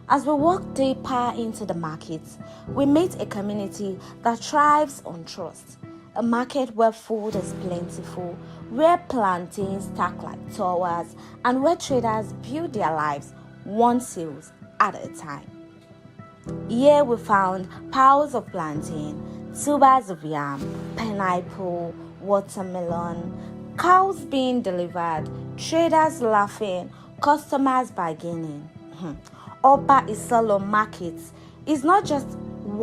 As we walk deeper into the markets, we meet a community that thrives on trust. A market where food is plentiful, where plantains stack like towers, and where traders build their lives one sales at a time. Here we found piles of plantain, tubers of yam, pineapple, watermelon, cows being delivered, traders laughing, customers bargaining. Oba Isolo Market is not just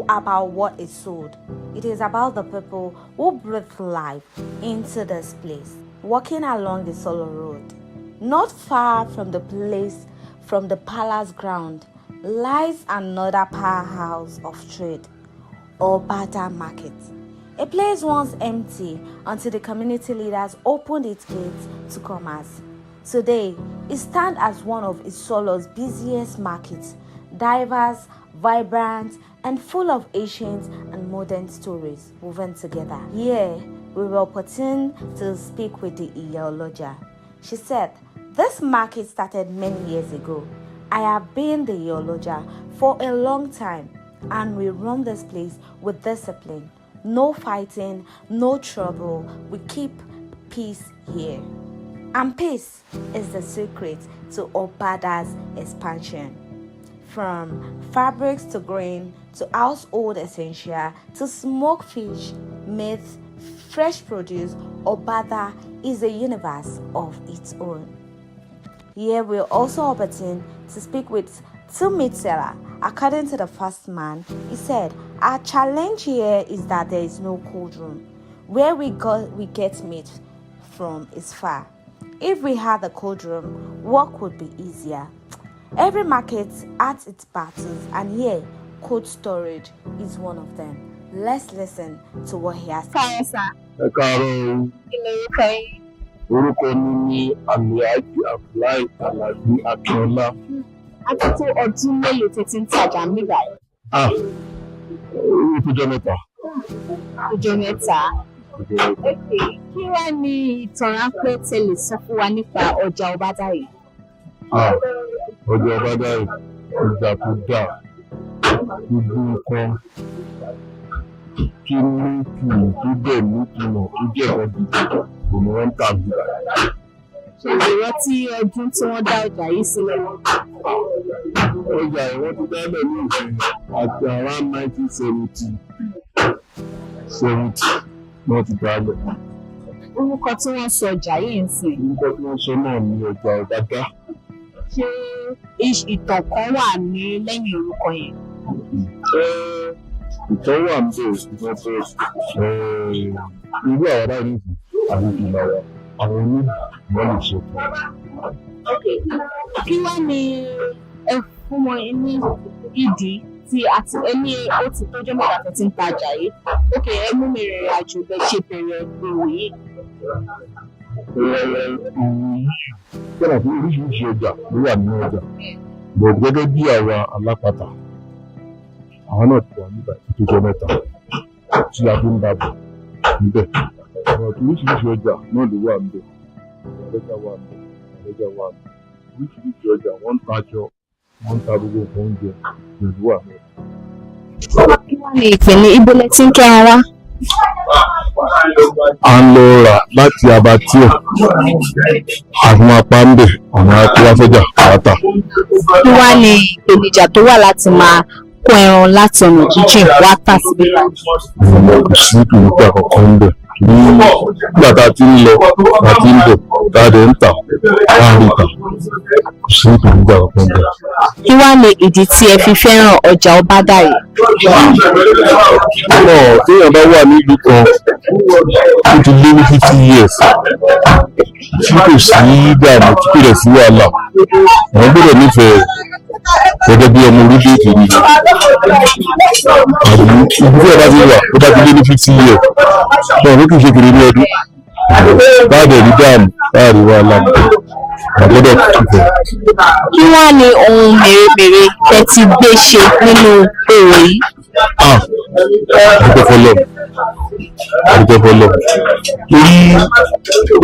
about what is sold. It is about the people who breathe life into this place. Walking along the Solo Road, not far from the palace ground, lies another powerhouse of trade, Obada Market. A place once empty until the community leaders opened its gates to commerce. Today, it stands as one of Isolo's busiest markets, diverse, vibrant, and full of ancient and modern stories woven together. Here, we were opportune to speak with the Iyoloja. She said, this market started many years ago. I have been the Iyoloja for a long time, and we run this place with discipline. No fighting, no trouble. We keep peace here. And peace is the secret to Obada's expansion. From fabrics to grain, to household essential, to smoked fish, meat, fresh produce, Obada is a universe of its own. Here we're also opportune to speak with two meat sellers. According to the first man, he said, our challenge here is that there is no cold room. Where we get meat from is far. If we had a cold room, work would be easier. Every market has its battles, and here, cold storage is one of them. Let's listen to what he has to say. Orúkọ mi ni Àmìájì Abdullahi Alabi Akínọlá. A ti tó ọdún mélòó tẹ́tí ń tajà nígbà yìí? Orí ìtọ́jọ́ mẹ́ta. Ọjọ́ mẹ́ta. Kí wá ní ìtàn ráńpẹ́ tẹ́ lè sọ fún wa nípa ọjà Obada yìí? Ọjà Obada yìí, ọjà tó dáa, gbogbo nǹkan kí ní kìí tó dẹ̀ ní ìtumọ̀ tó jẹ́ ọdún kò ní wọ́n ń tà bí. Ṣé ìrántí ọdún tí wọ́n dá ọjà yìí sílẹ̀? Ọjà ìwọ́n ti dálẹ̀ ní ìsìn àti around 1970 wọ́n ti dálẹ̀. Orúkọ tí wọ́n sọ ọjà yìí ń sìn. Orúkọ tí wọ́n sọ náà ni ọjà Obada. Ṣé ìtàn kan wà ní lẹ́yìn orúkọ yẹn? Ìtàn wà ń bẹ̀ irú àwọn ará ìlú àti ìlàwọ̀ àwọn onímọ̀ lè ṣe fún. Kí wá ni ẹ fún wọn ní ìdí tí àti ẹni ó ti tọ́jọ́ mẹ́ta tó ti ń tajà yìí? Ok, ẹ mú mi rìnrìn àjò bẹ́ẹ̀ ṣe bẹ̀rẹ̀ òwò yìí. Kọ́nà fún oríṣiríṣi ọjà ló wà nínú ọjà. Bọ̀dù gẹ́gẹ́ bí àwa alápatà, àwọn náà ti wà nígbà tó jẹ́ mẹ́ta tí a fi ń dàbọ̀ níbẹ̀. Bọ̀dù oríṣiríṣi ọjà náà ló wà níbẹ̀. Ọlọ́jà wà níbẹ̀, ọlọ́jà wà níbẹ̀. Oríṣiríṣi ọjà wọ́n ń tajọ, wọ́n ń ta gbogbo nǹkan oúnjẹ pẹ̀lú àmì. Kí wá ní ìpele ibo lẹ ti ń kẹ́ran wá? À ń lọ rà láti abatíọ̀, àwọn apá ń bẹ̀, àwọn akówáfẹ́jà pátá. Kí wá ní ìpèníjà tó wà láti máa kó ẹran láti ọ̀nà jíjìn wá tà síbí? Kò sí ìpèníjà kankan ń bẹ̀. Nígbà tá a ti ń lọ, tá a ti ń bọ̀, tá a dẹ̀ ń tà, láàrin ìtà, kò sí ìpèníjà kankan ń bẹ̀. Kí wá ní ìdí tí ẹ fi fẹ́ràn ọjà Ọbádà yìí? Téèyàn bá wà nílùú kan ó ti lé ní 50 years tí kò sí dààmú tí kò rẹ̀ sí wàhálà, àwọn gbọ́dọ̀ nífẹ̀ẹ́ gẹ́gẹ́ bí ọmọ orílẹ̀-èdè ni. Àbí ibi tí ẹ bá ti wà ó bá ti lé ní 50 years náà ló kì í ṣe kiri ní ọdún. Báàdì rí dààmú láàrin wàhálà àgbọ́dọ̀ nífẹ̀ẹ́. Kí wá ní ohun mèremère tẹ ti gbé ṣe nínú òwò yìí? Àdúgbò fọlọ́ torí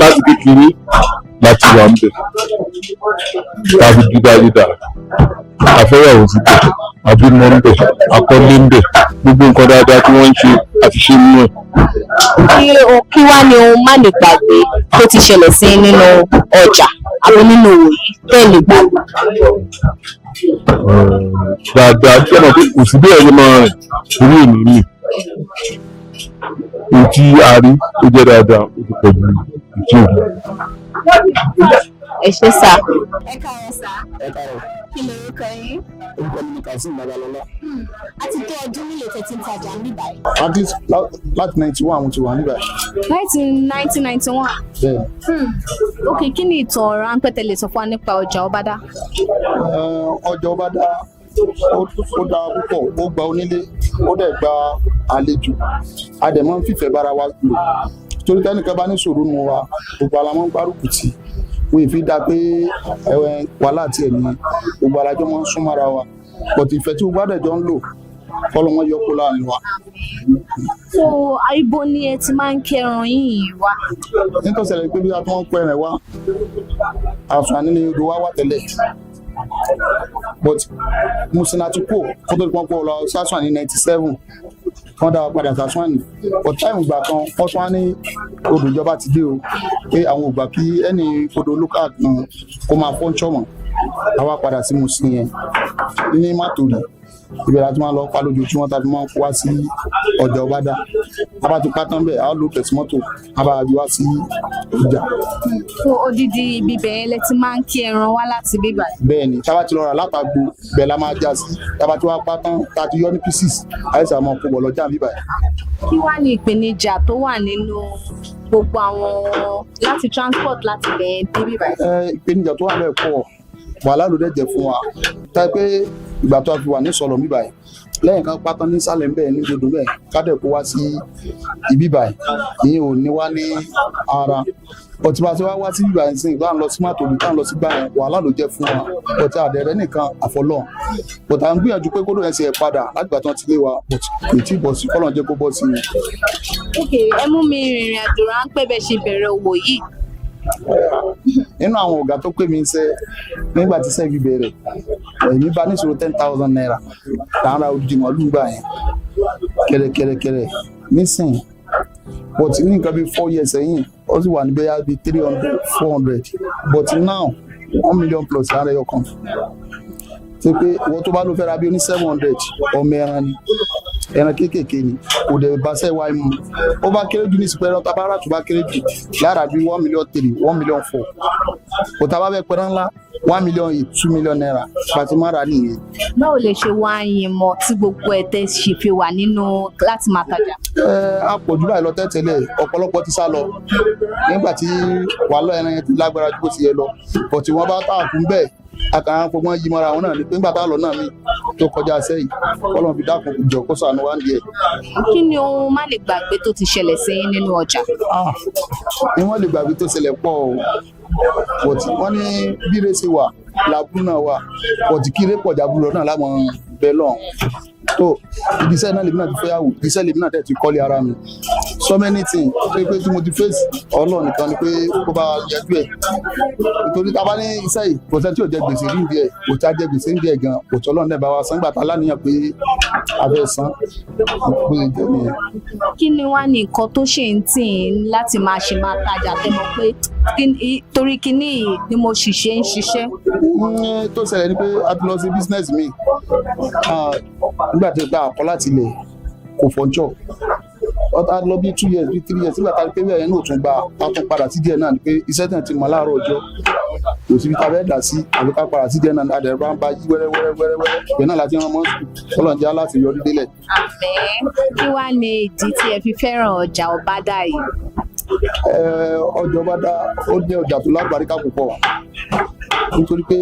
láti kékeré láti wà ń bẹ̀ tàbí dídáyédà àfẹ́yàwó síbẹ̀ àbímọ ń bẹ̀ akọ́lé ń bẹ̀ gbogbo nǹkan dáadáa tí wọ́n ń ṣe àti ṣe nínú ẹ̀. Kí wá ní ohun má lè gbàgbé tó ti ṣẹlẹ̀ sí nínú ọjà àbí nínú òwò yìí tẹ́ lè gbàgbé? Dáadáa tí ọ̀nà tó kù sí bí ẹ̀yẹ máa rìn orí èmi nì. Ohun tí a rí tó jẹ́ dáadáa ó ti pọ̀ ju ìtí òbí. Ẹ ṣé sà. Ẹ káàárọ̀ sà. Ẹ káàárọ̀. Kí ni orúkọ yín? Orúkọ mi ni Kazeem Babalọlá. A ti tó ọdún nílé tẹ̀tí ń tajà ń bíbá yìí. Láti 91 àwọn ti wà níbà. 1991. Bẹ́ẹ̀. Ok, kí ni ìtàn ráńpẹ́ tẹ́ lè sọ fún wa nípa ọjà Ọbádà? Ọjà Ọbádà ó dáa púpọ̀, ó gba onílé, ó dẹ̀ gba àlejò. A dẹ̀ máa ń fìfẹ́ bára wa lò. Torí tẹ́nìkan bá ní sùúrù nù wa, gbogbo àlà máa ń gbárùkù tì. Wọ́n ì fi dá pé wàhálà àti ẹ̀mí gbogbo alájọ́ máa ń súnmọ́ ara wa. Bọ̀tì ìfẹ́ tí gbogbo àdẹ̀jọ́ ń lò kọ́lọ́ wọn yọkó láàrin wa. So ibo ni ẹ ti máa ń kẹran yìí wá? Nítorí ṣẹlẹ̀ pé bí a tún wọ́n pẹ́ rẹ̀ wá, àǹfààní ni odò wa wà tẹ́lẹ̀. But Musinati kò tó tó pọ̀ lọ Sassuan ní 97 wọ́n dá wa padà Sassuan ní. But táìmù gbà kan wọ́n tún wá ní odò ìjọba ti dé o pé àwọn ò gbà kí ẹni odò local kan kó máa fọ́nṣọ́ mọ́. Àwa padà sí Musin yẹn ní Mátòrí. Ìbẹ̀rẹ̀ àti máa lọ pa lójoojúmọ́ tàbí máa ń kó wá sí ọjà Ọbádà. A bá ti pátán bẹ́ẹ̀, a ó lo tẹ̀sí mọ́tò, a bá gbé wá sí ìjà. So odidi ibi bẹ́ẹ̀ lẹ ti máa ń kí ẹran wá láti bíbá yìí? Bẹ́ẹ̀ni, tá bá ti lọ rà látàgbo bẹ́ẹ̀ la máa já sí. Tá bá ti wá pátán, tá a ti yọ ní pieces, àìsàn máa kó bọ̀ lọ́jà bíbá yìí. Kí wá ní ìpèníjà tó wà nínú gbogbo àwọn láti transport láti bẹ̀ẹ́ dé bíbá yìí? Ìpèníjà tó wà bẹ́ẹ̀ pọ̀, wàhálà ló dẹ̀ jẹ́ fún wa. Táyé pé ìgbà tó a fi wà ní sọ̀rọ̀ bíbá yìí, lẹ́yìn kan pátán ní sálẹ̀ ń bẹ́ẹ̀ ní gbogbo bẹ́ẹ̀ kádẹ̀ kó wá sí ibi báyìí ìyẹn ò ní wá ní ara. Ọtí bá ti wá sí bíbá yìí sí ìgbà ń lọ sí Mátòrí tá ń lọ sí gbà yẹn wàhálà ló jẹ́ fún wa. Ọtí àdẹ̀rẹ̀ nìkan àfọlọ́. Bọ̀tà ń gbìyànjú pé kódò yẹn ti ẹ̀ padà lágbà tán ti lé wa kò tí ì bọ̀ sí kọ́lọ̀ jẹ́ kó bọ́ sí i. Ok, ẹ mú mi rìnrìn àjò ráńpẹ́ bẹ́ẹ̀ ṣe bẹ̀rẹ̀ òwò yìí. Nínú àwọn ọ̀gá tó pè mí iṣẹ́ nígbà tí iṣẹ́ fi bẹ̀rẹ̀ èmi bá níṣòro 10,000 naira tààrà odidi màálù gbà yẹn kẹ̀rẹ̀kẹ̀rẹ̀ nísìnyí but ní nǹkan bíi 4 years sẹ́yìn ó sì wà níbẹ̀ yá bíi 300 400 but now 1 million plus lára ẹyọ kan ṣe pé ìwọ tó bá ló fẹ́ ra bí ó ní 700 ọmọ ẹran ni ẹran kéékèèké ni kò dẹ̀ bá sẹ́ wáyé mu ó bá kéré jù ní ìsìnkú ẹran tábàárà tó bá kéré jù lára bí 1 million 3 1 million 4 kò tá a bá fẹ́ pẹ́rán ńlá 1 million 8 2 million naira fatimara nìyẹn. Báwo lè ṣe wá yín mọ tí gbogbo ẹ̀ tẹ́ ṣe fi wà nínú láti máa tajà? A pọ̀ jù báyìí lọ tẹ́tẹ́lẹ̀ ọ̀pọ̀lọpọ̀ ti sá lọ nígbà tí wàhálà ẹran yẹn ti lágbára ju bó ti yẹ lọ bọ̀ tí wọ́n bá tà fún bẹ́ẹ̀ àkàrà fọgbọ́n yí mọ́ra àwọn náà ni pé nígbà tá a lọ náà mi tó kọjá sẹ́yìn Ọlọ́run fi dákun jọ kó ṣàánú wá díẹ̀. Kí ni ohun má lè gbàgbé tó ti ṣẹlẹ̀ sí yín nínú ọjà? Ni wọ́n lè gbàgbé tó ṣẹlẹ̀ pọ̀ o bọ̀tí wọ́n ní bírè ṣe wà làbúrú náà wà bọ̀tí kí eré pọ̀jà búrọ̀ náà láwọn bẹ́ẹ̀ lọ́n tó ibiṣẹ́ náà lèmi náà ti fẹ́ yàwó ibiṣẹ́ lèmi náà tẹ̀ ti kọ́lé ara mi so many things pé tí mo ti face Ọlọ́run nìkan ni pé kó bá yanjú ẹ̀ nítorí tá a bá ní iṣẹ́ yìí kò sẹ́ni tí ò jẹ gbèsè rí ìdí ẹ̀ kò tí a jẹ gbèsè rí ìdí ẹ̀ gan kò tí Ọlọ́run náà bá wa san gbà tá a láníyàn pé a fẹ́ san bó ṣe jẹ́ nìyẹn. Kí ni wá ní nǹkan tó ṣe ń tì í láti máa tajà tẹ́ mọ̀ pé torí kíní yìí ni mo sì ṣe ń ṣiṣẹ́? Tó ṣẹlẹ̀ ni pé a ti lọ sí business mi nígbà tí gba àkọ́ láti ilẹ̀ kò fọ́jọ́ ọ̀tá lọ bí 2 years bí 3 years nígbà tá a pé bẹ́ẹ̀ náà tún gba a tún padà sí díẹ̀ náà ni pé iṣẹ́ náà ti mọ láàárọ̀ ọjọ́ kò síbi tá a fẹ́ dà sí àbí ká padà sí díẹ̀ náà adẹ̀ bá ń bá yí wẹ́rẹ́wẹ́rẹ́ ìgbẹ́ náà láti rán mọ́ ọlọ́njẹ́ aláti yọrí délẹ̀. Àmín. Kí wá ní ìdí tí ẹ fi fẹ́ràn ọjà Ọbádà yìí? Ọjà Ọbádà ó jẹ́ ọjà tó lágbàríkà púpọ̀ nítorí pé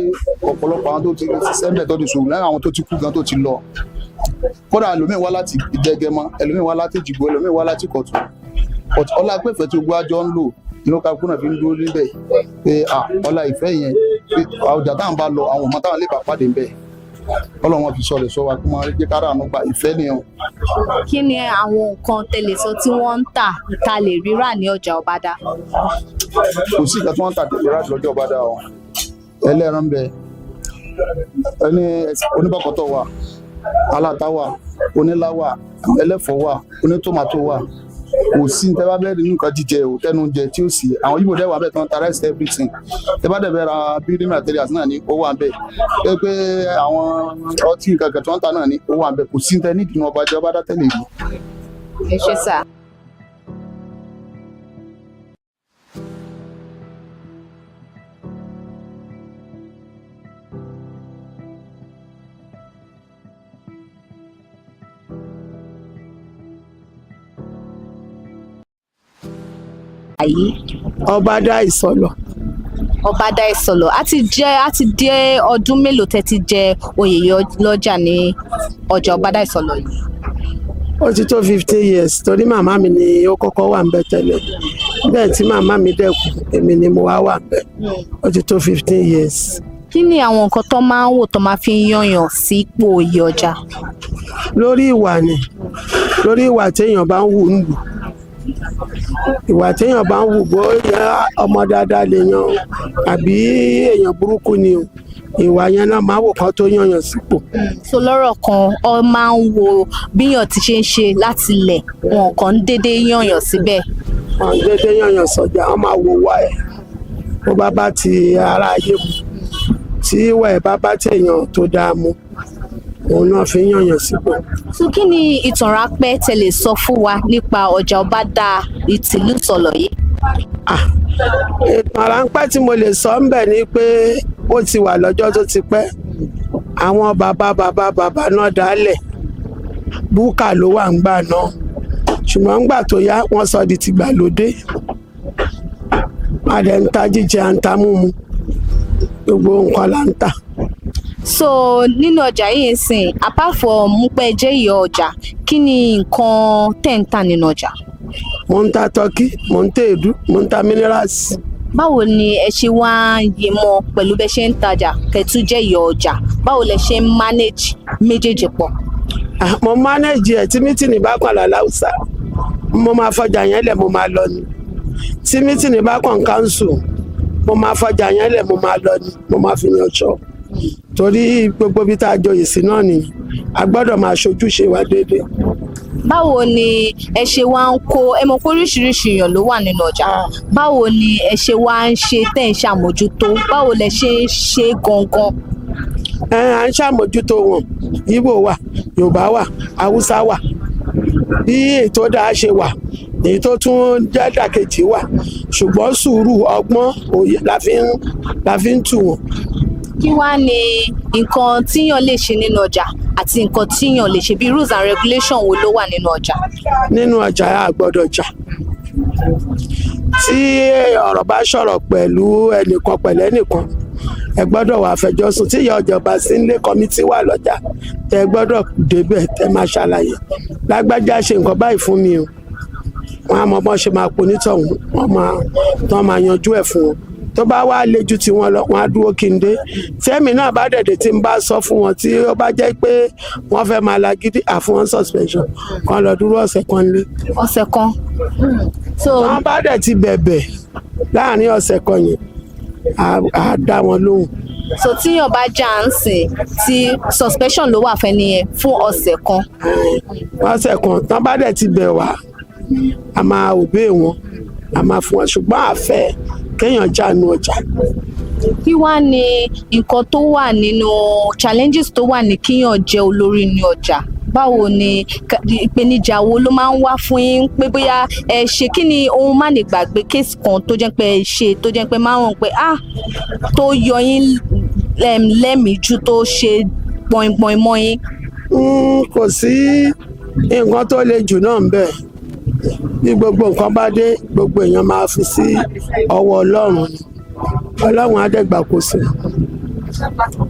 ọ̀pọ̀lọpọ̀ àwọn tó ti ṣiṣẹ́ mẹ́ẹ̀ tó ti sòrò lẹ́yìn àwọn tó ti kú gan tó ti lọ kódà ẹlòmíín wá láti Ìdẹ́gẹmọ ẹlòmíín wá láti Èjìgbò ẹlòmíín wá láti Ìkọ̀tún ọlá pẹ̀fẹ́ tí gbogbo àjọ ń lò inú kakú náà fi ń dúró níbẹ̀ pé ọlá ìfẹ́ yẹn ọjà táwọn bá lọ àwọn ọmọ táwọn lè bá pàdé níbẹ̀ Ọlọ́run wọn fi sọ̀rọ̀ sọ wa kó máa jẹ́ kára àánú gba ìfẹ́ nìyẹn. Kí ni àwọn nǹkan tẹ́lẹ̀ sọ tí wọ́n ń tà tá lè rírà ní ọjà Ọbádà? Kò sí ìgbà tí wọ́n ń tà tẹ́lẹ̀ rà lọ́jọ́ Ọbádà o ẹlẹ́ran ń bẹ ẹni oníbọ̀kọ̀tọ̀ wà aláta wà onílá wà ẹlẹ́fọ̀ wà onítòmátò wà kò sí tẹ́ bá bẹ́ẹ̀ nínú nǹkan jíjẹ ò tẹ́nu jẹ tí ó sì àwọn yìí bò dẹ́wà bẹ́ẹ̀ tán ta rice everything tẹ́ bá dẹ̀bẹ̀ ra building materials náà ní owó àbẹ̀ pé àwọn ọtí nǹkan kẹ̀tọ́ ń ta náà ní owó àbẹ̀ kò sí tẹ́ nídìí ní ọjà Ọbádà tẹ́lẹ̀ rí. Ẹ ṣé sà. Ọbádà Ìsọ̀lọ̀. Ọbádà Ìsọ̀lọ̀ a ti dé ọdún mélòó tẹ́ ti jẹ oyè lọ́jà ní ọjà Ọbádà Ìsọ̀lọ̀ yìí? Ó ti tó 15 years torí màmá mi ni ó kọ́kọ́ wà ń bẹ̀ tẹ́lẹ̀ bẹ́ẹ̀ tí màmá mi dẹ́kun èmi ni mo wá wà ń bẹ̀ ó ti tó 15 years. Kí ni àwọn nǹkan tó máa ń wò tó máa fi ń yànyàn sí ipò oyè ọjà? Lórí ìwà ni lórí ìwà téèyàn bá ń wù ń lù ìwà téèyàn bá ń wù bóyá ọmọ dáadáa lèèyàn àbí èèyàn burúkú ni o ìwà yẹn náà máa wò kán tó yànyàn sípò. So lọ́rọ̀ kan ọ máa ń wo bíyàn ti ṣe ń ṣe láti ilẹ̀ wọn kàn ń dédé yànyàn síbẹ̀. wọn dédé yànyàn sọ́jà wọn máa wo wá ẹ̀ bó bá ti ara ayé mu tí ìwà ẹ̀ bá téèyàn tó dáa mu òun náà fi ń yànyàn sípò. So kí ni ìtàn ráńpẹ́ tẹ́ lè sọ fún wa nípa ọjà Ọbádà ìtìlú Ìsọ̀lọ̀ yìí? Ìtàn ráńpẹ́ tí mo lè sọ ń bẹ̀ ni pé ó ti wà lọ́jọ́ tó ti pẹ́ àwọn bàbá náà dálẹ̀ búkà ló wà ń gbà náà ṣùgbọ́n ńgbà tó yá wọ́n sọ di tìgbàlódé adẹ̀ ń ta jíjẹ à ń ta mímu gbogbo nǹkan là ń tà. So nínú ọjà yìí ń sìn apart from pé jẹ́ ìyá ọjà kí ni nǹkan tẹ́ ń tà nínú ọjà? Mo ń ta tọ́kì mo ń ta èédú mo ń ta minerals. Báwo ni ẹ ṣe wá ń yé mọ pẹ̀lú bẹ́ ṣe ń tajà kẹtù jẹ́ ìyá ọjà báwo lẹ ṣe ń manage méjèèjì pọ̀? Mo manage ẹ̀ tí mítìnì bá kàn láláùsà mo máa fọjà yẹn lẹ̀ mo máa lọ ni tí mítìnì bá kàn káńsù mo máa fọjà yẹn lẹ̀ mo máa lọ ni mo máa fi yan ṣọ́ torí gbogbo bí tá a jọ yìí sí náà ni a gbọ́dọ̀ máa ṣojúṣe wa déédéé. Báwo ni ẹ ṣe wá ń kó ẹ mọ̀ pé oríṣiríṣi èèyàn ló wà nínú ọjà báwo ni ẹ ṣe wá ń ṣe tẹ́ ń ṣàmójútó báwo lẹ ṣe ń ṣe gangan? À ń ṣàmójútó wọn Ìgbò wà Yorùbá wà Haúsá wà bí ètò dáa ṣe wà èyí tó tún jẹ́ dàkejì wà ṣùgbọ́n sùúrù ọgbọ́n òye la fi ń tù wọ́n. Kí wá ní nǹkan tíyàn lè ṣe nínú ọjà àti nǹkan tíyàn lè ṣe bí rules and regulations wo ló wà nínú ọjà? Nínú ọjà a gbọ́dọ̀ jà tí ọ̀rọ̀ bá ṣọ̀rọ̀ pẹ̀lú ẹnìkan ẹ gbọ́dọ̀ wà fẹjọ́ sùn tí ìyá ọjà bá sí nílé kọ́mítì wà lọ́jà tẹ gbọ́dọ̀ débẹ̀ tẹ máa ṣàlàyé lágbájá ṣe nǹkan báyìí fún mi o wọn á mọ bọ́n ṣe máa ponítọ̀hún wọn máa yanjú ẹ̀ fún wọn tó bá wá léjú tí wọn lọ wọn á dúró kí n dé tẹ́mi náà bá dẹ̀dẹ̀ tí n bá sọ fún wọn tí ó bá jẹ́ pé wọ́n fẹ́ máa lagídí àfún wọn suspension kan lọ dúró ọ̀sẹ̀ kan lé. ọ̀sẹ̀ kan. wọ́n bá dẹ̀ ti bẹ̀bẹ̀ láàrin ọ̀sẹ̀ kan yẹn á dá wọn lóhùn. so tíyàn bá jà ń sìn tí suspension ló wà fẹ́ nìyẹn fún ọ̀sẹ̀ kan. ọ̀sẹ̀ kan tán bá dẹ̀ ti bẹ̀ wá a máa òbé wọn a máa fún wọn ṣùgbọ́n àfẹ́ kéèyàn jánu ọjà. kí wá ní nǹkan tó wà nínú challenges tó wà ní kíyàn jẹ́ olórí ní ọjà báwo ni ìpèníjà wo ló máa ń wá fún yín pé bóyá ẹ ṣe kí ni ohun má ní gbàgbé kéèsì kan tó jẹ́ pé ẹ ṣe tó jẹ́ pé máa ń rò pé tó yọ yín lẹ́mìí jù tó ṣe pọ̀npọ̀n mọ́ yín. kò sí nǹkan tó le jù náà ń bẹ bí gbogbo nǹkan bá dé gbogbo èèyàn máa fi sí ọwọ́ Ọlọ́run ni Ọlọ́run á dẹ̀ gbàkóso.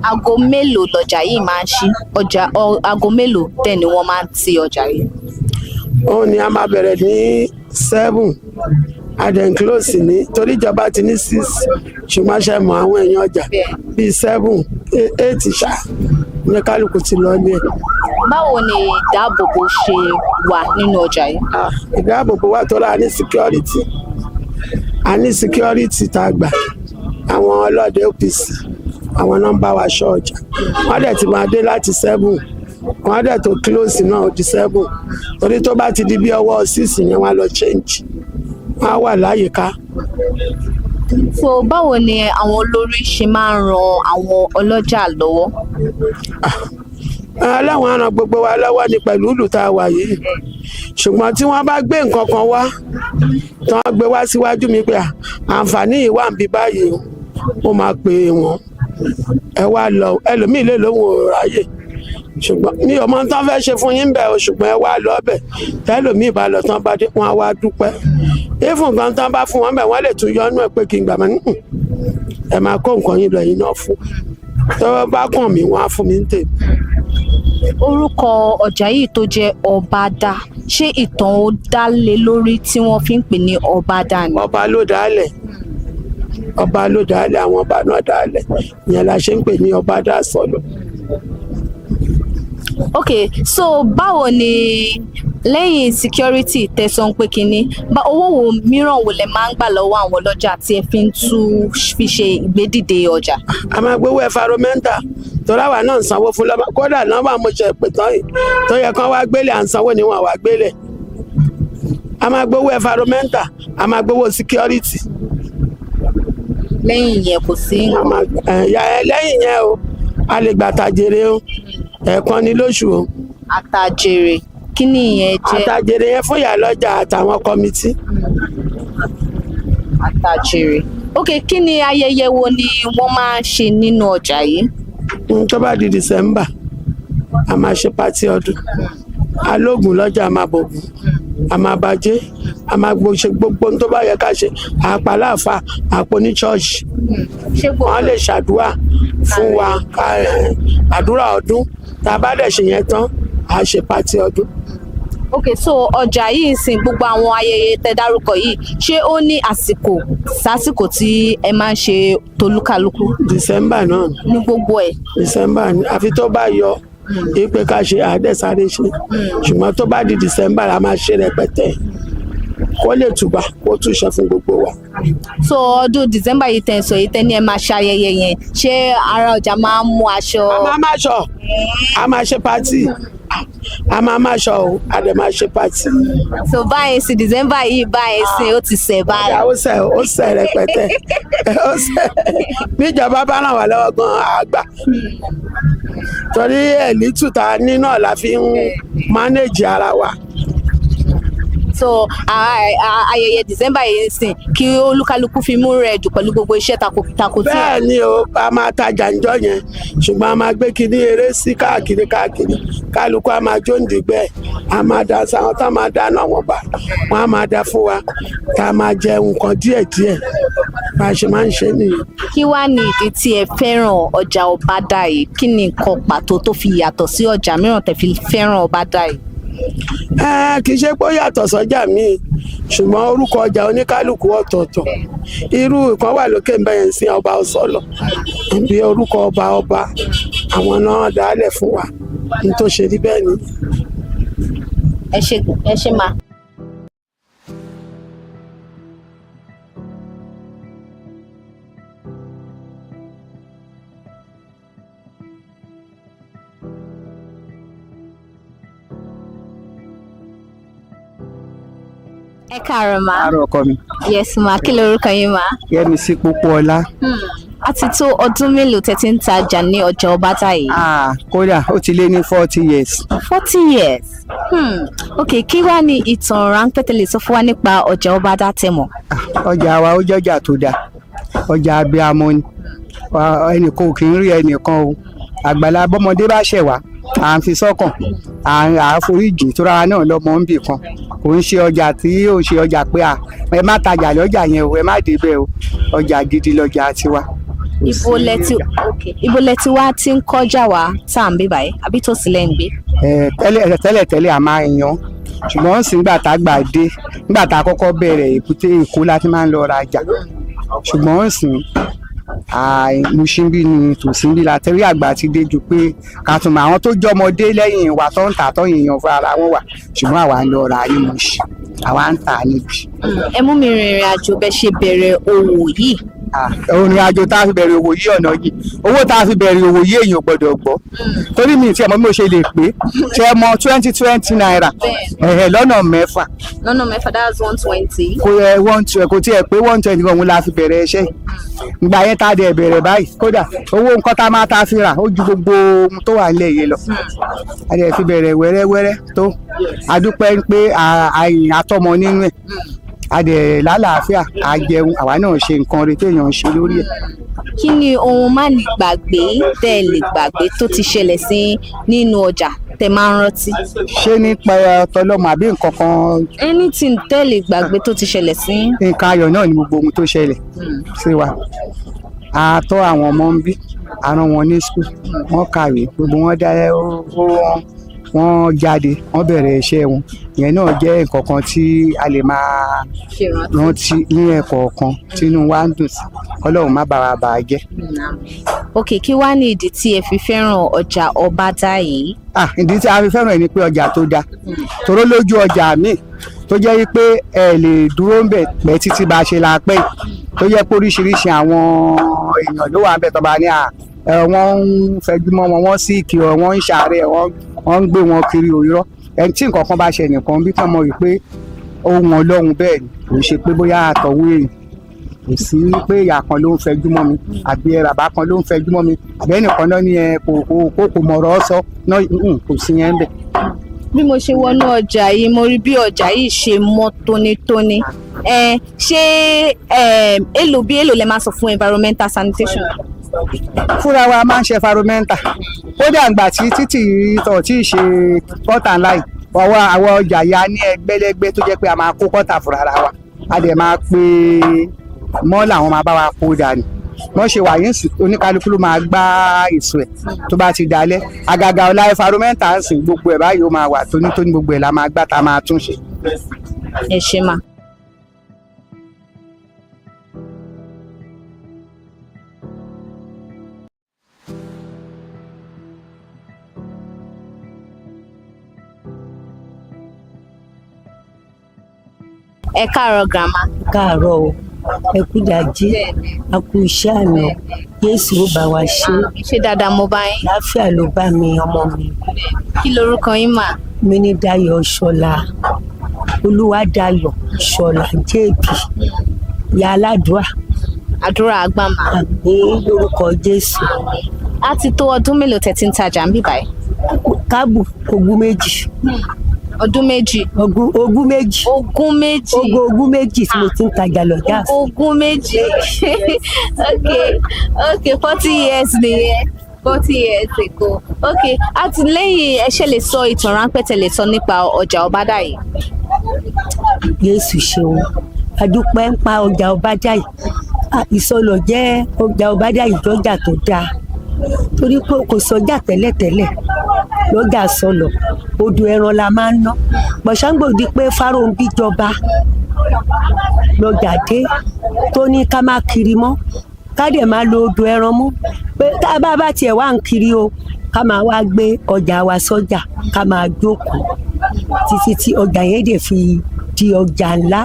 aago mélòó lọjà yìí máa ń ṣí ọjà aago mélòó dẹ̀ ni wọ́n máa ń ti ọjà yìí. òun ni a máa bẹ̀rẹ̀ ní 7 and close ní torí ìjọba ti ní 6 ṣùgbọ́n ṣe mọ àwọn èèyàn ọjà bíi 7 8 ṣá ní kálukú ti lọ ní ẹ̀. báwo ni ìdáàbòbò ṣe wà nínú ọjà yìí. ìdáàbòbò wà tó rà ní security a ní security tá a gbà àwọn ọlọ́dẹ OPC àwọn nọ́mbà wa ṣọ́ ọjà wọ́n dẹ̀ ti máa dé láti 7 wọ́n dẹ̀ tó close náà ó di 7 torí tó bá ti di bí ọwọ́ 6 yẹn wọ́n á lọ change wọ́n á wà láyìíká. so báwo ni àwọn olórí ṣe máa ń ran àwọn ọlọ́jà lọ́wọ́. Ọlọ́run á ràn gbogbo wa lọ́wọ́ ní pẹ̀lú ìlú tá a wà yìí ṣùgbọ́n tí wọ́n bá gbé nǹkan kan wá tí wọ́n gbé wá síwájú mi pé àǹfààní yìí wà ń bí báyìí ó máa pè wọ́n ẹ wá lọ ẹlòmíì lè lóhùn ò ráyè ṣùgbọ́n mi ò mọ tán fẹ́ ṣe fún yín bẹ́ẹ̀ o ṣùgbọ́n ẹ wá lọ bẹ̀ tẹ́lòmíì bá lọ tán bá dé wọn á wá dúpẹ́ ìfún kan tán bá fún wọn bẹ̀ wọ́n lè tún yọnú ẹ̀ pé kí n gbà mọ́ ẹ máa kó nǹkan yín lọ yín náà fún tó bá kàn mí wọ́n á fún mi ń tèmi. orúkọ ọjà yìí tó jẹ́ Ọbádá ṣé ìtàn ó dá lé lórí tí wọ́n fi ń pè ní Ọbádá ni. ọba ló dálẹ̀ àwọn ọba náà dálẹ̀ ìyẹn la ṣe ń pè ní Ọbádá sọ̀lọ̀. ok so báwo ni lẹ́yìn security tẹ̀sán pé kínní owó wo mìíràn wo lẹ máa ń gbà lọ́wọ́ àwọn ọlọ́jà tí ẹ fi ń tún fi ṣe ìgbédìde ọjà. a máa gbowó environmental torí àwa náà ń sanwó fún lọ́mọ kódà nọ́mbà mo ṣe pè tán yìí tó yẹ kán wá gbélé à ń sanwó ni wọn wá gbélé a máa gbowó environmental a máa gbowó security. lẹ́yìn yẹn kò sí. lẹ́yìn yẹn o a lè gbà tàjèrè o ẹ̀ẹ̀kan ní lóṣù o. àtàjèrè kí ni ìyẹn jẹ́. àtàjèrè yẹn fún ìyálọ́jà àtàwọn kọ́mítì. àtàjèrè ok kí ni ayẹyẹ wo ni wọ́n máa ń ṣe nínú ọjà yìí. tó bá di December a máa ṣe pátí ọdún alóògùn lọ́jà a máa bọ̀gùn a máa bàjẹ́ a máa ṣe gbogbo tó bá yẹ ká ṣe àpàláàfà àpò ní ṣọ́ọ̀ṣì wọ́n lè ṣàdúrà fún wa àdúrà ọdún tá a bá dẹ̀ ṣe yẹn tán a ṣe pátí ọdún. ok so ọjà yìí sìn gbogbo àwọn ayẹyẹ tẹ́ dárúkọ yìí ṣé ó ní àsìkò sásìkò tí ẹ máa ń ṣe tolúkàlùkù. December náà ní gbogbo ẹ̀. December ni àfi tó bá yọ ìpè ká ṣe àdẹ́sáré ṣe ṣùgbọ́n tó bá di December a máa ṣe rẹpẹtẹ kó lè tùbà kó túṣe fún gbogbo wa. so ọdún December yìí tẹ̀ ń sọ yìí tẹ́ ní ẹ máa ṣe ayẹyẹ yẹn ṣé ará ọjà máa ń mú aṣọ. a máa máa ṣọ a máa ṣe pátì a máa máa ṣọ o a dẹ̀ máa ṣe pátì. so báyìí sí December yìí báyìí sí ó ti sẹ̀ báyìí. ó sẹ̀ rẹpẹtẹ ó sẹ̀ níjọba bá ràn wá lọ́wọ́ gan-an àgbà torí ẹ̀lítù tá a ní náà la fi ń mánéjì ara wa. so ayẹyẹ December yìí sìn kí olúkálùkù fi mú rẹ̀ dùn pẹ̀lú gbogbo iṣẹ́ takuntakun tí. bẹ́ẹ̀ ni o a máa tajà ńjọ́ yẹn ṣùgbọ́n a máa gbé kinní eré sí káàkiri kálukú a máa jó ǹdìgbẹ́ a máa dá sáwọn tá a máa dáná wọn bá wọn a máa dá fún wa tá a máa jẹ nǹkan díẹ̀díẹ̀ bá a ṣe máa ń ṣe nìyẹn. Kí wá ní ìdí tí ẹ fẹ́ràn ọjà Ọbádà yìí? Kí ni nǹkan pàtó tó fi yàtọ̀ sí ọjà mìíràn tẹ́ fi fẹ́ràn Ọbádà yìí? Kì í ṣe pé ó yàtọ̀ sọ́jà míì ṣùgbọ́n orúkọ ọjà oníkálukú ọ̀tọ̀ọ̀tọ̀. Irú ìkan wà lókè ń bẹ̀yẹn sí ọba ọ̀sọ́lọ̀ bí orúkọ ọba àwọn náà dálẹ̀ fún wa ní tó ṣe rí bẹ́ẹ̀ ni. Ẹ ṣe máa. Ẹ káàárọ̀ ma. Káàárọ̀ ọkọ mi. Yes ma, kí lorúkọ yín ma? Yẹ́misí Pópóọlá. A ti tó ọdún mélòó tẹ́ ti ń tajà ní ọjà Ọbádà yìí? Kódà ó ti lé ní 40 years. 40 years? Ok, kí wá ní ìtàn ráńpẹ́ tẹ́ lè sọ fún wa nípa ọjà Ọbádà tẹ́ mọ̀? Ọjà wa ó jọjà tó dáa, ọjà abiyamọ ni, ẹnìkan ò kì í rí ẹnìkan o, àgbàlá bọ́mọdé bá ṣẹ̀ wá à ń fi sọ́kàn à ń foríjì tó ra náà lọ́mọ ń bì kan, kò ń ṣe ọjà tí ó ṣe ọjà pé ẹ má tajà lọ́jà yẹn o, ẹ má débẹ̀ o, ọjà gidi lọ́jà tiwa. Ibo lẹ ti wá tí ń kọjá wa tá à ń bí báyìí àbí tó sì lẹ́ ń gbé? Tẹ́lẹ̀ a máa ń yan ṣùgbọ́n sì nígbà tá a gbà dé nígbà tá a kọ́kọ́ bẹ̀rẹ̀ Èkúté Èkó láti máa ń lọ rajà ṣùgbọ́n sì Mushin bí ni tòsí bí la tẹ́rí àgbà ti dé ju pé ká tún mọ àwọn tó jọmọdé lẹ́yìn wa tó ń tà tó yìnyín fún ara wọn wà ṣùgbọ́n àwa ń lọ ra ní Mushin àwa ń tà níbi. Ẹ mú mi rìnrìn àjò bẹ́ ṣe bẹ̀rẹ̀ òwò yìí. Òrìn àjò tá a fi bẹ̀rẹ̀ òwò yìí ọ̀nà yìí owó tá a fi bẹ̀rẹ̀ òwò yìí èèyàn gbọ́dọ̀ gbọ́ torí mi tí ẹ mọ̀ bí mo ṣe lè pé ṣe ẹ mọ̀ 20 naira lọ́nà mẹ́fà. Lọ́nà mẹ́fà that's 120. Kò yẹ 120 kò tiẹ̀ pé 120 gan-an la fi bẹ̀rẹ̀ iṣẹ́ ìgbà yẹn tá a dẹ̀ bẹ̀rẹ̀ báyìí kódà owó nǹkan tá a máa ta fi rà ó ju gbogbo ohun tó wà nílẹ̀ yìí lọ a dẹ̀ fi bẹ̀rẹ̀ wẹ́rẹ́wẹ́rẹ́ tó a dúpẹ́ pé àtọmọ nínú ẹ̀ a dẹ̀ lálàáfíà a jẹun àwa náà ṣe nǹkan rẹ̀ téèyàn ń ṣe lórí ẹ̀. Kí ni ohun má ní gbàgbé tẹ́ ẹ lè gbàgbé tó ti ṣẹlẹ̀ sí nínú ọjà tẹ́ máa ń rántí? Ṣé nípa tọlọ́mọ àbí nǹkan kan? Anything tẹ́ lè gbàgbé tó ti ṣẹlẹ̀ sí? Nǹkan ayọ̀ náà ni gbogbo ohun tó ṣẹlẹ̀ sí wa. A tọ́ àwọn ọmọ ń bí a rán wọn ní school wọ́n kàwé gbogbo wọn dá wọ́n jáde wọ́n bẹ̀rẹ̀ iṣẹ́ wọn ìyẹn náà jẹ́ nǹkan kan tí a lè máa rántí ní ẹ̀kọ̀ọ̀kan tínú wa ń dùn sí Ọlọ́run má bá wa bà á jẹ́. Ok, kí wá ní ìdí tí ẹ fi fẹ́ràn ọjà Ọbádà yìí? Ìdí tí a fi fẹ́ràn ẹ̀ ni pé ọjà tó dáa toró lójú ọjà míì tó jẹ́ pé ẹ lè dúró ń bẹ̀ pẹ́ títí bá a ṣe la pẹ́ tó jẹ́ pé oríṣiríṣi àwọn èèyàn ló wà ń bẹ̀ tó bá ní wọ́n ń fẹjú mọ́ wọn wọ́n sì kí wọ́n ń ṣàárẹ̀ wọ́n ń gbé wọn kiri òyìnbó ẹni tí nǹkan kan bá ṣe nìkan bí kàn mọ̀ wípé ohun Ọlọ́run bẹ́ẹ̀ ni kò ṣe pé bóyá àtọ̀wé èyí kò sí pé ìyá kan ló ń fẹjú mọ́ mi àbí bàbá kan ló ń fẹjú mọ́ mi àbí ẹnìkan náà ní kò mọ̀rọ̀ sọ náà kò sí yẹn bẹ́ẹ̀. Bí mo ṣe wọnú ọjà yìí mo rí bí ọjà yìí ṣe mọ́ tónítóní ṣé èlò lẹ máa sọ fún environmental sanitation? Fúnra wa máa ń ṣe environmental kódà àgbà tí títì tọ̀ tí ì ṣe kọ́tà ńlá yìí àwọn ọjà ya ní ẹgbẹ́lẹ́gbẹ́ tó jẹ́ pé a máa kó kọ́tà fúnra wa a dẹ̀ máa pe mọ́ làwọn máa bá wa kó dànù wọ́n ṣe wàyí sí oníkálukú ló máa gbá èso ẹ̀ tó bá ti dalẹ̀ àgàgà ọ̀la environmental ń sìn gbogbo ẹ̀ báyìí ó máa wà tónítóní gbogbo ẹ̀ la máa gbá ta máa tún ṣe. Ẹ ṣe máa. Ẹ káàárọ̀ grandma. Káàárọ̀ o ẹ kú ìdájí a kú iṣẹ́ àná Jésù ó bá wa ṣe. Ṣé dáadáa mo bá yín? Láfíà ló bá mi ọmọ mi. Kí lorúkọ yín mà? Mi ní Dayọ̀ Ṣọlá Olúwadayọ̀ Ṣọlá jébì ìyá aládùúrà. Àdúrà àgbàmà. Àmín lórúkọ Jésù. A ti tó ọdún mélòó tẹ́ ti ń tajà ń bí báyìí? Káàbù ogún méjì. Ọdún méjì. Ogún méjì. Ogún méjì. Ogún méjì tí mo ti ń tajà lọ́jà. Ogún méjì. Okay 40 years nìyẹn 40 years ago. Okay, àtìlẹ́yìn ẹ ṣe lè sọ ìtàn ráńpẹ́ tẹ́ lè sọ nípa ọjà Ọbádà yìí. Jésù ṣeun adúpẹ́ ń pa ọjà Ọbádà yìí ìsọlọ̀ jẹ́ ọjà ọbádà ìjọjà tó dáa torí pé kò sọjà tẹ́lẹ̀tẹ́lẹ̀ lọ́jà sọlọ̀ odò ẹran la máa ń ná gbọ̀ṣángbòdì pé Fáróǹbí jọba lọ́jà dé tó ní ká má kiri mọ́ ká dẹ̀ máa lo odò ẹran mú pé tá a bá tiẹ̀ wá ń kiri o ká máa wá gbé ọjà wa sọ́jà ká máa jókòó títí tí ọjà yẹn dẹ̀ fi di ọjà ńlá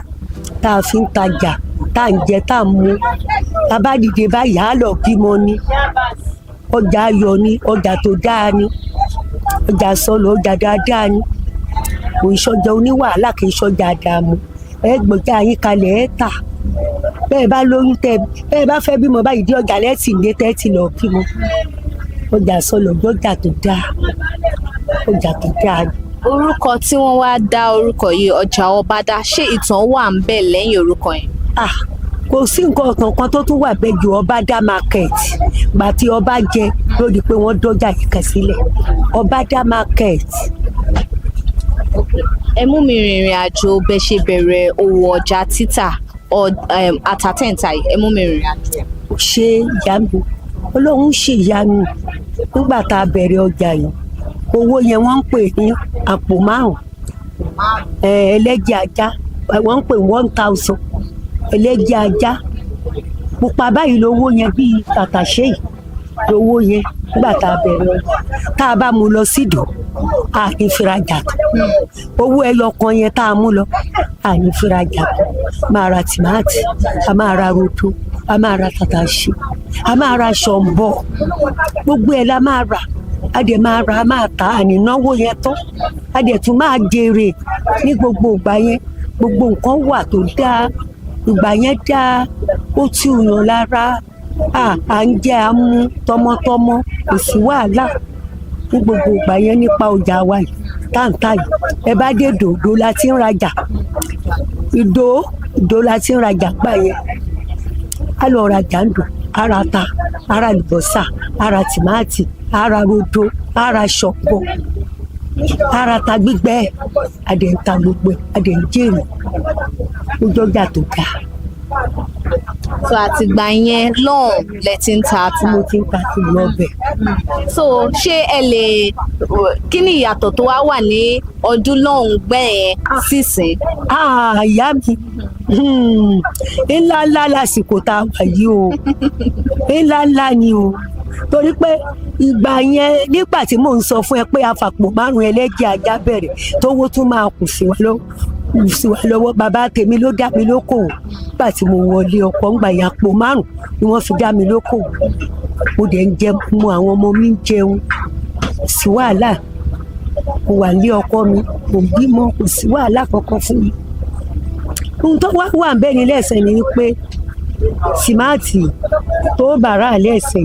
tá a fi ń tajà tá à ń jẹ tá à ń mu tá a bá dìde báyìí á lọ bímọ ni ọjà ayọ̀ ni ọjà tó dáa ni ọjà sọlọ̀ ọjà dáadáa ni kò ìṣọjà oníwàhálà kì í ṣọjà àdàmú ẹ gbọ́jà yín kalẹ̀ ẹ tà bẹ́ẹ̀ bá lóyún bẹ́ẹ̀ bá fẹ́ bímọ báyìí dé ọjà lẹ́tì ní tẹ́tì lọ bímọ ọjà sọlọ̀ ọjà tó dáa ọjà tó dáa ni. orúkọ tí wọ́n wá dá orúkọ yìí ọjà ọbádà ṣé ìtàn wà ń bẹ lẹ́yìn orúkọ yẹn. kò sí nǹkan kankan tó tún wà bẹ́ẹ̀ ju ọbádà market gbà tí ọba jẹ lórí pé wọ́n dọ́jà yìí kan sílẹ̀ ọbádà market. ẹ mú mi rìnrìn àjò bẹ ṣe bẹ̀rẹ̀ òwò ọjà títà àtàtẹ̀ǹtà yìí ẹ mú mi rìnrìn àjò. ṣé ìyá mi Ọlọ́run ṣe ìyanu nígbà tá a bẹ̀rẹ̀ ọjà yìí owó yẹn wọ́n ń pè ní àpò 5 ẹlẹ́jẹ̀ ajá wọ́n ń pè 1000 ẹlẹ́jẹ̀ ajá pupa báyìí lówó yẹn bíi tàtàṣé yìí lówó yẹn nígbà tá a bẹ̀rẹ̀ ọjà tá a bá mú lọ sídò àní firajà owó ẹyọ kan yẹn tá a mú lọ àní firajà máa ra tìmáàtì a máa ra rodo a máa ra tàtàṣé a máa ra ṣọ̀mbọ̀ gbogbo ẹ̀ la máa rà a dẹ̀ máa ra a máa tà á nínáwó yẹn tán a dẹ̀ tún máa jèrè ní gbogbo ìgbà yẹn gbogbo nǹkan wà tó dáa ìgbà yẹn dáa ó tù yàn lára à ń jẹ àmú tọmọtọmọ kò sí wàhálà ní gbogbo ìgbà yẹn nípa ọjà wa yìí táǹtà yìí ẹ bá dé dòdò la ti ń rajà ìdó la ti ń rajà gbà yẹn a lọ rajà ń dò ara ta ara àlùbọ́sà ara tìmáàtì ara rodo ara ṣọ̀pọ̀ ara ta gbígbẹ adẹ̀ ń ta gbogbo adẹ̀ ń jèrè ojọjà tó dáa. so àtìgbà yẹn lọ́hùn lẹ ti ń ta tí mo ti ń ta tí mo lọ bẹ̀. so ṣé ẹ lè kí ni ìyàtọ̀ tó wá wà ní ọdún lọ́hùn gbẹ̀yẹn sísìn. ìyá mi ńláńlá lásìkò tá a wà yìí o ńláńlá ni o torí pé ìgbà yẹn nígbà tí mò ń sọ fún ẹ pé afàpò 5 ẹlẹ́jẹ̀ ajá bẹ̀rẹ̀ tówó tún máa kù sí wa lọ́wọ́ bàbá tèmi ló dá mi lókòwò nígbà tí mo wọlé ọkọ ńgbà yẹn àpò 5 ni wọ́n fi dá mi lókòwò mo dẹ̀ ń jẹ mu àwọn ọmọ mi ń jẹun sí wàhálà kò wà ní ọkọ mi kò bímọ kò sí wàhálà kankan fún mi ohun tó wà ń bẹ́ẹ̀ ni lẹ́sẹ̀ ni pé tìmáàtì tó bàrà lẹ́sẹ̀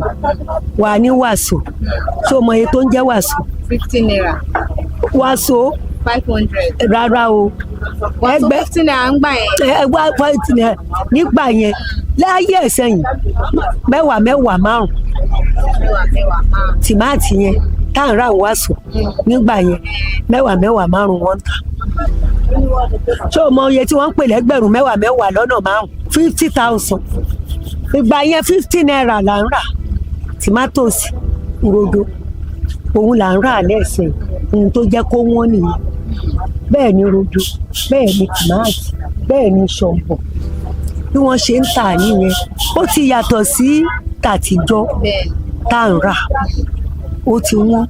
wà ní wàsó tó mọ iye tó ń jẹ́ wàsó. 15 naira. wàsó. 500. rárá o. wàsó 15 naira ń gbà yẹn. wá 15 naira nígbà yẹn láyé ẹ̀sẹ̀yìn 10 tìmáàtì yẹn tá à ń ra wàsó nígbà yẹn 10 wọ́n tà. ṣé o mọ iye tí wọ́n ń pè lẹ́gbẹ̀rún 10 lọ́nà 5 50,000 ìgbà yẹn 50 naira là ń rà tìmátòsì rodo òun là ń rà lẹ́sẹ̀ ohun tó jẹ́ kó wọ́n nìyẹn bẹ́ẹ̀ ni rodo bẹ́ẹ̀ ni tìmáàtì bẹ́ẹ̀ ni ṣọ̀mbọ̀ bí wọ́n ṣe ń tà nìyẹn ó ti yàtọ̀ sí tàtijọ́ tá à ń rà ó ti wọ́n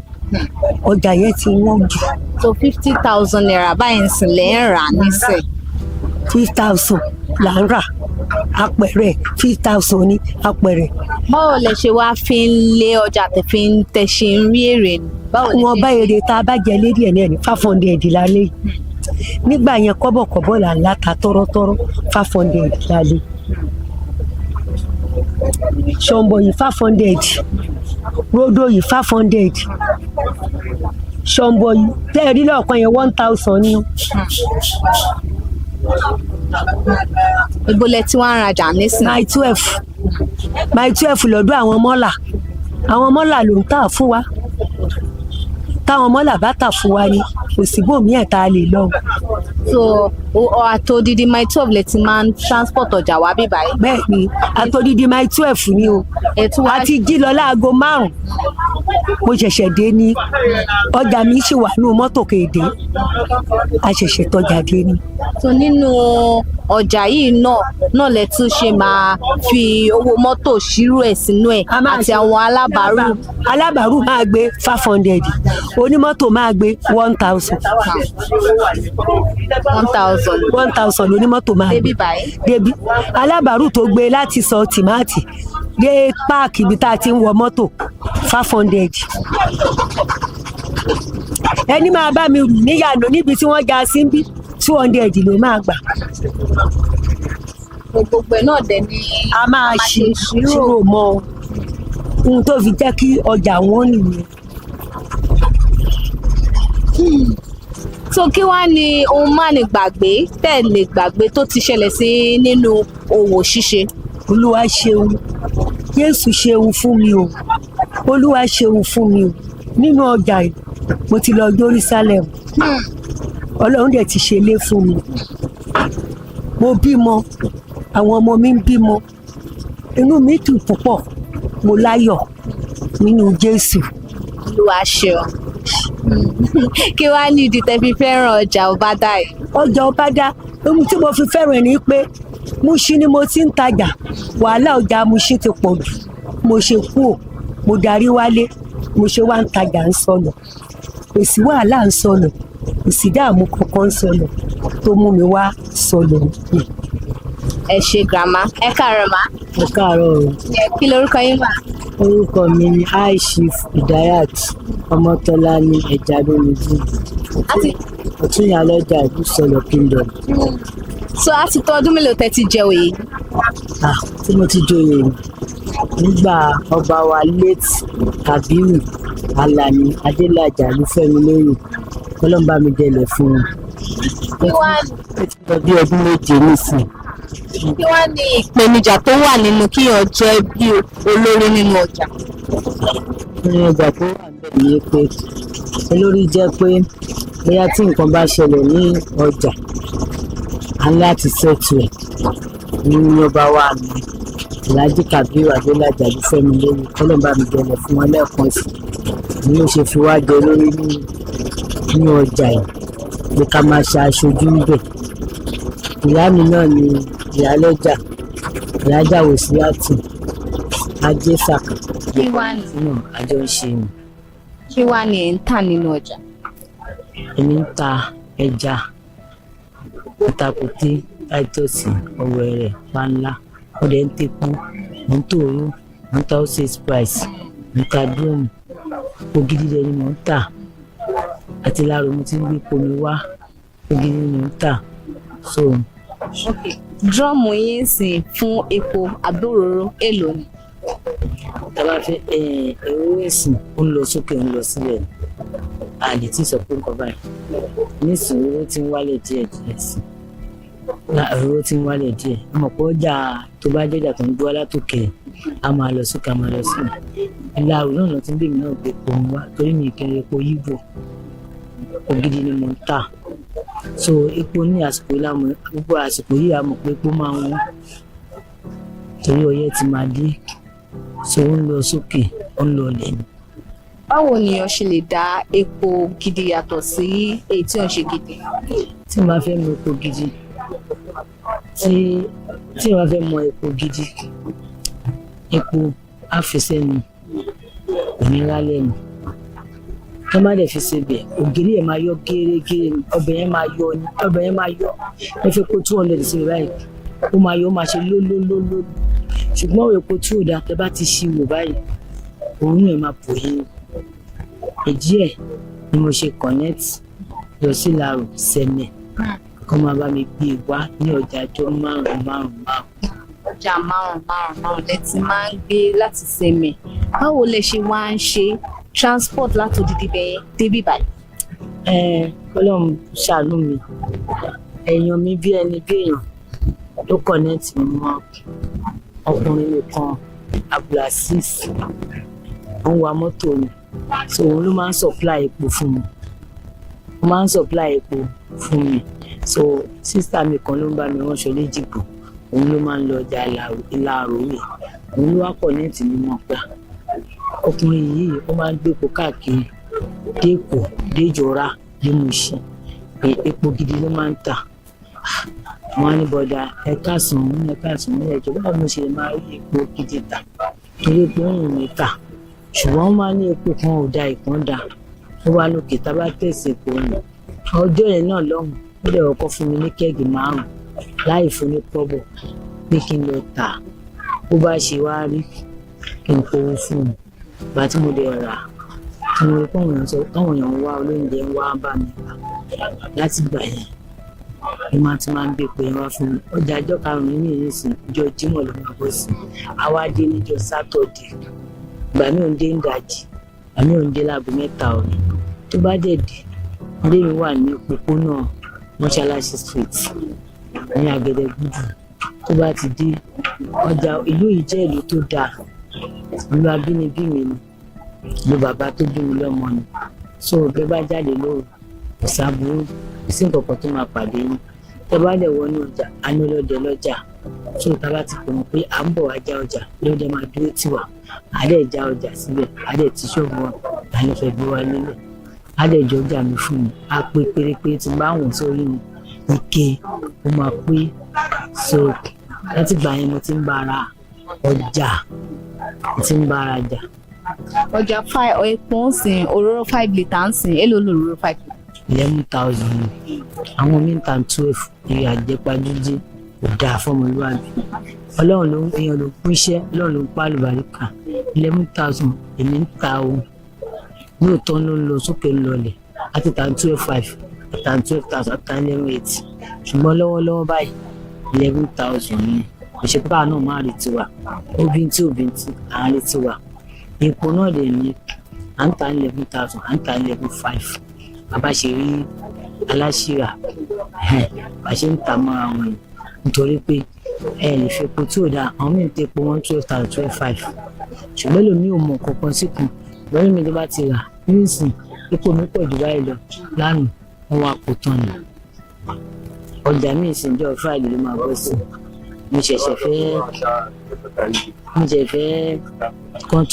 ọjà yẹn ti wọ́n jù. so 50,000 naira báyìí ń sìn lẹ́ ń rà nísìn. 50,000 là ń rà apẹ̀rẹ̀ 50,000 ní apẹ̀rẹ̀. báwo lẹ ṣe wá fi ń lé ọjà tẹ ṣe ń rí èrè ni. wọn bá èrè tá a bá jẹ lérí ẹ̀ náà ní 500 lálẹ́ nígbà yẹn kọ́bọ̀kọ́bọ̀ là ń láta tọ́rọ́tọ́rọ́ 500 lálẹ́ ṣọ̀mbọ̀ yìí 500 rodo yìí 500 ṣọ̀mbọ̀ yìí tẹ́ ẹ rí lọ́ọ̀kan yẹn 1,000 ni. ibo lẹ tí wọ́n ń rajà nísìn. my 12 lọ́dọ̀ àwọn mọ́là ló ń tà fún wa táwọn mọ́là bá tà fún wa ni kò sí bòmí ẹ̀ tá a lè lọ so àtòdìdí mile 12 lẹ ti máa ń transport ọjà wá bí báyìí. bẹ́ẹ̀ ni àtòdìdí mile 12 ni o àti jí lọ láago 5 mo ṣẹ̀ṣẹ̀ dé ní ọjà mi ṣì wà nínú mọ́tò kéde a ṣẹ̀ṣẹ̀ tọ́jà dé ní. so nínú ọjà yìí náà lẹ tún ṣe máa fi owó mọ́tò ṣírò ẹ̀ sínú ẹ̀ àti àwọn alábàárù máa gbé 500 onímọ́tò máa gbé 1000 onímọ́tò máa gbé débi alábàárù tó gbé láti sọ tìmáàtì dé páàkì ibi tá a ti ń wọ mọ́tò 500 ẹni máa bá mi rù níyànà níbi tí wọ́n já sí bí 200 ló máa gbà. gbogbo ẹ̀ náà dẹ̀ ni a máa ṣe ṣírò mọ́ ohun tó fi jẹ́ kí ọjà wọn nìyẹn. so kí wá ní ohun má ní gbàgbé tẹ́ lè gbàgbé tó ti ṣẹlẹ̀ sí nínú òwò ṣíṣe. olúwa ṣeun Jésù ṣeun fún mi o olúwa ṣeun fún mi o nínú ọjà yìí mo ti lọ Jerusalem Ọlọ́run dẹ̀ ti ṣe lé fún mi mo bímọ àwọn ọmọ mi ń bímọ inú mi dùn púpọ̀ mo láyọ̀ nínú Jésù. olúwa ṣeun kí wá ní ìdí tẹ́ fi fẹ́ràn ọjà Ọbádá yìí. ọjà Ọbádá ohun tí mo fi fẹ́ràn ni pé Mushin ni mo ti ń tajà wàhálà ọjà Mushin ti pọ̀ jù mo ṣe kúò mo darí wálé mo ṣe wá ń tajà ń sọnù kò sí wàhálà ń sọnù kò sí dààmú kankan ń sọnù tó mú mi wá sọnù. ẹ ṣe grandma ẹ káàárọ̀ ma. ẹ káàárọ̀ o. kí lorúkọ yín mà. orúkọ mi ni Aishif Idayat Ọmọtọ́lá ní ẹja lónìí ọtúnyà lọ́jà ìlú sọlọ kingdom. so a ti tó ọdún mélòó tẹ́ ti jẹ oyè. tí mo ti joyè nígbà ọba wa late Kabiru Alani Adélàjà Olúfẹ́mi lóyè ọlọ́mbà mi délẹ̀ fún un. kí wá bí ọdún méje nísìn. kí wá ní ìpèníjà tó wà nínú kíyàn jẹ́ bí olórí nínú ọjà. ìpèníjà tó wà bẹ́ẹ̀ ni pé olórí jẹ́ pé bóyá tí nǹkan bá ṣẹlẹ̀ ní ọjà a ní láti ṣètò ẹ̀ ní ọba wa mi Alhaji Kabiru Adélàjà Olúfẹ́mi lórí ọlọ́mbà mi délẹ̀ fún wọn lẹ́ẹ̀kan sí i ni ó ṣe fi wá jẹ lórí ní ọjà yìí pé ká máa ṣe aṣojú níbẹ̀. ìyá mi náà ni ìyálọ́jà ìyájà Wòsíàtì ajé sàkà. kí wá ní àjọ ń ṣe ni. kí wá ní ẹ̀ ń tà nínú ọjà. èmi ń ta ẹja ìtàkùté táítọ́ọ̀sì ọ̀wẹ̀rẹ̀ panla ọ̀dẹ̀ ń tepo mò ń tòró mò ń ta ọ́sẹ̀ spice mò ń ta dúrọ́mù ògidì dẹ̀ ni mò ń tà àti láàrọ̀ mo ti ń gbé pomi wá ògidì ni mò ń tà so. drọ́ọ̀mù yín sìn fún epo àbúròrò èlò ni. tàbá fẹ́ ẹ̀rọ ẹ̀sìn ó ń lọ sókè ó ń lọ sílẹ̀ a lè tí ì sọ pé nǹkan báyìí nísìnyí owó tí ń wálẹ̀ díẹ̀ díẹ̀ sí owó tí ń wálẹ̀ díẹ̀ ọmọ pé ọjà tó bá jẹ́jà tó ń gbọ́ látòkè a máa lọ sókè a máa lọ sílẹ̀ ìlà àwòrán náà tí ń bèmí náà gbé epo mi wá torí mi kì í epo yíbò ògidì ni mò ń tà so epo ní àsìkò ìlànà gbogbo àsìkò yìí a mọ̀ pé epo máa ń wọ́n torí ọyẹ́ ti máa dé so ó ń lọ sókè ó ń lọ lẹ́nu. báwo nìyàn ṣe lè dá epo gidi yàtọ̀ sí èyí tí wọ́n ṣe gidi. tí wọ́n bá fẹ́ mọ epo gidi tí wọ́n bá fẹ́ mọ epo gidi epo àfẹsẹ̀nu òmìnira lẹ́nu tó má dẹ̀ fi ṣe bẹ̀ ògiri ẹ̀ máa yọ gẹ́gẹ́ ọbẹ̀ yẹn máa yọ ẹ fẹ́ kó 200 sí báyìí ó máa yọ ó máa ṣe lólólóló ṣùgbọ́n epo tí ò dáa tẹ́ bá ti ṣí wò báyìí òun ẹ̀ máa pò yín èjì ẹ̀ ni mo ṣe connect lọ sí làrò sẹ́mẹ̀ kọ́ máa bá mi gbé e wá ní ọjà ọjọ́ márùn-ún. ọjà márùn-ún lẹ́tí máa ń gbé láti sẹ́mẹ̀ báwo lẹ ṣe wá ń ṣe transport láti odidi bẹ́ẹ̀ débí báyìí. Ọlọ́run ṣàánú mi èèyàn mi bí ẹni bí èèyàn ló connect mi mọ́ ọkùnrin nìkan Abdulaziz ó ń wa mọ́tò mi so òun ló máa ń supply epo fún mi so sísá mi kan ló ń bá mi ránṣọ léjìgbò òun ló máa ń lọ ọjà ìlàró yìí òun ló wá pọ̀ ní ìtì mímọ́ gbà ọkùnrin yìí ó máa ń gbépo káàkiri dépò déjọra dé Mùṣín pé epo gidi ló máa ń tà wọn á ní bọ̀dà ẹ̀ka sùn ẹ̀jọ̀ báwo mo ṣe lè máa rí epo gidi tà torí epo ń rìn mí tà ṣùgbọ́n wọ́n máa ní epo kan ò da ìkan da ó wá lókè tá a bá tẹ̀sí epo nù ọjọ́ yẹn náà lọ́hùn ó dẹ̀ ọkọ̀ fún mi ní kẹ́ẹ̀gì 5 láì fún ní pọ́bọ̀ pé kí n lọ tà bó bá ṣe wá rí kí n kówó fún un ìgbà tí mo dẹ̀ rà tí mo rí pọ́ùn yẹn sọ táwọn èèyàn ń wá olóúnjẹ ń wá bá mi rà láti gbà yẹn ni máa ti máa ń gbé pé wá fún mi ọjà ọjọ́ karùn-ún ní ìrísí ìjọ Jímọ̀ ló máa bọ́ sí àwa dé níjọ́ sátọ̀dé ìgbà mi ò ń dé ń dajì ìgbà mi ò ń dé láago 3 ọ̀rẹ́ tó bá dẹ̀ dé ilé mi wà ní òpópónà Mọ́ṣáláṣí street ní Agẹdẹgbùdù tó bá ti dé ọjà ìlú yìí jẹ́ ìlú tó dáa ìlú abínibí mi ni ìlú bàbá tó bí mi lọ́mọ ni so bẹ́ẹ̀ bá jáde lóru kò sábúrú kò sí nǹkan kan tó máa pàdé yín tẹ́ bá dẹ̀ wọnú ọjà àní ọlọ́dẹ lọ́jà so tá bá ti pè wọ́n pé à ń bọ̀ wá já ọjà lọ́dẹ máa dúró tì wá á dẹ̀ já ọjà síbẹ̀ á dẹ̀ ti ṣọ́ọ̀bù wọn àní fẹ́ gbé wá nílẹ̀ á dẹ̀ jọ ọjà mi fún mi á pé pérépéré tí bá wọ̀n sórí mi ike ó máa pé so láti gbà yẹn mo ti ń bára ọjà mo ti ń bára jà. ọjà epo ń sìn òróró 5 litre ń sìn èlò lòróró 5 litre. 11,000 àwọn míì tàn 12 ìrì àjẹpajúdé kò dáa fọmọlúwàbí ọlọ́run ló ń èèyàn ló ń pín iṣẹ́ ọlọ́run ló ń pa àlùbáríkà 11,000 èmi ń ta o lóòótọ́ ló ń lọ sókè lọlẹ̀ àti tàn 12,500 tàn 12,000 tàn 11,800 ṣùgbọ́n lọ́wọ́lọ́wọ́ báyìí 11,000 ni ìṣèpá náà máa rí tiwa obìnrin à ń rí tiwa epo náà lè ní à ń ta 11,000 à ń ta 11,500 bàbá ṣe rí aláṣìíra bá ṣe ń ta mọ́ àwọn yìí nítorí pé ẹ lè fi epo tí ò dáa àwọn míì tẹ epo 12,000 12,500 ṣùgbọ́n lèmi ò mọ̀ kankan síkùn lórí mi tó bá ti rà nísìn epo mi pọ̀ jù báyìí lọ lánàá wọn wá kó tán ni ọjà mi ìsìnjọ́ Friday ló máa bọ́ sí mo ṣẹ̀ṣẹ̀ fẹ́ kán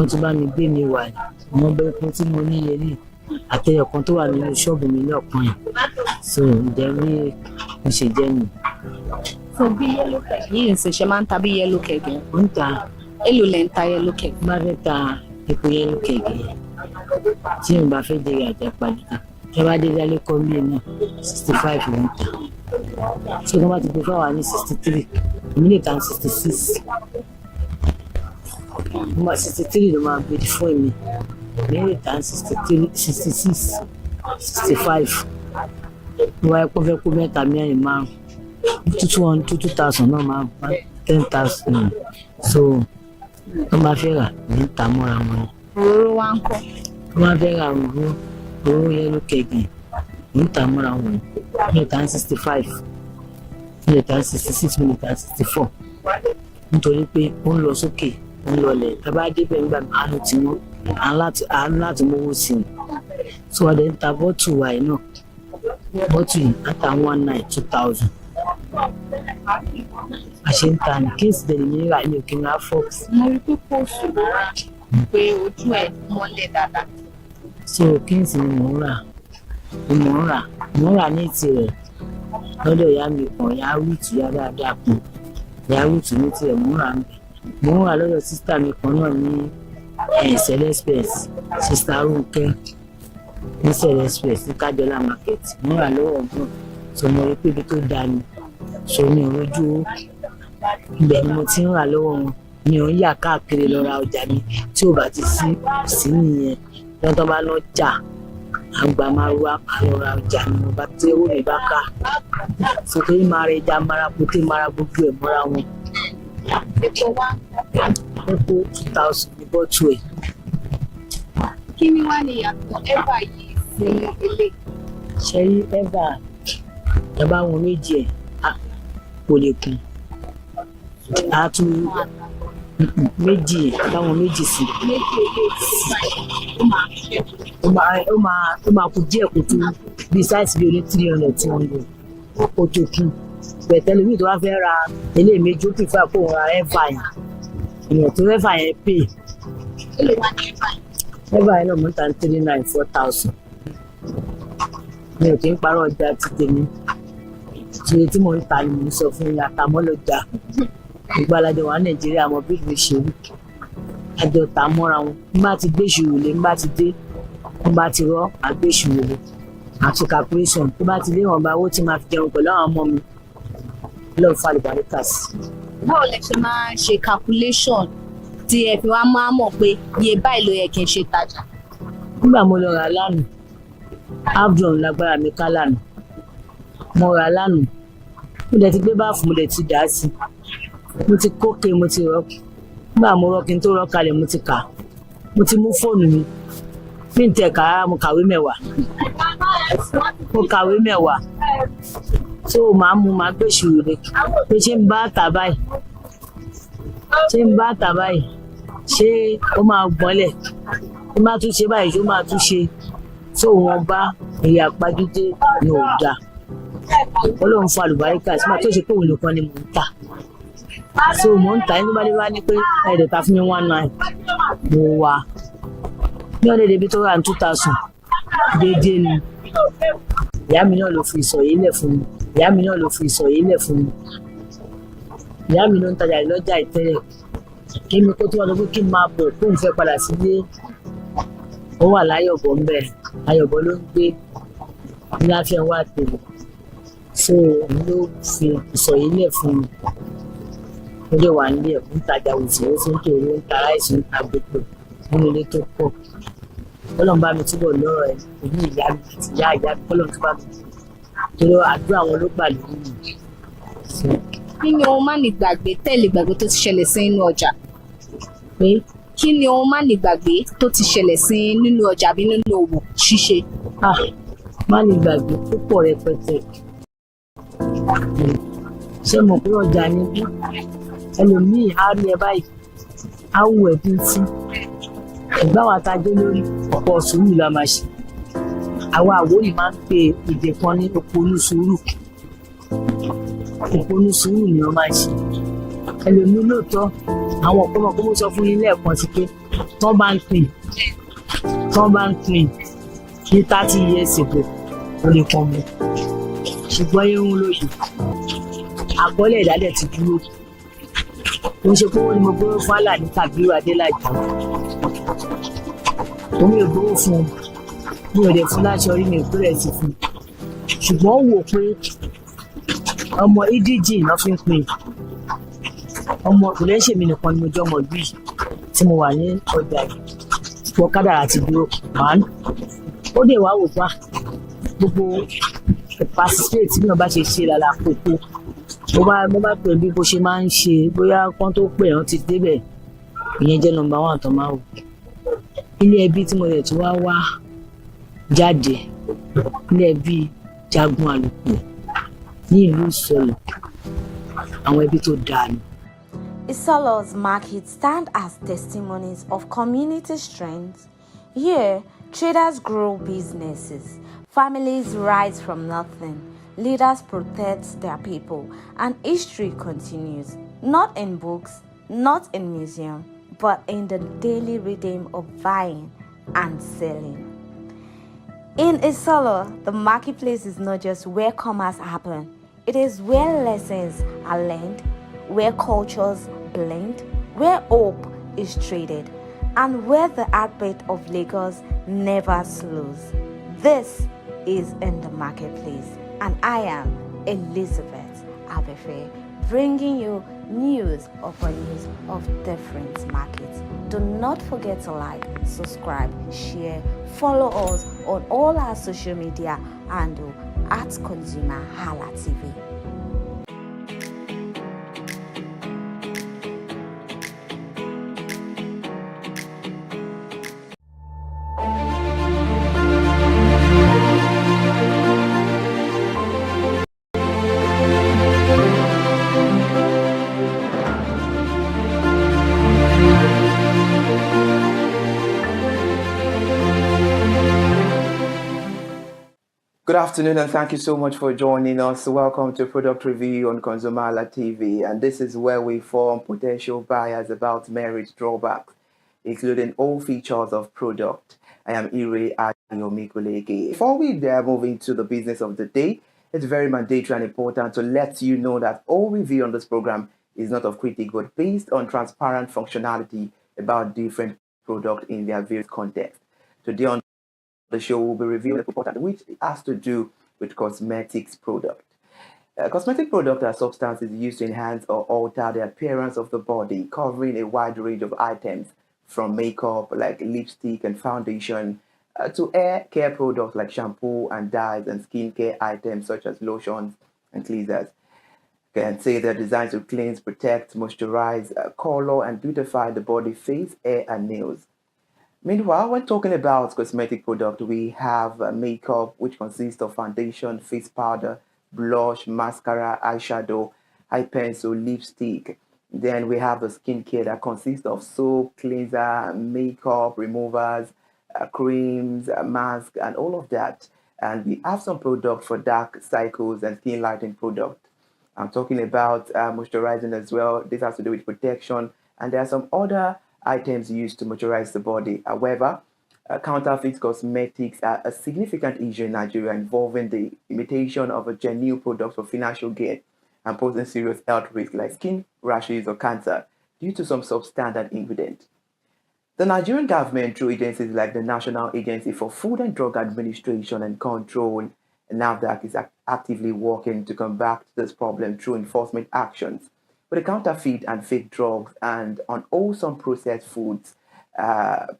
tún bá mi gbé mi wà ní wọ́n bẹ́ fún tí mo ní lélẹ̀ àtẹyọ kan tó wà nínú ṣọ́ọ̀bù mi ní ọ̀kan yẹn so ǹjẹ́ bí mo ṣe jẹ́ nù. so bí yellow keg yìí ń ṣe máa ń ta bí yellow keg yẹn. ó ń ta èlò lẹ̀ ń ta yellow keg. bá fẹ́ ta epo yellow keg yẹn tí mo bá fẹ́ jẹ́rìí àjẹpàdé ẹ bá dé dálé kọ́ mílíọ̀n náà 65 ló ń ta tí wọ́n bá ti gbé fáwọn ní 63 èmi lè ta 66 mo máa 63 ló máa gbé fún èmi èmi lè ta 63 66 65 mo wáyé kó fẹ́ kó mẹ́ta mẹ́rin márùn 2,000 náà máa bá 10,000 so wọ́n bá fẹ́ rà ní ta mọ́ra wọn. òróró wa ń kọ́. wọ́n bá fẹ́ rà òróró yellow keg ní ta mọ́ra wọn ní ta 65 ní ta 66 ní ta 64 nítorí pé ó ń lọ sókè ó ń lọlẹ̀ tábà débẹ̀ nígbà àánú tí wọ́n àánú láti mówó sí i tí wọ́n dẹ̀ ń ta bọ́tù wa yìí náà bọ́tù yìí láta 19,000 àṣẹ ń ta ní kéèsì dẹ̀ ní ra ní òkè ńlá fox. mo rí pé kò ṣùgbọ́n pé ojú ẹ̀ mọ́lẹ̀ dáadáa. so kéèsì ni mò ń rà ní tirẹ̀ lọ́dọ̀ ìyá mi kan ìyá rúùtù yá dáadáa kan ìyá rúùtù ní tirẹ̀ mò ń rà lọ́dọ̀ sísítà mi kan náà ní celespes sísítà Rónkẹ́ ní celespes ní Kájọlá market mò ń rà lọ́wọ́ ọ̀gbọ́n so mo rí pé ibi tó dáa ni so mi ò rojú ibẹ̀ ni mo ti ń rà lọ́wọ́ wọn mi ò ń yà káàkiri lọ ra ọjà mi tí ò bá ti sí nìyẹn lọ́tọ́ bá lọ jà àgbà máa wá àlọ́ra ọjà ni mo bá tẹ́ owó mi bá ká sókè máa rẹ ẹja mara pété mara gbogbo ẹ̀ mọ́ra wọn. epo wá. epo 2,000 ní bọ́tù ẹ̀. kí ni wàá ní ìyàtọ̀ ẹ́bà yìí sí ilé. ṣe rí ẹ́bà ẹ bá wọn méjì ẹ̀ kò lè kún méjì táwọn méjì sí ó máa kú díẹ̀ kó tún bí sáìsì bí oní 300 tí wọ́n lò ó tó kú bẹ̀tẹ́lẹ̀ mi tó wá fẹ́ ra eléyìí méjì ó prefer kó ra ẹ̀fà yẹn èèyàn tó ẹ̀fà yẹn pè ẹ̀fà yẹn náà mo ń ta 394,000 mi ò kí ń parọ́ ọjà ti tèmi ṣe tí mo ń ta ni mo ń sọ fún yín àtàmọ́lọ́jà gbogbo alájọ wà Nàìjíríà mọ bí ìlú ṣe rí àjọ tà mọ́ra wọn n bá ti gbé ìṣòro lé n bá ti dé n bá ti rọ́ àgbé ìṣòro lé àti calculation tó bá ti lé wọn bá owó tí máa fi jẹun pẹ̀lú àwọn ọmọ mi lọ́ọ́ fa àlùbáríkà sí. báwo lẹ ṣe máa ń ṣe calculation tí ẹ fi wá máa mọ̀ pé iye báyìí ló yẹ kí n ṣe tajà. nígbà mo lọ rà lánàá abdul lágbára mi ká lánàá mo rà lánàá mo dẹ̀ ti gbé báàfù mo dẹ̀ ti dà á sí mo ti kókè mo ti rọ nígbà mo rọ kí n tó rọ kalẹ̀ mo ti kà mo ti mú fóònù mi bí n tẹ̀ ká mo kàwé mẹ́wàá tó máa mú máa gbé ìṣòro rẹ pé ṣé ń bá tà báyìí ṣé ó máa gbọ́nlẹ̀ ó máa tún ṣe báyìí ṣé ó máa tún ṣe tó wọn bá èyí àpájúdé ní ọ̀dà Ọlọ́run fún àlùbáríkà sí máa tó ṣe pé òun nìkan ni mò ń tà so mò ń tà ẹni bá dé bá ní pé ẹ̀ẹ́dẹ̀ta fún mi 19 mo wà ní ọ̀dẹ̀ débi tó rà ní 2000 déédéé ni ìyá mi náà ló fi ìsọ̀ yìí lẹ̀ fún mi ìyá mi ló ń tajà lọ́jà ìtẹ́lẹ̀ kí mi kó tó wà lọ́gbọ́n kí n máa bọ̀ kó n fẹ́ padà sílé ó wà láyọ̀bọ̀ ń bẹ̀ ayọ̀bọ̀ ló ń gbé ní láfíà wà tèmi so òun ló fi ìsọ̀ yìí lẹ̀ fún mi ó dẹ̀ wà nílé ẹ̀kú ń tajà òsì ó sì ń tò ó ń ta aláìsí ń ta gbogbo nínú ilé tó pọ̀ Ọlọ́run bá mi túbọ̀ lọ́rọ̀ ẹ̀ èyí ìyá mi àti ìyá mi Ọlọ́run tó bá mi torí àdúrà wọn ló gbà lórí mi. kí ni ohun má ní gbàgbé tẹ́lẹ̀ gbàgbé tó ti ṣẹlẹ̀ sí nínú ọjà? pé kí ni ohun má ní gbàgbé tó ti ṣẹlẹ̀ sí nínú ọjà bí nínú òwò ṣíṣe? má ní gbàgbé púpọ̀ rẹpẹtẹ ṣé mo pé ọjà níbí ẹlòmíì á rí ẹ báyìí á wù ẹ́ bí tí ẹ̀gbá wa ta dé lórí ọ̀pọ̀ sùúrù la máa ṣe àwọn àwòrán máa ń pe èdè kan ní òpónú sùúrù ni wọ́n máa ń ṣe ẹlòmíì lóòótọ́ àwọn ọ̀pọ̀lọpọ̀ kó mo sọ fún yín lẹ́ẹ̀kan sí pé tán bá ń pín ní 30 years ago ó lè pọn mi ṣùgbọ́n irun lóye àkọọ́lẹ̀ ìdálẹ̀ ti dúró ó ń ṣe pé wọ́n ní mo gbówó fún Àlàní Kàbírù Adélájà omi ò gbówó fún un mi ò dẹ̀ fún láṣọ rí mi ò péré sí fún un ṣùgbọ́n ó wò pé ọmọ ìdíjì náà fi ń pín ọmọ ìlẹ́ṣẹ̀ mi nìkan ni mo jẹ́ ọmọ ìlú yìí tí mo wà ní ọjà yìí wọ́n kádàrá ti dúró màánù ó dẹ̀ wá wò pa gbogbo participate tí mi ò bá ṣe ṣe lálá kókó mo bá pè bí bó ṣe máa ń ṣe bóyá kán tó pè wọ́n ti débẹ̀ ìyẹn jẹ́ number 1 tó máa wò ilé ẹbí tí mo lè tún wá jáde ilé ẹbí Jagun Àlùkò ní ìlú Ìsọlọ̀ àwọn ẹbí tó dáa ni. Isolo's markets stand as testimonies of community strength. Here, traders grow businesses, families rise from nothing, leaders protect their people, and history continues, not in books, not in museums, but in the daily rhythm of buying and selling. In Isolo, the marketplace is not just where commerce happens, it is where lessons are learned, where cultures blend, where hope is traded, and where the heartbeat of Lagos never slows. This is in the marketplace, and I am Elizabeth Abefe, bringing you news upon news of different markets. Do not forget to like, subscribe, share, follow us on all our social media handle at ConsumerHallaTV. afternoon and thank you so much for joining us. Welcome to Product Review on ConsumerHallaTV, and this is where we inform potential buyers about merit drawbacks, including all features of product. I am Ire Ayomikuleke. Before we move into the business of the day, it's very mandatory and important to let you know that all review on this program is not of critique but based on transparent functionality about different products in their various contexts. Today on the show will be reviewing a product which has to do with cosmetics product. Cosmetic products are substances used to enhance or alter the appearance of the body, covering a wide range of items from makeup like lipstick and foundation to hair care products like shampoo and dyes and skincare items such as lotions and cleansers. Can say they're designed to cleanse, protect, moisturize, color, and beautify the body, face, hair, and nails. Meanwhile, when talking about cosmetic product, we have makeup, which consists of foundation, face powder, blush, mascara, eyeshadow, eye pencil, lipstick. Then we have the skincare that consists of soap, cleanser, makeup, removers, creams, mask, and all of that. And we have some products for dark cycles and skin lightening product. I'm talking about moisturizing as well. This has to do with protection. And there are some other items used to moisturize the body. However, counterfeit cosmetics are a significant issue in Nigeria, involving the imitation of a genuine product for financial gain and posing serious health risks like skin rashes or cancer due to some substandard ingredient. The Nigerian government, through agencies like the National Agency for Food and Drug Administration and Control, NAFDAC, is actively working to combat this problem through enforcement actions with the counterfeit and fake drugs and unwholesome processed foods,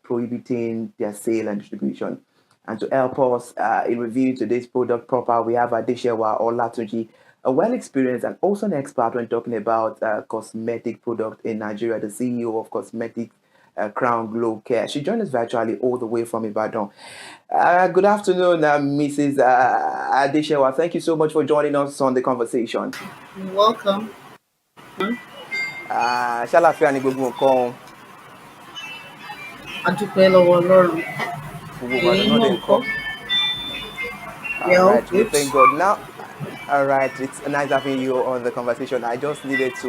prohibiting their sale and distribution. And to help us in reviewing today's product proper, we have Adeshewa Olatunji, a well-experienced and also an expert when talking about cosmetic product in Nigeria, the CEO of Cosmetic Crown Glow Care. She joined us virtually all the way from Ibadan. Good afternoon, Mrs. Adeshewa. Thank you so much for joining us on the conversation. You're welcome. Ṣàlàáfíà ni gbogbo nǹkan. A dúpẹ́ lọ́wọ́ Ọlọ́run. Ẹ̀yin náà ńkọ́? All right, we thank God. Now, all right, it's nice having you on the conversation. I just needed to,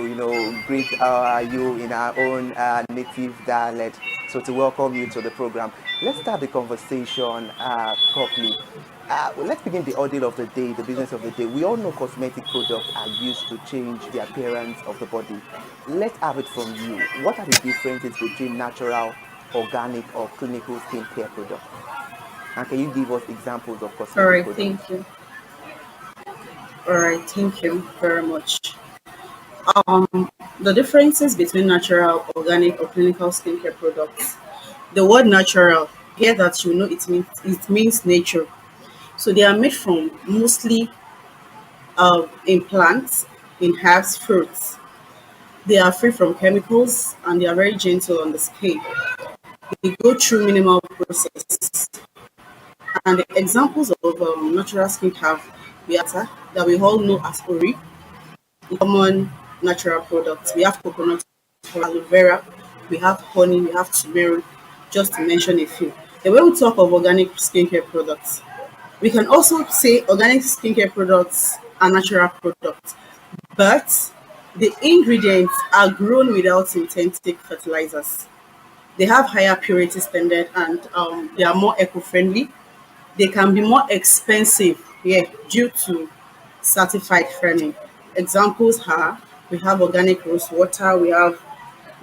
greet you in our own native dialect. So to welcome you to the program. Let's start the conversation properly. Let's begin the ordeal of the day, the business of the day. We all know cosmetic products are used to change the appearance of the body. Let's have it from you. What are the differences between natural, organic, or clinical skincare products? And can you give us examples of cosmetic products? Thank you. All right, thank you very much. The differences between natural, organic, or clinical skincare products. The word natural, here that you know it means nature. So they are made from mostly in plants, in herbs, fruits. They are free from chemicals and they are very gentle on the skin. They go through minimal processes. And the examples of natural skincare that we all know as Ori, common natural products. We have coconut, aloe vera, we have honey, we have turmeric, just to mention a few. The way we talk of organic skincare products, we can also say organic skincare products are natural products, but the ingredients are grown without synthetic fertilizers. They have higher purity standard and they are more eco-friendly. They can be more expensive, due to certified farming. Examples are, we have organic rose water, we have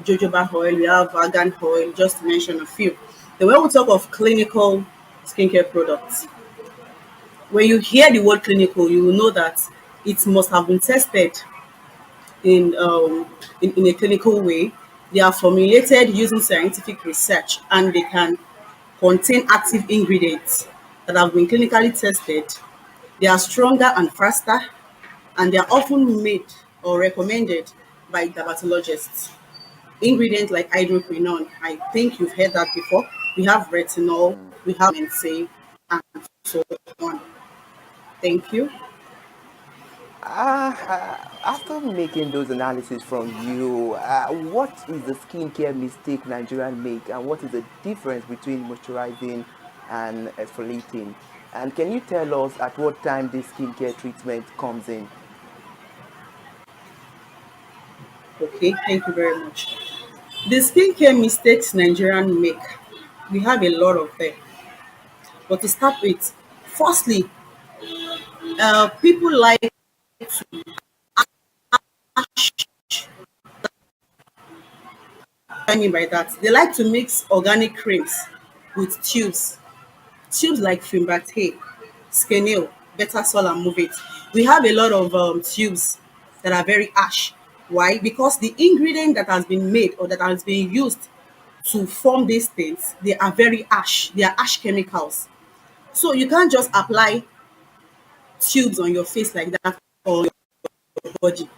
jojoba oil, we have argan oil, just to mention a few. The way we talk of clinical skincare products, when you hear the word clinical, you will know that it must have been tested in a clinical way. They are formulated using scientific research and they can contain active ingredients that have been clinically tested. They are stronger and faster, and they are often made or recommended by dermatologists. Ingredients like hydroquinone, I think you've heard that before. We have retinol, we have MNC, and so on. Thank you. After making those analyses from you, what is the skincare mistake Nigerians make, and what is the difference between moisturizing and exfoliating? And can you tell us at what time this skincare treatment comes in? Okay, thank you very much. The skincare mistakes Nigerians make, we have a lot of them. But to start with, firstly, people like I mean by that, they like to mix organic creams with tubes. Tubes like Fimbate, Skenil, Better Sol and Move It. We have a lot of tubes that are very ash. Why? Because the ingredient that has been made or that has been used to form these things, they are very ash. They are ash chemicals. So you can't just apply tubes on your face like that or your body.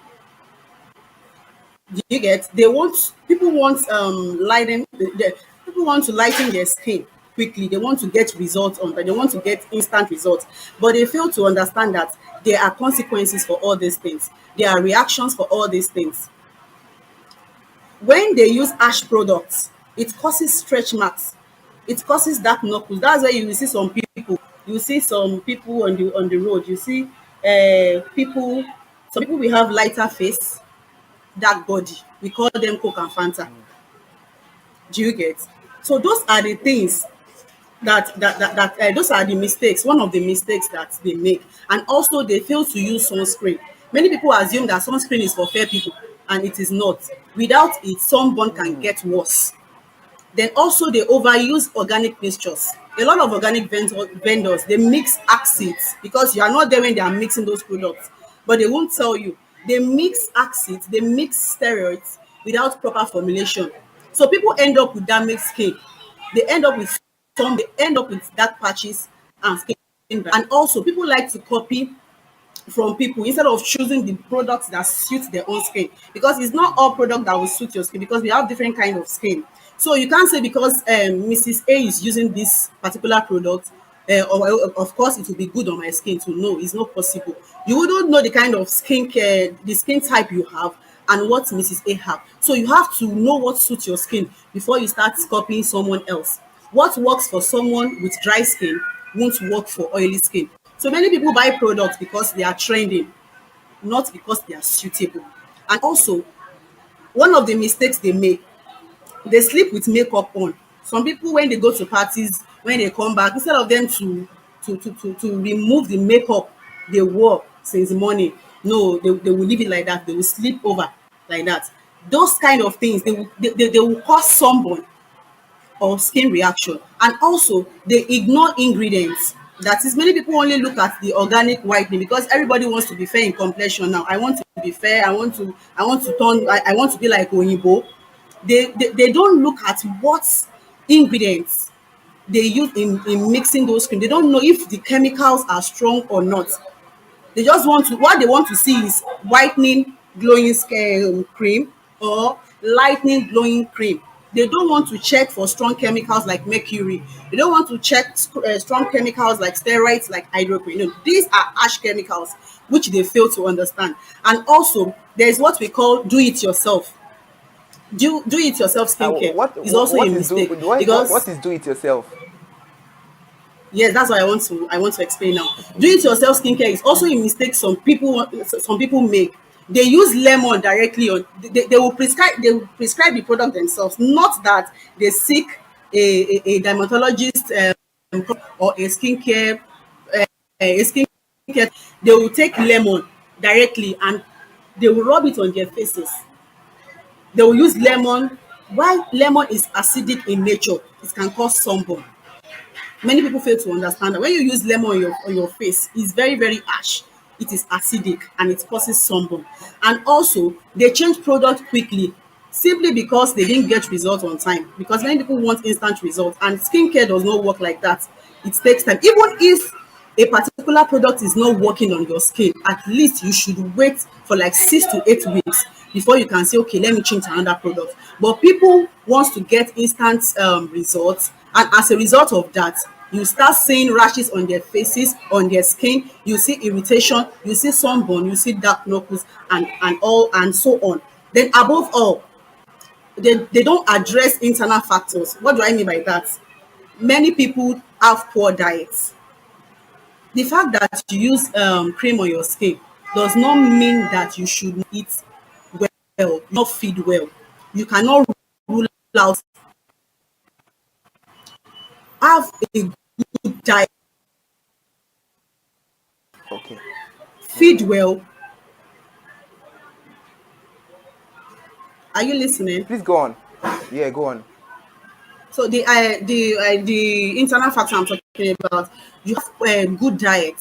Do you get? They want people want lighten people want to lighten their skin quickly. They want to get results on that. They want to get instant results, but they fail to understand that there are consequences for all these things. There are reactions for all these things. When they use ash products, it causes stretch marks. It causes dark knuckles. That's why you will see some people. You see some people on the road. You see people. Some people will have lighter face, dark body. We call them Coke and Fanta. Do you get? So those are the things that those are the mistakes. One of the mistakes that they make, and also they fail to use sunscreen. Many people assume that sunscreen is for fair people, and it is not. Without it, sunburn can get worse. Then also they overuse organic mixtures. A lot of organic vendors, they mix acids because you are not there when they are mixing those products, but they won't tell you. They mix acids, they mix steroids without proper formulation. So people end up with damaged skin. They end up with they end up with dark patches and skin. And also people like to copy from people instead of choosing the products that suit their own skin, because it's not all product that will suit your skin, because we have different kind of skin. So you can't say because Mrs. A is using this particular product, or of course it will be good on my skin to know. It's not possible. You wouldn't know the kind of skincare, the skin type you have and what Mrs. A have. So you have to know what suits your skin before you start copying someone else. What works for someone with dry skin won't work for oily skin. So many people buy products because they are trending, not because they are suitable. And also, one of the mistakes they make, they sleep with makeup on. Some people, when they go to parties, when they come back, instead of them to remove the makeup they wore since morning, no, they will leave it like that. They will sleep over like that. Those kind of things, they will cause sunburn or skin reaction. And also they ignore ingredients. That is, many people only look at the organic whitening because everybody wants to be fair in complexion now. I want to be fair, I want to be like Oyibo. They don't look at what ingredients they use in mixing those cream. They don't know if the chemicals are strong or not. They just want to, what they want to see is whitening glowing skin cream or lightening glowing cream. They don't want to check for strong chemicals like mercury. They don't want to check strong chemicals like steroids, like hydroquinone. No, these are ash chemicals which they fail to understand. And also there is what we call do it yourself. Do it yourself skincare is also a mistake, because what is do it yourself? Yes, that's what I want to explain now. Do it yourself skincare is also a mistake some people make. They use lemon directly on, they will prescribe the product themselves, not that they seek a dermatologist or a skincare a skincare. They will take lemon directly and they will rub it on their faces. They will use lemon. While lemon is acidic in nature, it can cause sunburn. Many people fail to understand that when you use lemon on your face, it's very, very ash. It is acidic and it causes sunburn. And also, they change product quickly simply because they didn't get results on time. Because many people want instant results, and skincare does not work like that. It takes time. Even if a particular product is not working on your skin, at least you should wait for like 6 to 8 weeks before you can say, okay, let me change to another product. But people want to get instant results, and as a result of that, you start seeing rashes on their faces, on their skin. You see irritation, you see sunburn, you see dark knuckles, and all and so on. Then above all, they don't address internal factors. What do I mean by that? Many people have poor diets. The fact that you use cream on your skin does not mean that you should eat well, not feed well. You cannot rule out. Have a good diet. Okay. Feed well. Are you listening? Please go on. Yeah, go on. So the internal factor I'm talking about, you have a good diet.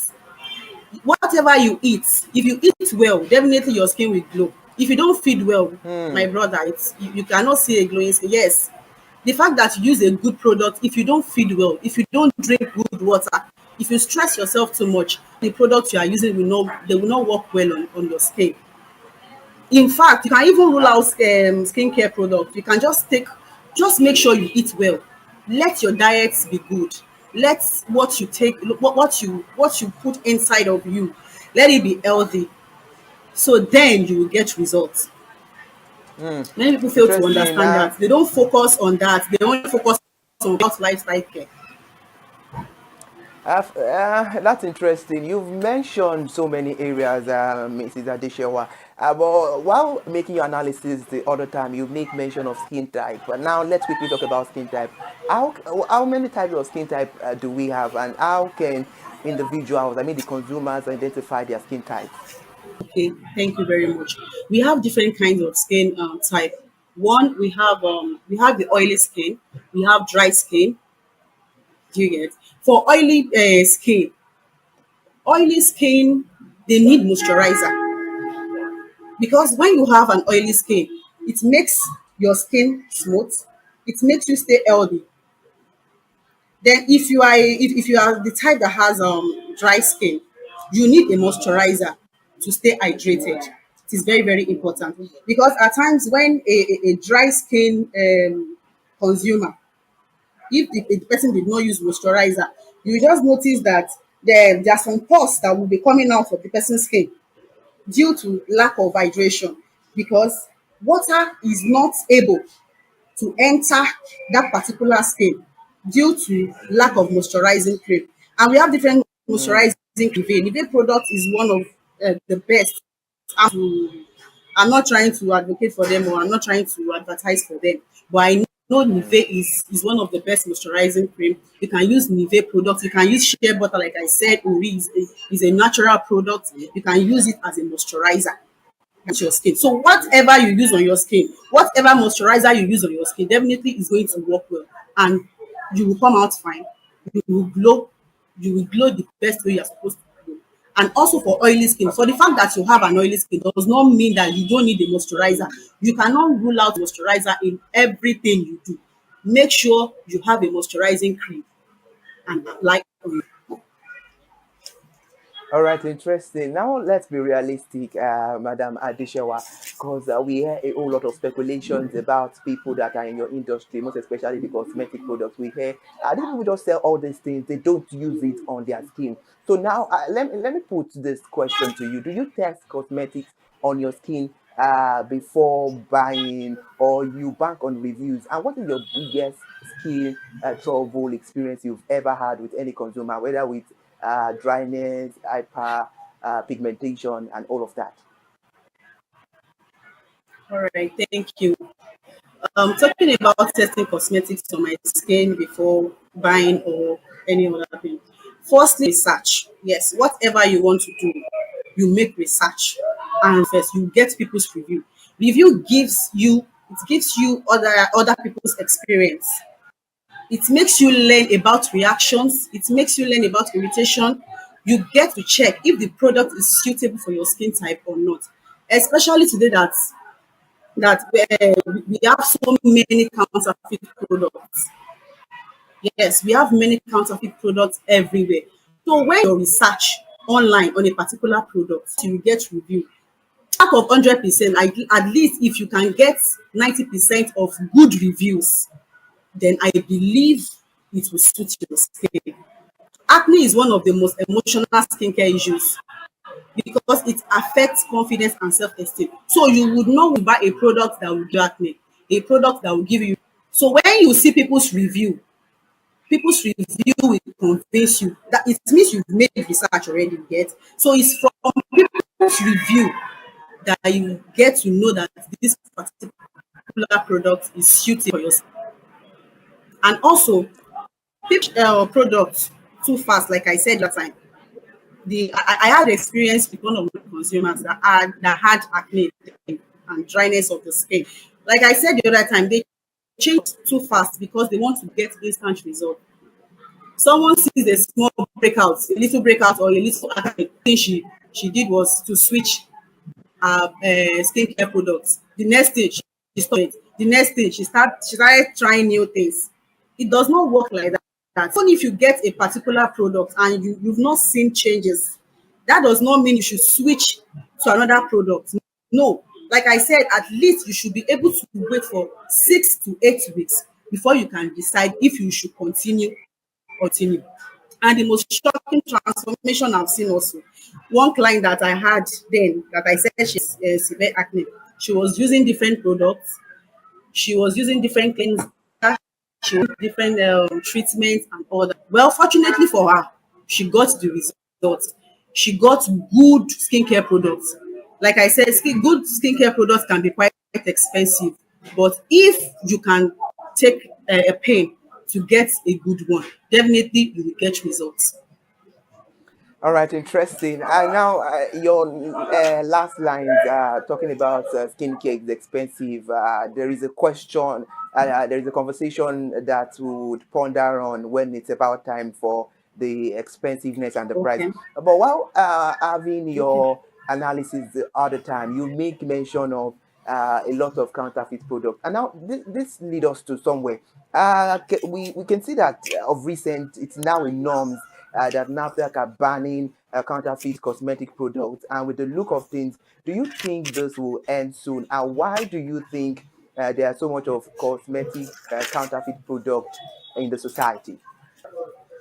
Whatever you eat, if you eat well, definitely your skin will glow. If you don't feed well, my brother, you cannot see a glowing skin. Yes, the fact that you use a good product, if you don't feed well, if you don't drink good water, if you stress yourself too much, the product you are using will not work well on your skin. In fact, you can even rule out skincare products. You can just make sure you eat well. Let your diet be good. Let what you take, what you put inside of you, let it be healthy. So then you will get results. Many people fail to Interesting. understand that. They don't focus on that. They only focus on health lifestyle care. That's interesting. You've mentioned so many areas, Mrs. Adeshewa. But while making your analysis the other time, you make mention of skin type. But now let's quickly talk about skin type. How many types of skin type do we have, and how can individuals, I mean the consumers, identify their skin type? Okay, thank you very much. We have different kinds of skin type. One, we have the oily skin, we have dry skin. Do you get? For oily skin, they need moisturizer because when you have an oily skin, it makes your skin smooth. It makes you stay healthy. Then, if you are the type that has dry skin, you need a moisturizer to stay hydrated. It is very, very important because at times when a dry skin consumer, if the person did not use moisturizer, you just notice that there are some pores that will be coming out of the person's skin due to lack of hydration because water is not able to enter that particular skin due to lack of moisturizing cream. And we have different moisturizing cream. Nivea product is one of the best. I'm not trying to advocate for them or I'm not trying to advertise for them, but I know Nivea is one of the best moisturizing cream. You can use Nivea products. You can use shea butter, like I said. Ori is a natural product. You can use it as a moisturizer at your skin. So whatever you use on your skin, whatever moisturizer you use on your skin, definitely is going to work well, and you will come out fine. You will glow. You will glow the best way you're supposed to glow. And also for oily skin, for the fact that you have an oily skin does not mean that you don't need a moisturizer. You cannot rule out moisturizer in everything you do. Make sure you have a moisturizing cream and apply oil. All right, interesting. Now let's be realistic, Madam Adeshewa, because we hear a whole lot of speculations about people that are in your industry, most especially the cosmetic products. We hear these people just sell all these things; they don't use it on their skin. So now, let me put this question to you: do you test cosmetics on your skin before buying, or you bank on reviews? And what is your biggest skin trouble experience you've ever had with any consumer, whether with dryness, hyper pigmentation, and all of that? All right, thank you. Talking about testing cosmetics on my skin before buying or any other thing. Firstly, research. Yes, whatever you want to do, you make research, and first you get people's review. Review gives you other people's experience. It makes you learn about reactions. It makes you learn about irritation. You get to check if the product is suitable for your skin type or not. Especially today that we have so many counterfeit products. Yes, we have many counterfeit products everywhere. So when you research online on a particular product, you will get review. Out of 100%, at least if you can get 90% of good reviews, then I believe it will suit your skin. Acne is one of the most emotional skincare issues because it affects confidence and self-esteem. So you would not buy a product that will do acne, a product that will give you. So when you see people's review, people's review will convince you. That it means you've made research already, get. So it's from people's review that you get to know that this particular product is suited for yourself. And also, people products too fast, like I said last time. I had experience with one of my consumers that had acne and dryness of the skin. Like I said the other time, they change too fast because they want to get instant result. Someone sees a small breakout, a little breakout, or a little acne. Thing she did was to switch skincare products. The next stage, she stopped it. The next thing, she started trying new things. It does not work like that. Even if you get a particular product and you've not seen changes, that does not mean you should switch to another product. No, like I said, at least you should be able to wait for 6 to 8 weeks before you can decide if you should continue. And the most shocking transformation I've seen also, one client that I had then, that I said she's severe acne, she was using different products, she was using different things, she was different treatments and all that. Well, fortunately for her, she got the results. She got good skincare products. Like I said, good skincare products can be quite expensive, but if you can take a pain to get a good one, definitely you will get results. All right, interesting. Now, your last lines talking about skincare is expensive. There is a question, there is a conversation that would ponder on when it's about time for the expensiveness and the price. But while having your analysis all the time, you make mention of a lot of counterfeit products. And now this leads us to somewhere. We can see that of recent, it's now in norms that NAFDAC are banning counterfeit cosmetic products. And with the look of things, do you think this will end soon? And why do you think there are so much of cosmetic counterfeit products in the society?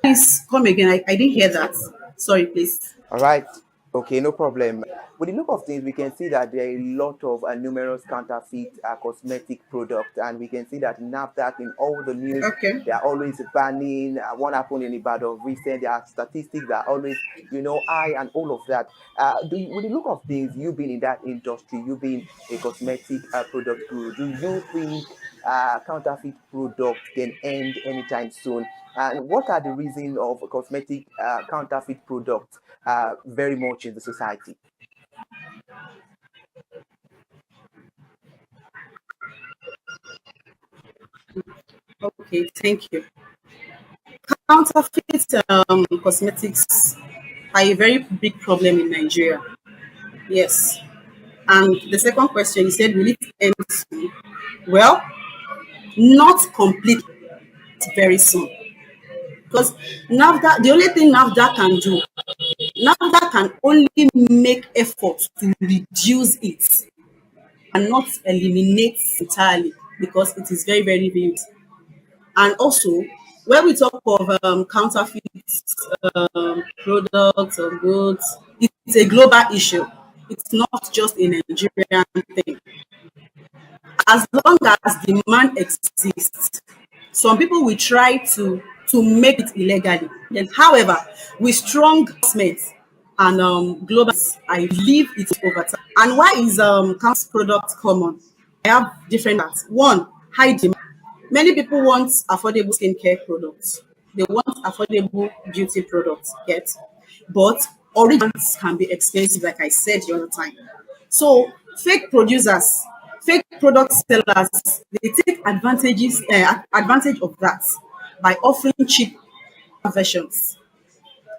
Please come again. I didn't hear that. Sorry, please. All right. Okay, no problem. With the look of things, we can see that there are a lot of numerous counterfeit cosmetic products, and we can see that NAFDAC in all the news, they are always banning. What happened in Ibadan recent, there are statistics that are always, high and all of that. With the look of things, you being in that industry, you being a cosmetic product guru, do you think counterfeit products can end anytime soon? And what are the reasons of cosmetic counterfeit products very much in the society? Okay, thank you. Counterfeit cosmetics are a very big problem in Nigeria. Yes. And the second question, you said, will it end soon? Well, not completely, very soon. Because NAFDAC, the only thing NAFDAC can do, NAFDAC can only make effort to reduce it and not eliminate entirely, because it is very, very big. And also, when we talk of counterfeit products or goods, it's a global issue. It's not just a Nigerian thing. As long as demand exists, some people will try to make it illegally. Then, however, with strong government and global, I believe it's over time. And why is counterfeit products common? I have different parts. One, high demand. Many people want affordable skincare products. They want affordable beauty products, yet. But originals can be expensive, like I said the other time. So fake producers, fake product sellers, they take advantage of that by offering cheap versions.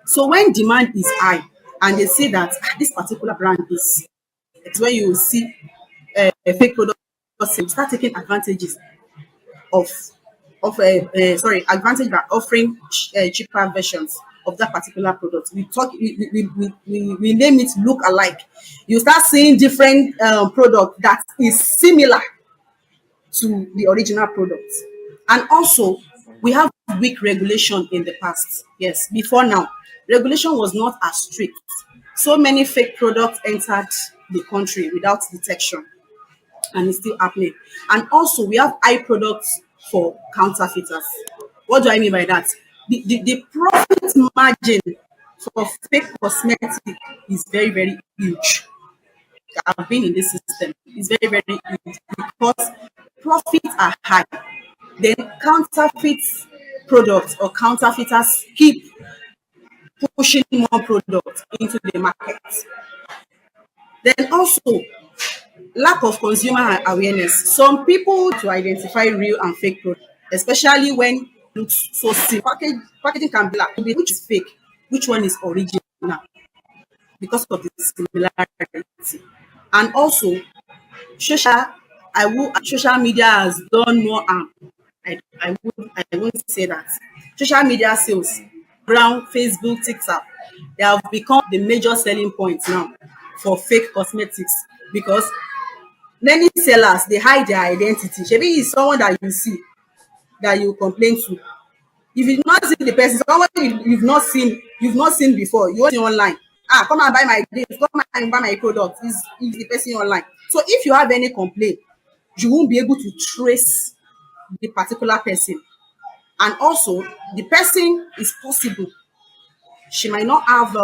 So when demand is high and they see that this particular brand is, it's when you see a fake product, you start taking advantages of advantage by offering cheaper versions of that particular product. We name it look alike. You start seeing different product that is similar to the original product. And also, we have weak regulation in the past. Yes, before now, regulation was not as strict. So many fake products entered the country without detection, and it's still happening. And also, we have high products for counterfeiters. What do I mean by that? The profit margin for fake cosmetics is very, very huge. I've been in this system. It's very, very huge because profits are high. Then counterfeit products or counterfeiters keep pushing more products into the market. Then also lack of consumer awareness. Some people to identify real and fake products, especially when it looks so simple. Packaging can be like which is fake, which one is original because of the similarity. And also social media has done more harm. I won't say that. Social media sales, around Facebook, TikTok, they have become the major selling point now for fake cosmetics because many sellers they hide their identity. Shebi is someone that you see that you complain to. If you not see the person, someone you've not seen before, you want it online. Come and buy my this, come and buy my product. Is the person online? So if you have any complaint, you won't be able to trace the particular person. And also, the person is possible she might not have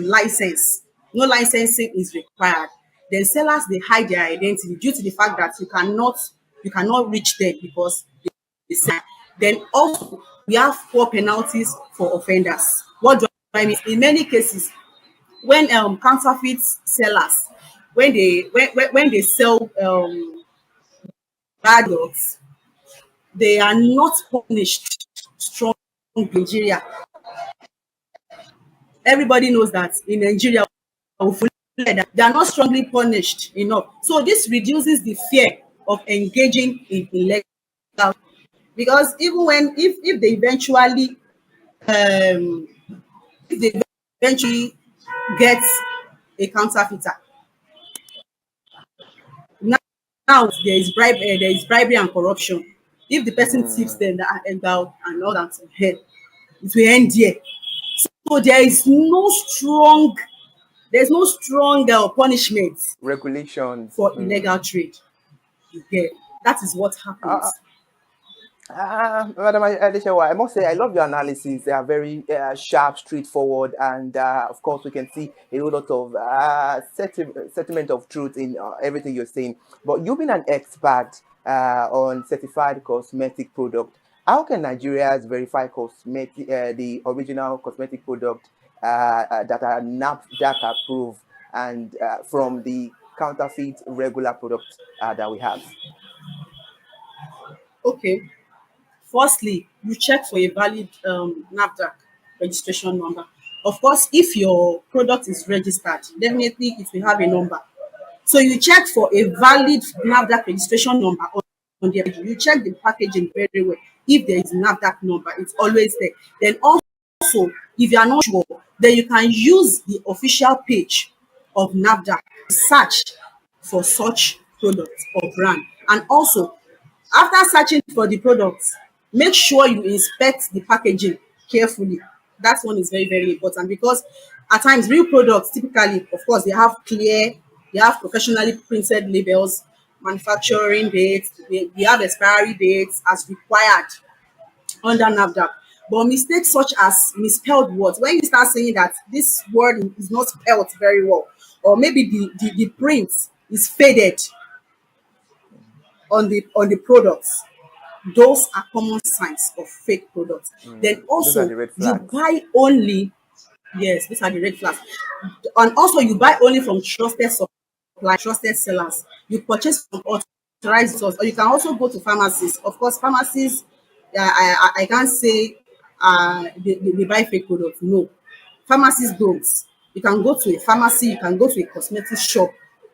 license. No licensing is required. Then sellers they hide their identity due to the fact that you cannot reach them because they sign. Then also we have poor penalties for offenders. What do I mean? In many cases, when counterfeit sellers when they sell bad drugs, they are not punished strong in Nigeria. Everybody knows that in Nigeria, they are not strongly punished enough. So this reduces the fear of engaging in illegal, because even when if they eventually um if they eventually get a counterfeiter, now there is bribery and corruption. If the person tips them and all that, it will end there. So there's no strong punishment Regulations for illegal trade. Yeah, that is what happens. Madam Adeshewa, I must say I love your analysis. They are very sharp, straightforward, and of course we can see a whole lot of sentiment of truth in everything you're saying. But you've been an expert on certified cosmetic product. How can Nigerians verify the original cosmetic product that are NAFDAC approved and from the counterfeit regular products that we have? Okay. Firstly, you check for a valid NAFDAC registration number. Of course, if your product is registered, definitely it will have a number. So you check for a valid NAFDAC registration number on the you check the packaging very well. If there is NAFDAC number, it's always there. Then also, if you are not sure, then you can use the official page of NAFDAC to search for such product or brand. And also, after searching for the products, make sure you inspect the packaging carefully. That one is very, very important because at times real products typically, of course, they have professionally printed labels, manufacturing dates, they have expiry dates as required under NAFDAC. But mistakes such as misspelled words, when you start saying that this word is not spelled very well, or maybe the print is faded on the products, those are common signs of fake products. Then also you buy only, yes, these are the red flags. And also you buy only from trusted supply, trusted sellers. You purchase from authorized stores, or you can also go to pharmacies. Of course, pharmacies, I can't say they buy fake products. No, pharmacies don't. You can go to a pharmacy, you can go to a cosmetic shop,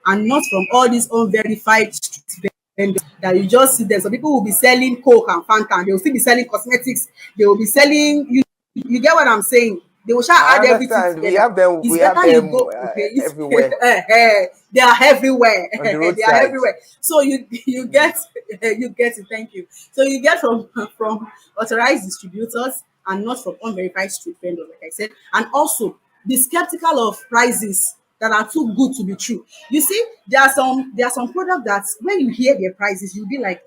and not from all these unverified street vendors that you just see them. So people will be selling Coke and Fanta, and they will still be selling cosmetics. They will be selling. You get what I'm saying? They will shall add everything together. We have them. It's We have better you them go, everywhere. They are everywhere. On the They are roadside. everywhere. So you get it. Thank you. So you get from authorized distributors and not from unverified street vendors, like I said. And also be skeptical of prices that are too good to be true. You see, there are some products that when you hear their prices, you'll be like,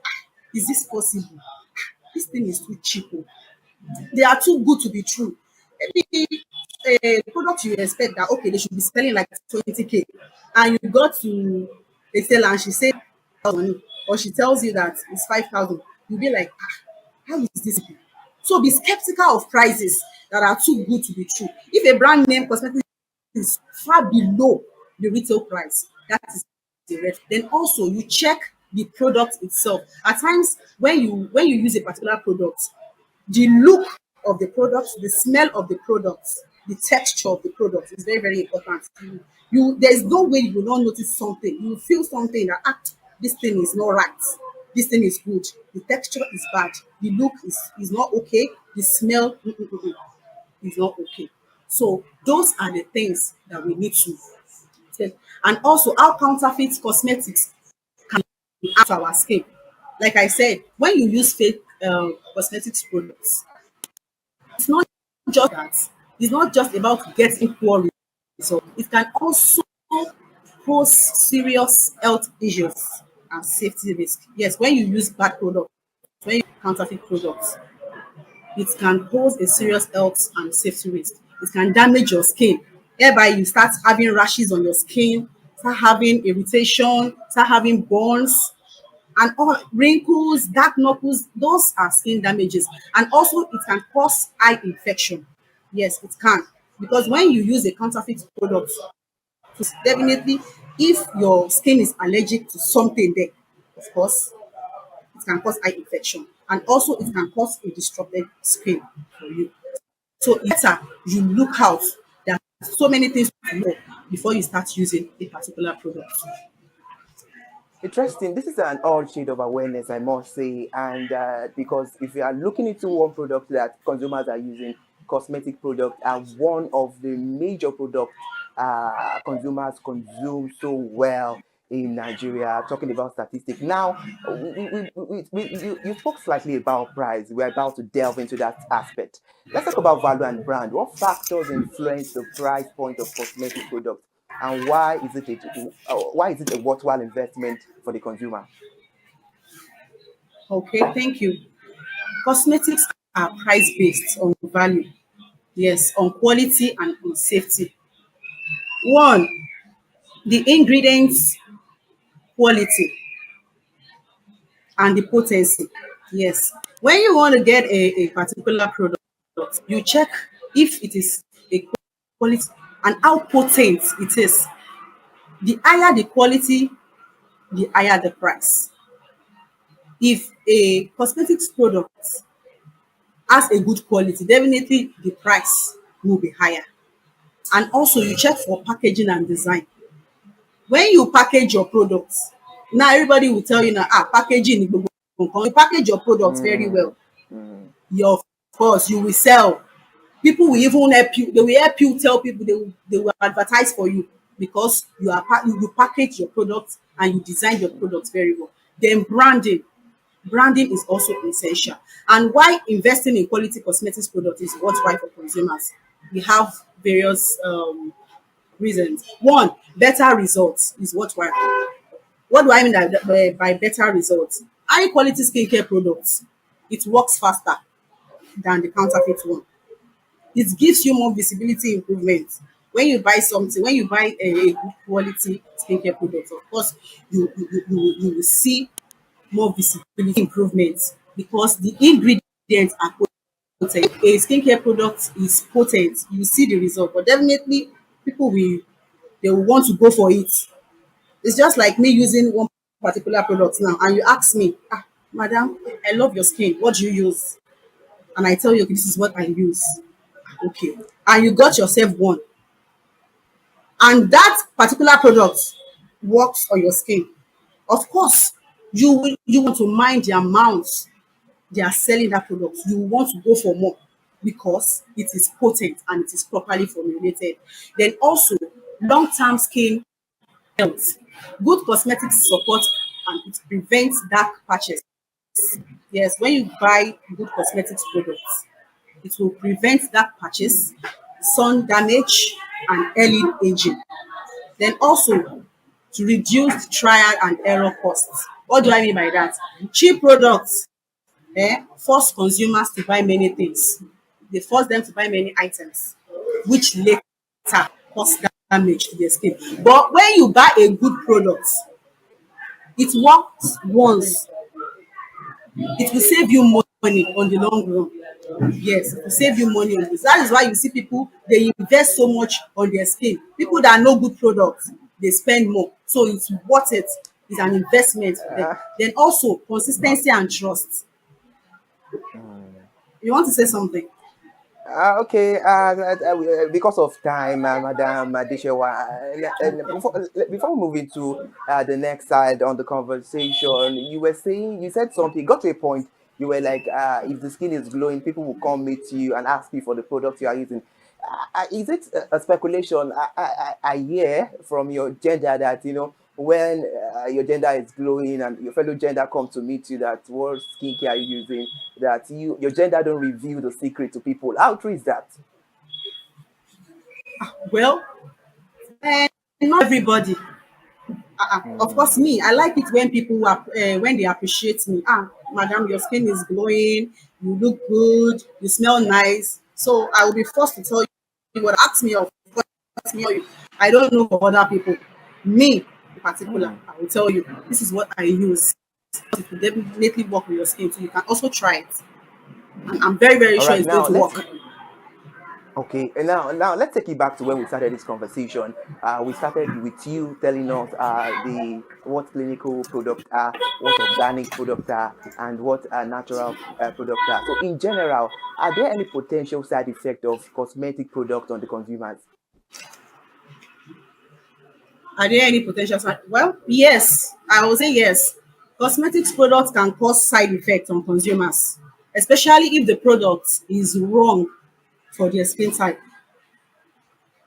is this possible? this thing is too cheap. They are too good to be true. Maybe a product you expect that okay, they should be selling like 20K, and you got to a seller and she said, or she tells you that it's 5,000. You'll be like, how is this? So be skeptical of prices that are too good to be true. If a brand name cosmetic is far below the retail price, that is the red. Then also you check the product itself. At times when you use a particular product, the look of the product, the smell of the product, the texture of the product is very, very important. There's no way you will not notice something. You will feel something that this thing is not right. This thing is good. The texture is bad. The look is not okay. The smell is not okay. So those are the things that we need to take. And also how counterfeit cosmetics can impact our skin. Like I said, when you use fake cosmetics products, it's not just that. It's not just about getting poor results. It can also pose serious health issues and safety risk. Yes, when you use bad products, when you use counterfeit products, it can pose a serious health and safety risk. It can damage your skin. Thereby, you start having rashes on your skin, start having irritation, start having burns, and all wrinkles, dark knuckles. Those are skin damages. And also, it can cause eye infection. Yes, it can. Because when you use a counterfeit product, definitely, if your skin is allergic to something there, of course, it can cause eye infection. And also, it can cause a disrupted skin for you. So it's you look out. There are so many things to know before you start using a particular product. Interesting. This is an odd shade of awareness, I must say. And because if you are looking into one product that consumers are using, cosmetic products are one of the major products consumers consume so well in Nigeria. Talking about statistics. Now, you spoke slightly about price. We're about to delve into that aspect. Let's talk about value and brand. What factors influence the price point of cosmetic products? And why is it a worthwhile investment for the consumer? Okay, thank you. Cosmetics are price based on value, yes, on quality and on safety. One, the ingredients, quality, and the potency. Yes, when you want to get a particular product, you check if it is a quality and how potent it is. The higher the quality, the higher the price. If a cosmetics product has a good quality, definitely the price will be higher. And also you check for packaging and design. When you package your products, now everybody will tell you now, packaging, you package your products very well. Of course, you will sell. People will even help you. They will help you tell people they will advertise for you because you package your products and you design your products very well. Then branding. Branding is also essential. And why investing in quality cosmetics products is worthwhile for consumers? We have various reasons. One, better results is worthwhile. What do I mean by better results? High quality skincare products, it works faster than the counterfeit one. It gives you more visibility improvement. When you buy something, when you buy a good quality skincare product, of course, you will see more visibility improvements because the ingredients are potent. A skincare product is potent, you see the result, but definitely people they will want to go for it. It's just like me using one particular product now, and you ask me, madam, I love your skin. What do you use? And I tell you, okay, this is what I use. Okay. And you got yourself one. And that particular product works on your skin. Of course, you want to mind the amount they are selling that product. You want to go for more because it is potent and it is properly formulated. Then also, long-term skin health. Good cosmetics support and it prevents dark patches. Yes, when you buy good cosmetics products, it will prevent dark patches, sun damage, and early aging. Then also to reduce trial and error costs. What do I mean by that? Cheap products force consumers to buy many things. They force them to buy many items, which later cause damage to their skin. But when you buy a good product, it works once. It will save you money on the long run. Yes, it will save you money on this. That is why you see people, they invest so much on their skin. People that know good products, they spend more. So it's worth it. It's an investment for them. Then also consistency and trust. You want to say something? Okay, because of time, Madam Adeshewa, before moving to the next side on the conversation, you said something, got to a point, you were like, if the skin is glowing, people will come meet you and ask you for the product you are using. Is it a speculation? I hear from your gender that, when your gender is glowing and your fellow gender come to meet you, that what skincare are you using, that your gender don't reveal the secret to people. How true is that? Well, not everybody. Of course, me, I like it when people when they appreciate me. Madam, your skin is glowing, you look good, you smell nice. So I will be forced to tell you what ask me of. I don't know for other people. Me in particular, I will tell you this is what I use. It will definitely work with your skin, so you can also try it. And I'm very, very sure it's going to work. Okay, and now let's take it back to when we started this conversation. We started with you telling us what clinical products are, what organic products are, and what natural products are. So in general, are there any potential side effects of cosmetic products on the consumers? Are there any potential side? Well, yes, I will say yes. Cosmetics products can cause side effects on consumers, especially if the product is wrong for their skin type.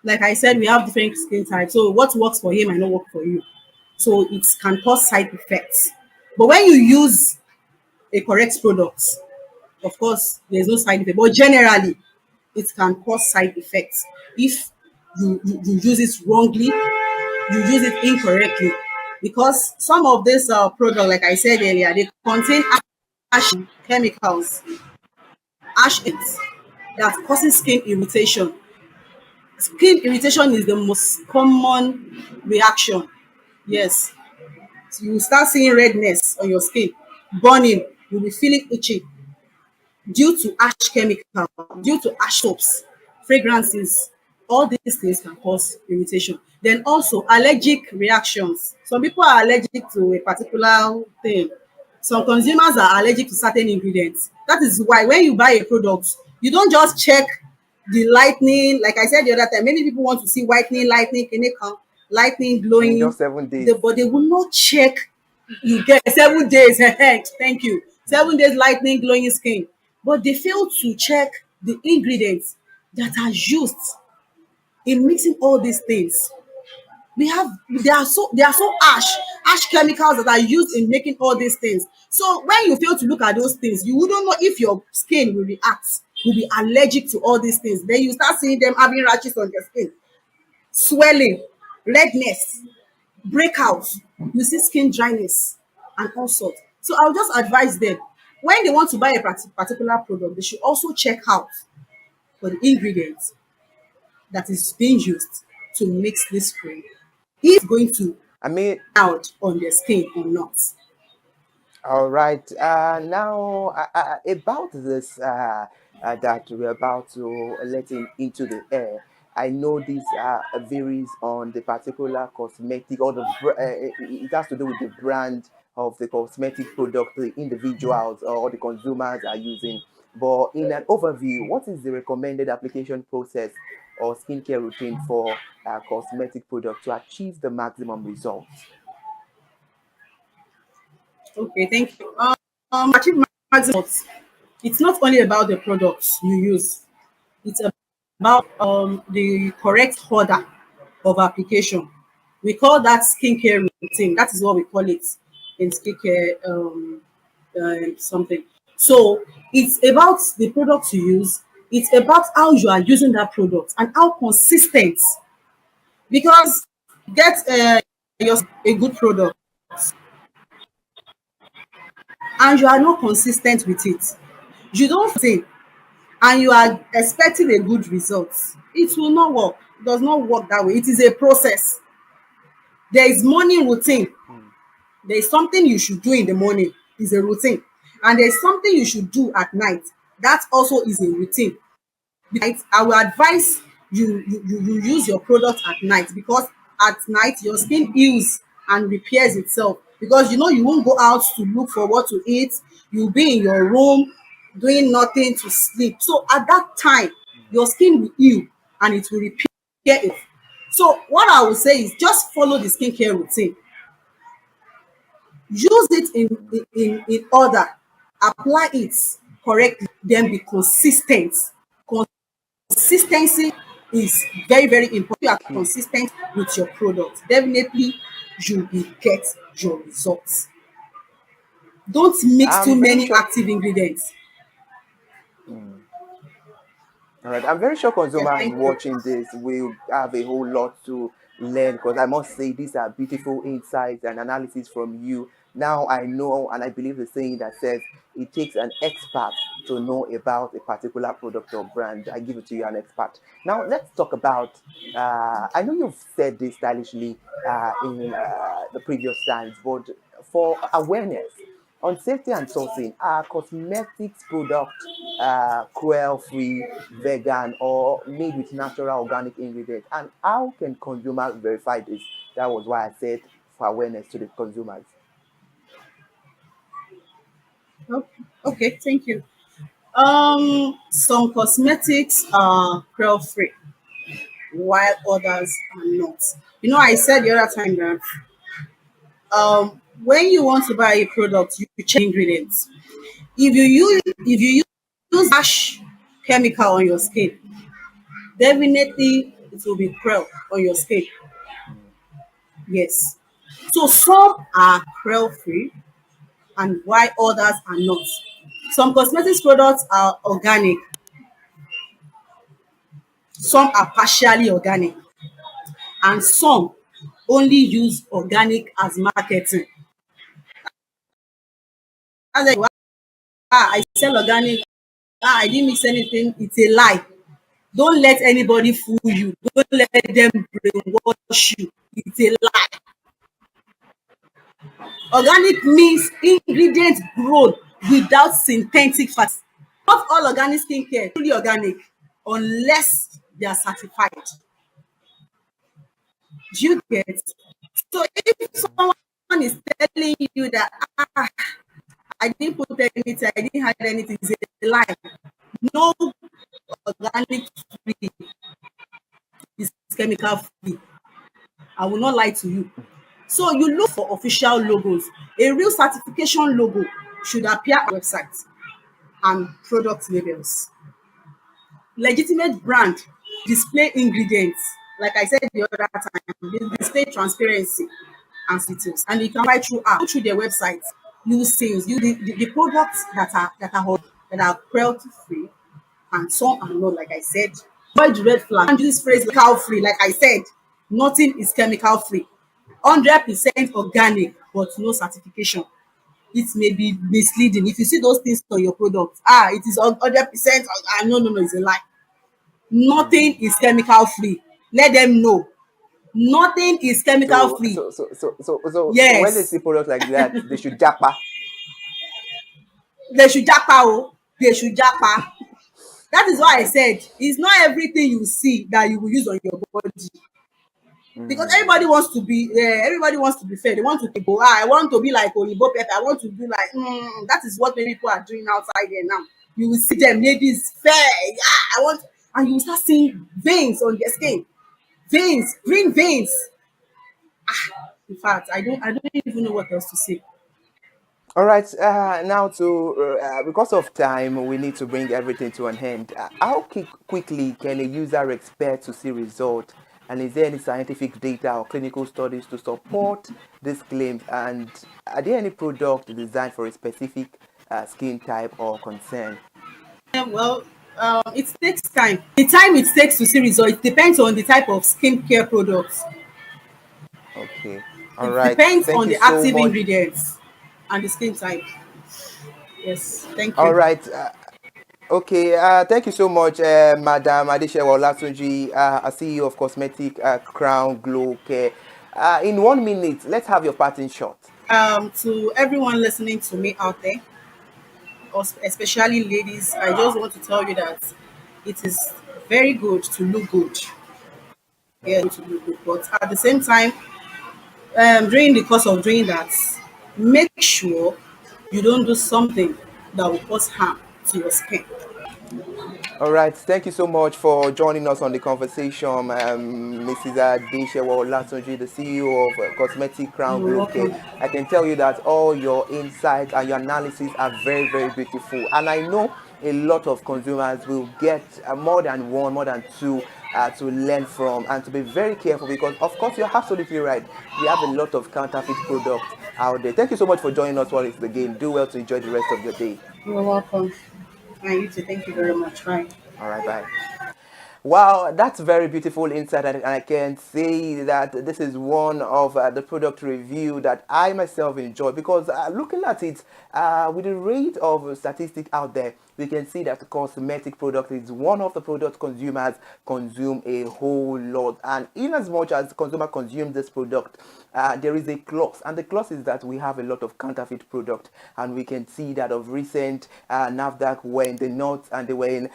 Like I said, we have different skin types. So what works for him might not work for you. So it can cause side effects. But when you use a correct product, of course, there's no side effect. But generally, it can cause side effects if you use it wrongly, you use it incorrectly. Because some of this product, like I said earlier, they contain ash chemicals, ash that causes skin irritation. Skin irritation is the most common reaction. Yes. So you start seeing redness on your skin, burning, you'll be feeling itchy due to ash chemical, due to ash soaps, fragrances. All these things can cause irritation. Then also allergic reactions. Some people are allergic to a particular thing. Some consumers are allergic to certain ingredients. That is why when you buy a product, you don't just check the lightening. Like I said the other time, many people want to see whitening, lightening, chemical, lightening, glowing. In just 7 days. But they will not check. You get 7 days. Thank you. 7 days lightening, glowing skin. But they fail to check the ingredients that are used in mixing all these things. They are so ash chemicals that are used in making all these things. So when you fail to look at those things, you wouldn't know if your skin will react, will be allergic to all these things. Then you start seeing them having rashes on their skin, swelling, redness, breakouts. You see skin dryness and all sorts. So I'll just advise them when they want to buy a particular product, they should also check out for the ingredients that is being used to mix this cream. Is going to out on their skin or not. All right. Now, about this that we're about to let into the air, I know this varies on the particular cosmetic or it has to do with the brand of the cosmetic product the individuals or the consumers are using. But in an overview, what is the recommended application process or skincare routine for cosmetic products to achieve the maximum results? Okay, thank you. Achieve maximum. It's not only about the products you use. It's about the correct order of application. We call that skincare routine. That is what we call it in skincare something. So it's about the products you use. It's about how you are using that product and how consistent. Because get a good product and you are not consistent with it, you don't think, and you are expecting a good result, it will not work. It does not work that way. It is a process. There is morning routine. There is something you should do in the morning, is a routine, and there is something you should do at night, that also is a routine. I will advise you use your product at night, because at night your skin heals and repairs itself, because you won't go out to look for what to eat. You'll be in your room doing nothing to sleep. So at that time your skin will heal and it will repair it. So what I would say is just follow the skincare routine. Use it in order, apply it correctly, then be consistent. Consistency is very, very important. If you are consistent with your product, definitely you will get your results. Don't mix too many active ingredients. All right, I'm very sure consumers watching this will have a whole lot to learn, because I must say these are beautiful insights and analysis from you. Now I know, and I believe the saying that says it takes an expert to know about a particular product or brand. I give it to you, an expert. Now let's talk about, I know you've said this stylishly in the previous times, but for awareness, on safety and sourcing, are cosmetics products cruelty-free, vegan, or made with natural organic ingredients? And how can consumers verify this? That was why I said for awareness to the consumers. Okay, thank you. Some cosmetics are cruelty-free, while others are not. I said the other time that when you want to buy a product, you check ingredients. If you use harsh chemical on your skin, definitely it will be cruel on your skin. Yes. So some are cruel free and why others are not. Some cosmetics products are organic. Some are partially organic. And some only use organic as marketing. As I sell organic, I didn't mix anything, it's a lie. Don't let anybody fool you. Don't let them brainwash you. It's a lie. Organic means ingredients grown without synthetic fats. Not all organic skincare is truly organic unless they are certified. Do you get? So if someone is telling you that I didn't put anything, I didn't hide anything, it's a lie. No organic free is chemical free. I will not lie to you. So you look for official logos. A real certification logo should appear on websites and product labels. Legitimate brand display ingredients. Like I said the other time, they display transparency and details. And you can buy through app, through their website, use sales, use the products that are cruelty free and some are not, like I said. Avoid the red flag. And use this phrase chemical free. Like I said, nothing is chemical free. 100% organic, but no certification. It may be misleading. If you see those things on your product, it is 100%. No, it's a lie. Nothing is chemical free. Let them know. Nothing is chemical free. So yes. When they see products like that, they should japa. They should japa. They should japa. That is why I said it's not everything you see that you will use on your body. Because everybody wants to be fair. They want to go, I want to be like Olibo Pepper. I want to do like that is what many people are doing outside there now. You will see them, ladies fair. I want, and you will start seeing veins on their skin. Veins, green veins. In fact, I don't even know what else to say. All right, now because of time, we need to bring everything to an end. How quickly can a user expect to see results? And is there any scientific data or clinical studies to support these claims? And are there any products designed for a specific skin type or concern? Well, it takes time. The time it takes to see results depends on the type of skincare products. Okay, all right. It depends on the active ingredients and the skin type. Yes, thank you. All right. Okay, thank you so much, Madam Adeshewa Olatunji, CEO of Cosmetic Crown Glow Care. In 1 minute, let's have your parting shot. To everyone listening to me out there, especially ladies, I just want to tell you that it is very good to look good. Yeah, to look good. But at the same time, during the course of doing that, make sure you don't do something that will cause harm to your skin. All right, thank you so much for joining us on the conversation, Mrs. Adeshewa Olatunji, the CEO of Cosmetic Crown You're Glow Care. welcome. I can tell you that all your insights and your analysis are very, very beautiful. And I know a lot of consumers will get more than one, more than two to learn from and to be very careful because, of course, you're absolutely right. We have a lot of counterfeit products out there. Thank you so much for joining us once again. Do well to enjoy the rest of your day. You're welcome. And you too. Thank you very much. Bye. All right, bye. Wow, that's very beautiful insight, and I can say that this is one of the product review that I myself enjoy because looking at it with the rate of statistic out there, we can see that cosmetic product is one of the products consumers consume a whole lot, and in as much as consumer consume this product, there is a clause, and the clause is that we have a lot of counterfeit product, and we can see that of recent NAFDAC were in the north and they were in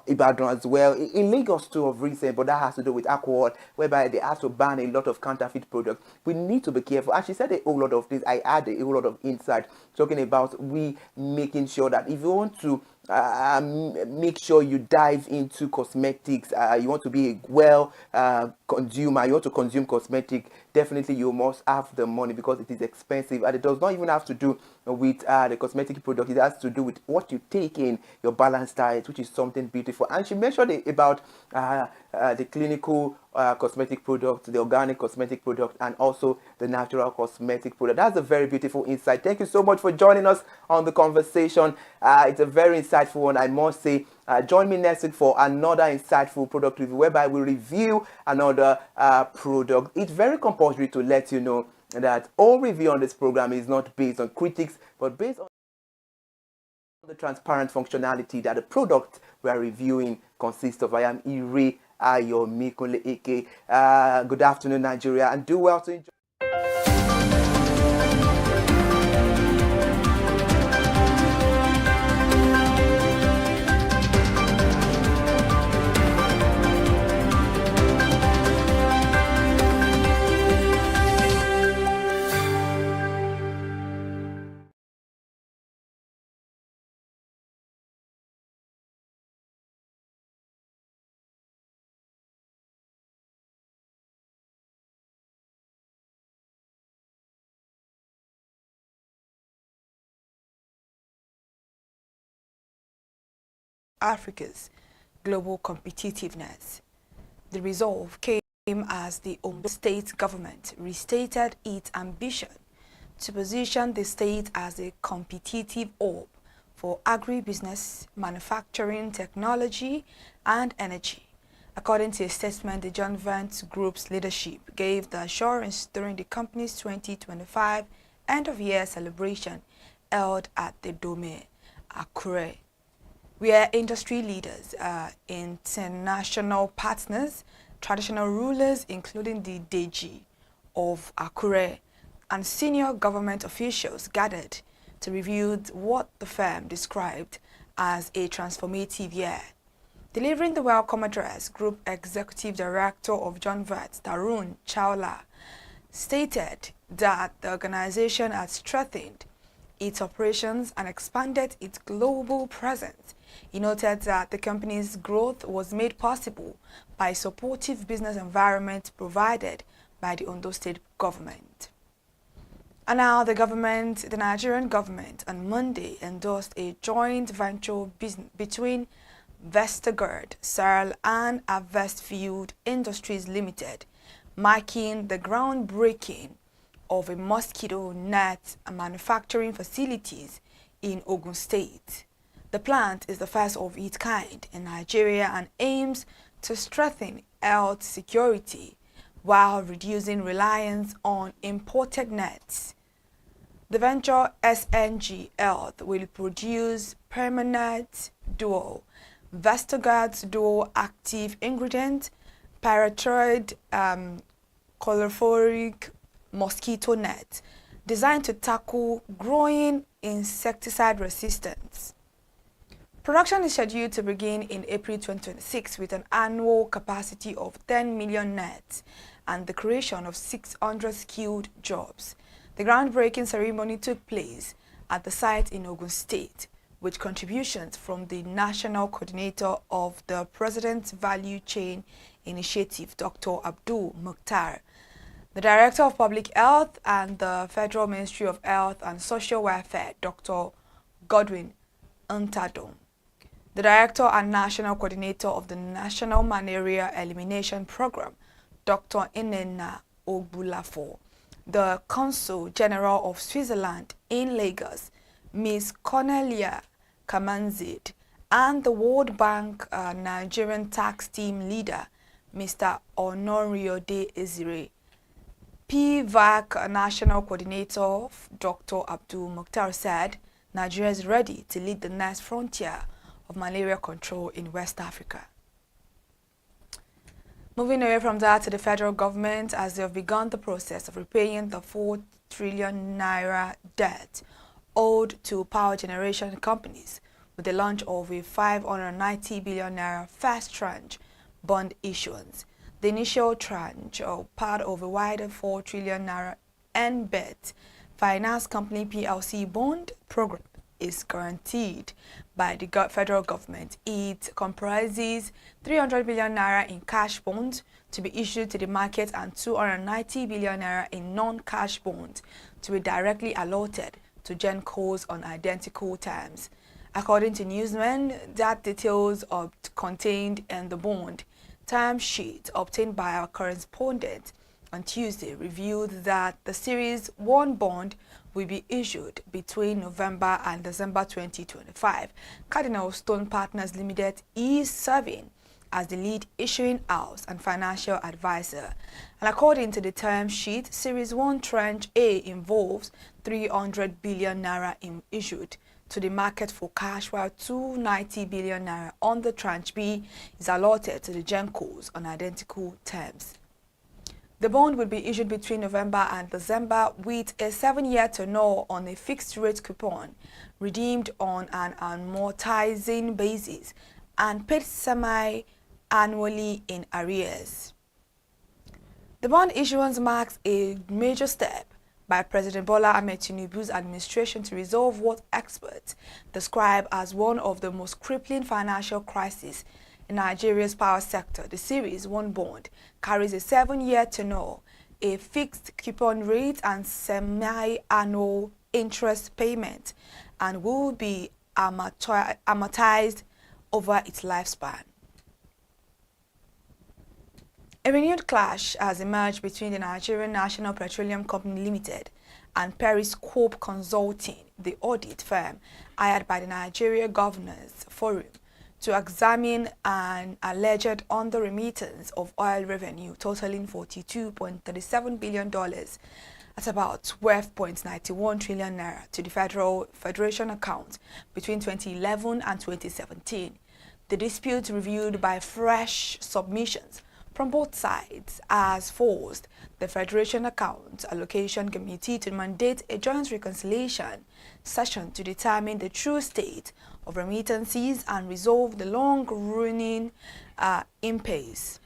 Ibadan as well, in Lagos too of recent, but that has to do with alcohol, whereby they have to ban a lot of counterfeit products. We need to be careful, and she said a whole lot of things. I add a whole lot of insight talking about we making sure that if you want to make sure you dive into cosmetics, you want to be a well consumer, you want to consume cosmetic, definitely you must have the money because it is expensive, and it does not even have to do with the cosmetic product. It has to do with what you take in, your balanced diet, which is something beautiful. And she mentioned about the clinical cosmetic product, the organic cosmetic product, and also the natural cosmetic product. That's a very beautiful insight. Thank you so much for joining us on the conversation. It's a very insightful one, I must say. Join me next week for another insightful product review whereby we review another product. It's very compulsory to let you know that all review on this program is not based on critics, but based on the transparent functionality that the product we are reviewing consists of. I am Ire Ayomikule Eke. Good afternoon, Nigeria, and do well to enjoy. Africa's global competitiveness. The resolve came as the Ondo state government restated its ambition to position the state as a competitive hub for agribusiness, manufacturing, technology, and energy. According to a statement, the John Vance Group's leadership gave the assurance during the company's 2025 end-of-year celebration held at the Dome, Akure, where industry leaders, international partners, traditional rulers, including the Deji of Akure, and senior government officials gathered to review what the firm described as a transformative year. Delivering the welcome address, Group Executive Director of John Vance, Tarun Chawla, stated that the organization had strengthened its operations and expanded its global presence. He noted that the company's growth was made possible by a supportive business environment provided by the Ondo State government. And now the Nigerian government on Monday endorsed a joint venture between Vestergaard, Searle and Avestfield Industries Limited, marking the groundbreaking of a mosquito net manufacturing facilities in Ogun State. The plant is the first of its kind in Nigeria and aims to strengthen health security while reducing reliance on imported nets. The venture SNG Health will produce permanent dual Vestoguard's dual active ingredient, pyrethroid chlorophoric mosquito net, designed to tackle growing insecticide resistance. Production is scheduled to begin in April 2026 with an annual capacity of 10 million nets and the creation of 600 skilled jobs. The groundbreaking ceremony took place at the site in Ogun State, with contributions from the National Coordinator of the President's Value Chain Initiative, Dr. Abdul Mukhtar, the Director of Public Health and the Federal Ministry of Health and Social Welfare, Dr. Godwin Ntadom, the Director and National Coordinator of the National Malaria Elimination Program, Dr. Inena Ogbulafo, the Consul General of Switzerland in Lagos, Ms. Cornelia Kamanzid, and the World Bank Nigerian Tax Team Leader, Mr. Honoriode Ezire. PVAC National Coordinator, Dr. Abdul Mukhtar, said Nigeria is ready to lead the next frontier of malaria control in West Africa. Moving away from that to the federal government, as they have begun the process of repaying the 4 trillion naira debt owed to power generation companies with the launch of a 590 billion naira first tranche bond issuance. The initial tranche, part of a wider 4 trillion naira NBET Finance Company PLC bond program, is guaranteed by the federal government. It comprises 300 billion naira in cash bonds to be issued to the market and 290 billion naira in non-cash bonds to be directly allotted to GenCos on identical terms. According to Newsman, that details are contained in the bond term sheet obtained by our correspondent on Tuesday revealed that the Series 1 bond will be issued between November and December 2025. Cardinal Stone Partners Limited is serving as the lead issuing house and financial advisor. And according to the term sheet, Series 1 Tranche A involves 300 billion naira issued to the market for cash, while 290 billion naira on the Tranche B is allotted to the GenCos on identical terms. The bond will be issued between November and December with a 7-year tenure on a fixed rate coupon, redeemed on an amortizing basis, and paid semi-annually in arrears. The bond issuance marks a major step by President Bola Ahmed Tinubu's administration to resolve what experts describe as one of the most crippling financial crises in Nigeria's power sector. The Series 1 bond carries a 7-year tenure, a fixed coupon rate and semi-annual interest payment, and will be amortized over its lifespan. A renewed clash has emerged between the Nigerian National Petroleum Company Limited and Periscope Consulting, the audit firm hired by the Nigeria Governors Forum to examine an alleged under-remittance of oil revenue totaling $42.37 billion at about 12.91 trillion naira to the Federation account between 2011 and 2017. The dispute, reviewed by fresh submissions from both sides, has forced the Federation Account Allocation Committee to mandate a joint reconciliation session to determine the true state of remittances and resolve the long-running impasse.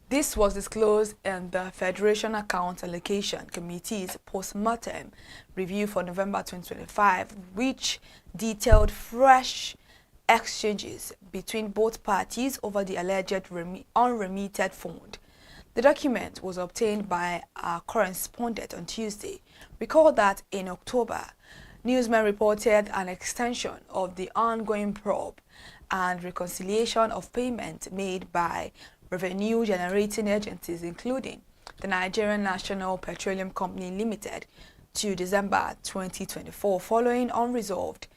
This was disclosed in the Federation Account Allocation Committee's post-mortem review for November 2025, which detailed fresh exchanges between both parties over the alleged unremitted fund. The document was obtained by our correspondent on Tuesday. Recall that in October, Newsman reported an extension of the ongoing probe and reconciliation of payment made by revenue-generating agencies, including the Nigerian National Petroleum Company Limited, to December 2024, following unresolved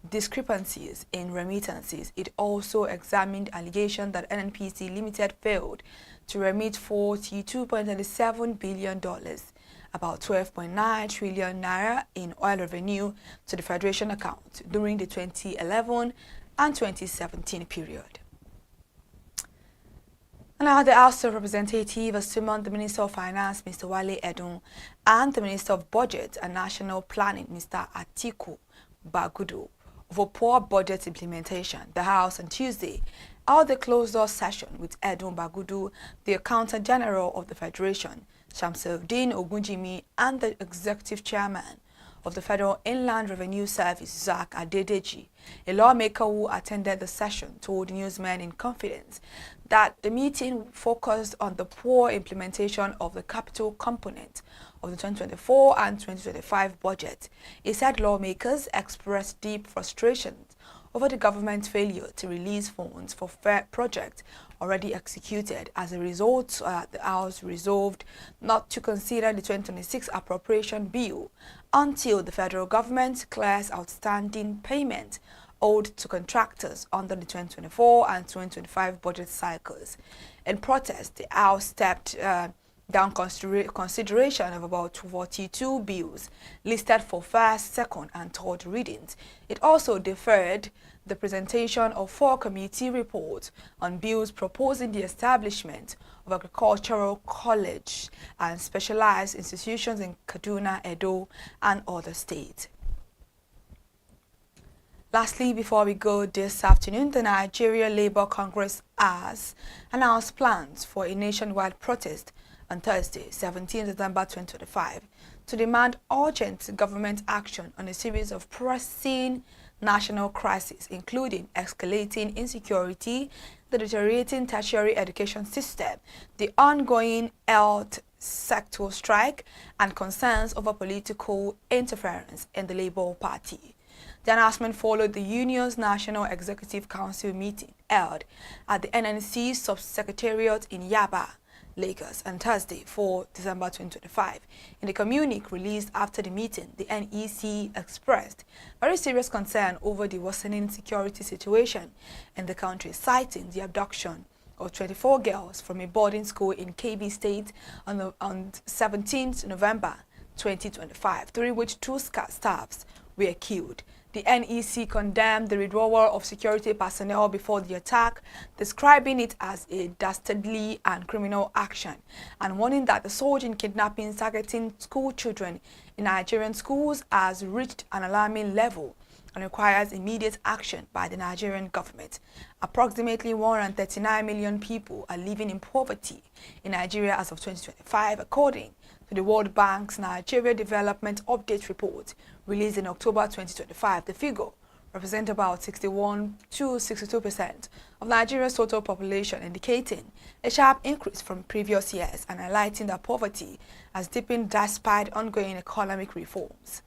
discrepancies in remittances. It also examined allegations that NNPC Limited failed to remit $42.37 billion about 12.9 trillion naira in oil revenue to the Federation account during the 2011 and 2017 period. Now, the House of Representatives has summoned the Minister of Finance, Mr. Wale Edun, and the Minister of Budget and National Planning, Mr. Atiku Bagudu, for poor budget implementation. The House on Tuesday held a closed-door session with Edun Bagudu, the Accountant General of the Federation, Shamsuddin Ogunjimi, and the Executive Chairman of the Federal Inland Revenue Service, Zach Adedeji. A lawmaker who attended the session told newsmen in confidence that the meeting focused on the poor implementation of the capital component of the 2024 and 2025 budget. He said lawmakers expressed deep frustration over the government's failure to release funds for fair projects already executed. As a result, the House resolved not to consider the 2026 appropriation bill until the federal government clears outstanding payment owed to contractors under the 2024 and 2025 budget cycles. In protest, the House stepped down consideration of about 42 bills listed for first, second, and third readings. It also deferred the presentation of 4 committee reports on bills proposing the establishment of agricultural college and specialized institutions in Kaduna, Edo, and other states. Lastly, before we go this afternoon, the Nigeria Labour Congress has announced plans for a nationwide protest on Thursday, 17 December 2025, to demand urgent government action on a series of pressing national crises, including escalating insecurity, the deteriorating tertiary education system, the ongoing health sector strike, and concerns over political interference in the Labour Party. The announcement followed the union's National Executive Council meeting held at the NNC Sub-Secretariat in Yaba, Lagos, on Thursday, 4 December 2025. In the communique released after the meeting, the NEC expressed very serious concern over the worsening security situation in the country, citing the abduction of 24 girls from a boarding school in KB State on 17 November 2025, during which 2 staffs were killed. The NEC condemned the withdrawal of security personnel before the attack, describing it as a dastardly and criminal action, and warning that the surge in kidnappings targeting school children in Nigerian schools has reached an alarming level and requires immediate action by the Nigerian government. Approximately 139 million people are living in poverty in Nigeria as of 2025, according to the World Bank's Nigeria Development Update Report released in October 2025. The figure represents about 61 to 62% of Nigeria's total population, indicating a sharp increase from previous years and highlighting that poverty has deepened despite ongoing economic reforms.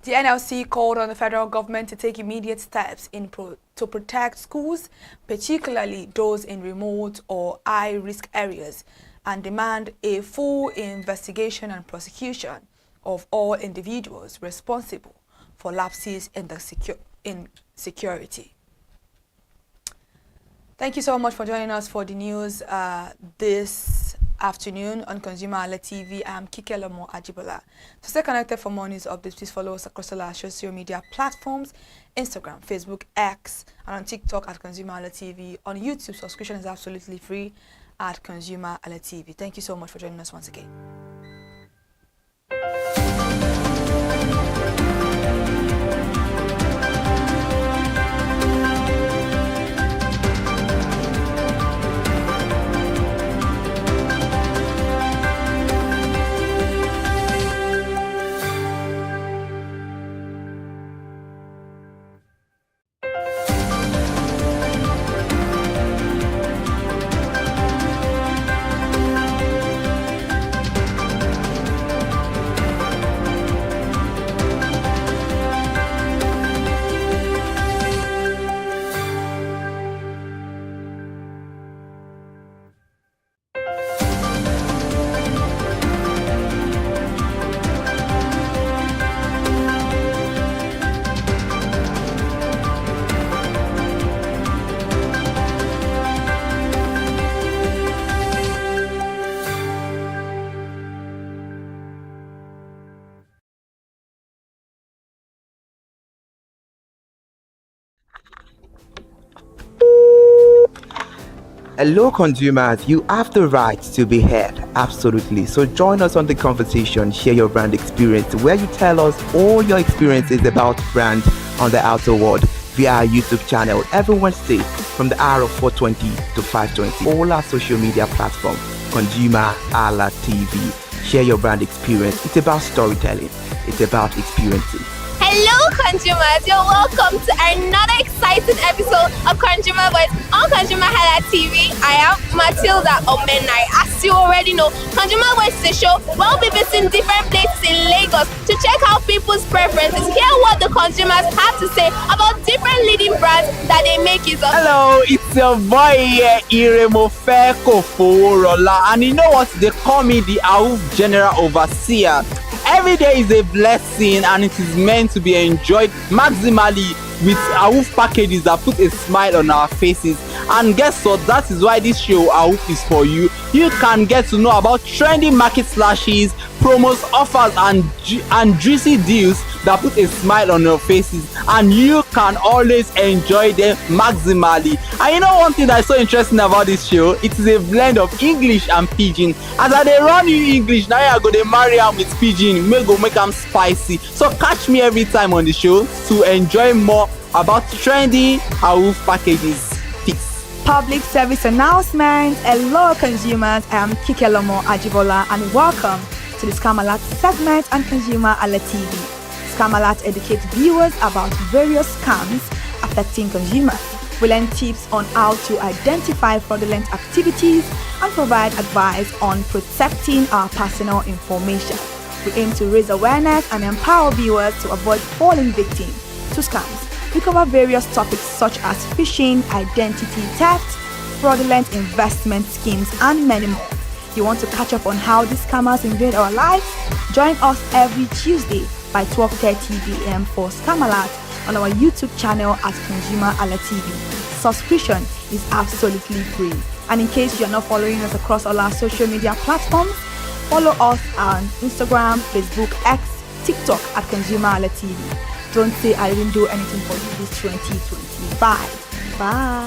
The NLC called on the federal government to take immediate steps to protect schools, particularly those in remote or high-risk areas, and demand a full investigation and prosecution of all individuals responsible for lapses in security. Thank you so much for joining us for the news this afternoon on ConsumerHallaTV. I'm Kikelomo Ajibola. To stay connected for more news updates, please follow us across all our social media platforms: Instagram, Facebook, X, and on TikTok at ConsumerHallaTV. On YouTube, subscription is absolutely free at ConsumerHallaTV. Thank you so much for joining us once again. Hello, consumers. You have the right to be heard. Absolutely. So join us on the conversation, share your brand experience, where you tell us all your experiences about brand on the outer world via our YouTube channel every Wednesday from the hour of 4:20 to 5:20. All our social media platforms, ConsumerHallaTV. Share your brand experience. It's about storytelling. It's about experiences. Hello, consumers. You're welcome to another exciting episode of Consumer Voice on ConsumerHallaTV. I am Matilda Omenai. As you already know, Consumer Voice is a show where we'll be visiting different places in Lagos to check out people's preferences, hear what the consumers have to say about different leading brands that they make use of. Hello, it's your boy here, Iremofeko Foworola, and you know what? They call me the AUF General Overseer. Every day is a blessing and it is meant to be enjoyed maximally with AUF packages that put a smile on our faces. And guess what? That is why this show AUF is for you. You can get to know about trendy market slashes, promos, offers and juicy deals that put a smile on your faces, and you can always enjoy them maximally. And you know one thing that is so interesting about this show? It is a blend of English and Pidgin. As I dey run you English, now I go dey marry am with Pidgin, make am spicy. So catch me every time on the show to enjoy more about trendy AUF packages. Public service announcement. Hello, consumers. I am Kikelomo Ajibola, and welcome to the Scam Alert segment on ConsumerHalla TV. Scam Alert educates viewers about various scams affecting consumers. We learn tips on how to identify fraudulent activities and provide advice on protecting our personal information. We aim to raise awareness and empower viewers to avoid falling victim to scams. We cover various topics such as phishing, identity theft, fraudulent investment schemes, and many more. You want to catch up on how these scammers invade our lives? Join us every Tuesday by 12:30 p.m. for Scam Alert on our YouTube channel at ConsumerHalla TV. Subscription is absolutely free. And in case you're not following us across all our social media platforms, follow us on Instagram, Facebook, X, TikTok at ConsumerHalla TV. Don't say I didn't do anything for you this 2025. Bye.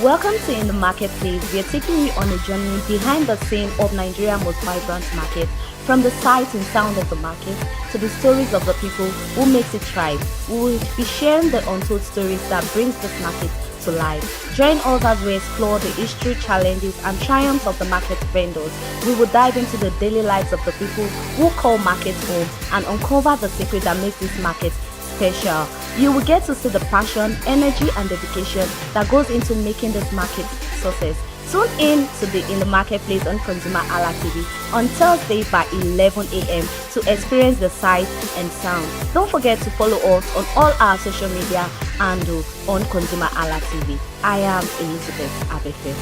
Welcome to In the Marketplace. We are taking you on a journey behind the scene of Nigeria's most vibrant market, from the sight and sound of the market to the stories of the people who makes it thrive. We will be sharing the untold stories that brings this market to life. Join us as we explore the history, challenges, and triumphs of the market vendors. We will dive into the daily lives of the people who call markets home and uncover the secret that makes this market special. You will get to see the passion, energy, and dedication that goes into making this market success. Tune in to the In the Marketplace on ConsumerHalla TV on Thursday by 11 a.m. to experience the sight and sound. Don't forget to follow us on all our social media handle on ConsumerHalla TV. I am Elizabeth Abefe.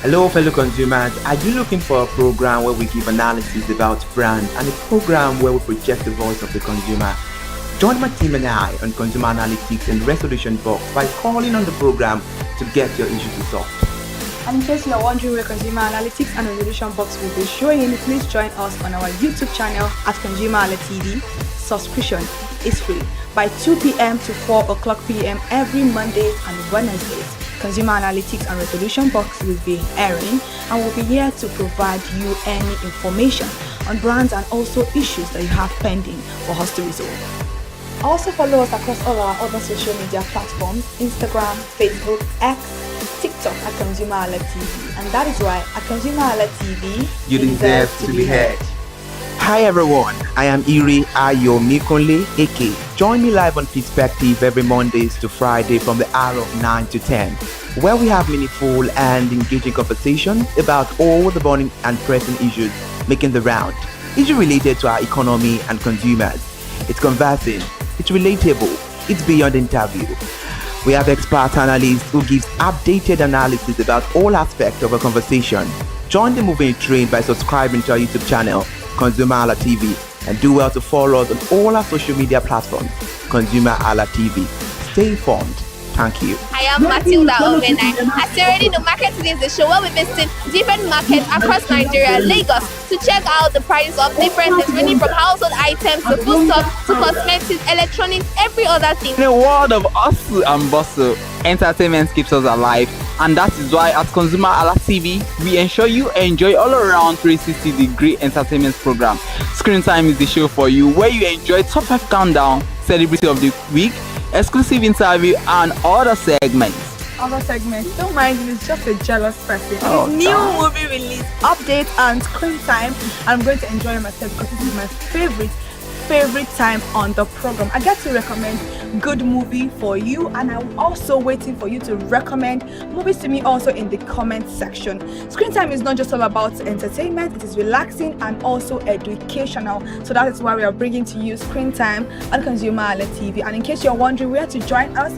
Hello, fellow consumers. Are you looking for a program where we give analysis about brand and a program where we project the voice of the consumer? Join my team and I on Consumer Analytics and Resolution Box by calling on the program to get your issues resolved. And in case you are wondering where Consumer Analytics and Resolution Box will be showing, please join us on our YouTube channel at ConsumerHalla TV. Subscription is free by 2 p.m. to 4 o'clock p.m. every Mondays and Wednesdays. Consumer Analytics and Resolution Box will be airing and will be here to provide you any information on brands and also issues that you have pending for us to resolve. Also follow us across all our other social media platforms, Instagram, Facebook, X, TikTok at ConsumerHalla TV. And that is why at ConsumerHalla TV, you deserve to be heard. Hi everyone, I am Iri Ayomikunle Eke. Join me live on Perspective every Mondays to Friday from the hour of 9 to 10, where we have meaningful and engaging conversations about all the burning and pressing issues making the round. Issues related to our economy and consumers. It's conversing, it's relatable, it's beyond interview. We have expert analysts who gives updated analysis about all aspects of a conversation. Join the moving train by subscribing to our YouTube channel, ConsumerHalla TV, and do well to follow us on all our social media platforms, ConsumerHalla TV. Stay informed. Thank you. I am Matilda Omenai. As you already know, Marketing is the show where we visit different markets across Nigeria, Lagos, to check out the prices of different things, ranging from household items to foodstuffs to cosmetics, electronics, every other thing. In a world of hustle and bustle, entertainment keeps us alive. And that is why at ConsumerHallaTV, we ensure you enjoy all around 360-degree entertainment program. Screen Time is the show for you, where you enjoy top 5 countdown, celebrity of the week, exclusive interview, and other segments. Don't mind him, he's just a jealous person. Oh, His new movie release, update, and Screen Time. I'm going to enjoy myself because this is my favorite time on the program. I get to recommend good movie for you, and I'm also waiting for you to recommend movies to me also in the comment section. Screen Time is not just all about entertainment, it is relaxing and also educational. So that is why we are bringing to you Screen Time on ConsumerHallaTV. And in case you're wondering where to join us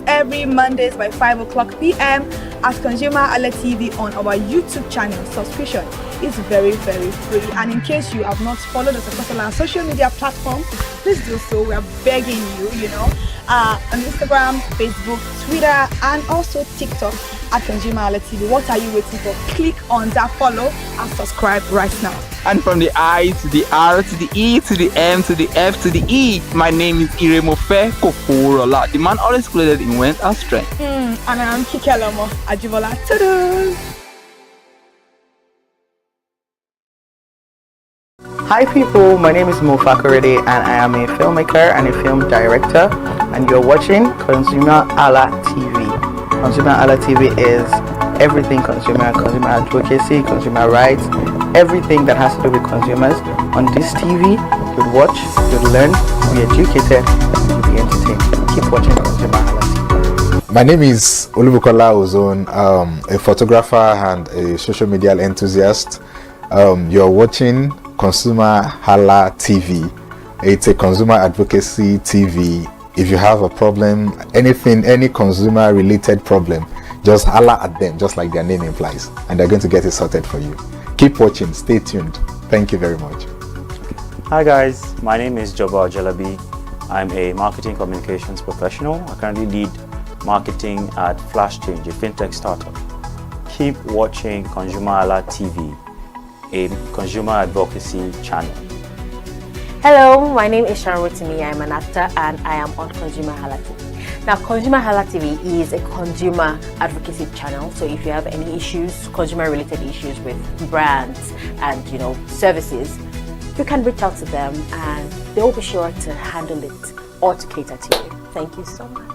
every Mondays by 5:00 p.m. at ConsumerHallaTV on our YouTube channel. Subscription is very, very free. And in case you have not followed us across all our social media platforms, please do so. We are begging you, on Instagram, Facebook, Twitter, and also TikTok at ConsumerHallaTV. What are you waiting for? Click on that follow and subscribe right now. And from the I to the R to the E to the M to the F to the E, my name is Iremofe Kokorola, the man always clothed in wealth and strength. And I am Kikelomo Ajibola. Toodles! Hi people, my name is Mo Fakorede and I am a filmmaker and a film director, and you're watching ConsumerHallaTV. ConsumerHallaTV is everything consumer advocacy, consumer rights, everything that has to do with consumers. On this TV, you'll watch, you'll learn, you'll be educated, and you'll be entertained. Keep watching ConsumerHallaTV. My name is Olubukola Ozone, a photographer and a social media enthusiast. You're watching ConsumerHallaTV. It's a consumer advocacy TV. If you have a problem, any consumer related problem, just holla at them, just like their name implies, and they're going to get it sorted for you. Keep watching, stay tuned. Thank you very much. Hi guys, my name is Joba Jalabi. I'm a marketing communications professional. I currently lead marketing at Flash Change, a fintech startup. Keep watching ConsumerHallaTV, a consumer advocacy channel. Hello, my name is Rotimi. I'm an actor and I am on ConsumerHallaTV. Now, ConsumerHallaTV is a consumer advocacy channel. So if you have any issues, consumer-related issues with brands and services, you can reach out to them and they will be sure to handle it or to cater to you. Thank you so much.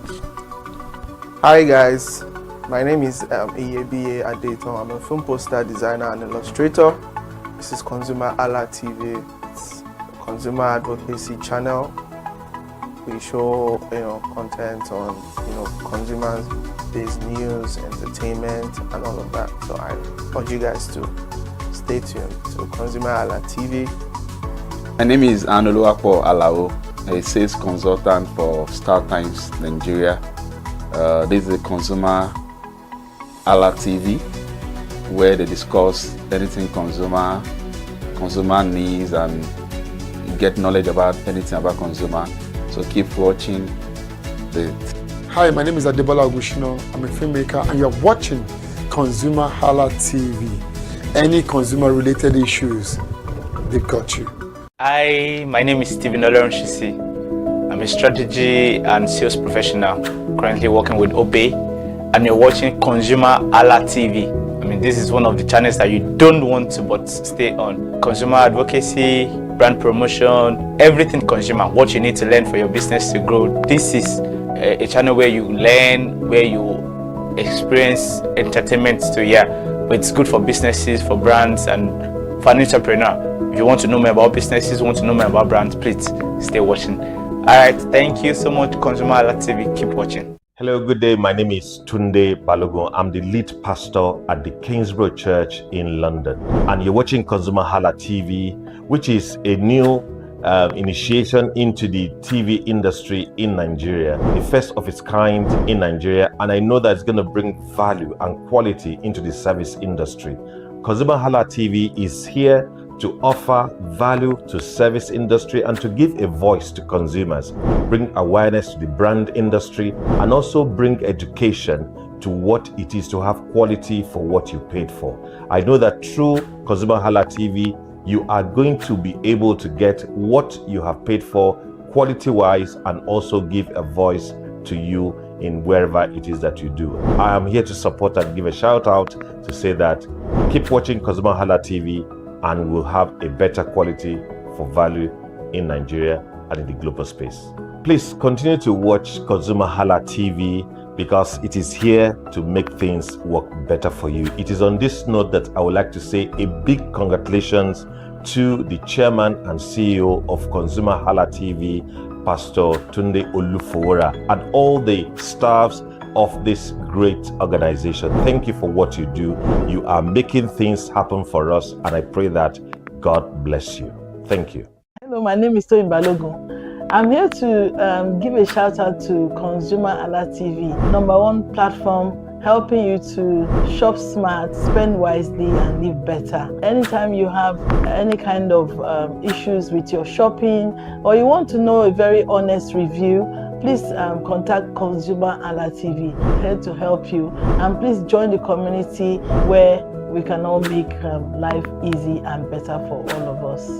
Hi guys, my name is Iyebiye Adeton. I'm a film poster designer and illustrator. This is ConsumerHallaTV. It's a consumer advocacy channel. We show content on consumers-based news, entertainment, and all of that. So I urge you guys to stay tuned to ConsumerHallaTV. My name is Anoluwapo Alao, a sales consultant for Star Times Nigeria. This is a ConsumerHallaTV, where they discuss anything consumer needs and get knowledge about anything about consumer. So keep watching it. Hi, my name is Adebola Ogushino. I'm a filmmaker and you're watching ConsumerHallaTV. Any consumer related issues, they've got you. Hi, my name is Stephen Olorunshisi. I'm a strategy and sales professional, currently working with Obey, and you're watching ConsumerHallaTV. I mean, this is one of the channels that you don't want to but stay on. Consumer advocacy, brand promotion, everything consumer, what you need to learn for your business to grow. This is a channel where you learn, where you experience entertainment to but it's good for businesses, for brands, and for an entrepreneur. If you want to know more about businesses, want to know more about brands, please stay watching. Alright, thank you so much, ConsumerHallaTV. Keep watching. Hello, good day. My name is Tunde Balogun. I'm the lead pastor at the Kingsborough Church in London. And you're watching ConsumerHallaTV, which is a new initiation into the TV industry in Nigeria, the first of its kind in Nigeria. And I know that it's going to bring value and quality into the service industry. ConsumerHallaTV is here to offer value to service industry and to give a voice to consumers, bring awareness to the brand industry, and also bring education to what it is to have quality for what you paid for. I know that through ConsumerHallaTV, you are going to be able to get what you have paid for quality-wise and also give a voice to you in wherever it is that you do. I am here to support and give a shout out to say that keep watching ConsumerHalla TV and we'll have a better quality for value in Nigeria and in the global space. Please continue to watch ConsumerHalla TV because it is here to make things work better for you. It is on this note that I would like to say a big congratulations to the chairman and CEO of ConsumerHalla TV, Pastor Tunde Olufowora, and all the staffs of this great organization. Thank you for what you do. You are making things happen for us, and I pray that God bless you. Thank you. Hello, my name is Toyin Balogun. I'm here to give a shout out to ConsumerHalla TV, #1 platform helping you to shop smart, spend wisely, and live better. Anytime you have any kind of issues with your shopping, or you want to know a very honest review, please contact ConsumerHalla TV. Here to help you, and please join the community where we can all make life easy and better for all of us.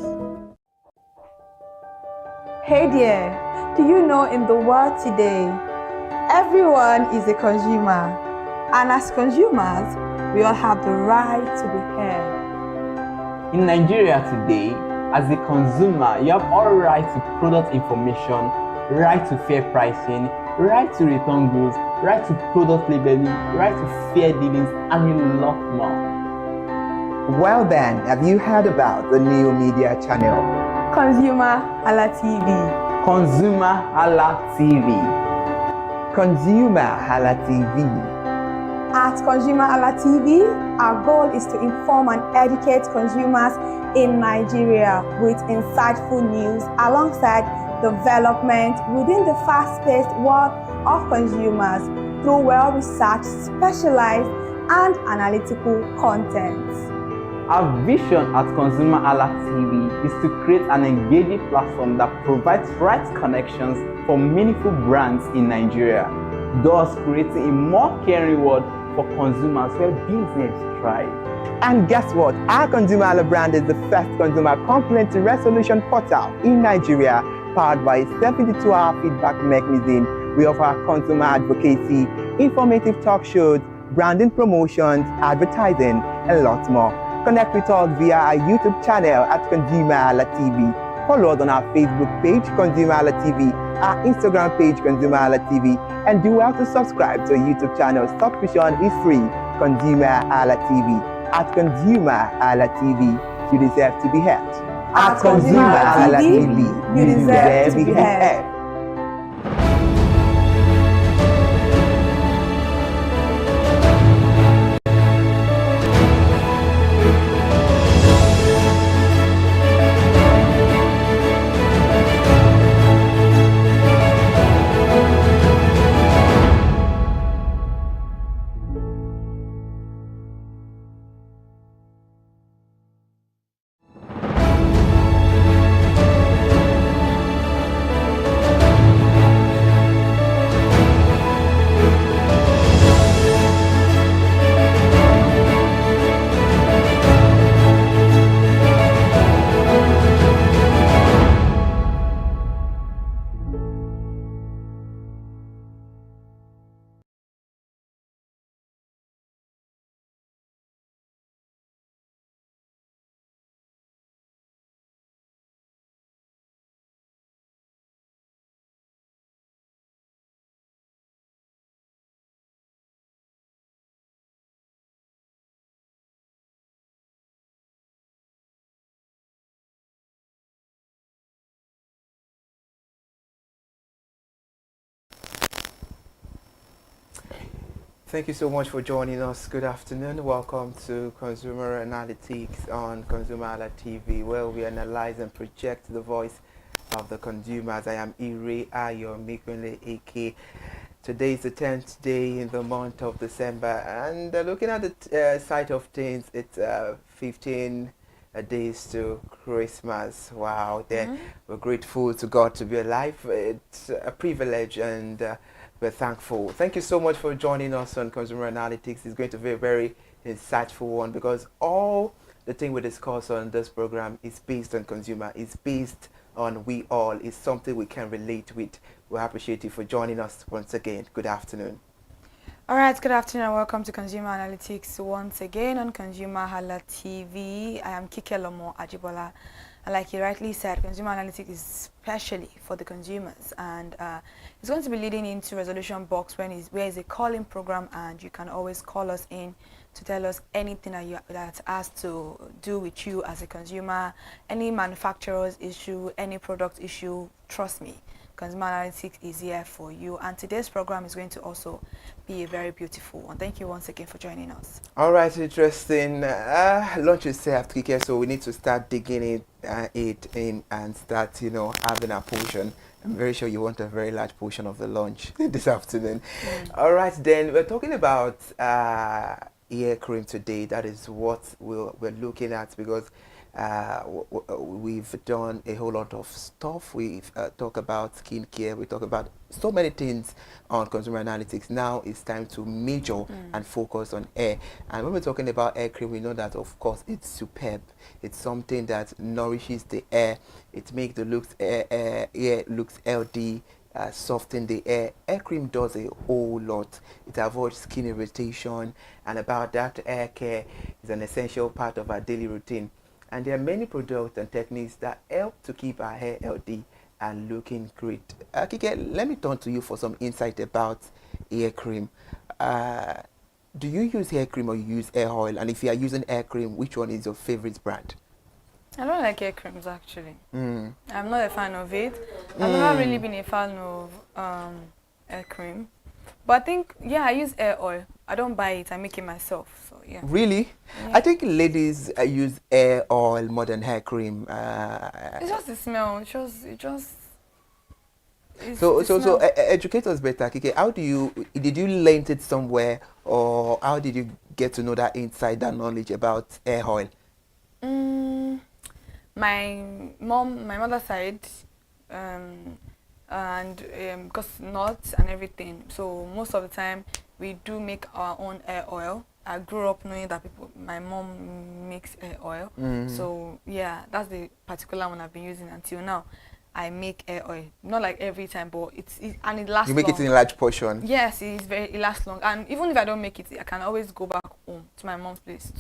Hey there, do you know in the world today, everyone is a consumer, and as consumers, we all have the right to be heard. In Nigeria today, as a consumer, you have all right to product information, right to fair pricing, right to return goods, right to product labeling, right to fair dealings, and a lot more. Well then, have you heard about the new media channel? ConsumerHalla TV. ConsumerHalla TV. ConsumerHalla TV. At ConsumerHalla TV, our goal is to inform and educate consumers in Nigeria with insightful news alongside development within the fast-paced world of consumers through well-researched, specialized, and analytical content. Our vision at ConsumerHalla TV is to create an engaging platform that provides right connections for meaningful brands in Nigeria, thus creating a more caring world for consumers where business thrive. And guess what? Our ConsumerHalla brand is the first consumer complaint resolution portal in Nigeria, powered by a 72-hour feedback mechanism. We offer consumer advocacy, informative talk shows, branding promotions, advertising, and lots more. Connect with us via our YouTube channel at ConsumerHalla TV. Follow us on our Facebook page, ConsumerHalla TV, our Instagram page, ConsumerHalla TV, and do well to subscribe to our YouTube channel. Subscription is free, ConsumerHalla TV. At ConsumerHalla TV, you deserve to be heard. At ConsumerHalla TV, you deserve to be heard. Thank you so much for joining us. Good afternoon. Welcome to Consumer Analytics on ConsumerHalla TV, where we analyze and project the voice of the consumers. I am Ire Ayo Mikunle Eke. Today is the 10th day in the month of December, and looking at the side of things, it's 15 days to Christmas. Wow, we're grateful to God to be alive. It's a privilege, and we're thankful. Thank you so much for joining us on Consumer Analytics. It's going to be a very insightful one, because all the thing we discuss on this program is based on consumer, is based on We All is something we can relate with. We appreciate you for joining us once again. Good afternoon. All right, good afternoon and welcome to Consumer Analytics once again on ConsumerHalla TV. I am Kike Lomo Ajibola, and like you rightly said, Consumer Analytics is especially for the consumers, and it's going to be leading into Resolution Box where is a calling program, and you can always call us in to tell us anything that has to do with you as a consumer, any manufacturer's issue, any product issue. Trust me, Consumer Analytics is here for you, and today's program is going to also be a very beautiful one. Thank you once again for joining us. All right, interesting. Launch is set after Kike, so we need to start digging it in and start, having a portion. I'm very sure you want a very large portion of the lunch this afternoon. All right, then we're talking about ear cream today. That is what we're looking at, because we've done a whole lot of stuff. We've talked about skincare, we talk about so many things on Consumer Analytics. Now it's time to major and focus on hair. And when we're talking about hair cream, we know that of course it's superb. It's something that nourishes the hair. It makes the hair looks healthy, soften the hair. Hair cream does a whole lot. It avoids skin irritation, and about that, hair care is an essential part of our daily routine. And there are many products and techniques that help to keep our hair healthy and looking great. Kike, let me turn to you for some insight about hair cream. Do you use hair cream or you use hair oil? And if you are using hair cream, which one is your favorite brand? I don't like hair creams, actually. I'm not a fan of it. I've never really been a fan of hair cream. But I think, yeah, I use hair oil. I don't buy it, I make it myself. So yeah. Really? Yeah. I think ladies use hair oil more than hair cream. It's just the smell. So educate us better, Kike. How did you learn it somewhere, or how did you get to know that insider knowledge about hair oil? My mother's side, and because nuts and everything, so most of the time we do make our own hair oil. I grew up knowing that my mom makes hair oil, so yeah, that's the particular one I've been using until now. I make hair oil, not like every time, but and it lasts. You make it in a large portion. Yes, it lasts long, and even if I don't make it, I can always go back home to my mom's place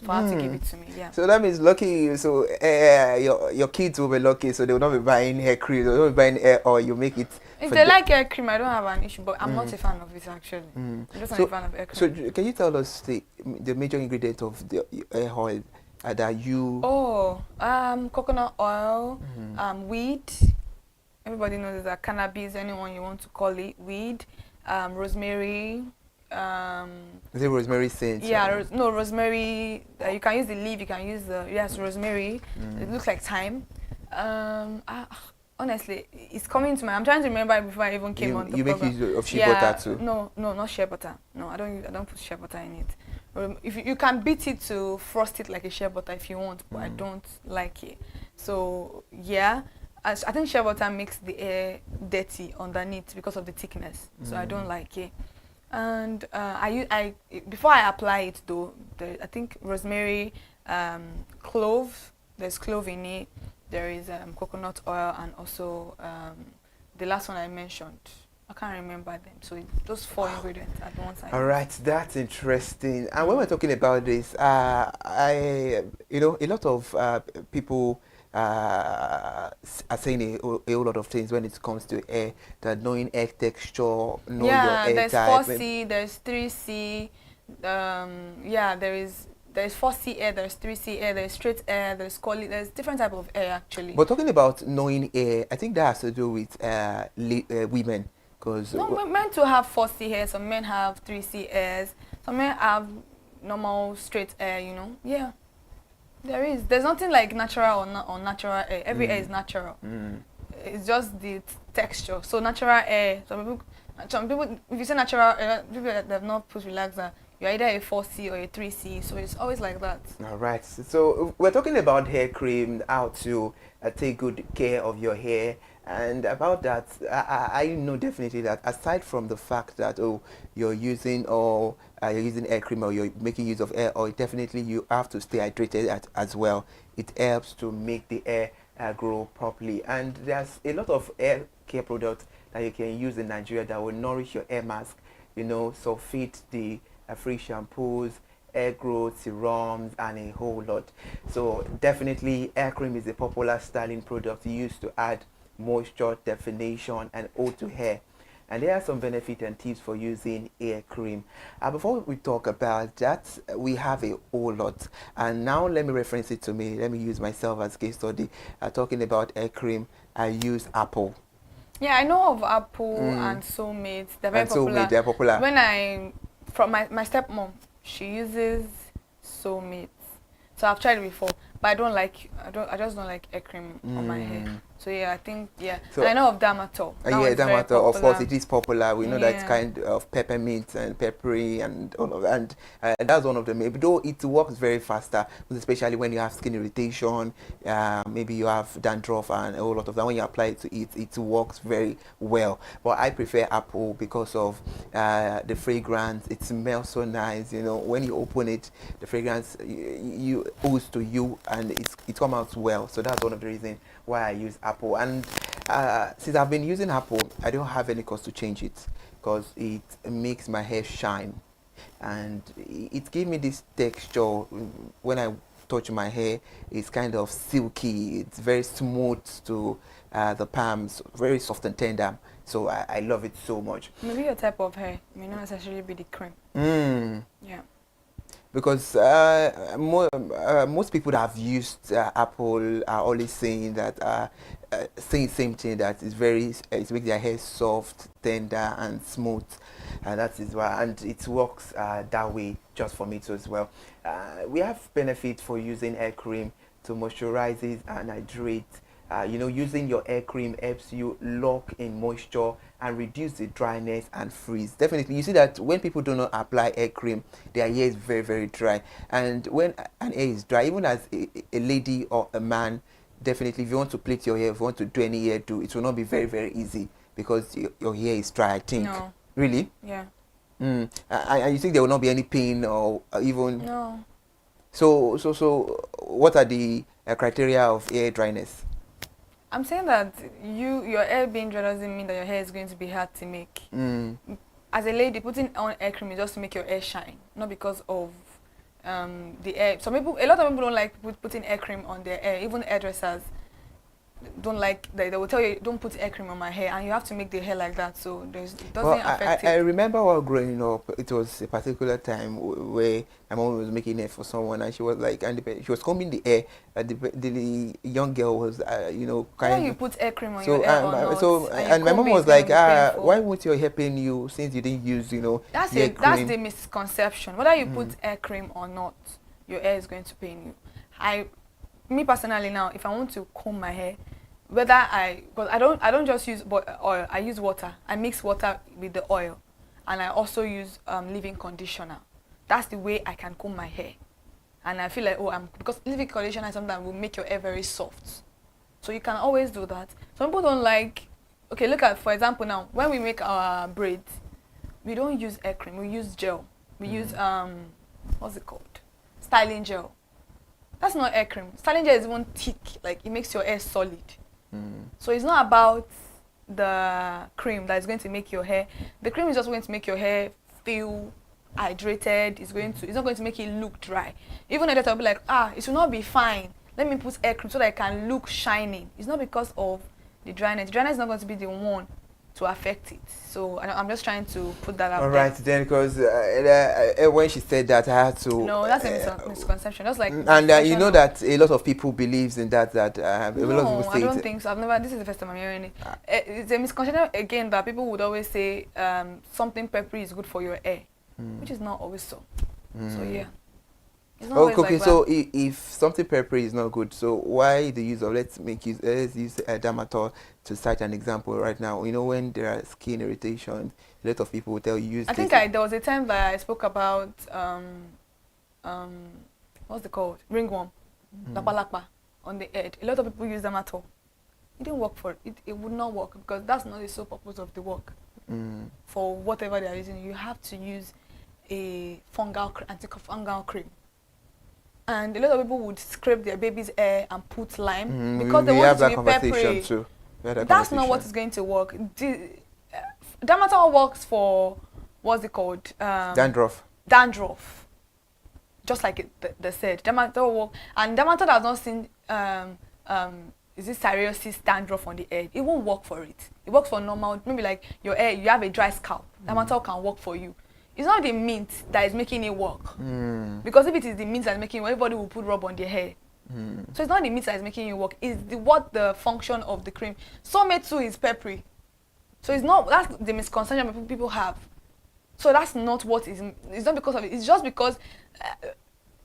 for her to give it to me. Yeah. So that means lucky. So your kids will be lucky. So they will not be buying hair cream. They will not be buying hair oil. You make it. If they like hair cream, I don't have an issue. But I'm not a fan of it, actually. I'm just not a fan of hair cream. So can you tell us the major ingredient of the hair oil that you? Oh, coconut oil, weed. Everybody knows that cannabis. Anyone you want to call it, weed, rosemary. Is it rosemary scent? Yeah, no, rosemary. You can use the leaf. You can use rosemary. It looks like thyme. Honestly, it's coming to mind. I'm trying to remember before I even came on the program. You make use of shea butter too? No, not shea butter. No, I don't put shea butter in it. If you can beat it to frost it like a shea butter if you want, but I don't like it. So yeah, I think shea butter makes the hair dirty underneath because of the thickness. So I don't like it. And before I apply it though, I think rosemary, clove. There's clove in it. There is coconut oil, and also the last one I mentioned. I can't remember them. So those 4 ingredients at one time. All right, that's interesting. And when we're talking about this, a lot of people are saying a whole lot of things when it comes to hair. That knowing hair texture, know your hair type. There's 4C, there's 3C. There's 4C hair, there's 3C hair, there's straight hair, there's curly, there's different type of hair actually. But talking about knowing hair, I think that has to do with women, because men too have 4C hair, some men have 3C hairs, some men have normal straight hair, Yeah, there's nothing like natural or natural hair. Every hair is natural. It's just the texture. So natural hair, some people, if you say natural hair, people that have not put relaxer, you're either a 4C or a 3C, so it's always like that. All right. So we're talking about hair cream, how to take good care of your hair. And about that, I know definitely that aside from the fact that you're using hair cream or you're making use of hair oil, definitely you have to stay hydrated as well. It helps to make the hair grow properly. And there's a lot of hair care products that you can use in Nigeria that will nourish your hair mask, you know, sulfate the free shampoos, hair growth serums, and a whole lot. So definitely hair cream is a popular styling product used to add moisture, definition, and hold to hair. And there are some benefits and tips for using hair cream. Before we talk about that, we have a whole lot. And now let me reference it to me. Let me use myself as case study. Talking about hair cream, I use Apple. Yeah, I know of Apple and Soulmates. They're very popular. Soulmate, they're popular. When from my stepmom, she uses Soulmates. So I've tried it before, but I just don't like hair cream on my hair. So yeah, I think So I know of Dermatol. Yeah, Dermatol, of course, it is popular. We know that it's kind of peppermint and peppery and all of that. And that's one of them. Though it works very faster, especially when you have skin irritation, maybe you have dandruff and a whole lot of that. When you apply it to it, it works very well. But I prefer Apple because of the fragrance. It smells so nice. You know, when you open it, the fragrance you owes to you, and it comes out well. So that's one of the reasons why I use Apple. And since I've been using Apple, I don't have any cost to change it because it makes my hair shine, and it gives me this texture. When I touch my hair, it's kind of silky, it's very smooth to the palms, very soft and tender. So I love it so much. Maybe your type of hair may not necessarily be the cream. Yeah. Because most people that have used Apple are always saying that saying the same thing, that it makes their hair soft, tender, and smooth. That is why, and it works that way just for me too as well. We have benefit for using hair cream to moisturize it and hydrate. You know, using your hair cream helps you lock in moisture and reduce the dryness and freeze. Definitely, you see that when people do not apply hair cream, their hair is very, very dry. And when an hair is dry, even as a lady or a man, definitely, if you want to plait your hair, if you want to do any hairdo, it will not be very, very easy because your hair is dry, I think. No. Really? Yeah. And you think there will not be any pain or even? No. So what are the criteria of hair dryness? I'm saying that your hair being dry doesn't mean that your hair is going to be hard to make. As a lady, putting on hair cream is just to make your hair shine, not because of the hair. A lot of people don't like putting hair cream on their hair. Even hairdressers don't like. They will tell you, don't put hair cream on my hair, and you have to make the hair like that. So it doesn't affect it. I remember while growing up, it was a particular time where my mom was making hair for someone, and she was like, she was combing the hair. The young girl was, you know, kind of. You put hair cream on your hair or not, and my mom was like, why won't your hair pain you since you didn't use, you know, that's hair That's cream? the misconception. Whether you put hair cream or not, your hair is going to pain you. Me personally now, if I want to comb my hair, because I don't just use oil, I use water. I mix water with the oil, and I also use leave-in conditioner. That's the way I can comb my hair, and I feel like because leave-in conditioner sometimes will make your hair very soft, so you can always do that. Some people don't like. Okay, look at, for example, now when we make our braids, we don't use hair cream. We use gel. We use what's it called? Styling gel. That's not hair cream. Styling gel is even thick, like it makes your hair solid. So it's not about the cream that is going to make your hair. The cream is just going to make your hair feel hydrated. It's not going to make it look dry. Even editor will be like, it should not be fine. Let me put hair cream so that I can look shining. It's not because of the dryness. The dryness is not going to be the one to affect it. So I'm just trying to put that out there. All right, then, because when she said that, I had to. No, that's a misconception. That's like. And you know that a lot of people believes in that. A lot of people say I don't think so. This is the first time I'm hearing it. It's a misconception again that people would always say something peppery is good for your hair, which is not always so. So yeah. Okay, so if something peppery is not good, so why the use of let's use Dermatol to cite an example right now. You know, when there are skin irritations, a lot of people will tell you use. I think there was a time that I spoke about what's it called, ringworm, lapalapa on the head. A lot of people use Dermatol. It didn't work for it. It would not work because that's not the sole purpose of the work. For whatever they are using, you have to use a antifungal cream. and a lot of people would scrape their baby's hair and put lime because they want it to be peppery. Too. That's not what is going to work. Dermatol works for, what's it called? Dandruff. Dandruff. Just like they said, Dermatol work, and Dermatol has not seen is it psoriasis, dandruff on the head. It won't work for it. It works for normal, maybe like your hair, you have a dry scalp. Dermatol can work for you. It's not the mint that is making it work. Because if it is the mint that is making it work, everybody will put rub on their hair. So it's not the mint that is making it work. It's what the function of the cream. Some too is peppery. So it's not, that's the misconception people have. So that's not what is, it's not because of it. It's just because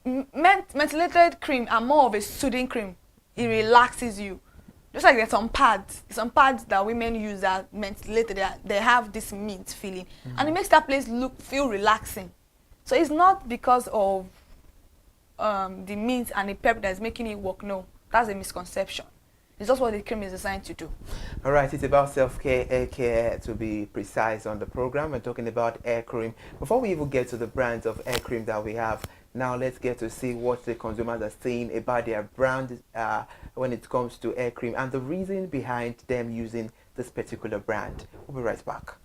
mentholated cream are more of a soothing cream. It relaxes you. Just like there's some pads that women use that mentholated, they have this mint feeling. And it makes that place feel relaxing. So it's not because of the mint and the pep that is making it work. No, that's a misconception. It's just what the cream is designed to do. All right, it's about self-care, hair care, to be precise on the program. We're talking about hair cream. Before we even get to the brands of hair cream that we have, now let's get to see what the consumers are saying about their brand when it comes to hair cream and the reason behind them using this particular brand. We'll be right back.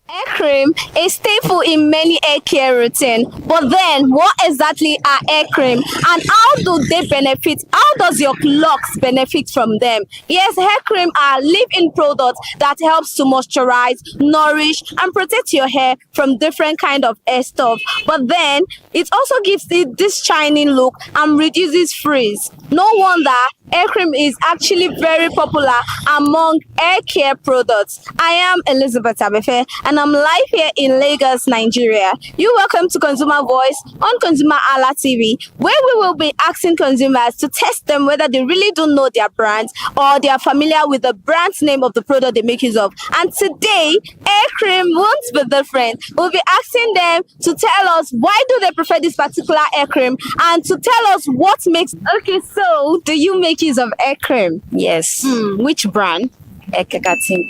Hair cream is staple in many hair care routine, but then what exactly are hair cream and how do they benefit? How does your locks benefit from them? Yes, hair cream are leave-in products that helps to moisturize, nourish and protect your hair from different kind of hair stuff, but then it also gives it this shining look and reduces frizz. No wonder hair cream is actually very popular among hair care products. I am Elizabeth Abefe and I'm live here in Lagos, Nigeria. You're welcome to Consumer Voice on ConsumerHalla TV, where we will be asking consumers to test them whether they really don't know their brands or they are familiar with the brand's name of the product they make use of. And today, hair cream won't be different. We'll be asking them to tell us why do they prefer this particular hair cream and to tell us what makes... Okay, so do you make use of hair cream? Yes. Which brand?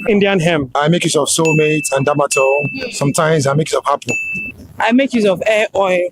Indian hemp. I make use of soulmate and Dermatol. Sometimes I make use of apple. I make use of hair oil.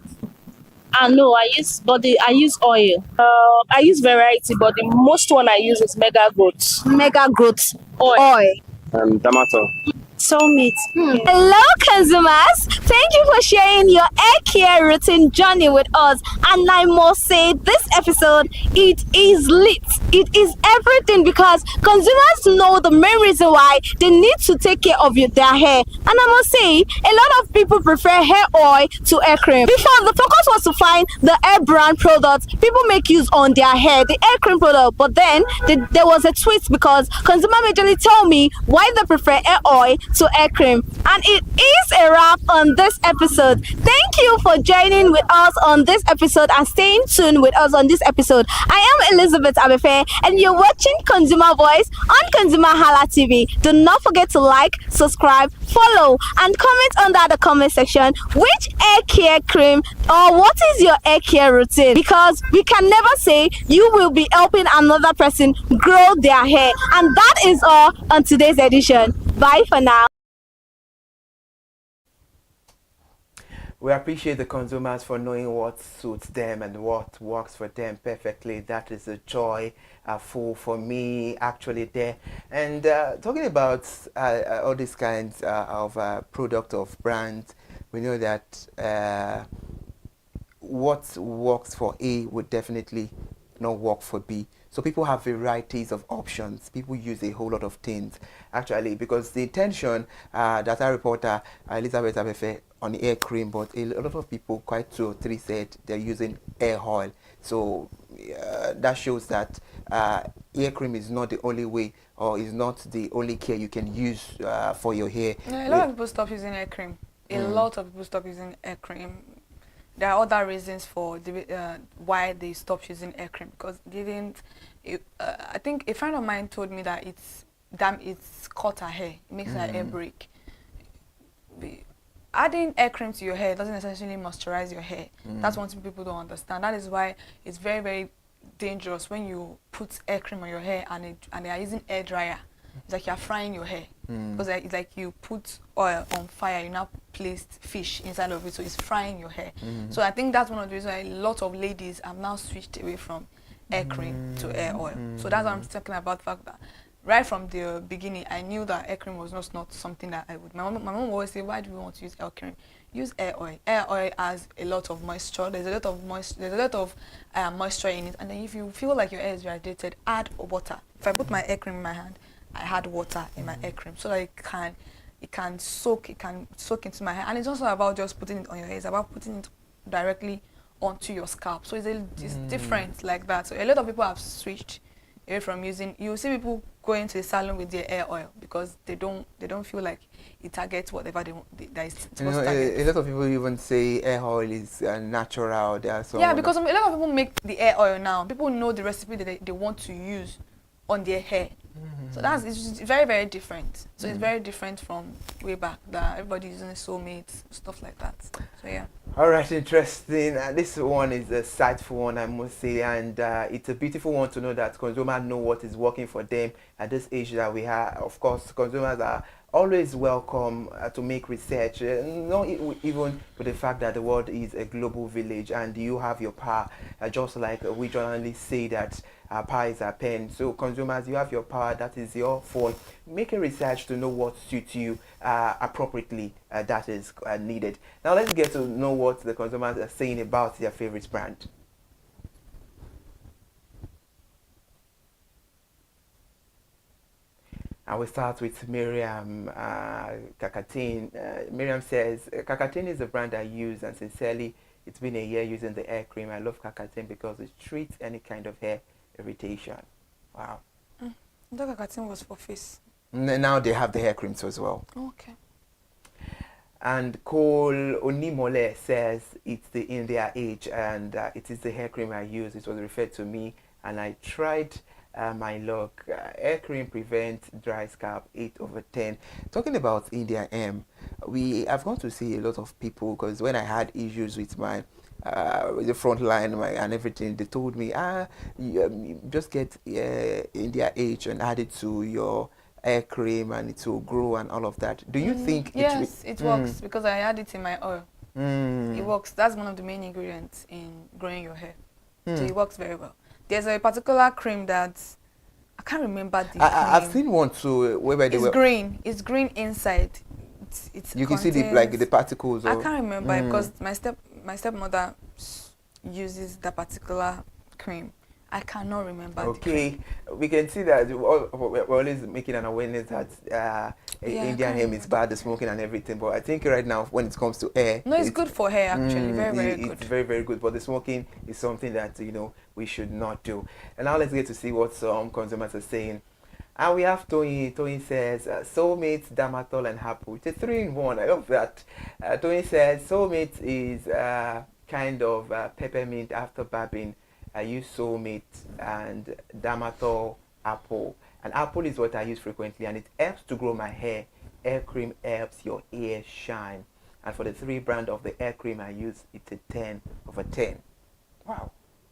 No, I use oil. I use variety, but the most one I use is Mega Growth. Mega Growth oil. Dermatol. Soulmate. Hello consumers, thank you for sharing your hair care routine journey with us, and I must say this episode, it is lit. It is everything because consumers know the main reason why they need to take care of their hair, and I must say a lot of people prefer hair oil to hair cream. Before, the focus was to find the hair brand products people make use on their hair, the hair cream product, but then there was a twist because consumer majorly tell me why they prefer hair oil to hair cream, and it is a wrap on this episode. Thank you for joining with us on this episode and staying tuned with us on this episode. I am Elizabeth Abefe and you're watching Consumer Voice on ConsumerHalla TV. Do not forget to like, subscribe, follow and comment under the comment section which hair care cream or what is your hair care routine, because we can never say you will be helping another person grow their hair. And that is all on today's edition. Bye for now. We appreciate the consumers for knowing what suits them and what works for them perfectly. That is a joy for me actually there. And talking about all these kinds of product of brands, we know that what works for A would definitely not work for B. So people have varieties of options. People use a whole lot of things actually, because the intention that our reporter Elizabeth Abefe on hair cream, but a lot of people, quite 2 or 3, said they're using hair oil. So that shows that hair cream is not the only way or is not the only care you can use for your hair. Yeah, a lot of people stop using hair cream. A lot of people stop using hair cream. There are other reasons for why they stopped using hair cream, because they didn't. I think a friend of mine told me that it's cut her hair. It makes her hair break. Adding hair cream to your hair doesn't necessarily moisturize your hair. That's one thing people don't understand. That is why it's very, very dangerous when you put hair cream on your hair and they are using hair dryer. It's like you're frying your hair. Because it's like you put oil on fire, you now placed fish inside of it, so it's frying your hair. So I think that's one of the reasons why a lot of ladies have now switched away from hair cream to hair oil. So that's what I'm talking about, the fact that right from the beginning, I knew that hair cream was not something that I would. My mom always say, why do we want to use hair cream? Use hair oil. Hair oil has a lot of moisture. There's a lot of moisture in it. And then if you feel like your hair is irritated, add water. If I put my hair cream in my hand, I add water in my hair cream so that it can soak into my hair. And it's also about just putting it on your hair. It's about putting it directly onto your scalp. So it's different like that. So a lot of people have switched away from using. You see people going to the salon with their hair oil because they don't feel like it targets whatever they want. That is supposed to target. A lot of people even say hair oil is natural. Yeah, because a lot of people make the hair oil now. People know the recipe that they want to use on their hair. So it's very, very different. So it's very different from way back that everybody using a soulmate, stuff like that. So yeah. All right, interesting. This one is a insightful one, I must say, and it's a beautiful one to know that consumers know what is working for them at this age that we have. Of course, consumers are always welcome to make research, not even with the fact that the world is a global village and you have your power, just like we journalists say that our power is our pen. So consumers, you have your power, that is your phone. Make a research to know what suits you appropriately, that is needed. Now let's get to know what the consumers are saying about their favorite brand. I will start with Miriam Kakatin. Miriam says, Kakatin is a brand I use, and sincerely, it's been a year using the hair cream. I love Kakatin because it treats any kind of hair irritation. Wow. I thought Kakatin was for face. Now they have the hair creams as well. Okay. And Cole Onimole says it's the in their age, and it is the hair cream I use. It was referred to me, and I tried my luck. Hair cream prevents dry scalp, 8/10. Talking about India I've gone to see a lot of people, because when I had issues with my the front line and everything, they told me, you just get India H and add it to your hair cream and it will grow and all of that. Do you think yes, it works because I add it in my oil. It works. That's one of the main ingredients in growing your hair. So it works very well. There's a particular cream that I can't remember the I've seen one too where they green. It's green inside. You can see the particles. I can't remember because my stepmother uses that particular cream. I cannot remember. Okay, we can see that we're always making an awareness that Indian hemp is bad, the smoking and everything. But I think right now, when it comes to hair, no, it's good for hair actually. Very, very good. It's very, very good. But the smoking is something that we should not do. And now let's get to see what some consumers are saying. And we have Tony. Tony says, Soulmate, Damatol, and Hapu. It's a 3-in-1. I love that. Tony says, Soulmate is kind of peppermint after babbing. I use Soulmate and Damatol Apple. And Apple is what I use frequently, and it helps to grow my hair. Hair cream helps your hair shine. And for the 3 brand of the hair cream I use, it's a 10/10. Wow.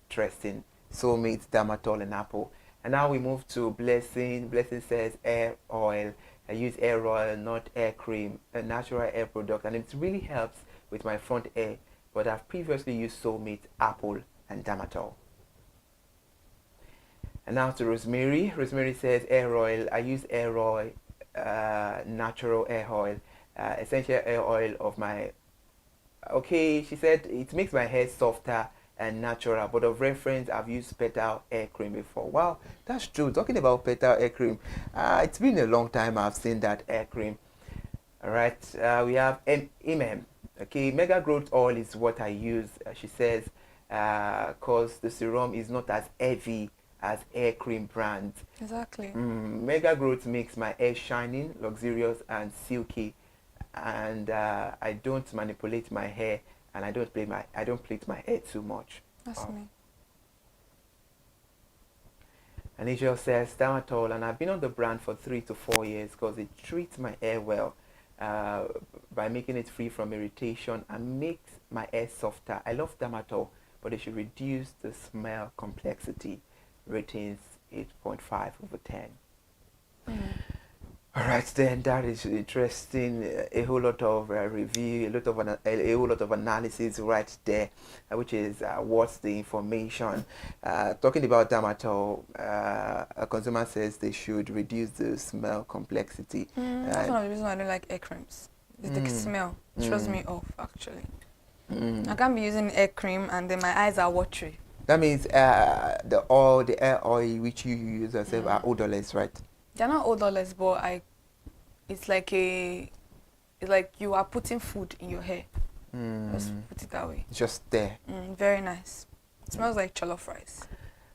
Interesting. Soulmate, Damatol, and Apple. And now we move to Blessing. Blessing says hair oil. I use hair oil, not hair cream, a natural hair product, and it really helps with my front hair. But I've previously used Soulmate, Apple, and Damatol. And now to Rosemary. Rosemary says hair oil. I use hair oil, natural hair oil, essential hair oil of my. Okay, she said it makes my hair softer and natural, but of reference, I've used Petal hair cream before. Wow, that's true. Talking about Petal hair cream, it's been a long time I've seen that hair cream. All right, we have MM. Okay, Mega Growth Oil is what I use. She says, cause the serum is not as heavy as hair cream brands. Exactly. Mega Growth makes my hair shining, luxurious, and silky, and I don't manipulate my hair. And I don't plait my hair too much. That's me. And Angel says Damatol, and I've been on the brand for 3 to 4 years because it treats my hair well by making it free from irritation and makes my hair softer. I love Damatol, but it should reduce the smell complexity. Ratings 8.5/10. All right, then that is interesting. A whole lot of review, a whole lot of analysis right there, which is what's the information. Talking about Damatol, a consumer says they should reduce the smell complexity. That's one of the reasons why I don't like hair creams. It's the smell. It throws me off, actually. I can't be using hair cream and then my eyes are watery. That means the hair oil which you use yourself are odorless, right? They're not odorless, but it's like you are putting food in your hair. Let's put it that way. Just there. Very nice. It smells like jollof rice.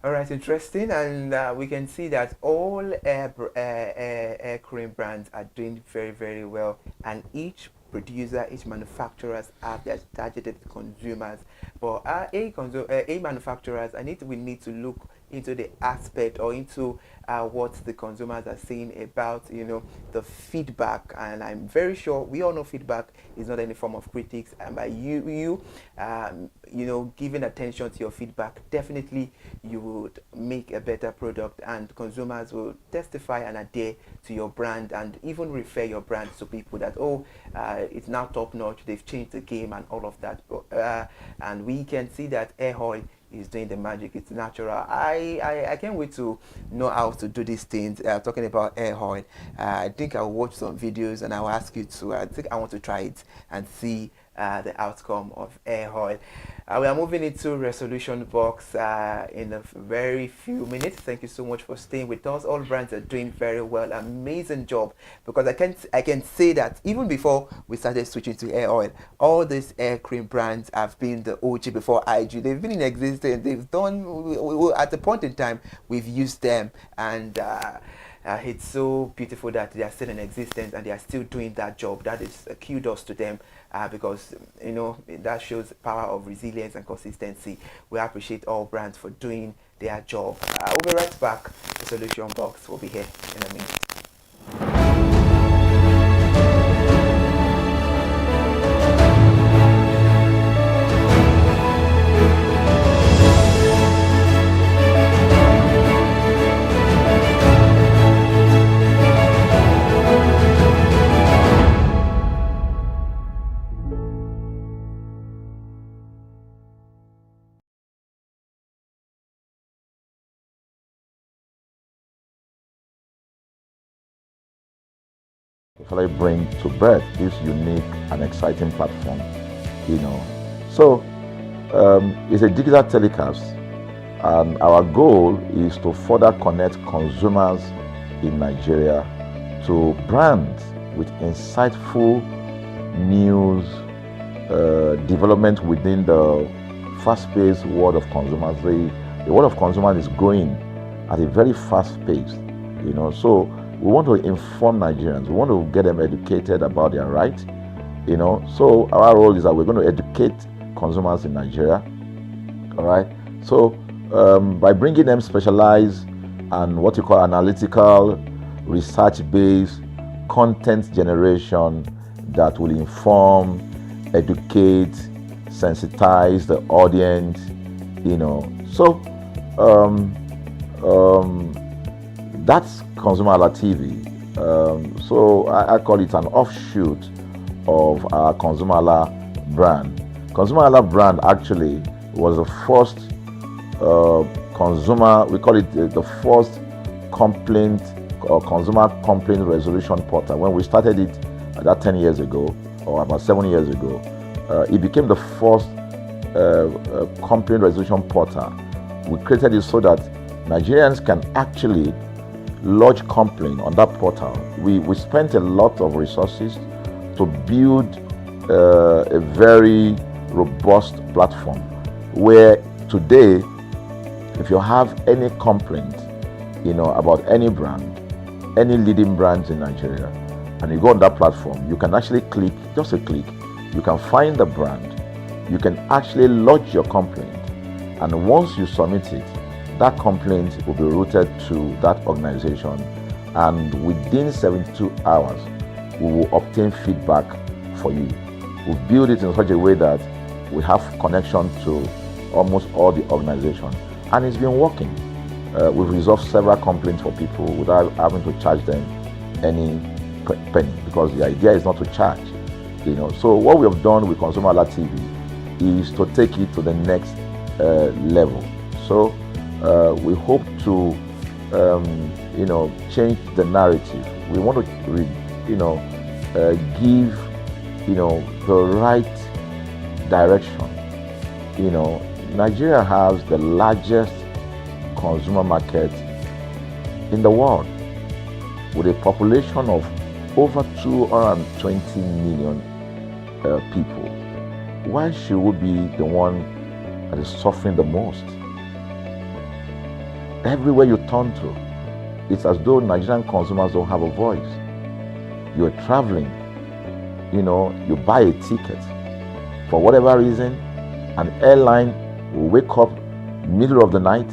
All right, interesting, and we can see that all hair cream brands are doing very, very well, and each producer, each manufacturers have their targeted consumers. But a manufacturers, we need to look into the aspect or into what the consumers are saying about, the feedback. And I'm very sure we all know feedback is not any form of critics, and by you giving attention to your feedback, definitely you would make a better product, and consumers will testify and adhere to your brand and even refer your brand to people that it's now top notch, they've changed the game and all of that. And we can see that hair oil is doing the magic. It's natural. I can't wait to know how to do these things. Talking about hair oil, I think I'll watch some videos and I'll ask you to. I think I want to try it and see the outcome of hair oil. We are moving into resolution box in a very few minutes. Thank you so much for staying with us. All brands are doing very well. Amazing job, because I can say that even before we started switching to hair oil, all these hair cream brands have been the OG before IG. They've been in existence. They've done at a point in time we've used them, and it's so beautiful that they are still in existence and they are still doing that job. That is kudos to them, because that shows power of resilience and consistency. We appreciate all brands for doing their job. We'll be right back. The solution box will be here in a minute. Shall I bring to birth this unique and exciting platform? So it's a digital telecast, and our goal is to further connect consumers in Nigeria to brands with insightful news, development within the fast-paced world of consumers. The world of consumers is growing at a very fast pace, so we want to inform Nigerians. We want to get them educated about their rights, So our role is that we're going to educate consumers in Nigeria, all right? So by bringing them specialized and what you call analytical, research-based content generation that will inform, educate, sensitize the audience, So that's ConsumerHalla TV. So I call it an offshoot of our ConsumerHalla brand. ConsumerHalla brand actually was the first we call it the first complaint or consumer complaint resolution portal. When we started it about 10 years ago, or about 7 years ago, it became the first complaint resolution portal. We created it so that Nigerians can actually lodge complaint on that portal. We spent a lot of resources to build a very robust platform where today, if you have any complaint, about any brand, any leading brands in Nigeria, and you go on that platform, you can actually click, just a click, you can find the brand, you can actually lodge your complaint, and once you submit it, that complaint will be routed to that organization, and within 72 hours, we will obtain feedback for you. We build it in such a way that we have connection to almost all the organizations, and it's been working. We've resolved several complaints for people without having to charge them any penny, because the idea is not to charge. So what we have done with ConsumerHalla TV is to take it to the next level. So we hope to change the narrative. We want to give the right direction. Nigeria has the largest consumer market in the world, with a population of over 220 million people. Why should we be the one that is suffering the most? Everywhere you turn to, it's as though Nigerian consumers don't have a voice. You're traveling, you buy a ticket. For whatever reason, an airline will wake up middle of the night,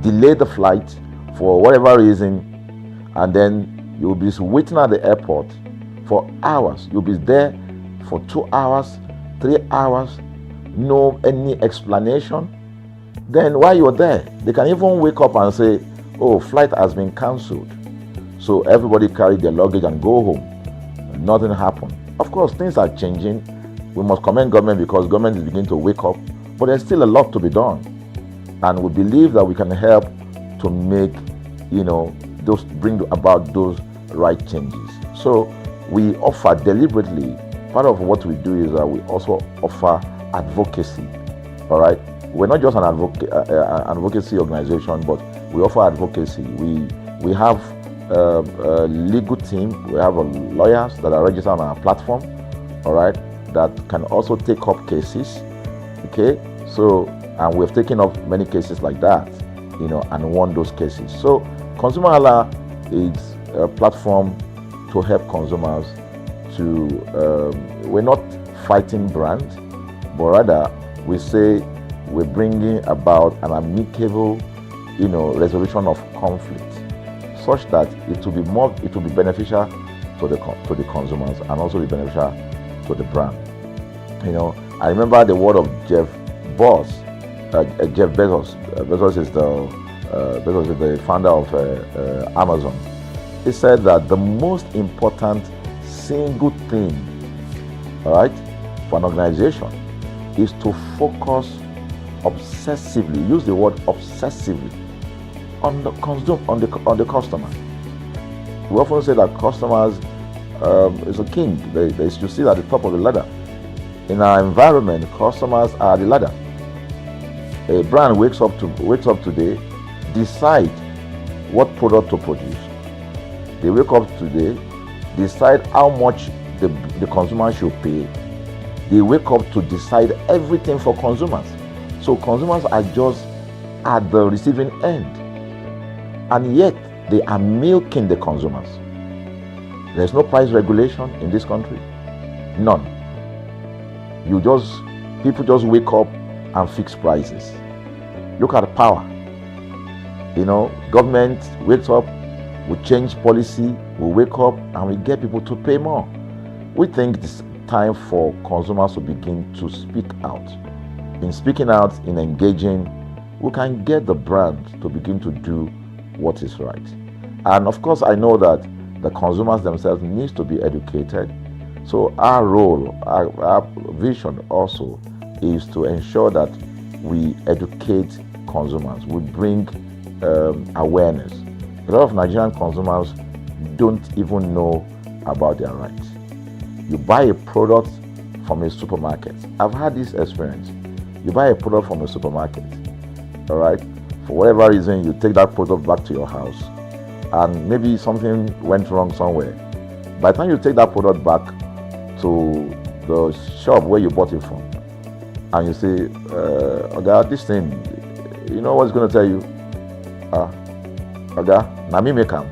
delay the flight for whatever reason, and then you'll be waiting at the airport for hours. You'll be there for 2 hours, 3 hours, no any explanation. Then while you're there, they can even wake up and say, oh, flight has been cancelled. So everybody carry their luggage and go home. Nothing happened. Of course, things are changing. We must commend government, because government is beginning to wake up, but there's still a lot to be done. And we believe that we can help to make, bring about those right changes. So we offer deliberately, part of what we do is that we also offer advocacy. All right. We're not just an advocacy organization, but we offer advocacy. We have a legal team. We have lawyers that are registered on our platform, all right, that can also take up cases. Okay, so and we've taken up many cases like that, and won those cases. So ConsumerHalla is a platform to help consumers to. We're not fighting brands, but rather we say we're bringing about an amicable, resolution of conflict, such that it will be beneficial to the consumers and also be beneficial to the brand. I remember the word of Jeff Bezos. Bezos is the founder of Amazon. He said that the most important single thing, all right, for an organization is to focus obsessively, use the word obsessively, on the customer. We often say that customers is a king. They should sit at the top of the ladder. In our environment, customers are the ladder. A brand wakes up today, decide what product to produce. They wake up today, decide how much the consumer should pay. They wake up to decide everything for consumers. So consumers are just at the receiving end, and yet they are milking the consumers. There's no price regulation in this country, none. People just wake up and fix prices. Look at the power. Government wakes up, we change policy, we wake up and we get people to pay more. We think it's time for consumers to begin to speak out. In speaking out, in engaging, we can get the brand to begin to do what is right. And of course, I know that the consumers themselves need to be educated. So our role, our vision also is to ensure that we educate consumers, we bring awareness. A lot of Nigerian consumers don't even know about their rights. You buy a product from a supermarket. I've had this experience. You buy a product from a supermarket, all right? For whatever reason, you take that product back to your house, and maybe something went wrong somewhere. By the time you take that product back to the shop where you bought it from, and you say, Oga, this thing, you know what's going to tell you? Oga, na me make am.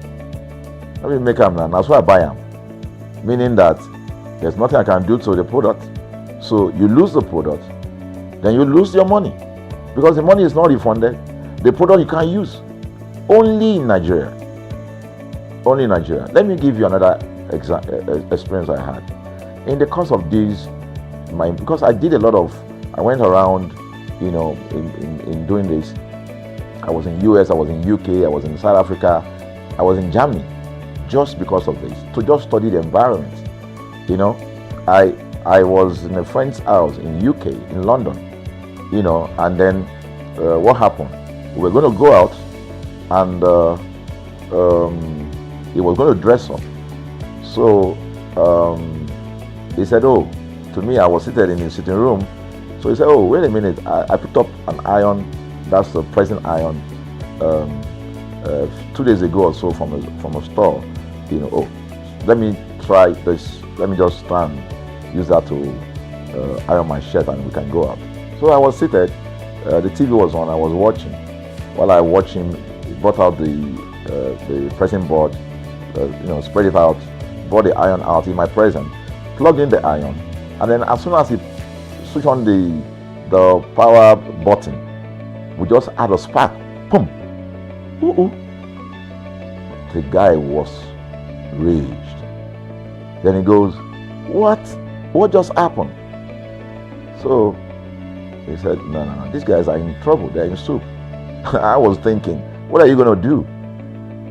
Na me make am now. That's why I buy am. Meaning that there's nothing I can do to the product. So you lose the product, then you lose your money, because the money is not refunded. The product you can't use. Only in Nigeria. Only in Nigeria. Let me give you another experience I had. In the course of this, because I went around, in doing this, I was in US, I was in UK, I was in South Africa, I was in Germany, just because of this, to just study the environment. You know, I was in a friend's house in UK, in London, you know, and then what happened? We were going to go out, and he was going to dress up. So he said, oh, to me, I was seated in his sitting room. So he said, oh, wait a minute, I picked up an iron, that's the pressing iron, 2 days ago or so from a store. You know, oh, let me try this, let me just try and use that to iron my shirt and we can go out. So I was seated, the TV was on, I was watching. While I watched him, he brought out the pressing board, you know, spread it out, brought the iron out in my presence, plugged in the iron, and then as soon as he switched on the power button, we just had a spark. Boom! Ooh. The guy was raged. Then he goes, what just happened? So he said, no, these guys are in trouble, they're in soup. I was thinking, what are you going to do?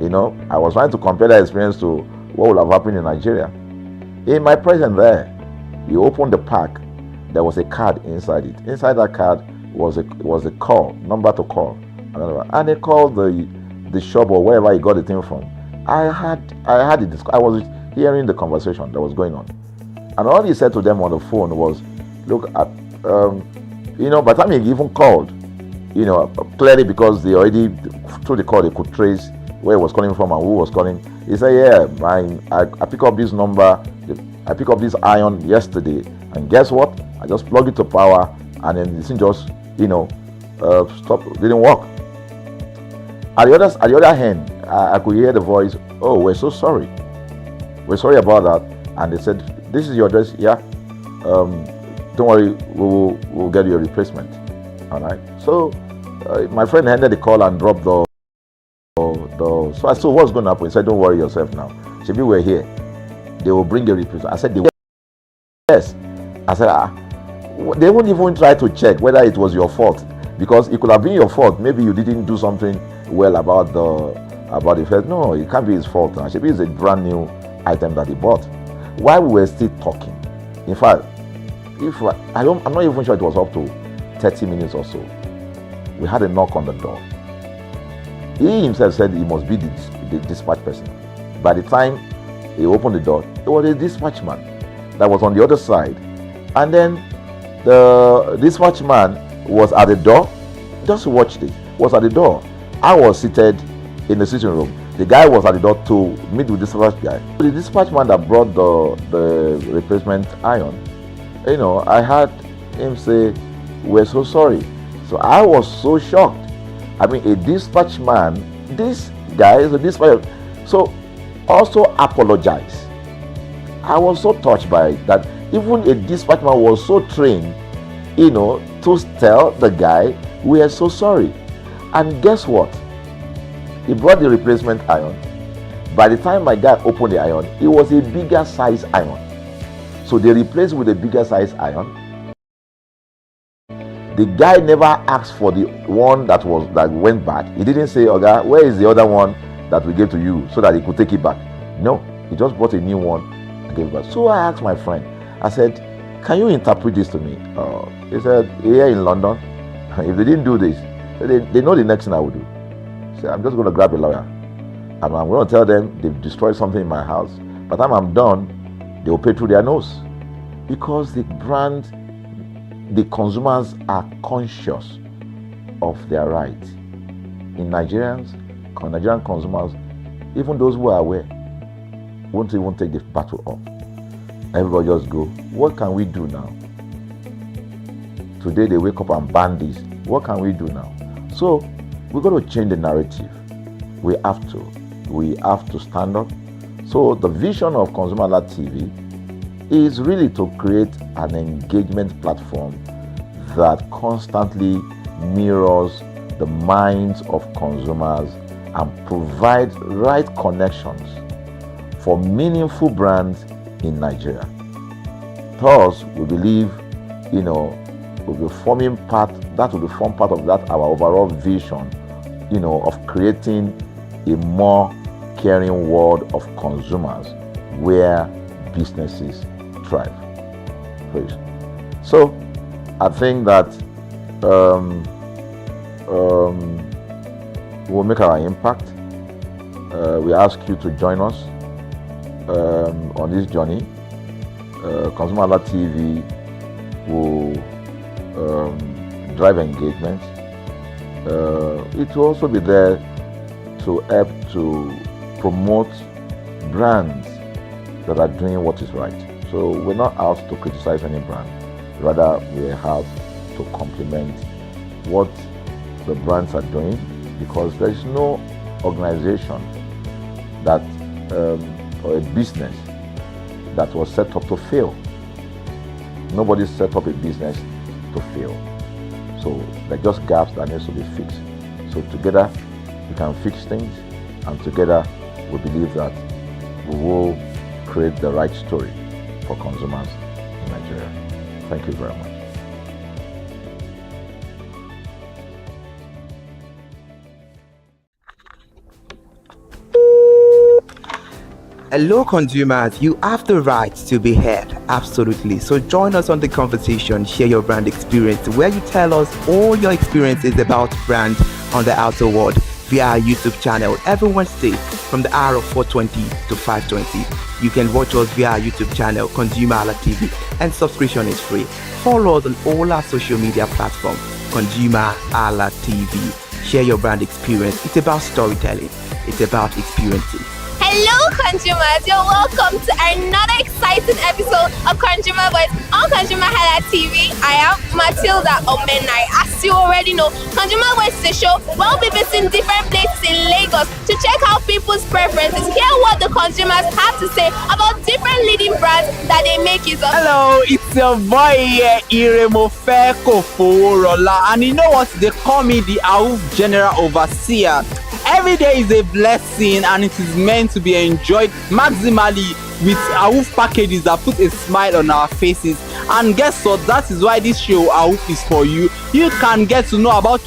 You know, I was trying to compare that experience to what would have happened in Nigeria. In my presence there, he opened the pack, there was a card inside it. Inside that card was a call, number to call. And they called the shop or wherever he got the thing from. I was hearing the conversation that was going on. And all he said to them on the phone was, look, you know, by the time he even called, you know, clearly because they already, through the call, they could trace where he was calling from and who was calling. He said, yeah, I picked up this number, I picked up this iron yesterday, and guess what? I just plugged it to power, and then this thing just, you know, didn't work. At the other hand, I could hear the voice, oh, we're so sorry. We're sorry about that. And they said, this is your address, yeah. Don't worry, we'll get you a replacement. All right. So my friend handed the call and dropped the. So I said, what's going to happen? He said, don't worry yourself now. Shebi, we're here. They will bring a replacement. I said, yes. I said, they won't even try to check whether it was your fault, because it could have been your fault. Maybe you didn't do something well about the first. No, it can't be his fault. Now, Shebi is a brand new item that he bought. While we were still talking, in fact, I'm not even sure it was up to 30 minutes or so, we had a knock on the door. He himself said he must be the dispatch person. By the time he opened the door, it was a dispatch man that was on the other side. And then the dispatch man was at the door. Just watch this. Was at the door. I was seated in the sitting room. The guy was at the door to meet with the dispatch guy. The dispatch man that brought the replacement iron, you know, I heard him say, we're so sorry. So I was so shocked. I mean, a dispatch man, this guy is a dispatch, so also apologize. I was so touched by it that even a dispatch man was so trained, you know, to tell the guy, we are so sorry. And guess what? He brought the replacement iron. By the time my guy opened the iron, it was a bigger size iron. So they replaced with a bigger size iron. The guy never asked for the one that went back. He didn't say, okay, where is the other one that we gave to you, so that he could take it back? No, he just bought a new one and gave it back. So I asked my friend, I said, can you interpret this to me? He said, here in London, if they didn't do this, they know the next thing I would do. So I'm just going to grab a lawyer and I'm going to tell them they've destroyed something in my house. By the time I'm done, they will pay through their nose. Because the consumers are conscious of their rights. In Nigerian consumers, even those who are aware, won't even take the battle up. Everybody just go, what can we do now? Today they wake up and ban this. What can we do now? So we're going to change the narrative. We have to stand up. So the vision of ConsumerHallaTV is really to create an engagement platform that constantly mirrors the minds of consumers and provides right connections for meaningful brands in Nigeria. Thus, we believe, we'll be forming part of that our overall vision of creating a more caring world of consumers where businesses thrive. So I think that we'll make our impact. We ask you to join us on this journey. ConsumerHalla TV will drive engagement. It will also be there to help to promote brands that are doing what is right. So we're not out to criticize any brand, rather we have to complement what the brands are doing, because there is no organization that or a business that was set up to fail. Nobody set up a business to fail. So there are just gaps that needs to be fixed. So together we can fix things, and together we believe that we will create the right story for consumers in Nigeria. Thank you very much. Hello consumers, you have the right to be heard, absolutely. So join us on the conversation, share your brand experience, where you tell us all your experiences about brands on the outer world via our YouTube channel every Wednesday from the hour of 4:20 to 5:20. You can watch us via our YouTube channel, ConsumerHalla TV, and subscription is free. Follow us on all our social media platforms, ConsumerHalla TV. Share your brand experience. It's about storytelling. It's about experiencing. Hello consumers, you're welcome to another exciting episode of Consumer Voice on ConsumerHalla TV. I am Matilda Omenai. As you already know, Consumer Voice is a show where we'll be visiting different places in Lagos to check out people's preferences, hear what the consumers have to say about different leading brands that they make use of. Hello, it's your boy here, Iremofeko Foworola, and you know what? They call me the AWUF General Overseer. Every day is a blessing, and it is meant to be enjoyed maximally with AWUF packages that put a smile on our faces. And guess what? That is why this show AWUF is for you. You can get to know about